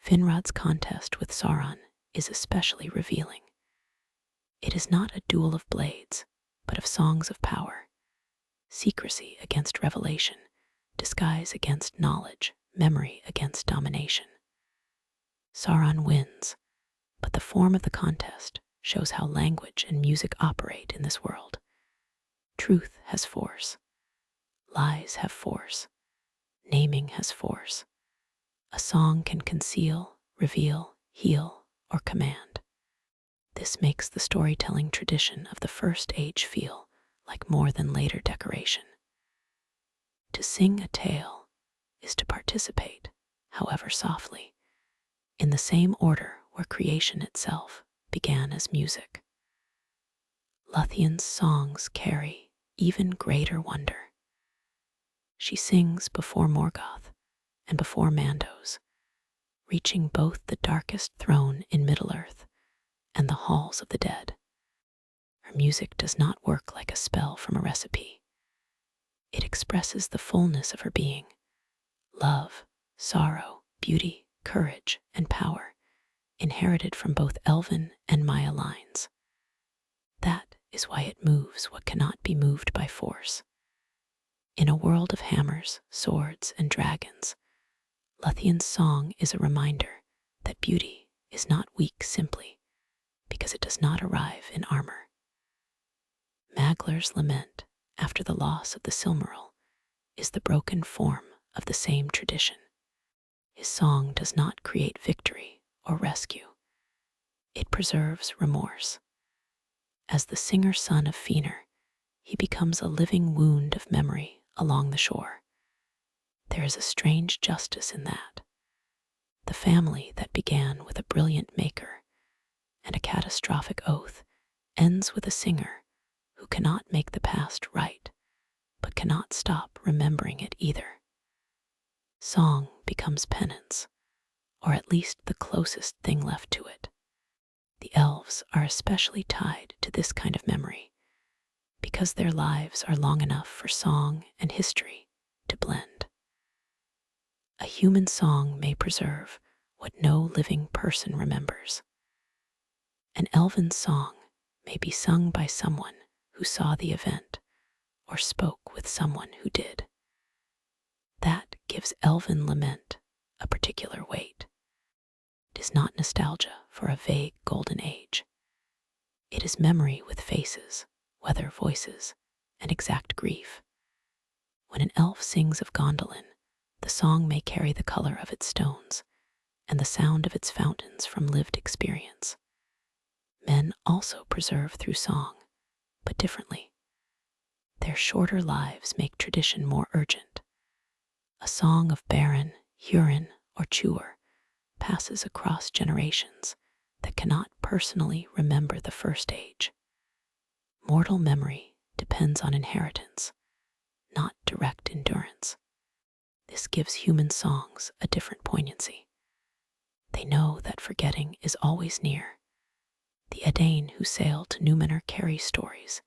Finrod's contest with Sauron is especially revealing. It is not a duel of blades, but of songs of power. Secrecy against revelation, disguise against knowledge, memory against domination. Sauron wins, but the form of the contest shows how language and music operate in this world. Truth has force. Lies have force. Naming has force. A song can conceal, reveal, heal, or command. This makes the storytelling tradition of the First Age feel like more than later decoration. To sing a tale is to participate, however softly, in the same order where creation itself began as music. Luthien's songs carry even greater wonder. She sings before Morgoth and before Mandos, reaching both the darkest throne in Middle-earth and the halls of the dead. Her music does not work like a spell from a recipe. It expresses the fullness of her being, love, sorrow, beauty, courage, and power, inherited from both Elven and Maya lines. That is why it moves what cannot be moved by force. In a world of hammers, swords, and dragons, Luthien's song is a reminder that beauty is not weak simply because it does not arrive in armor. Maglar's lament after the loss of the Silmaril is the broken form of the same tradition. His song does not create victory or rescue. It preserves remorse. As the singer-son of Feanor, he becomes a living wound of memory along the shore. There is a strange justice in that. The family that began with a brilliant maker and a catastrophic oath ends with a singer who cannot make the past right, but cannot stop remembering it either. Song becomes penance, or at least the closest thing left to it. The elves are especially tied to this kind of memory because their lives are long enough for song and history to blend. A human song may preserve what no living person remembers. An elven song may be sung by someone who saw the event or spoke with someone who did. That gives elven lament a particular weight. It is not nostalgia for a vague golden age. It is memory with faces, whether voices, and exact grief. When an elf sings of Gondolin, the song may carry the color of its stones and the sound of its fountains from lived experience. Men also preserve through song, but differently. Their shorter lives make tradition more urgent. A song of Beren, Hurin, or Turin passes across generations that cannot personally remember the first age. Mortal memory depends on inheritance, not direct endurance. This gives human songs a different poignancy. They know that forgetting is always near. The Edain who sail to Numenor carry stories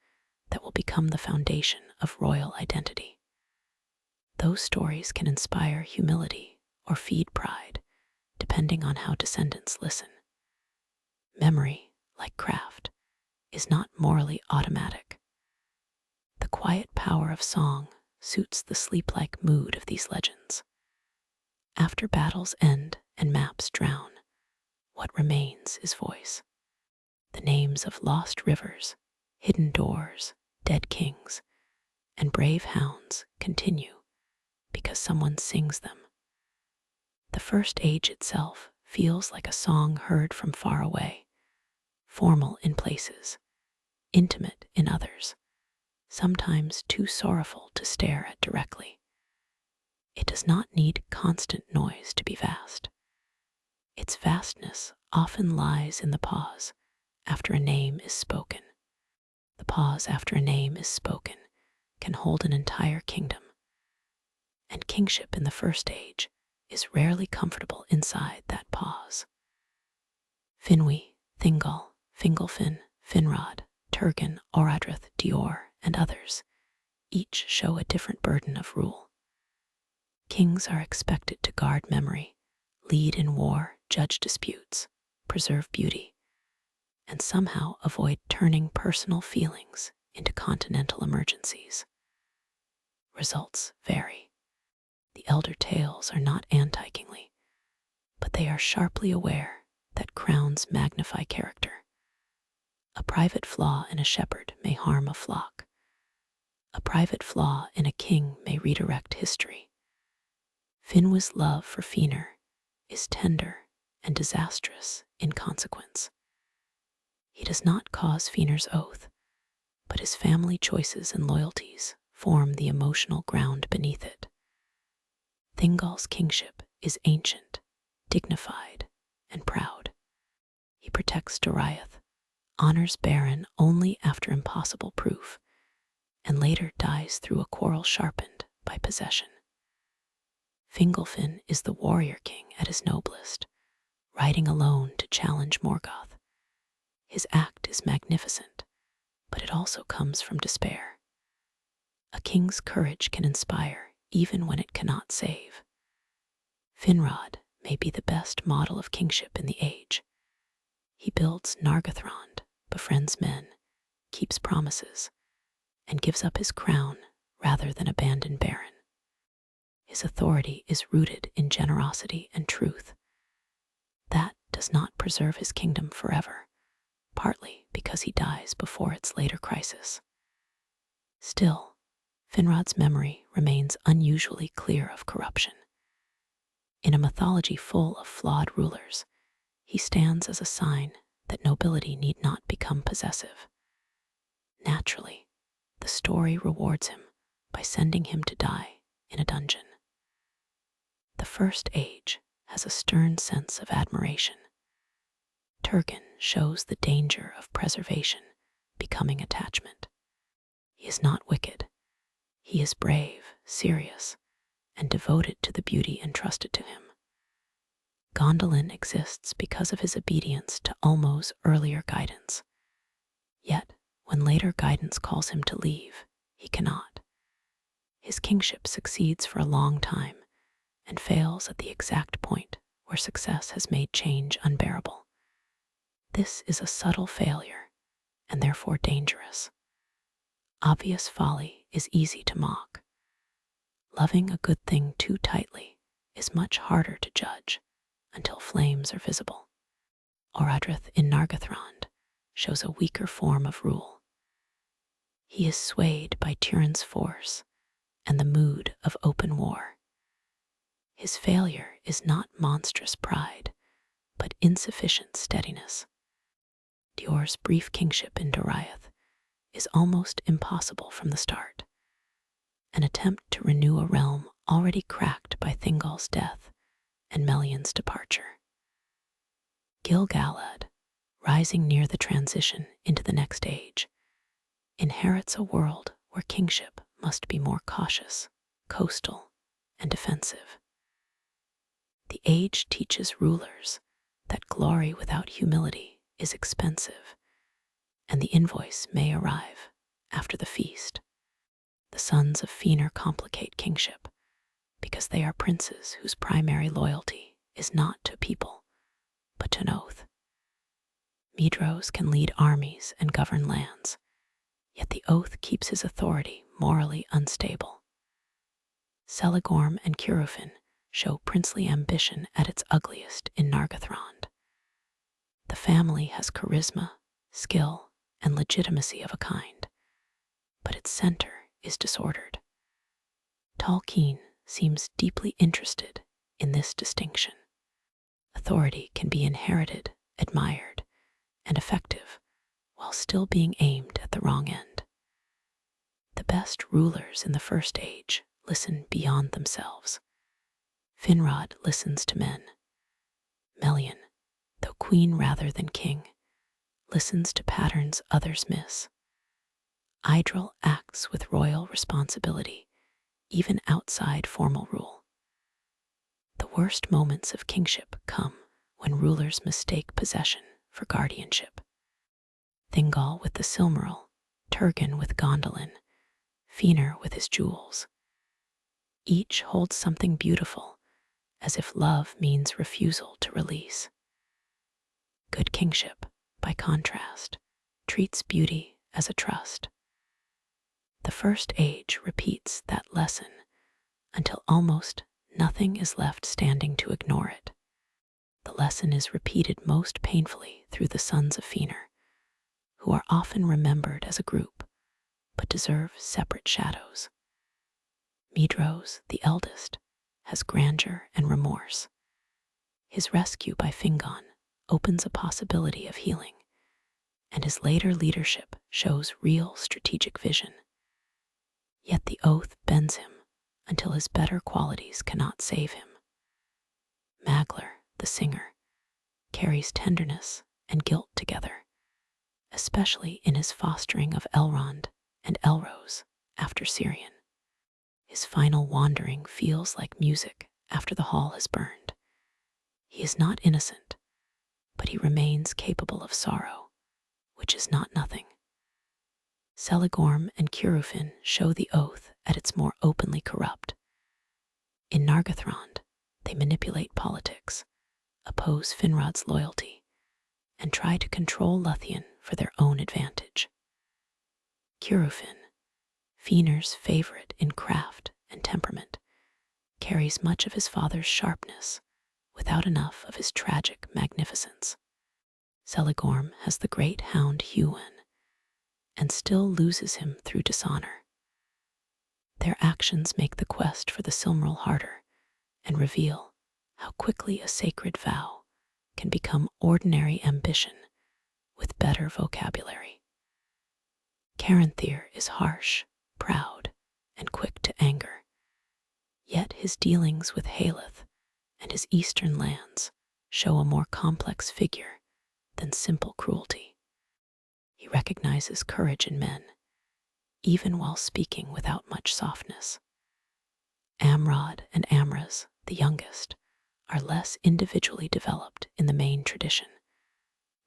that will become the foundation of royal identity. Those stories can inspire humility or feed pride, depending on how descendants listen. Memory, like craft, is not morally automatic. The quiet power of song suits the sleep-like mood of these legends. After battles end and maps drown, what remains is voice. The names of lost rivers, hidden doors, dead kings, and brave hounds continue because someone sings them. The first age itself feels like a song heard from far away, formal in places, intimate in others, sometimes too sorrowful to stare at directly. It does not need constant noise to be vast. Its vastness often lies in the pause after a name is spoken. The pause after a name is spoken can hold an entire kingdom. And kingship in the first age is rarely comfortable inside that pause. Finwë, Thingol, Fingolfin, Finrod, Turgon, Oradrith, Dior, and others each show a different burden of rule. Kings are expected to guard memory, lead in war, judge disputes, preserve beauty, and somehow avoid turning personal feelings into continental emergencies. Results vary. The elder tales are not anti-kingly, but they are sharply aware that crowns magnify character. A private flaw in a shepherd may harm a flock. A private flaw in a king may redirect history. Finwë's love for Feanor is tender and disastrous in consequence. He does not cause Feanor's oath, but his family choices and loyalties form the emotional ground beneath it. Thingol's kingship is ancient, dignified, and proud. He protects Doriath, honors Beren only after impossible proof, and later dies through a quarrel sharpened by possession. Fingolfin is the warrior king at his noblest, riding alone to challenge Morgoth. His act is magnificent, but it also comes from despair. A king's courage can inspire even when it cannot save. Finrod may be the best model of kingship in the age. He builds Nargothrond, befriends men, keeps promises, and gives up his crown rather than abandon Beren. His authority is rooted in generosity and truth. That does not preserve his kingdom forever, partly because he dies before its later crisis. Still, Finrod's memory remains unusually clear of corruption. In a mythology full of flawed rulers, he stands as a sign that nobility need not become possessive. Naturally, the story rewards him by sending him to die in a dungeon. The First Age has a stern sense of admiration. Turgon shows the danger of preservation becoming attachment. He is not wicked. He is brave, serious, and devoted to the beauty entrusted to him. Gondolin exists because of his obedience to Ulmo's earlier guidance. Yet, when later guidance calls him to leave, he cannot. His kingship succeeds for a long time and fails at the exact point where success has made change unbearable. This is a subtle failure and therefore dangerous. Obvious folly is easy to mock. Loving a good thing too tightly is much harder to judge until flames are visible. Oradrith in Nargothrond shows a weaker form of rule. He is swayed by Turin's force and the mood of open war. His failure is not monstrous pride, but insufficient steadiness. Dior's brief kingship in Doriath is almost impossible from the start, an attempt to renew a realm already cracked by Thingol's death and Melian's departure. Gil-galad, rising near the transition into the next age, inherits a world where kingship must be more cautious, coastal, and defensive. The age teaches rulers that glory without humility is expensive, and the invoice may arrive after the feast. The sons of Feanor complicate kingship because they are princes whose primary loyalty is not to people, but to an oath. Medros can lead armies and govern lands, yet the oath keeps his authority morally unstable. Celegorm and Curufin show princely ambition at its ugliest in Nargothrond. The family has charisma, skill, and legitimacy of a kind, but its center is disordered. Tolkien seems deeply interested in this distinction. Authority can be inherited, admired, and effective while still being aimed at the wrong end. The best rulers in the First Age listen beyond themselves. Finrod listens to men. Melian, though queen rather than king, listens to patterns others miss. Idril acts with royal responsibility, even outside formal rule. The worst moments of kingship come when rulers mistake possession for guardianship. Thingol with the Silmaril, Turgon with Gondolin, Feanor with his jewels. Each holds something beautiful, as if love means refusal to release. Good kingship, by contrast, treats beauty as a trust. The First Age repeats that lesson until almost nothing is left standing to ignore it. The lesson is repeated most painfully through the sons of Feanor, who are often remembered as a group, but deserve separate shadows. Medros, the eldest, has grandeur and remorse. His rescue by Fingon opens a possibility of healing, and his later leadership shows real strategic vision. Yet the oath bends him until his better qualities cannot save him. Maglar, the singer, carries tenderness and guilt together, especially in his fostering of Elrond and Elrose after Cirion. His final wandering feels like music after the hall has burned. He is not innocent, but he remains capable of sorrow, which is not nothing. Celegorm and Curufin show the oath at its more openly corrupt. In Nargothrond, they manipulate politics, oppose Finrod's loyalty, and try to control Luthien for their own advantage. Curufin, Feanor's favorite in craft and temperament, carries much of his father's sharpness without enough of his tragic magnificence. Celegorm has the great hound Huan, and still loses him through dishonor. Their actions make the quest for the Silmaril harder and reveal how quickly a sacred vow can become ordinary ambition with better vocabulary. Caranthir is harsh, proud, and quick to anger, yet his dealings with Haleth and his eastern lands show a more complex figure than simple cruelty. He recognizes courage in men, even while speaking without much softness. Amrod and Amraz, the youngest, are less individually developed in the main tradition,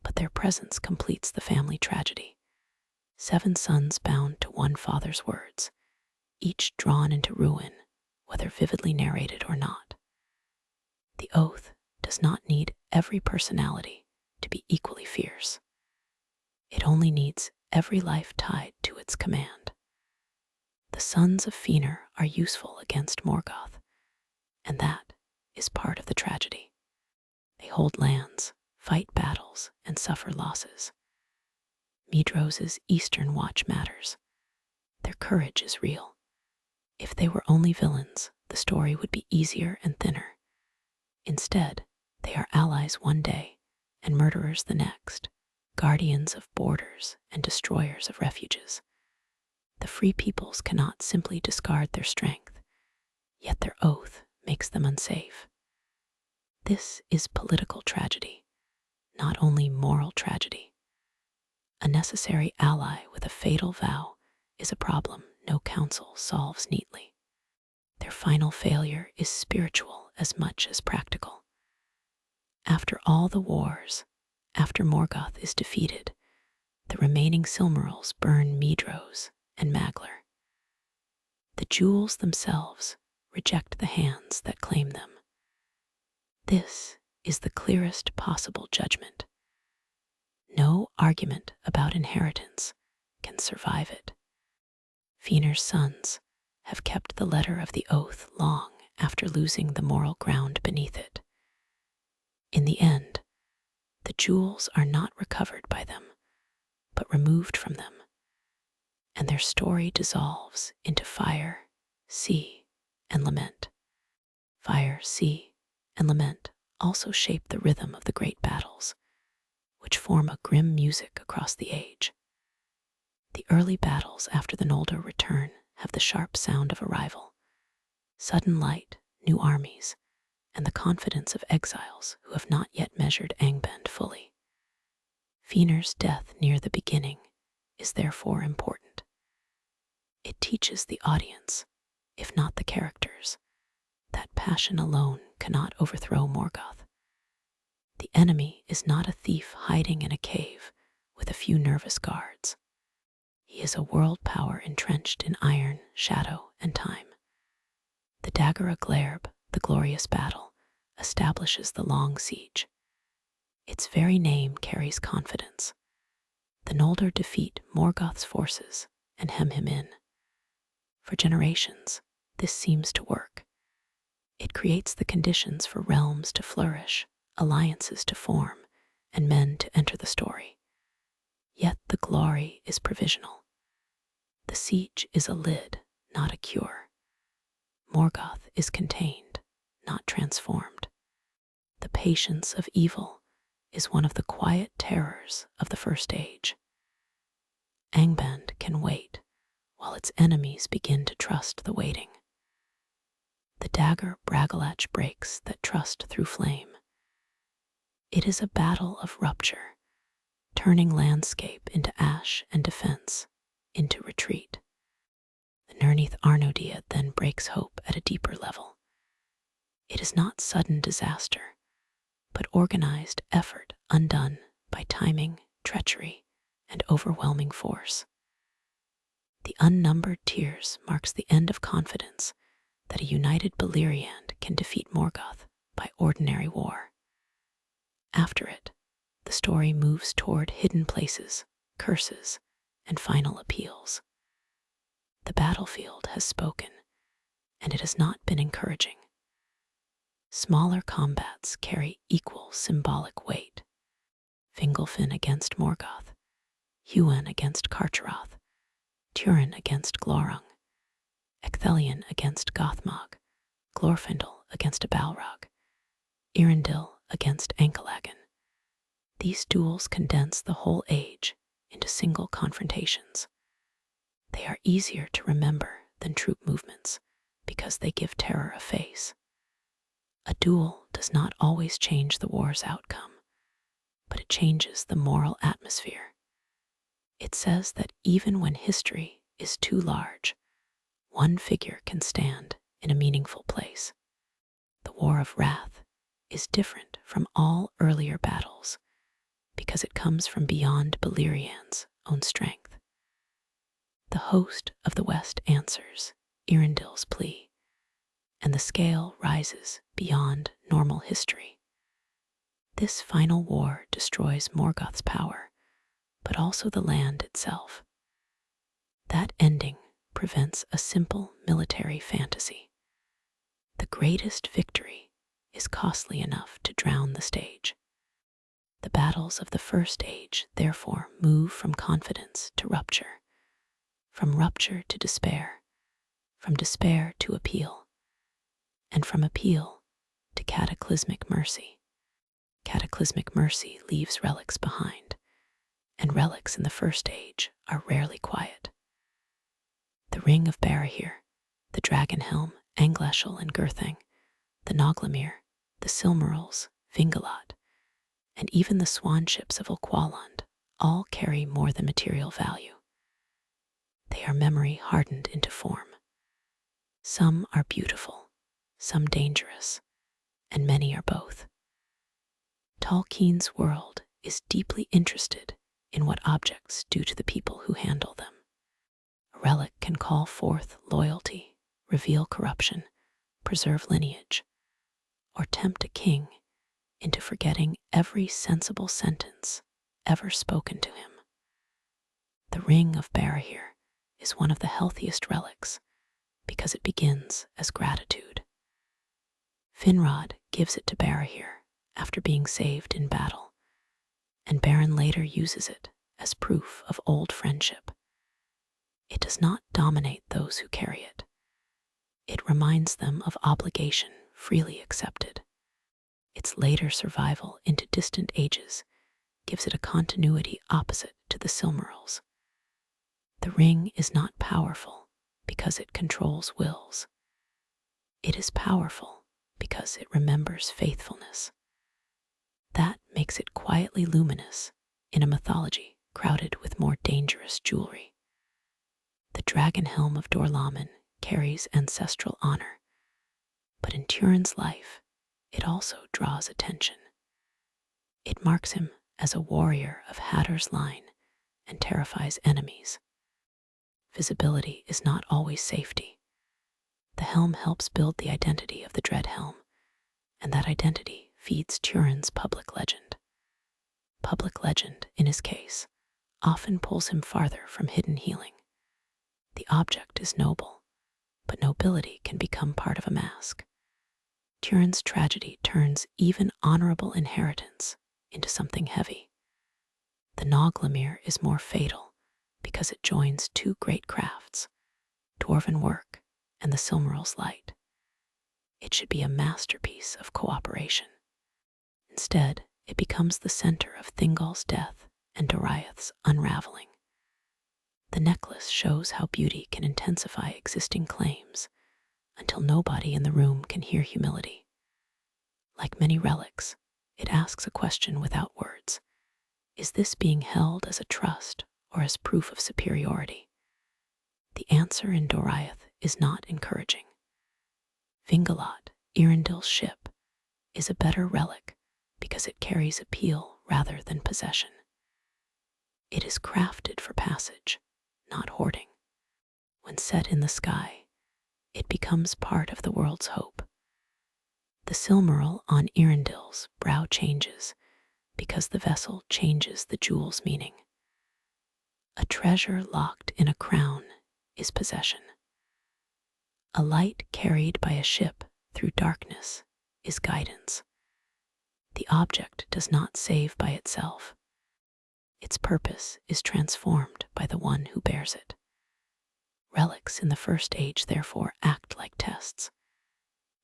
but their presence completes the family tragedy. 7 sons bound to one father's words, each drawn into ruin, whether vividly narrated or not. The oath does not need every personality to be equally fierce. It only needs every life tied to its command. The sons of Feanor are useful against Morgoth, and that is part of the tragedy. They hold lands, fight battles, and suffer losses. Medros's Eastern Watch matters. Their courage is real. If they were only villains, the story would be easier and thinner. Instead, they are allies one day and murderers the next, guardians of borders and destroyers of refuges. The free peoples cannot simply discard their strength, yet their oath makes them unsafe. This is political tragedy, not only moral tragedy. A necessary ally with a fatal vow is a problem no council solves neatly. Their final failure is spiritual as much as practical. After all the wars, after Morgoth is defeated, the remaining Silmarils burn Medros and Maglar. The jewels themselves reject the hands that claim them. This is the clearest possible judgment. No argument about inheritance can survive it. Feanor's sons have kept the letter of the oath long after losing the moral ground beneath it. In the end, the jewels are not recovered by them, but removed from them, and their story dissolves into fire, sea, and lament. Fire, sea, and lament also shape the rhythm of the great battles, which form a grim music across the age. The early battles after the Noldor return have the sharp sound of arrival, sudden light, new armies, and the confidence of exiles who have not yet measured Angband fully. Feanor's death near the beginning is therefore important. It teaches the audience, if not the characters, that passion alone cannot overthrow Morgoth. The enemy is not a thief hiding in a cave with a few nervous guards. He is a world power entrenched in iron, shadow, and time. The dagger of Glerb, the glorious battle, establishes the long siege. Its very name carries confidence. The Noldor defeat Morgoth's forces and hem him in. For generations, this seems to work. It creates the conditions for realms to flourish, alliances to form, and men to enter the story. Yet the glory is provisional. The siege is a lid, not a cure. Morgoth is contained, not transformed. The patience of evil is one of the quiet terrors of the First Age. Angband can wait, while its enemies begin to trust the waiting. The dagger Bragalach breaks that trust through flame. It is a battle of rupture, turning landscape into ash and defense into retreat. The Nerneath Arnodiad then breaks hope at a deeper level. It is not sudden disaster, but organized effort undone by timing, treachery, and overwhelming force. The unnumbered tears marks the end of confidence that a united Beleriand can defeat Morgoth by ordinary war. After it, the story moves toward hidden places, curses, and final appeals. The battlefield has spoken, and it has not been encouraging. Smaller combats carry equal symbolic weight. Fingolfin against Morgoth, Huan against Carcharoth, Turin against Glorung, Ecthelion against Gothmog, Glorfindel against a Balrog, Earendil against Ankalagan. These duels condense the whole age into single confrontations. They are easier to remember than troop movements because they give terror a face. A duel does not always change the war's outcome, but it changes the moral atmosphere. It says that even when history is too large, one figure can stand in a meaningful place. The War of Wrath is different from all earlier battles because it comes from beyond Beleriand's own strength. The host of the West answers Earendil's plea, and the scale rises beyond normal history. This final war destroys Morgoth's power, but also the land itself. That ending prevents a simple military fantasy. The greatest victory is costly enough to drown the stage. The battles of the First Age, therefore, move from confidence to rupture, from rupture to despair, from despair to appeal, and from appeal to cataclysmic mercy. Cataclysmic mercy leaves relics behind, and relics in the First Age are rarely quiet. The Ring of Barahir, the Dragon Helm, Angleshel and Gurthang, the Noglamir, the Silmarils, Vingalot, and even the swan ships of Ulqualand all carry more than material value. They are memory hardened into form. Some are beautiful, some dangerous, and many are both. Tolkien's world is deeply interested in what objects do to the people who handle them. A relic can call forth loyalty, reveal corruption, preserve lineage, or tempt a king into forgetting every sensible sentence ever spoken to him. The Ring of Barahir is one of the healthiest relics because it begins as gratitude. Finrod gives it to Barahir after being saved in battle, and Beren later uses it as proof of old friendship. It does not dominate those who carry it. It reminds them of obligation freely accepted. Its later survival into distant ages gives it a continuity opposite to the Silmarils. The ring is not powerful because it controls wills. It is powerful because it remembers faithfulness. That makes it quietly luminous in a mythology crowded with more dangerous jewelry. The dragon helm of Dorlamin carries ancestral honor, but in Turin's life, it also draws attention. It marks him as a warrior of Hatter's line and terrifies enemies. Visibility is not always safety. The helm helps build the identity of the Dread Helm, and that identity feeds Turin's public legend. Public legend, in his case, often pulls him farther from hidden healing. The object is noble, but nobility can become part of a mask. Turin's tragedy turns even honorable inheritance into something heavy. The Noglamir is more fatal because it joins two great crafts, dwarven work and the Silmarils light. It should be a masterpiece of cooperation. Instead, it becomes the center of Thingol's death and Doriath's unraveling. The necklace shows how beauty can intensify existing claims until nobody in the room can hear humility. Like many relics, it asks a question without words. Is this being held as a trust or as proof of superiority? The answer in Doriath is not encouraging. Vingalot, Earendil's ship, is a better relic because it carries appeal rather than possession. It is crafted for passage, not hoarding. When set in the sky, it becomes part of the world's hope. The Silmaril on Earendil's brow changes because the vessel changes the jewel's meaning. A treasure locked in a crown is possession. A light carried by a ship through darkness is guidance. The object does not save by itself. Its purpose is transformed by the one who bears it. Relics in the First Age, therefore, act like tests.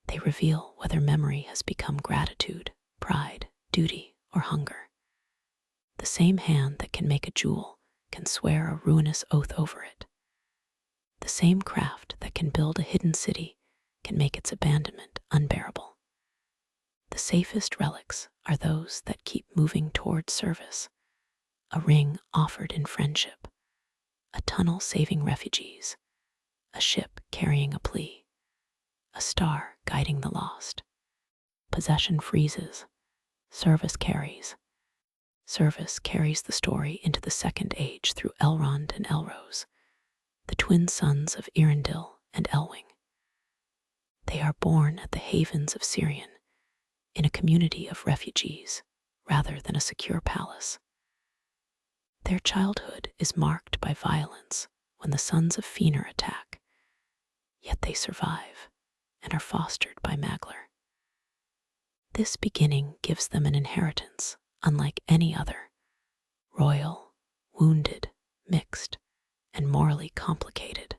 They reveal whether memory has become gratitude, pride, duty, or hunger. The same hand that can make a jewel can swear a ruinous oath over it. The same craft that can build a hidden city can make its abandonment unbearable. The safest relics are those that keep moving toward service. A ring offered in friendship, a tunnel saving refugees, a ship carrying a plea, a star guiding the lost. Possession freezes, service carries. Service carries the story into the Second Age through Elrond and Elrose, the twin sons of Earendil and Elwing. They are born at the havens of Sirion, in a community of refugees rather than a secure palace. Their childhood is marked by violence when the sons of Feanor attack, yet they survive and are fostered by Maglar. This beginning gives them an inheritance unlike any other, royal, wounded, mixed, and morally complicated.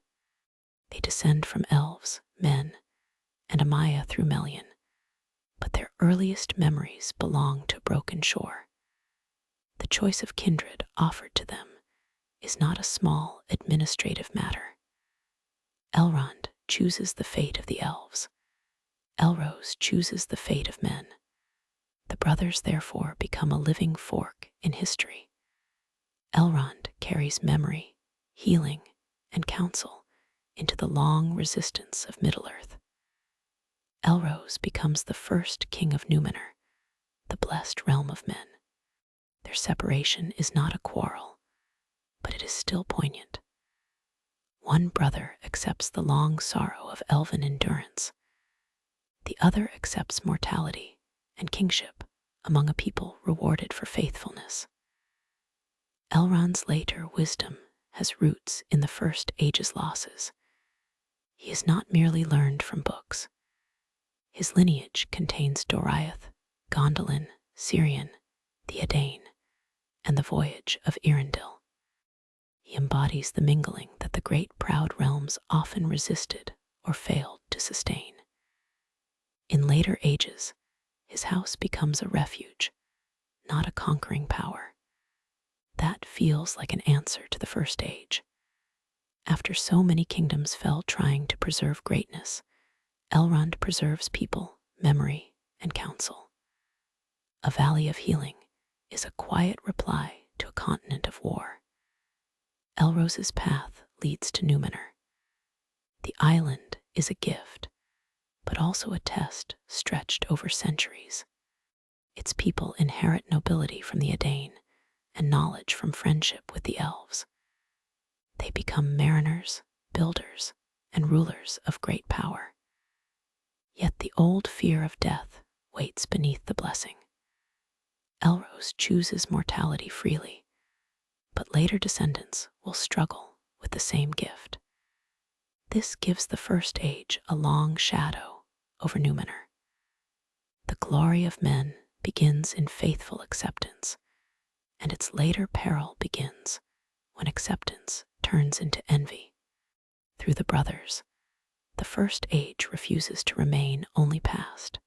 They descend from elves, men, and Amaya through Melian, but their earliest memories belong to Broken Shore. The choice of kindred offered to them is not a small administrative matter. Elrond chooses the fate of the elves. Elrose chooses the fate of men. The brothers therefore become a living fork in history. Elrond carries memory, healing, and counsel into the long resistance of Middle-earth. Elrose becomes the first king of Numenor, the blessed realm of men. Their separation is not a quarrel, but it is still poignant. One brother accepts the long sorrow of elven endurance. The other accepts mortality and kingship among a people rewarded for faithfulness. Elrond's later wisdom has roots in the First Age's losses. He is not merely learned from books. His lineage contains Doriath, Gondolin, Sirion, the Edain, and the voyage of Earendil. He embodies the mingling that the great proud realms often resisted or failed to sustain. In later ages, his house becomes a refuge, not a conquering power. That feels like an answer to the First Age. After so many kingdoms fell trying to preserve greatness, Elrond preserves people, memory, and counsel. A valley of healing is a quiet reply to a continent of war. Elrose's path leads to Numenor. The island is a gift, but also a test stretched over centuries. Its people inherit nobility from the Edain and knowledge from friendship with the elves. They become mariners, builders, and rulers of great power. Yet the old fear of death waits beneath the blessing. Elrose chooses mortality freely, but later descendants will struggle with the same gift. This gives the First Age a long shadow over Numenor. The glory of men begins in faithful acceptance, and its later peril begins when acceptance turns into envy. Through the brothers, the First Age refuses to remain only past.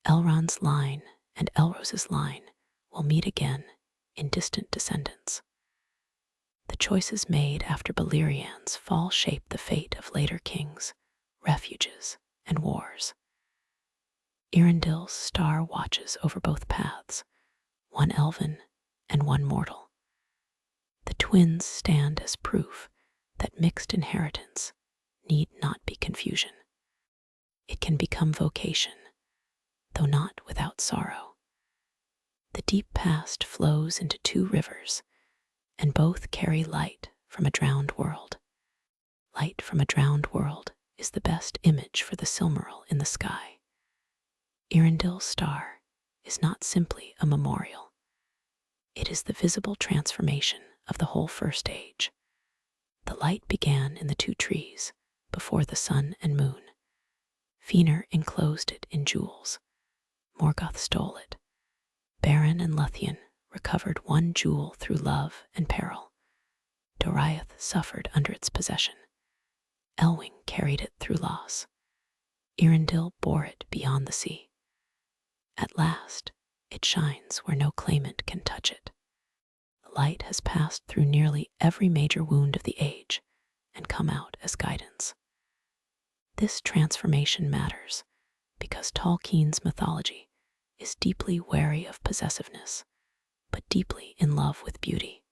Elrond's line and Elrose's line will meet again in distant descendants. The choices made after Beleriand's fall shape the fate of later kings, refuges, and wars. Earendil's star watches over both paths, one elven and one mortal. The twins stand as proof that mixed inheritance need not be confusion. It can become vocation, though not without sorrow. The deep past flows into two rivers, and both carry light from a drowned world. Light from a drowned world is the best image for the Silmaril in the sky. Earendil's star is not simply a memorial. It is the visible transformation of the whole First Age. The light began in the two trees, before the sun and moon. Feanor enclosed it in jewels. Morgoth stole it. Beren and Luthien recovered one jewel through love and peril. Doriath suffered under its possession. Elwing carried it through loss. Earendil bore it beyond the sea. At last, it shines where no claimant can touch it. The light has passed through nearly every major wound of the age and come out as guidance. This transformation matters because Tolkien's mythology is deeply wary of possessiveness, but deeply in love with beauty.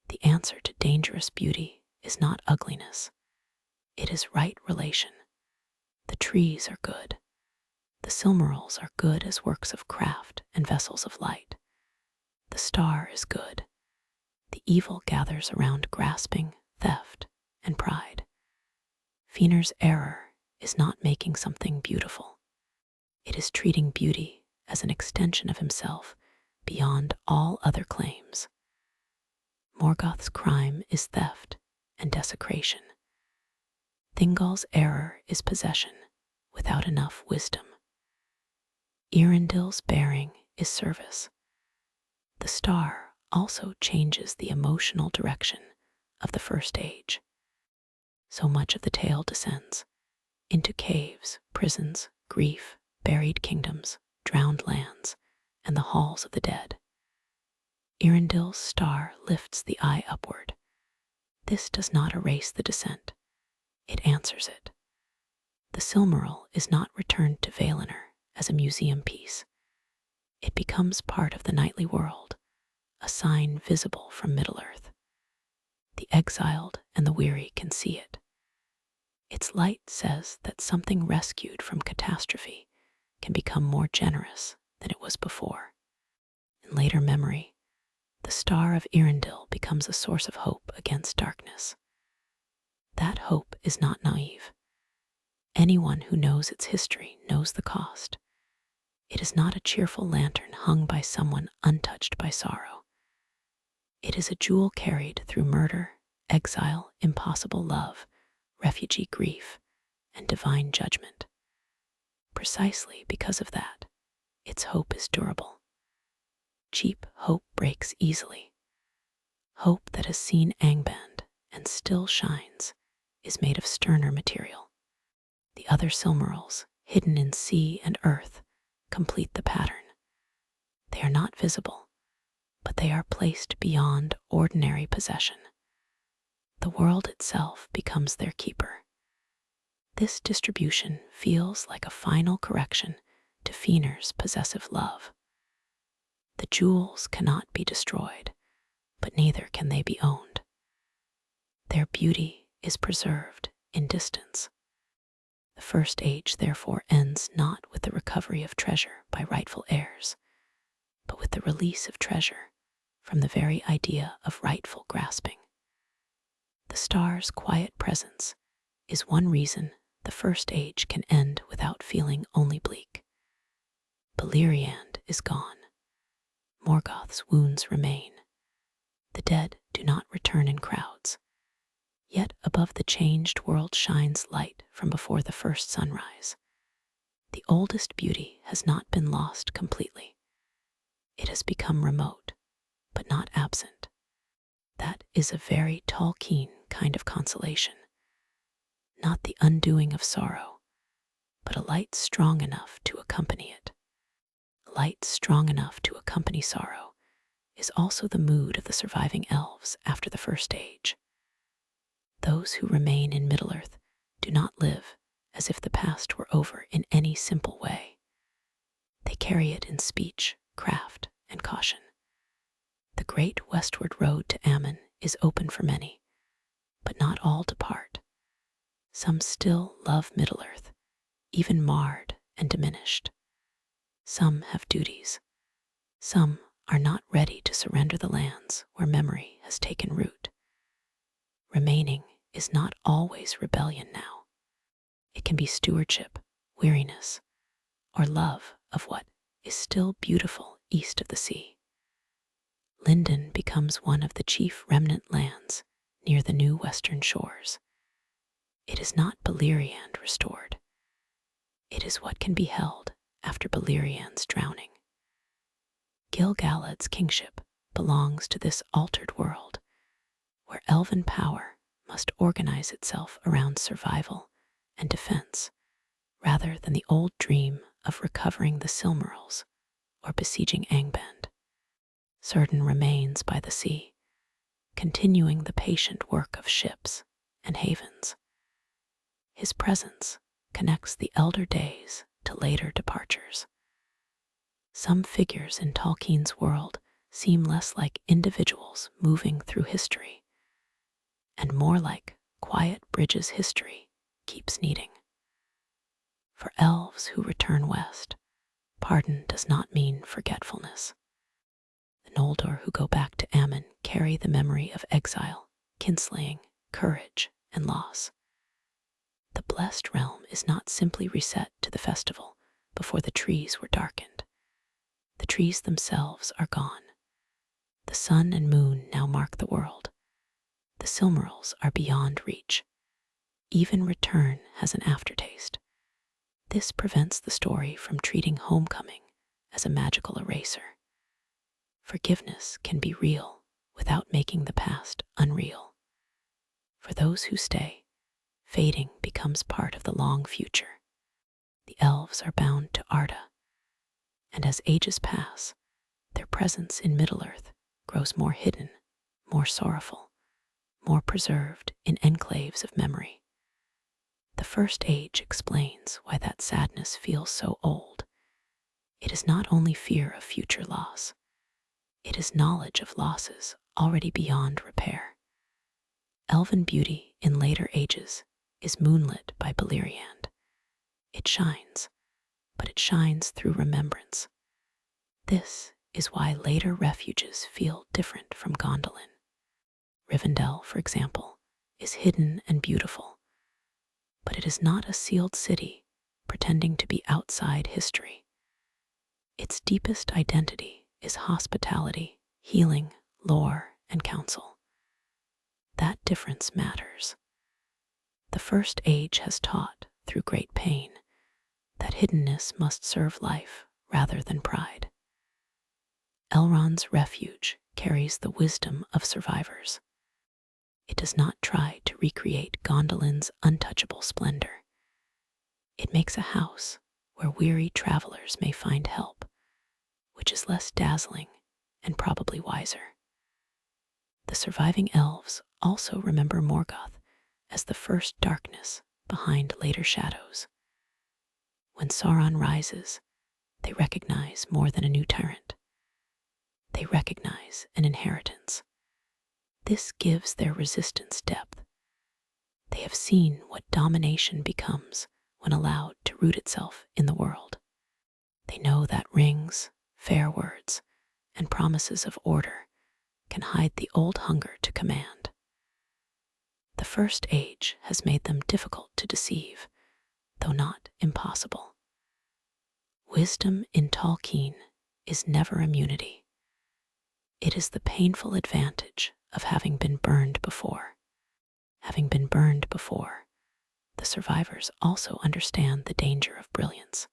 The answer to dangerous beauty is not ugliness. It is right relation. The trees are good. The Silmarils are good as works of craft and vessels of light. The star is good. The evil gathers around grasping, theft, and pride. Feanor's error is not making something beautiful. It is treating beauty as an extension of himself beyond all other claims. Morgoth's crime is theft and desecration. Thingol's error is possession without enough wisdom. Earendil's bearing is service. The star also changes the emotional direction of the First Age. So much of the tale descends into caves, prisons, grief, buried kingdoms, drowned lands, and the halls of the dead. Earendil's star lifts the eye upward. This does not erase the descent. It answers it. The Silmaril is not returned to Valinor as a museum piece. It becomes part of the nightly world, a sign visible from Middle-earth. The exiled and the weary can see it. Its light says that something rescued from catastrophe can become more generous than it was before. In later memory, the star of Earendil becomes a source of hope against darkness. That hope is not naive. Anyone who knows its history knows the cost. It is not a cheerful lantern hung by someone untouched by sorrow. It is a jewel carried through murder, exile, impossible love, refugee grief, and divine judgment. Precisely because of that, its hope is durable. Cheap hope breaks easily. Hope that has seen Angband and still shines is made of sterner material. The other Silmarils, hidden in sea and earth, complete the pattern. They are not visible, but they are placed beyond ordinary possession. The world itself becomes their keeper. This distribution feels like a final correction to Feanor's possessive love. The jewels cannot be destroyed, but neither can they be owned. Their beauty is preserved in distance. The First Age therefore ends not with the recovery of treasure by rightful heirs, but with the release of treasure from the very idea of rightful grasping. The star's quiet presence is one reason the First Age can end without feeling only bleak. Beleriand is gone. Morgoth's wounds remain. The dead do not return in crowds. Yet above the changed world shines light from before the first sunrise. The oldest beauty has not been lost completely. It has become remote, but not absent. That is a very Tolkien kind of consolation. Not the undoing of sorrow, but a light strong enough to accompany it. A light strong enough to accompany sorrow is also the mood of the surviving elves after the First Age. Those who remain in Middle-earth do not live as if the past were over in any simple way. They carry it in speech, craft, and caution. The great westward road to Ammon is open for many, but not all depart. Some still love Middle-earth, even marred and diminished. Some have duties. Some are not ready to surrender the lands where memory has taken root. Remaining is not always rebellion now. It can be stewardship, weariness, or love of what is still beautiful east of the sea. Lindon becomes one of the chief remnant lands near the new western shores. It is not Beleriand restored. It is what can be held after Beleriand's drowning. Gil-galad's kingship belongs to this altered world, where elven power must organize itself around survival and defense, rather than the old dream of recovering the Silmarils or besieging Angband. Círdan remains by the sea, continuing the patient work of ships and havens. His presence connects the elder days to later departures. Some figures in Tolkien's world seem less like individuals moving through history, and more like quiet bridges history keeps needing. For elves who return west, pardon does not mean forgetfulness. The Noldor who go back to Ammon carry the memory of exile, kinslaying, courage, and loss. The blessed realm is not simply reset to the festival before the trees were darkened. The trees themselves are gone. The sun and moon now mark the world. The Silmarils are beyond reach. Even return has an aftertaste. This prevents the story from treating homecoming as a magical eraser. Forgiveness can be real without making the past unreal. For those who stay, fading becomes part of the long future. The elves are bound to Arda, and as ages pass, their presence in Middle-earth grows more hidden, more sorrowful, more preserved in enclaves of memory. The First Age explains why that sadness feels so old. It is not only fear of future loss, it is knowledge of losses already beyond repair. Elven beauty in later ages is moonlit by Beleriand. It shines, but it shines through remembrance. This is why later refuges feel different from Gondolin. Rivendell, for example, is hidden and beautiful, but it is not a sealed city pretending to be outside history. Its deepest identity is hospitality, healing, lore, and counsel. That difference matters. The First Age has taught, through great pain, that hiddenness must serve life rather than pride. Elrond's refuge carries the wisdom of survivors. It does not try to recreate Gondolin's untouchable splendor. It makes a house where weary travelers may find help, which is less dazzling and probably wiser. The surviving elves also remember Morgoth as the first darkness behind later shadows. When Sauron rises, they recognize more than a new tyrant. They recognize an inheritance. This gives their resistance depth. They have seen what domination becomes when allowed to root itself in the world. They know that rings, fair words, and promises of order can hide the old hunger to command. The First Age has made them difficult to deceive, though not impossible. Wisdom in Tolkien is never immunity. It is the painful advantage of having been burned before. Having been burned before, the survivors also understand the danger of brilliance.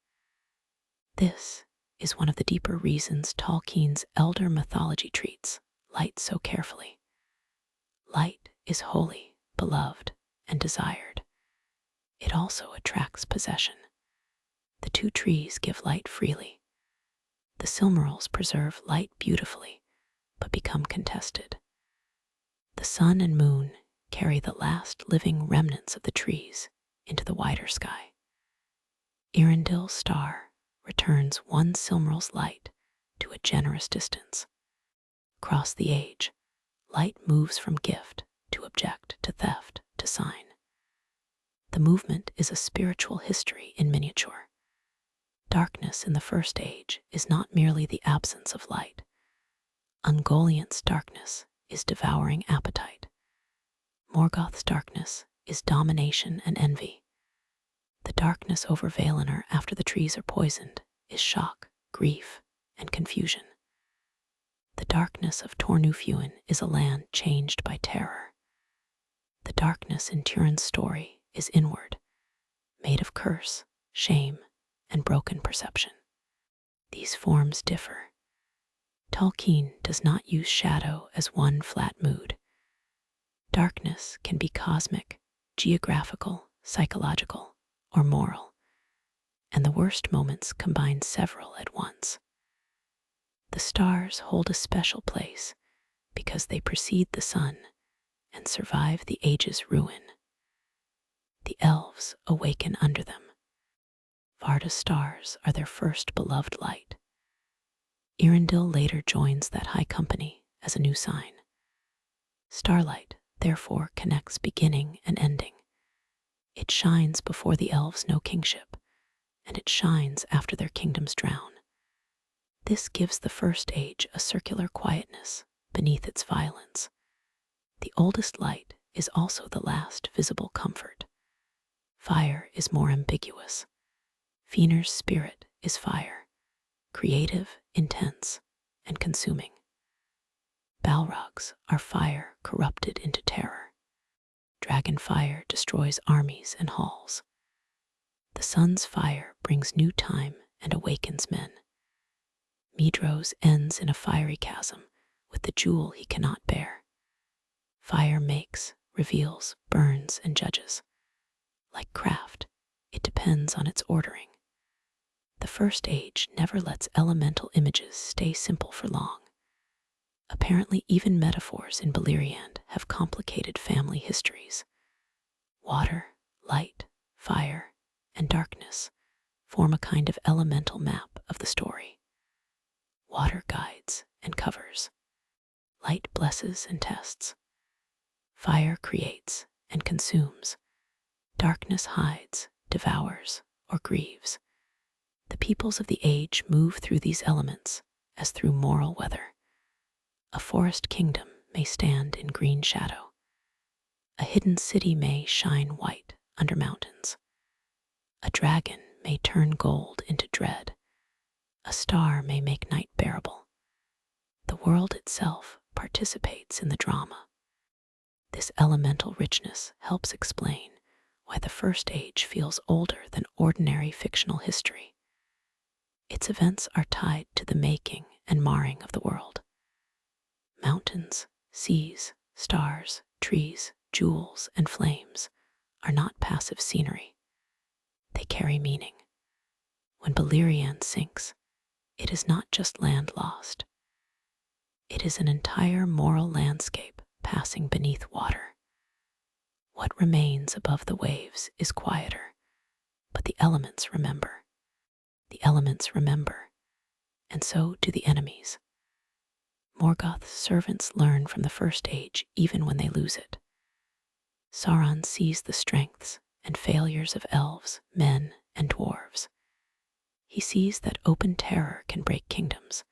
This is one of the deeper reasons Tolkien's elder mythology treats light so carefully. Light is holy, beloved, and desired. It also attracts possession. The two trees give light freely. The Silmarils preserve light beautifully, but become contested. The sun and moon carry the last living remnants of the trees into the wider sky. Earendil's star returns one Silmaril's light to a generous distance. Across the age, light moves from gift to object to theft to sign. The movement is a spiritual history in miniature. Darkness in the First Age is not merely the absence of light. Ungoliant's darkness is devouring appetite. Morgoth's darkness is domination and envy. The darkness over Valinor after the trees are poisoned is shock, grief, and confusion. The darkness of Tornufuin is a land changed by terror. The darkness in Turin's story is inward, made of curse, shame, and broken perception. These forms differ. Tolkien does not use shadow as one flat mood. Darkness can be cosmic, geographical, psychological, or moral, and the worst moments combine several at once. The stars hold a special place because they precede the sun and survive the age's ruin. The elves awaken under them. Varda's stars are their first beloved light. Earendil later joins that high company as a new sign. Starlight, therefore, connects beginning and ending. It shines before the elves know kingship, and it shines after their kingdoms drown. This gives the First Age a circular quietness beneath its violence. The oldest light is also the last visible comfort. fire is more ambiguous. Feanor's spirit is fire, creative, intense, and consuming. Balrogs are fire corrupted into terror. Dragon fire destroys armies and halls. The sun's fire brings new time and awakens men. Medros ends in a fiery chasm with the jewel he cannot bear. Fire makes, reveals, burns, and judges. Like craft, it depends on its ordering. The First Age never lets elemental images stay simple for long. Apparently, even metaphors in Beleriand have complicated family histories. Water, light, fire, and darkness form a kind of elemental map of the story. Water guides and covers. Light blesses and tests. Fire creates and consumes. Darkness hides, devours, or grieves. The peoples of the age move through these elements as through moral weather. A forest kingdom may stand in green shadow. A hidden city may shine white under mountains. A dragon may turn gold into dread. A star may make night bearable. The world itself participates in the drama. This elemental richness helps explain why the First Age feels older than ordinary fictional history. Its events are tied to the making and marring of the world. Mountains, seas, stars, trees, jewels, and flames are not passive scenery. They carry meaning. When Beleriand sinks, it is not just land lost. It is an entire moral landscape passing beneath water. What remains above the waves is quieter, but the elements remember. The elements remember, and so do the enemies. Morgoth's servants learn from the First Age even when they lose it. Sauron sees the strengths and failures of elves, men, and dwarves. He sees that open terror can break kingdoms,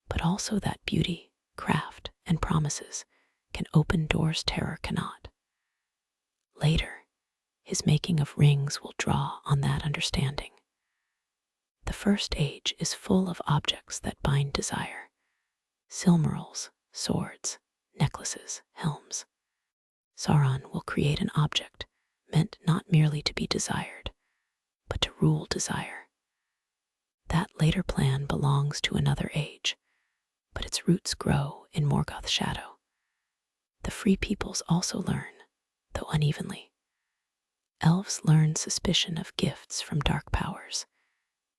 but also that beauty, craft, and promises can open doors terror cannot. Later, his making of rings will draw on that understanding. The First Age is full of objects that bind desire. Silmarils, swords, necklaces, helms. Sauron will create an object meant not merely to be desired, but to rule desire. That later plan belongs to another age, but its roots grow in Morgoth's shadow. The free peoples also learn, though unevenly. Elves learn suspicion of gifts from dark powers,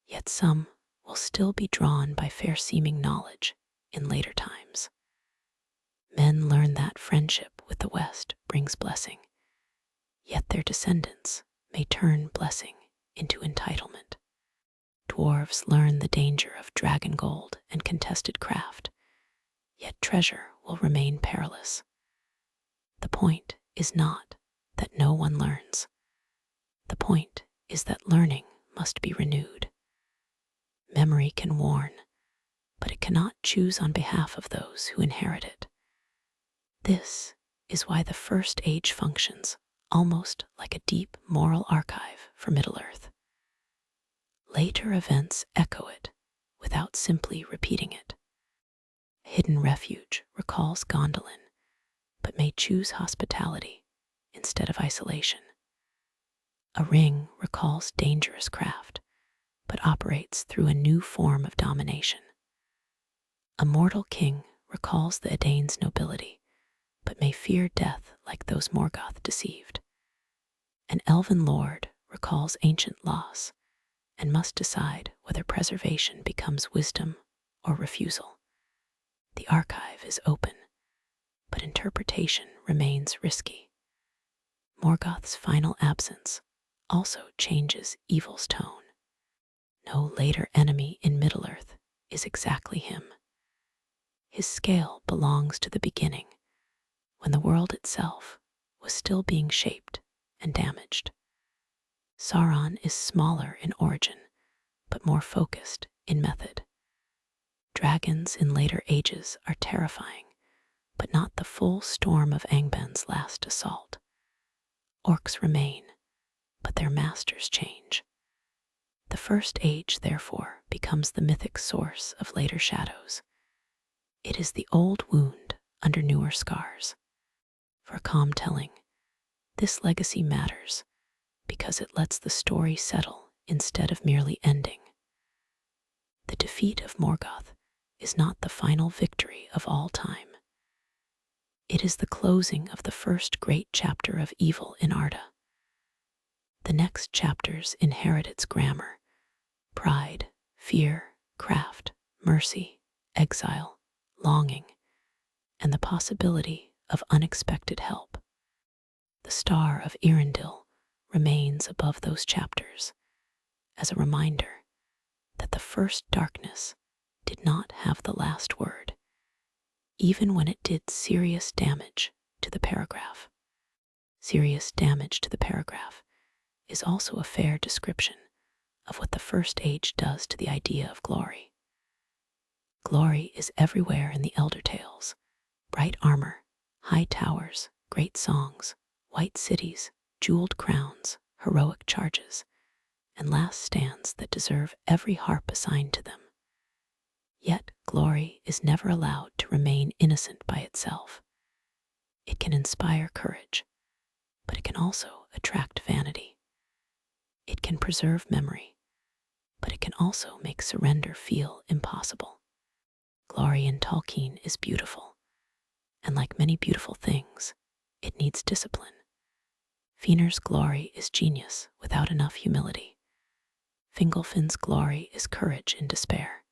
yet some will still be drawn by fair-seeming knowledge in later times. Men learn that friendship with the West brings blessing, yet their descendants may turn blessing into entitlement. Dwarves learn the danger of dragon gold and contested craft, yet treasure will remain perilous. The point is not that no one learns. The point is that learning must be renewed. Memory can warn, but it cannot choose on behalf of those who inherit it. This is why the First Age functions almost like a deep moral archive for Middle-earth. Later events echo it without simply repeating it. A hidden refuge recalls Gondolin, but may choose hospitality instead of isolation. A ring recalls dangerous craft, but operates through a new form of domination. A mortal king recalls the Edain's nobility, but may fear death like those Morgoth deceived. An elven lord recalls ancient loss and must decide whether preservation becomes wisdom or refusal. The archive is open, but interpretation remains risky. Morgoth's final absence also changes evil's tone. No later enemy in Middle-earth is exactly him. His scale belongs to the beginning, when the world itself was still being shaped and damaged. Sauron is smaller in origin, but more focused in method. Dragons in later ages are terrifying, but not the full storm of Angben's last assault. Orcs remain, but their masters change. The First Age, therefore, becomes the mythic source of later shadows. It is the old wound under newer scars. For calm telling, this legacy matters because it lets the story settle instead of merely ending. The defeat of Morgoth is not the final victory of all time. It is the closing of the first great chapter of evil in Arda. The next chapters inherit its grammar: pride, fear, craft, mercy, exile, longing, and the possibility of unexpected help. The star of Earendil remains above those chapters as a reminder that the first darkness did not have the last word, even when it did serious damage to the paragraph. Serious damage to the paragraph is also a fair description of what the First Age does to the idea of glory. Glory is everywhere in the Elder Tales: bright armor, high towers, great songs, white cities, jeweled crowns, heroic charges, and last stands that deserve every harp assigned to them. Yet glory is never allowed to remain innocent by itself. It can inspire courage, but it can also attract vanity. It can preserve memory, but it can also make surrender feel impossible. Glory in Tolkien is beautiful, and like many beautiful things, it needs discipline. Feanor's glory is genius without enough humility. Fingolfin's glory is courage in despair.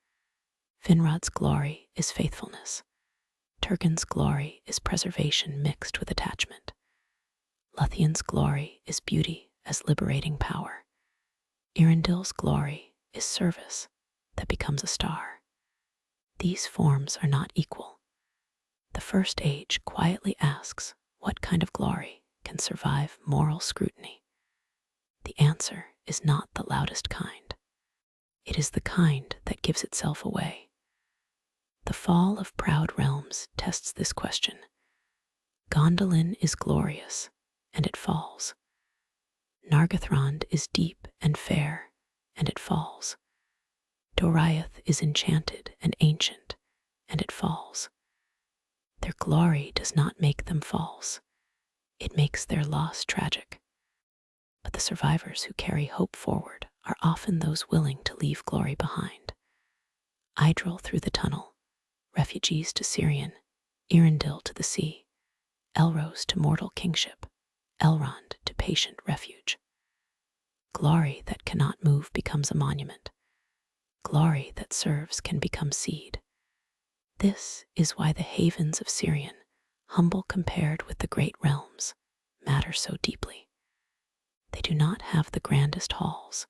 Finrod's glory is faithfulness. Turgon's glory is preservation mixed with attachment. Luthien's glory is beauty as liberating power. Earendil's glory is service that becomes a star. These forms are not equal. The First Age quietly asks what kind of glory can survive moral scrutiny. The answer is not the loudest kind. It is the kind that gives itself away. The fall of proud realms tests this question. Gondolin is glorious, and it falls. Nargothrond is deep and fair, and it falls. Doriath is enchanted and ancient, and it falls. Their glory does not make them false. It makes their loss tragic. But the survivors who carry hope forward are often those willing to leave glory behind. Idril through the tunnel, refugees to Sirion, Earendil to the sea, Elros to mortal kingship, Elrond to patient refuge. Glory that cannot move becomes a monument. Glory that serves can become seed. This is why the havens of Sirion, humble compared with the great realms, matter so deeply. They do not have the grandest halls,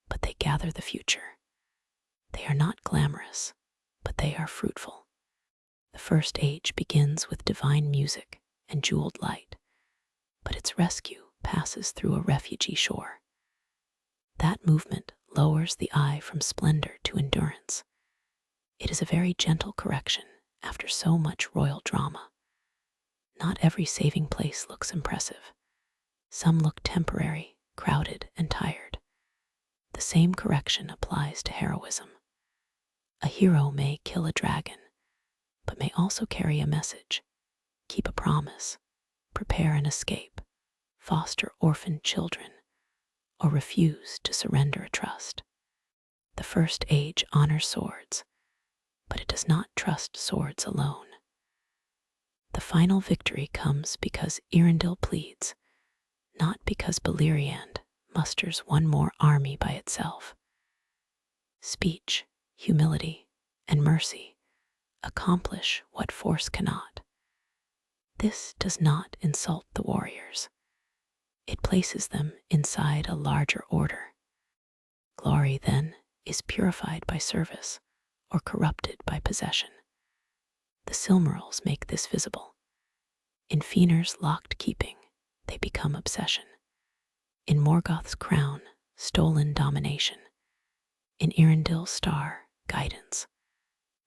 but they gather the future. They are not glamorous, but they are fruitful. The First Age begins with divine music and jeweled light, but its rescue passes through a refugee shore. That movement lowers the eye from splendor to endurance. It is a very gentle correction after so much royal drama. Not every saving place looks impressive. Some look temporary, crowded, and tired. The same correction applies to heroism. A hero may kill a dragon, but may also carry a message, keep a promise, prepare an escape, foster orphaned children, or refuse to surrender a trust. The First Age honors swords, but it does not trust swords alone. The final victory comes because Earendil pleads, not because Beleriand musters one more army by itself. Speech, humility, and mercy accomplish what force cannot. This does not insult the warriors. It places them inside a larger order. Glory, then, is purified by service or corrupted by possession. The Silmarils make this visible. In Feanor's locked keeping, they become obsession. In Morgoth's crown, stolen domination. In Earendil's star, guidance.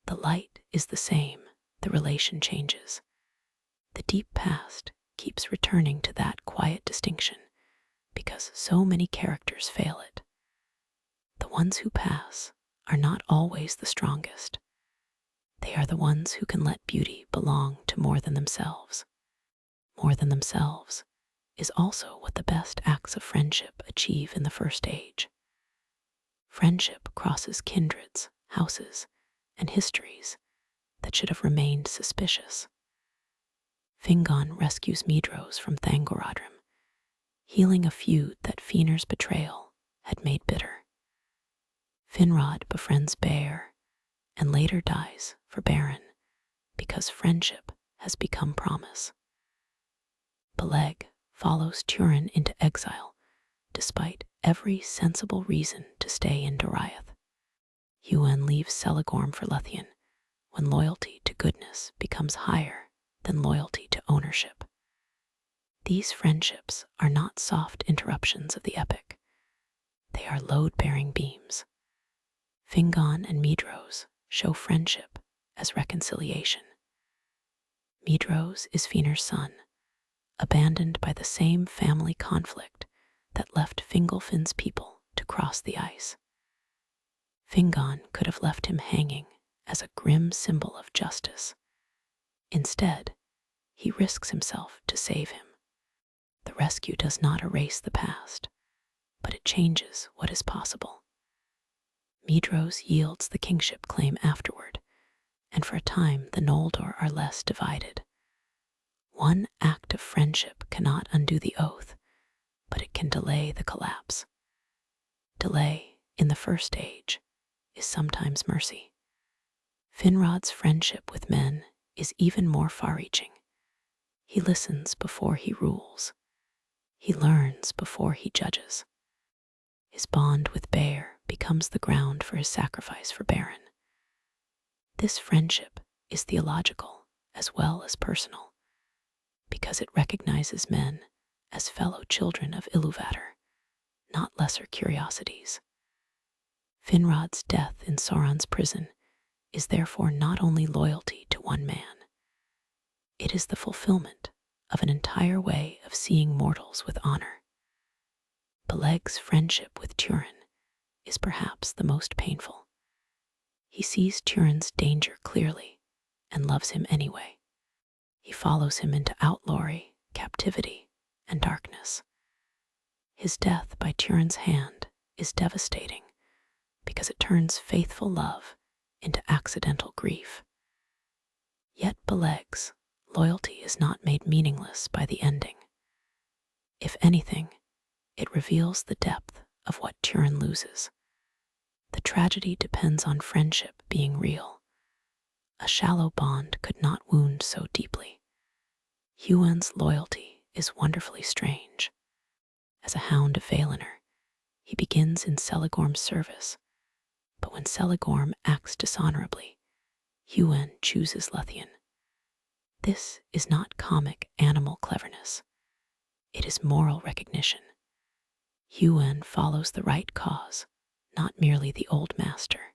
The light is the same, the relation changes. The deep past keeps returning to that quiet distinction, because so many characters fail it. The ones who pass are not always the strongest. They are the ones who can let beauty belong to more than themselves. More than themselves is also what the best acts of friendship achieve in the First Age. Friendship crosses kindreds, houses, and histories that should have remained suspicious. Fingon rescues Medros from Thangorodrim, healing a feud that Feanor's betrayal had made bitter. Finrod befriends Bear and later dies for Beren because friendship has become promise. Beleg follows Turin into exile despite every sensible reason to stay in Doriath. Ewen leaves Celegorm for Luthien when loyalty to goodness becomes higher than loyalty to ownership. These friendships are not soft interruptions of the epic. They are load-bearing beams. Fingon and Medros show friendship as reconciliation. Medros is Feanor's son, abandoned by the same family conflict that left Fingolfin's people to cross the ice. Fingon could have left him hanging as a grim symbol of justice. Instead, he risks himself to save him. The rescue does not erase the past, but it changes what is possible. Medros yields the kingship claim afterward, and for a time the Noldor are less divided. One act of friendship cannot undo the oath, but it can delay the collapse. Delay, in the First Age, is sometimes mercy. Finrod's friendship with men is even more far-reaching. He listens before he rules. He learns before he judges. His bond with Bear becomes the ground for his sacrifice for Beren. This friendship is theological as well as personal, because it recognizes men as fellow children of Iluvatar, not lesser curiosities. Finrod's death in Sauron's prison is therefore not only loyalty to one man, it is the fulfillment of an entire way of seeing mortals with honor. Beleg's friendship with Turin is perhaps the most painful. He sees Turin's danger clearly and loves him anyway. He follows him into outlawry, captivity, and darkness. His death by Turin's hand is devastating because it turns faithful love into accidental grief. Yet Beleg's loyalty is not made meaningless by the ending. If anything, it reveals the depth of what Turin loses. The tragedy depends on friendship being real. A shallow bond could not wound so deeply. Ewen's loyalty is wonderfully strange. As a hound of Valinor, he begins in Celegorm's service, but when Celegorm acts dishonorably, Ewen chooses Luthien. This is not comic animal cleverness. It is moral recognition. Ewen follows the right cause, not merely the old master.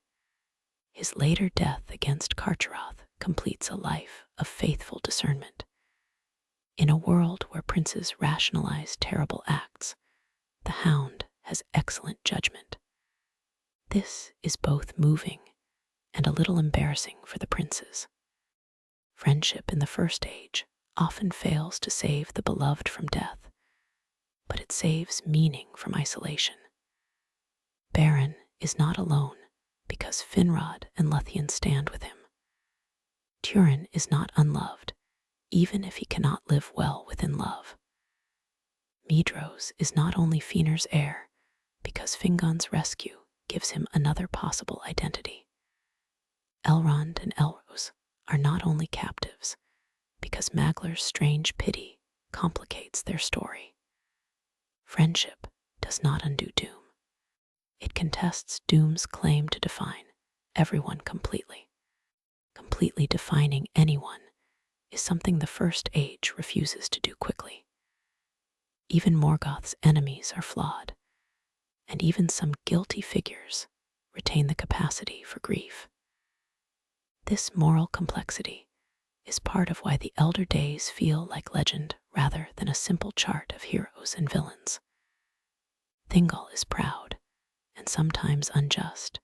His later death against Carcharoth completes a life of faithful discernment. In a world where princes rationalize terrible acts, the hound has excellent judgment. This is both moving and a little embarrassing for the princes. Friendship in the First Age often fails to save the beloved from death, but it saves meaning from isolation. Beren is not alone because Finrod and Luthien stand with him. Turin is not unloved, even if he cannot live well within love. Medros is not only Feanor's heir because Fingon's rescue gives him another possible identity. Elrond and Elros are not only captives because Maglar's strange pity complicates their story. Friendship does not undo doom. It contests doom's claim to define everyone completely. Completely defining anyone is something the First Age refuses to do quickly. Even Morgoth's enemies are flawed, and even some guilty figures retain the capacity for grief. This moral complexity is part of why the Elder Days feel like legend rather than a simple chart of heroes and villains. Thingol is proud and sometimes unjust,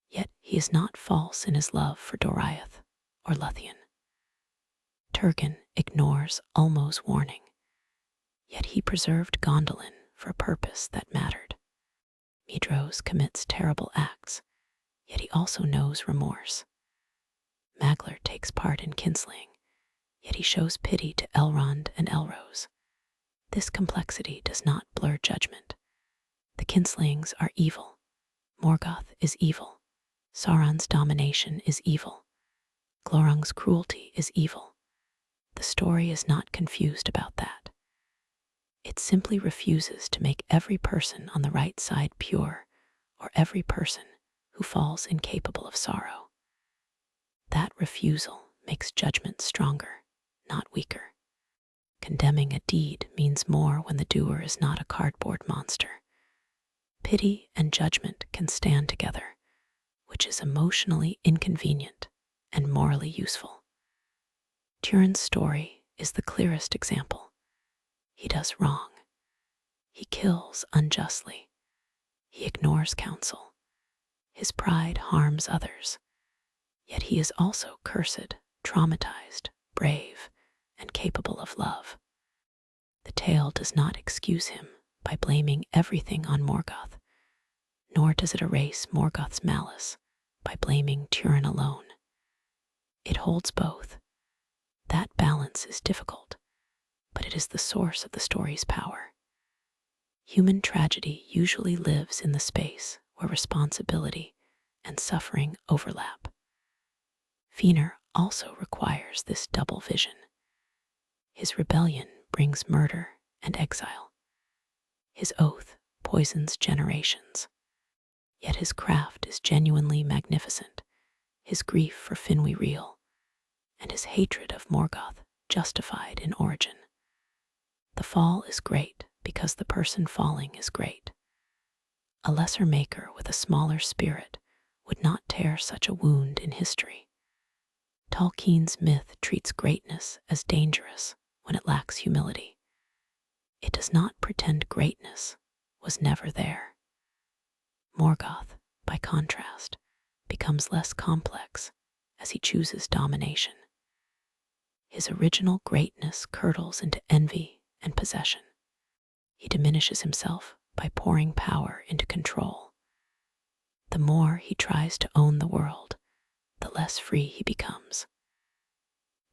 yet he is not false in his love for Doriath or Luthien. Turgon ignores Ulmo's warning, yet he preserved Gondolin for a purpose that mattered. Medros commits terrible acts, yet he also knows remorse. Maglar takes part in kinslaying, yet he shows pity to Elrond and Elrose. This complexity does not blur judgment. The kinslayings are evil. Morgoth is evil. Sauron's domination is evil. Glorung's cruelty is evil. The story is not confused about that. It simply refuses to make every person on the right side pure, or every person who falls incapable of sorrow. That refusal makes judgment stronger, not weaker. Condemning a deed means more when the doer is not a cardboard monster. Pity and judgment can stand together, which is emotionally inconvenient and morally useful. Turin's story is the clearest example. He does wrong. He kills unjustly. He ignores counsel. His pride harms others. Yet he is also cursed, traumatized, brave, and capable of love. The tale does not excuse him by blaming everything on Morgoth, nor does it erase Morgoth's malice by blaming Turin alone. It holds both. That balance is difficult, but it is the source of the story's power. Human tragedy usually lives in the space where responsibility and suffering overlap. Feanor also requires this double vision. His rebellion brings murder and exile. His oath poisons generations. Yet his craft is genuinely magnificent, his grief for Finwë real, and his hatred of Morgoth justified in origin. The fall is great because the person falling is great. A lesser maker with a smaller spirit would not tear such a wound in history. Tolkien's myth treats greatness as dangerous when it lacks humility. It does not pretend greatness was never there. Morgoth, by contrast, becomes less complex as he chooses domination. His original greatness curdles into envy and possession. He diminishes himself by pouring power into control. The more he tries to own the world, the less free he becomes.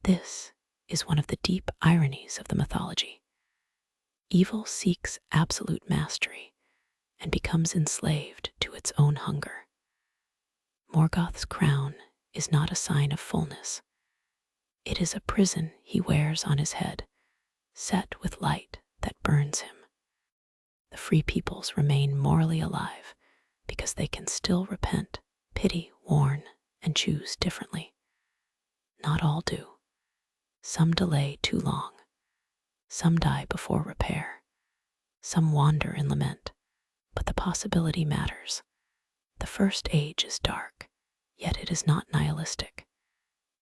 This is one of the deep ironies of the mythology. Evil seeks absolute mastery and becomes enslaved to its own hunger. Morgoth's crown is not a sign of fullness. It is a prison he wears on his head, set with light that burns him. The free peoples remain morally alive because they can still repent, pity, warn, and choose differently. Not all do. Some delay too long. Some die before repair. Some wander in lament, but the possibility matters. The First Age is dark, yet it is not nihilistic.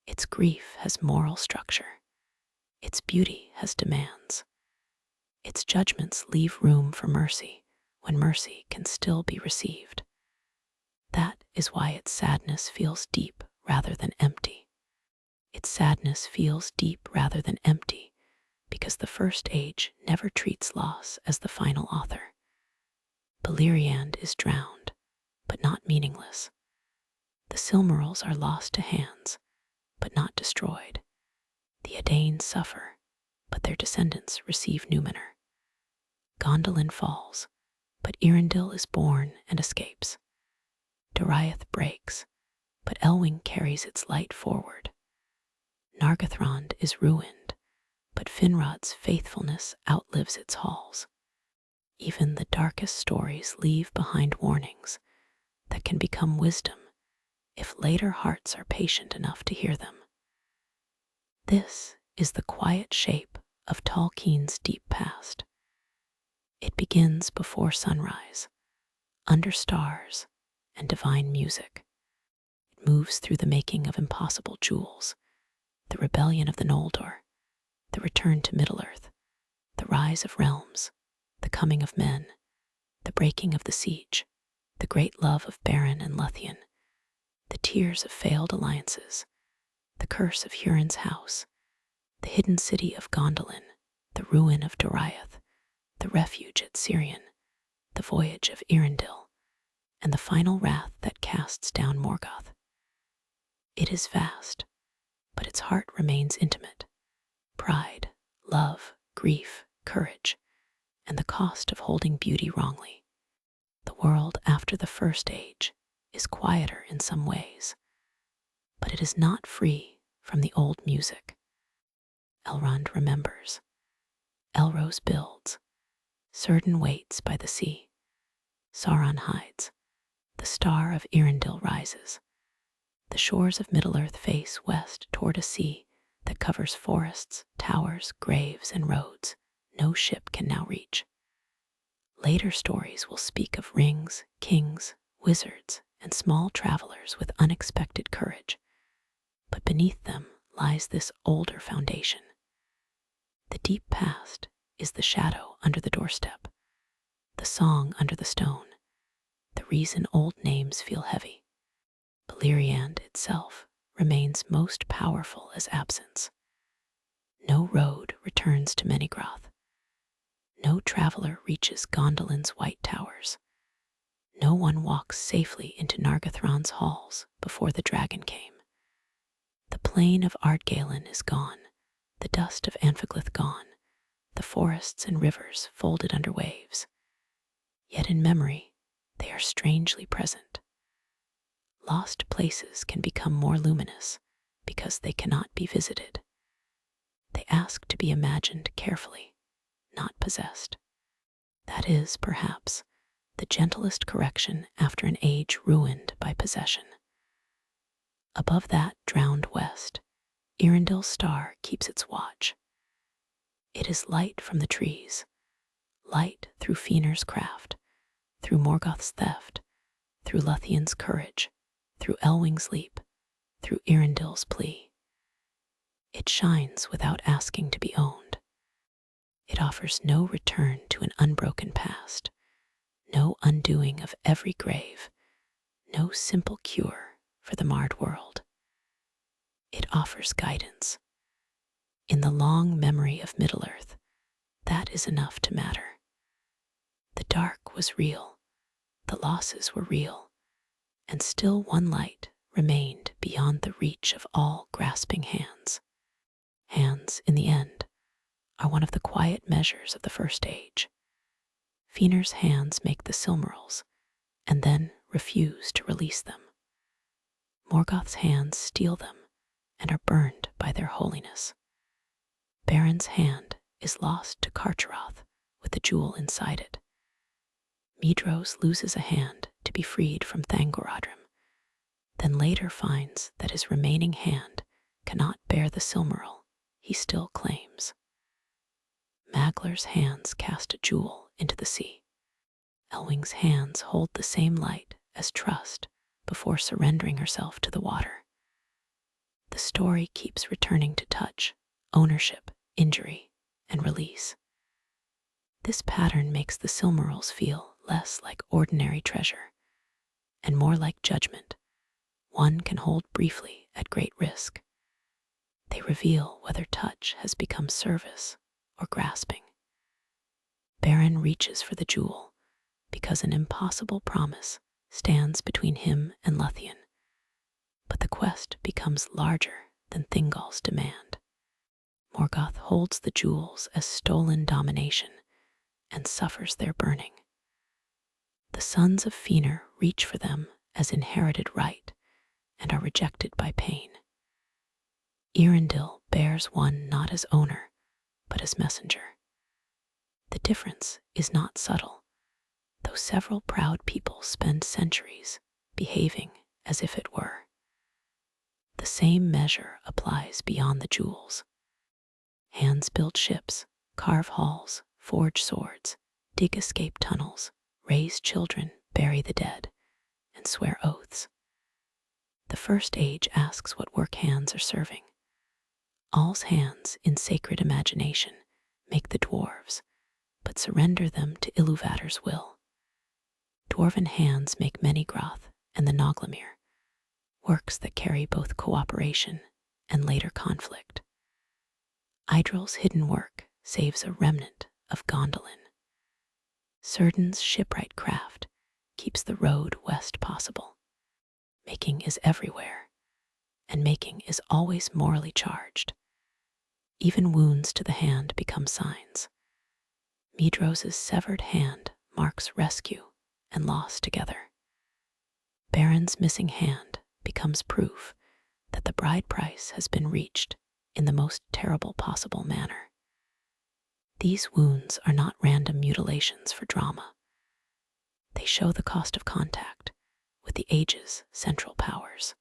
Its grief has moral structure. Its beauty has demands. Its judgments leave room for mercy when mercy can still be received. That is why its sadness feels deep rather than empty. Its sadness feels deep rather than empty because the First Age never treats loss as the final author. Beleriand is drowned, but not meaningless. The Silmarils are lost to hands, but not destroyed. The Edain suffer, but their descendants receive Numenor. Gondolin falls, but Earendil is born and escapes. Doriath breaks, but Elwing carries its light forward. Nargothrond is ruined, but Finrod's faithfulness outlives its halls. Even the darkest stories leave behind warnings that can become wisdom if later hearts are patient enough to hear them. This is the quiet shape of Tolkien's deep past. It begins before sunrise, under stars and divine music. It moves through the making of impossible jewels, the rebellion of the Noldor, the return to Middle-earth, the rise of realms, the coming of men, the breaking of the siege, the great love of Beren and Luthien, the tears of failed alliances, the curse of Huron's house, the hidden city of Gondolin, the ruin of Doriath, the refuge at Syrian, the voyage of Earendil, and the final wrath that casts down Morgoth. It is vast, but its heart remains intimate. Pride, love, grief, courage, and the cost of holding beauty wrongly. The world after the First Age is quieter in some ways, but it is not free from the old music. Elrond remembers. Elros builds. Círdan waits by the sea. Sauron hides. The star of Earendil rises. The shores of Middle-earth face west toward a sea that covers forests, towers, graves, and roads no ship can now reach. Later stories will speak of rings, kings, wizards, and small travelers with unexpected courage. But beneath them lies this older foundation. The deep past is the shadow under the doorstep, the song under the stone, the reason old names feel heavy. Beleriand itself remains most powerful as absence. No road returns to Menegroth. No traveler reaches Gondolin's white towers. No one walks safely into Nargothrond's halls before the dragon came. The plain of Ardgalen is gone, the dust of Anfiglyth gone, the forests and rivers folded under waves. Yet in memory, they are strangely present. Lost places can become more luminous because they cannot be visited. They ask to be imagined carefully, not possessed. That is, perhaps, the gentlest correction after an age ruined by possession. Above that drowned west, Earendil's star keeps its watch. It is light from the trees, light through Feanor's craft, through Morgoth's theft, through Luthien's courage, through Elwing's leap, through Earendil's plea. It shines without asking to be owned. It offers no return to an unbroken past, no undoing of every grave, no simple cure for the marred world. It offers guidance. In the long memory of Middle-earth, that is enough to matter. The dark was real, the losses were real, and still one light remained beyond the reach of all grasping hands. Hands, in the end, are one of the quiet measures of the First Age. Feanor's hands make the Silmarils, and then refuse to release them. Morgoth's hands steal them, and are burned by their holiness. Beren's hand is lost to Carcharoth with the jewel inside it. Medros loses a hand to be freed from Thangorodrim, then later finds that his remaining hand cannot bear the Silmaril he still claims. Maglar's hands cast a jewel into the sea. Elwing's hands hold the same light as trust before surrendering herself to the water. The story keeps returning to touch, ownership, injury, and release. This pattern makes the Silmarils feel less like ordinary treasure and more like judgment, one can hold briefly at great risk. They reveal whether touch has become service or grasping. Beren reaches for the jewel because an impossible promise stands between him and Luthien, but the quest becomes larger than Thingol's demand. Morgoth holds the jewels as stolen domination and suffers their burning. The sons of Feanor reach for them as inherited right and are rejected by pain. Earendil bears one not as owner, but as messenger. The difference is not subtle, though several proud people spend centuries behaving as if it were. The same measure applies beyond the jewels. Hands build ships, carve halls, forge swords, dig escape tunnels, raise children, bury the dead, and swear oaths. The First Age asks what work hands are serving. All's hands in sacred imagination make the dwarves, but surrender them to Iluvatar's will. Dwarven hands make Menigroth and the Noglamir, works that carry both cooperation and later conflict. Idril's hidden work saves a remnant of Gondolin. Círdan's shipwright craft keeps the road west possible. Making is everywhere, and making is always morally charged. Even wounds to the hand become signs. Medrose's severed hand marks rescue and loss together. Beren's missing hand becomes proof that the bride price has been reached in the most terrible possible manner. These wounds are not random mutilations for drama. They show the cost of contact with the age's central powers.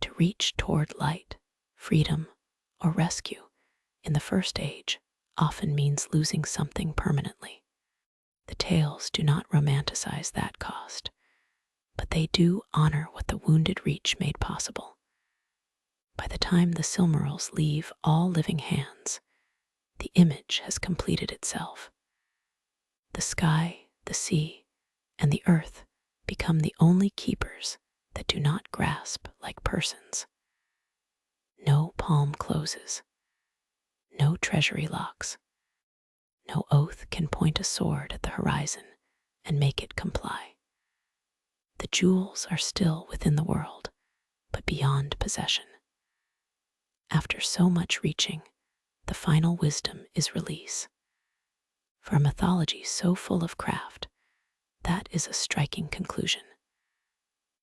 To reach toward light, freedom, or rescue in the First Age often means losing something permanently. The tales do not romanticize that cost, but they do honor what the wounded reach made possible. By the time the Silmarils leave all living hands, the image has completed itself. The sky, the sea, and the earth become the only keepers that do not grasp like persons. No palm closes, no treasury locks, no oath can point a sword at the horizon and make it comply. The jewels are still within the world, but beyond possession. After so much reaching, the final wisdom is release. For a mythology so full of craft, that is a striking conclusion.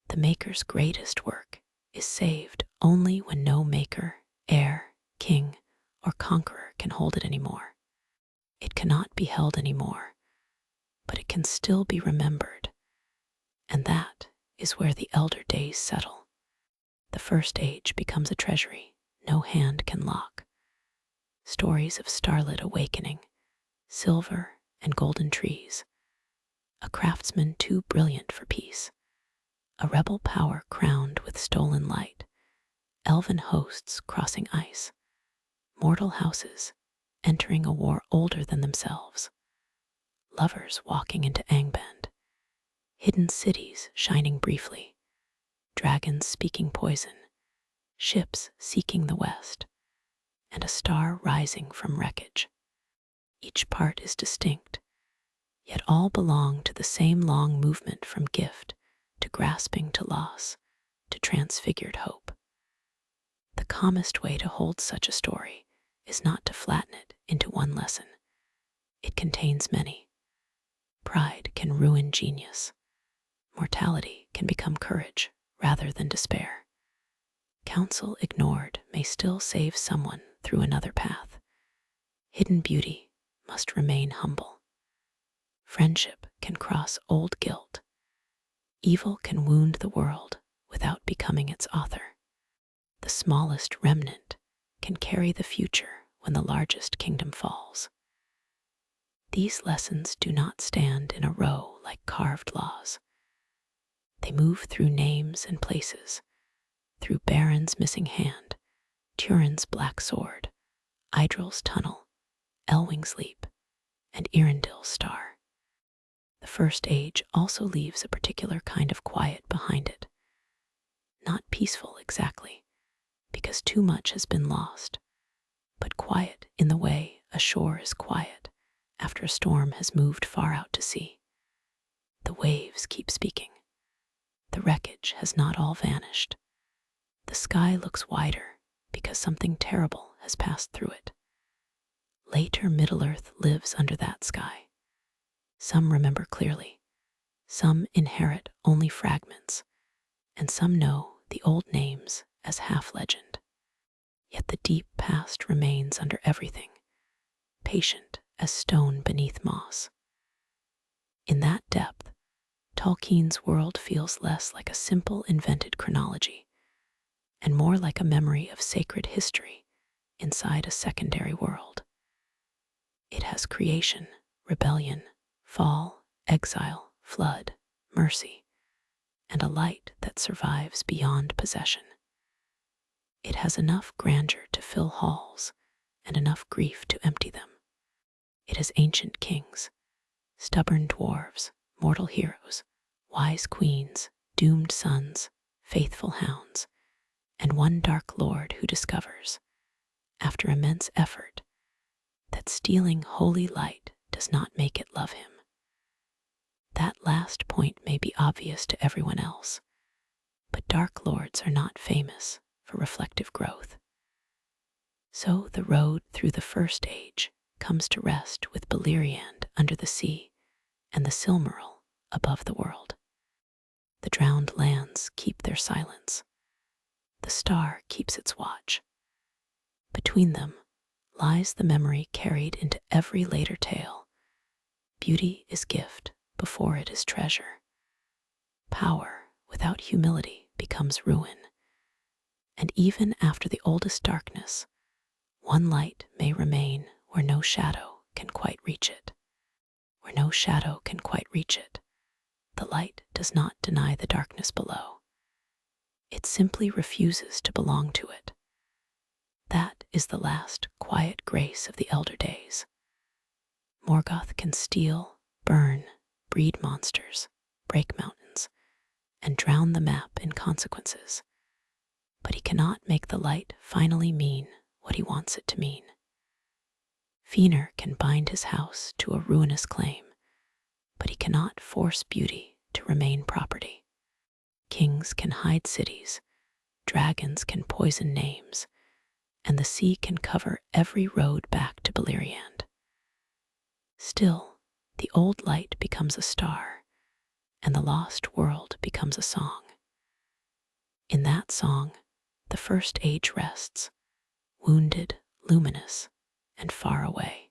The maker's greatest work is saved only when no maker, heir, king, or conqueror can hold it anymore. It cannot be held anymore, but it can still be remembered, and that is where the elder days settle. The First Age becomes a treasury no hand can lock. Stories of starlit awakening, silver and golden trees, a craftsman too brilliant for peace, a rebel power crowned with stolen light, elven hosts crossing ice, mortal houses entering a war older than themselves, lovers walking into Angband, hidden cities shining briefly, dragons speaking poison, ships seeking the west, and a star rising from wreckage. Each part is distinct, yet all belong to the same long movement from gift to grasping to loss to transfigured hope. The calmest way to hold such a story is not to flatten it into one lesson. It contains many. Pride can ruin genius. Mortality can become courage rather than despair. Counsel ignored may still save someone through another path. Hidden beauty must remain humble. Friendship can cross old guilt. Evil can wound the world without becoming its author. The smallest remnant can carry the future when the largest kingdom falls. These lessons do not stand in a row like carved laws. They move through names and places, through Beren's missing hand, Turin's black sword, Idril's tunnel, Elwing's leap, and Earendil's star. The First Age also leaves a particular kind of quiet behind it. Not peaceful exactly, because too much has been lost, but quiet in the way a shore is quiet after a storm has moved far out to sea. The waves keep speaking. The wreckage has not all vanished. The sky looks wider because something terrible has passed through it. Later Middle-earth lives under that sky. Some remember clearly, some inherit only fragments, and some know the old names as half-legend. Yet the deep past remains under everything, patient as stone beneath moss. In that depth, Tolkien's world feels less like a simple invented chronology, and more like a memory of sacred history inside a secondary world. It has creation, rebellion, fall, exile, flood, mercy, and a light that survives beyond possession. It has enough grandeur to fill halls and enough grief to empty them. It has ancient kings, stubborn dwarves, mortal heroes, wise queens, doomed sons, faithful hounds, and one dark lord who discovers, after immense effort, that stealing holy light does not make it love him. That last point may be obvious to everyone else, but dark lords are not famous for reflective growth. So the road through the First Age comes to rest with Beleriand under the sea and the Silmaril above the world. The drowned lands keep their silence. The star keeps its watch. Between them lies the memory carried into every later tale. Beauty is gift before it is treasure. Power without humility becomes ruin. And even after the oldest darkness, one light may remain where no shadow can quite reach it. Where no shadow can quite reach it, the light does not deny the darkness below. It simply refuses to belong to it. That is the last quiet grace of the elder days. Morgoth can steal, burn, breed monsters, break mountains, and drown the map in consequences. But he cannot make the light finally mean what he wants it to mean. Feanor can bind his house to a ruinous claim, but he cannot force beauty to remain property. Kings can hide cities, dragons can poison names, and the sea can cover every road back to Beleriand. Still, the old light becomes a star, and the lost world becomes a song. In that song, the First Age rests, wounded, luminous, and far away.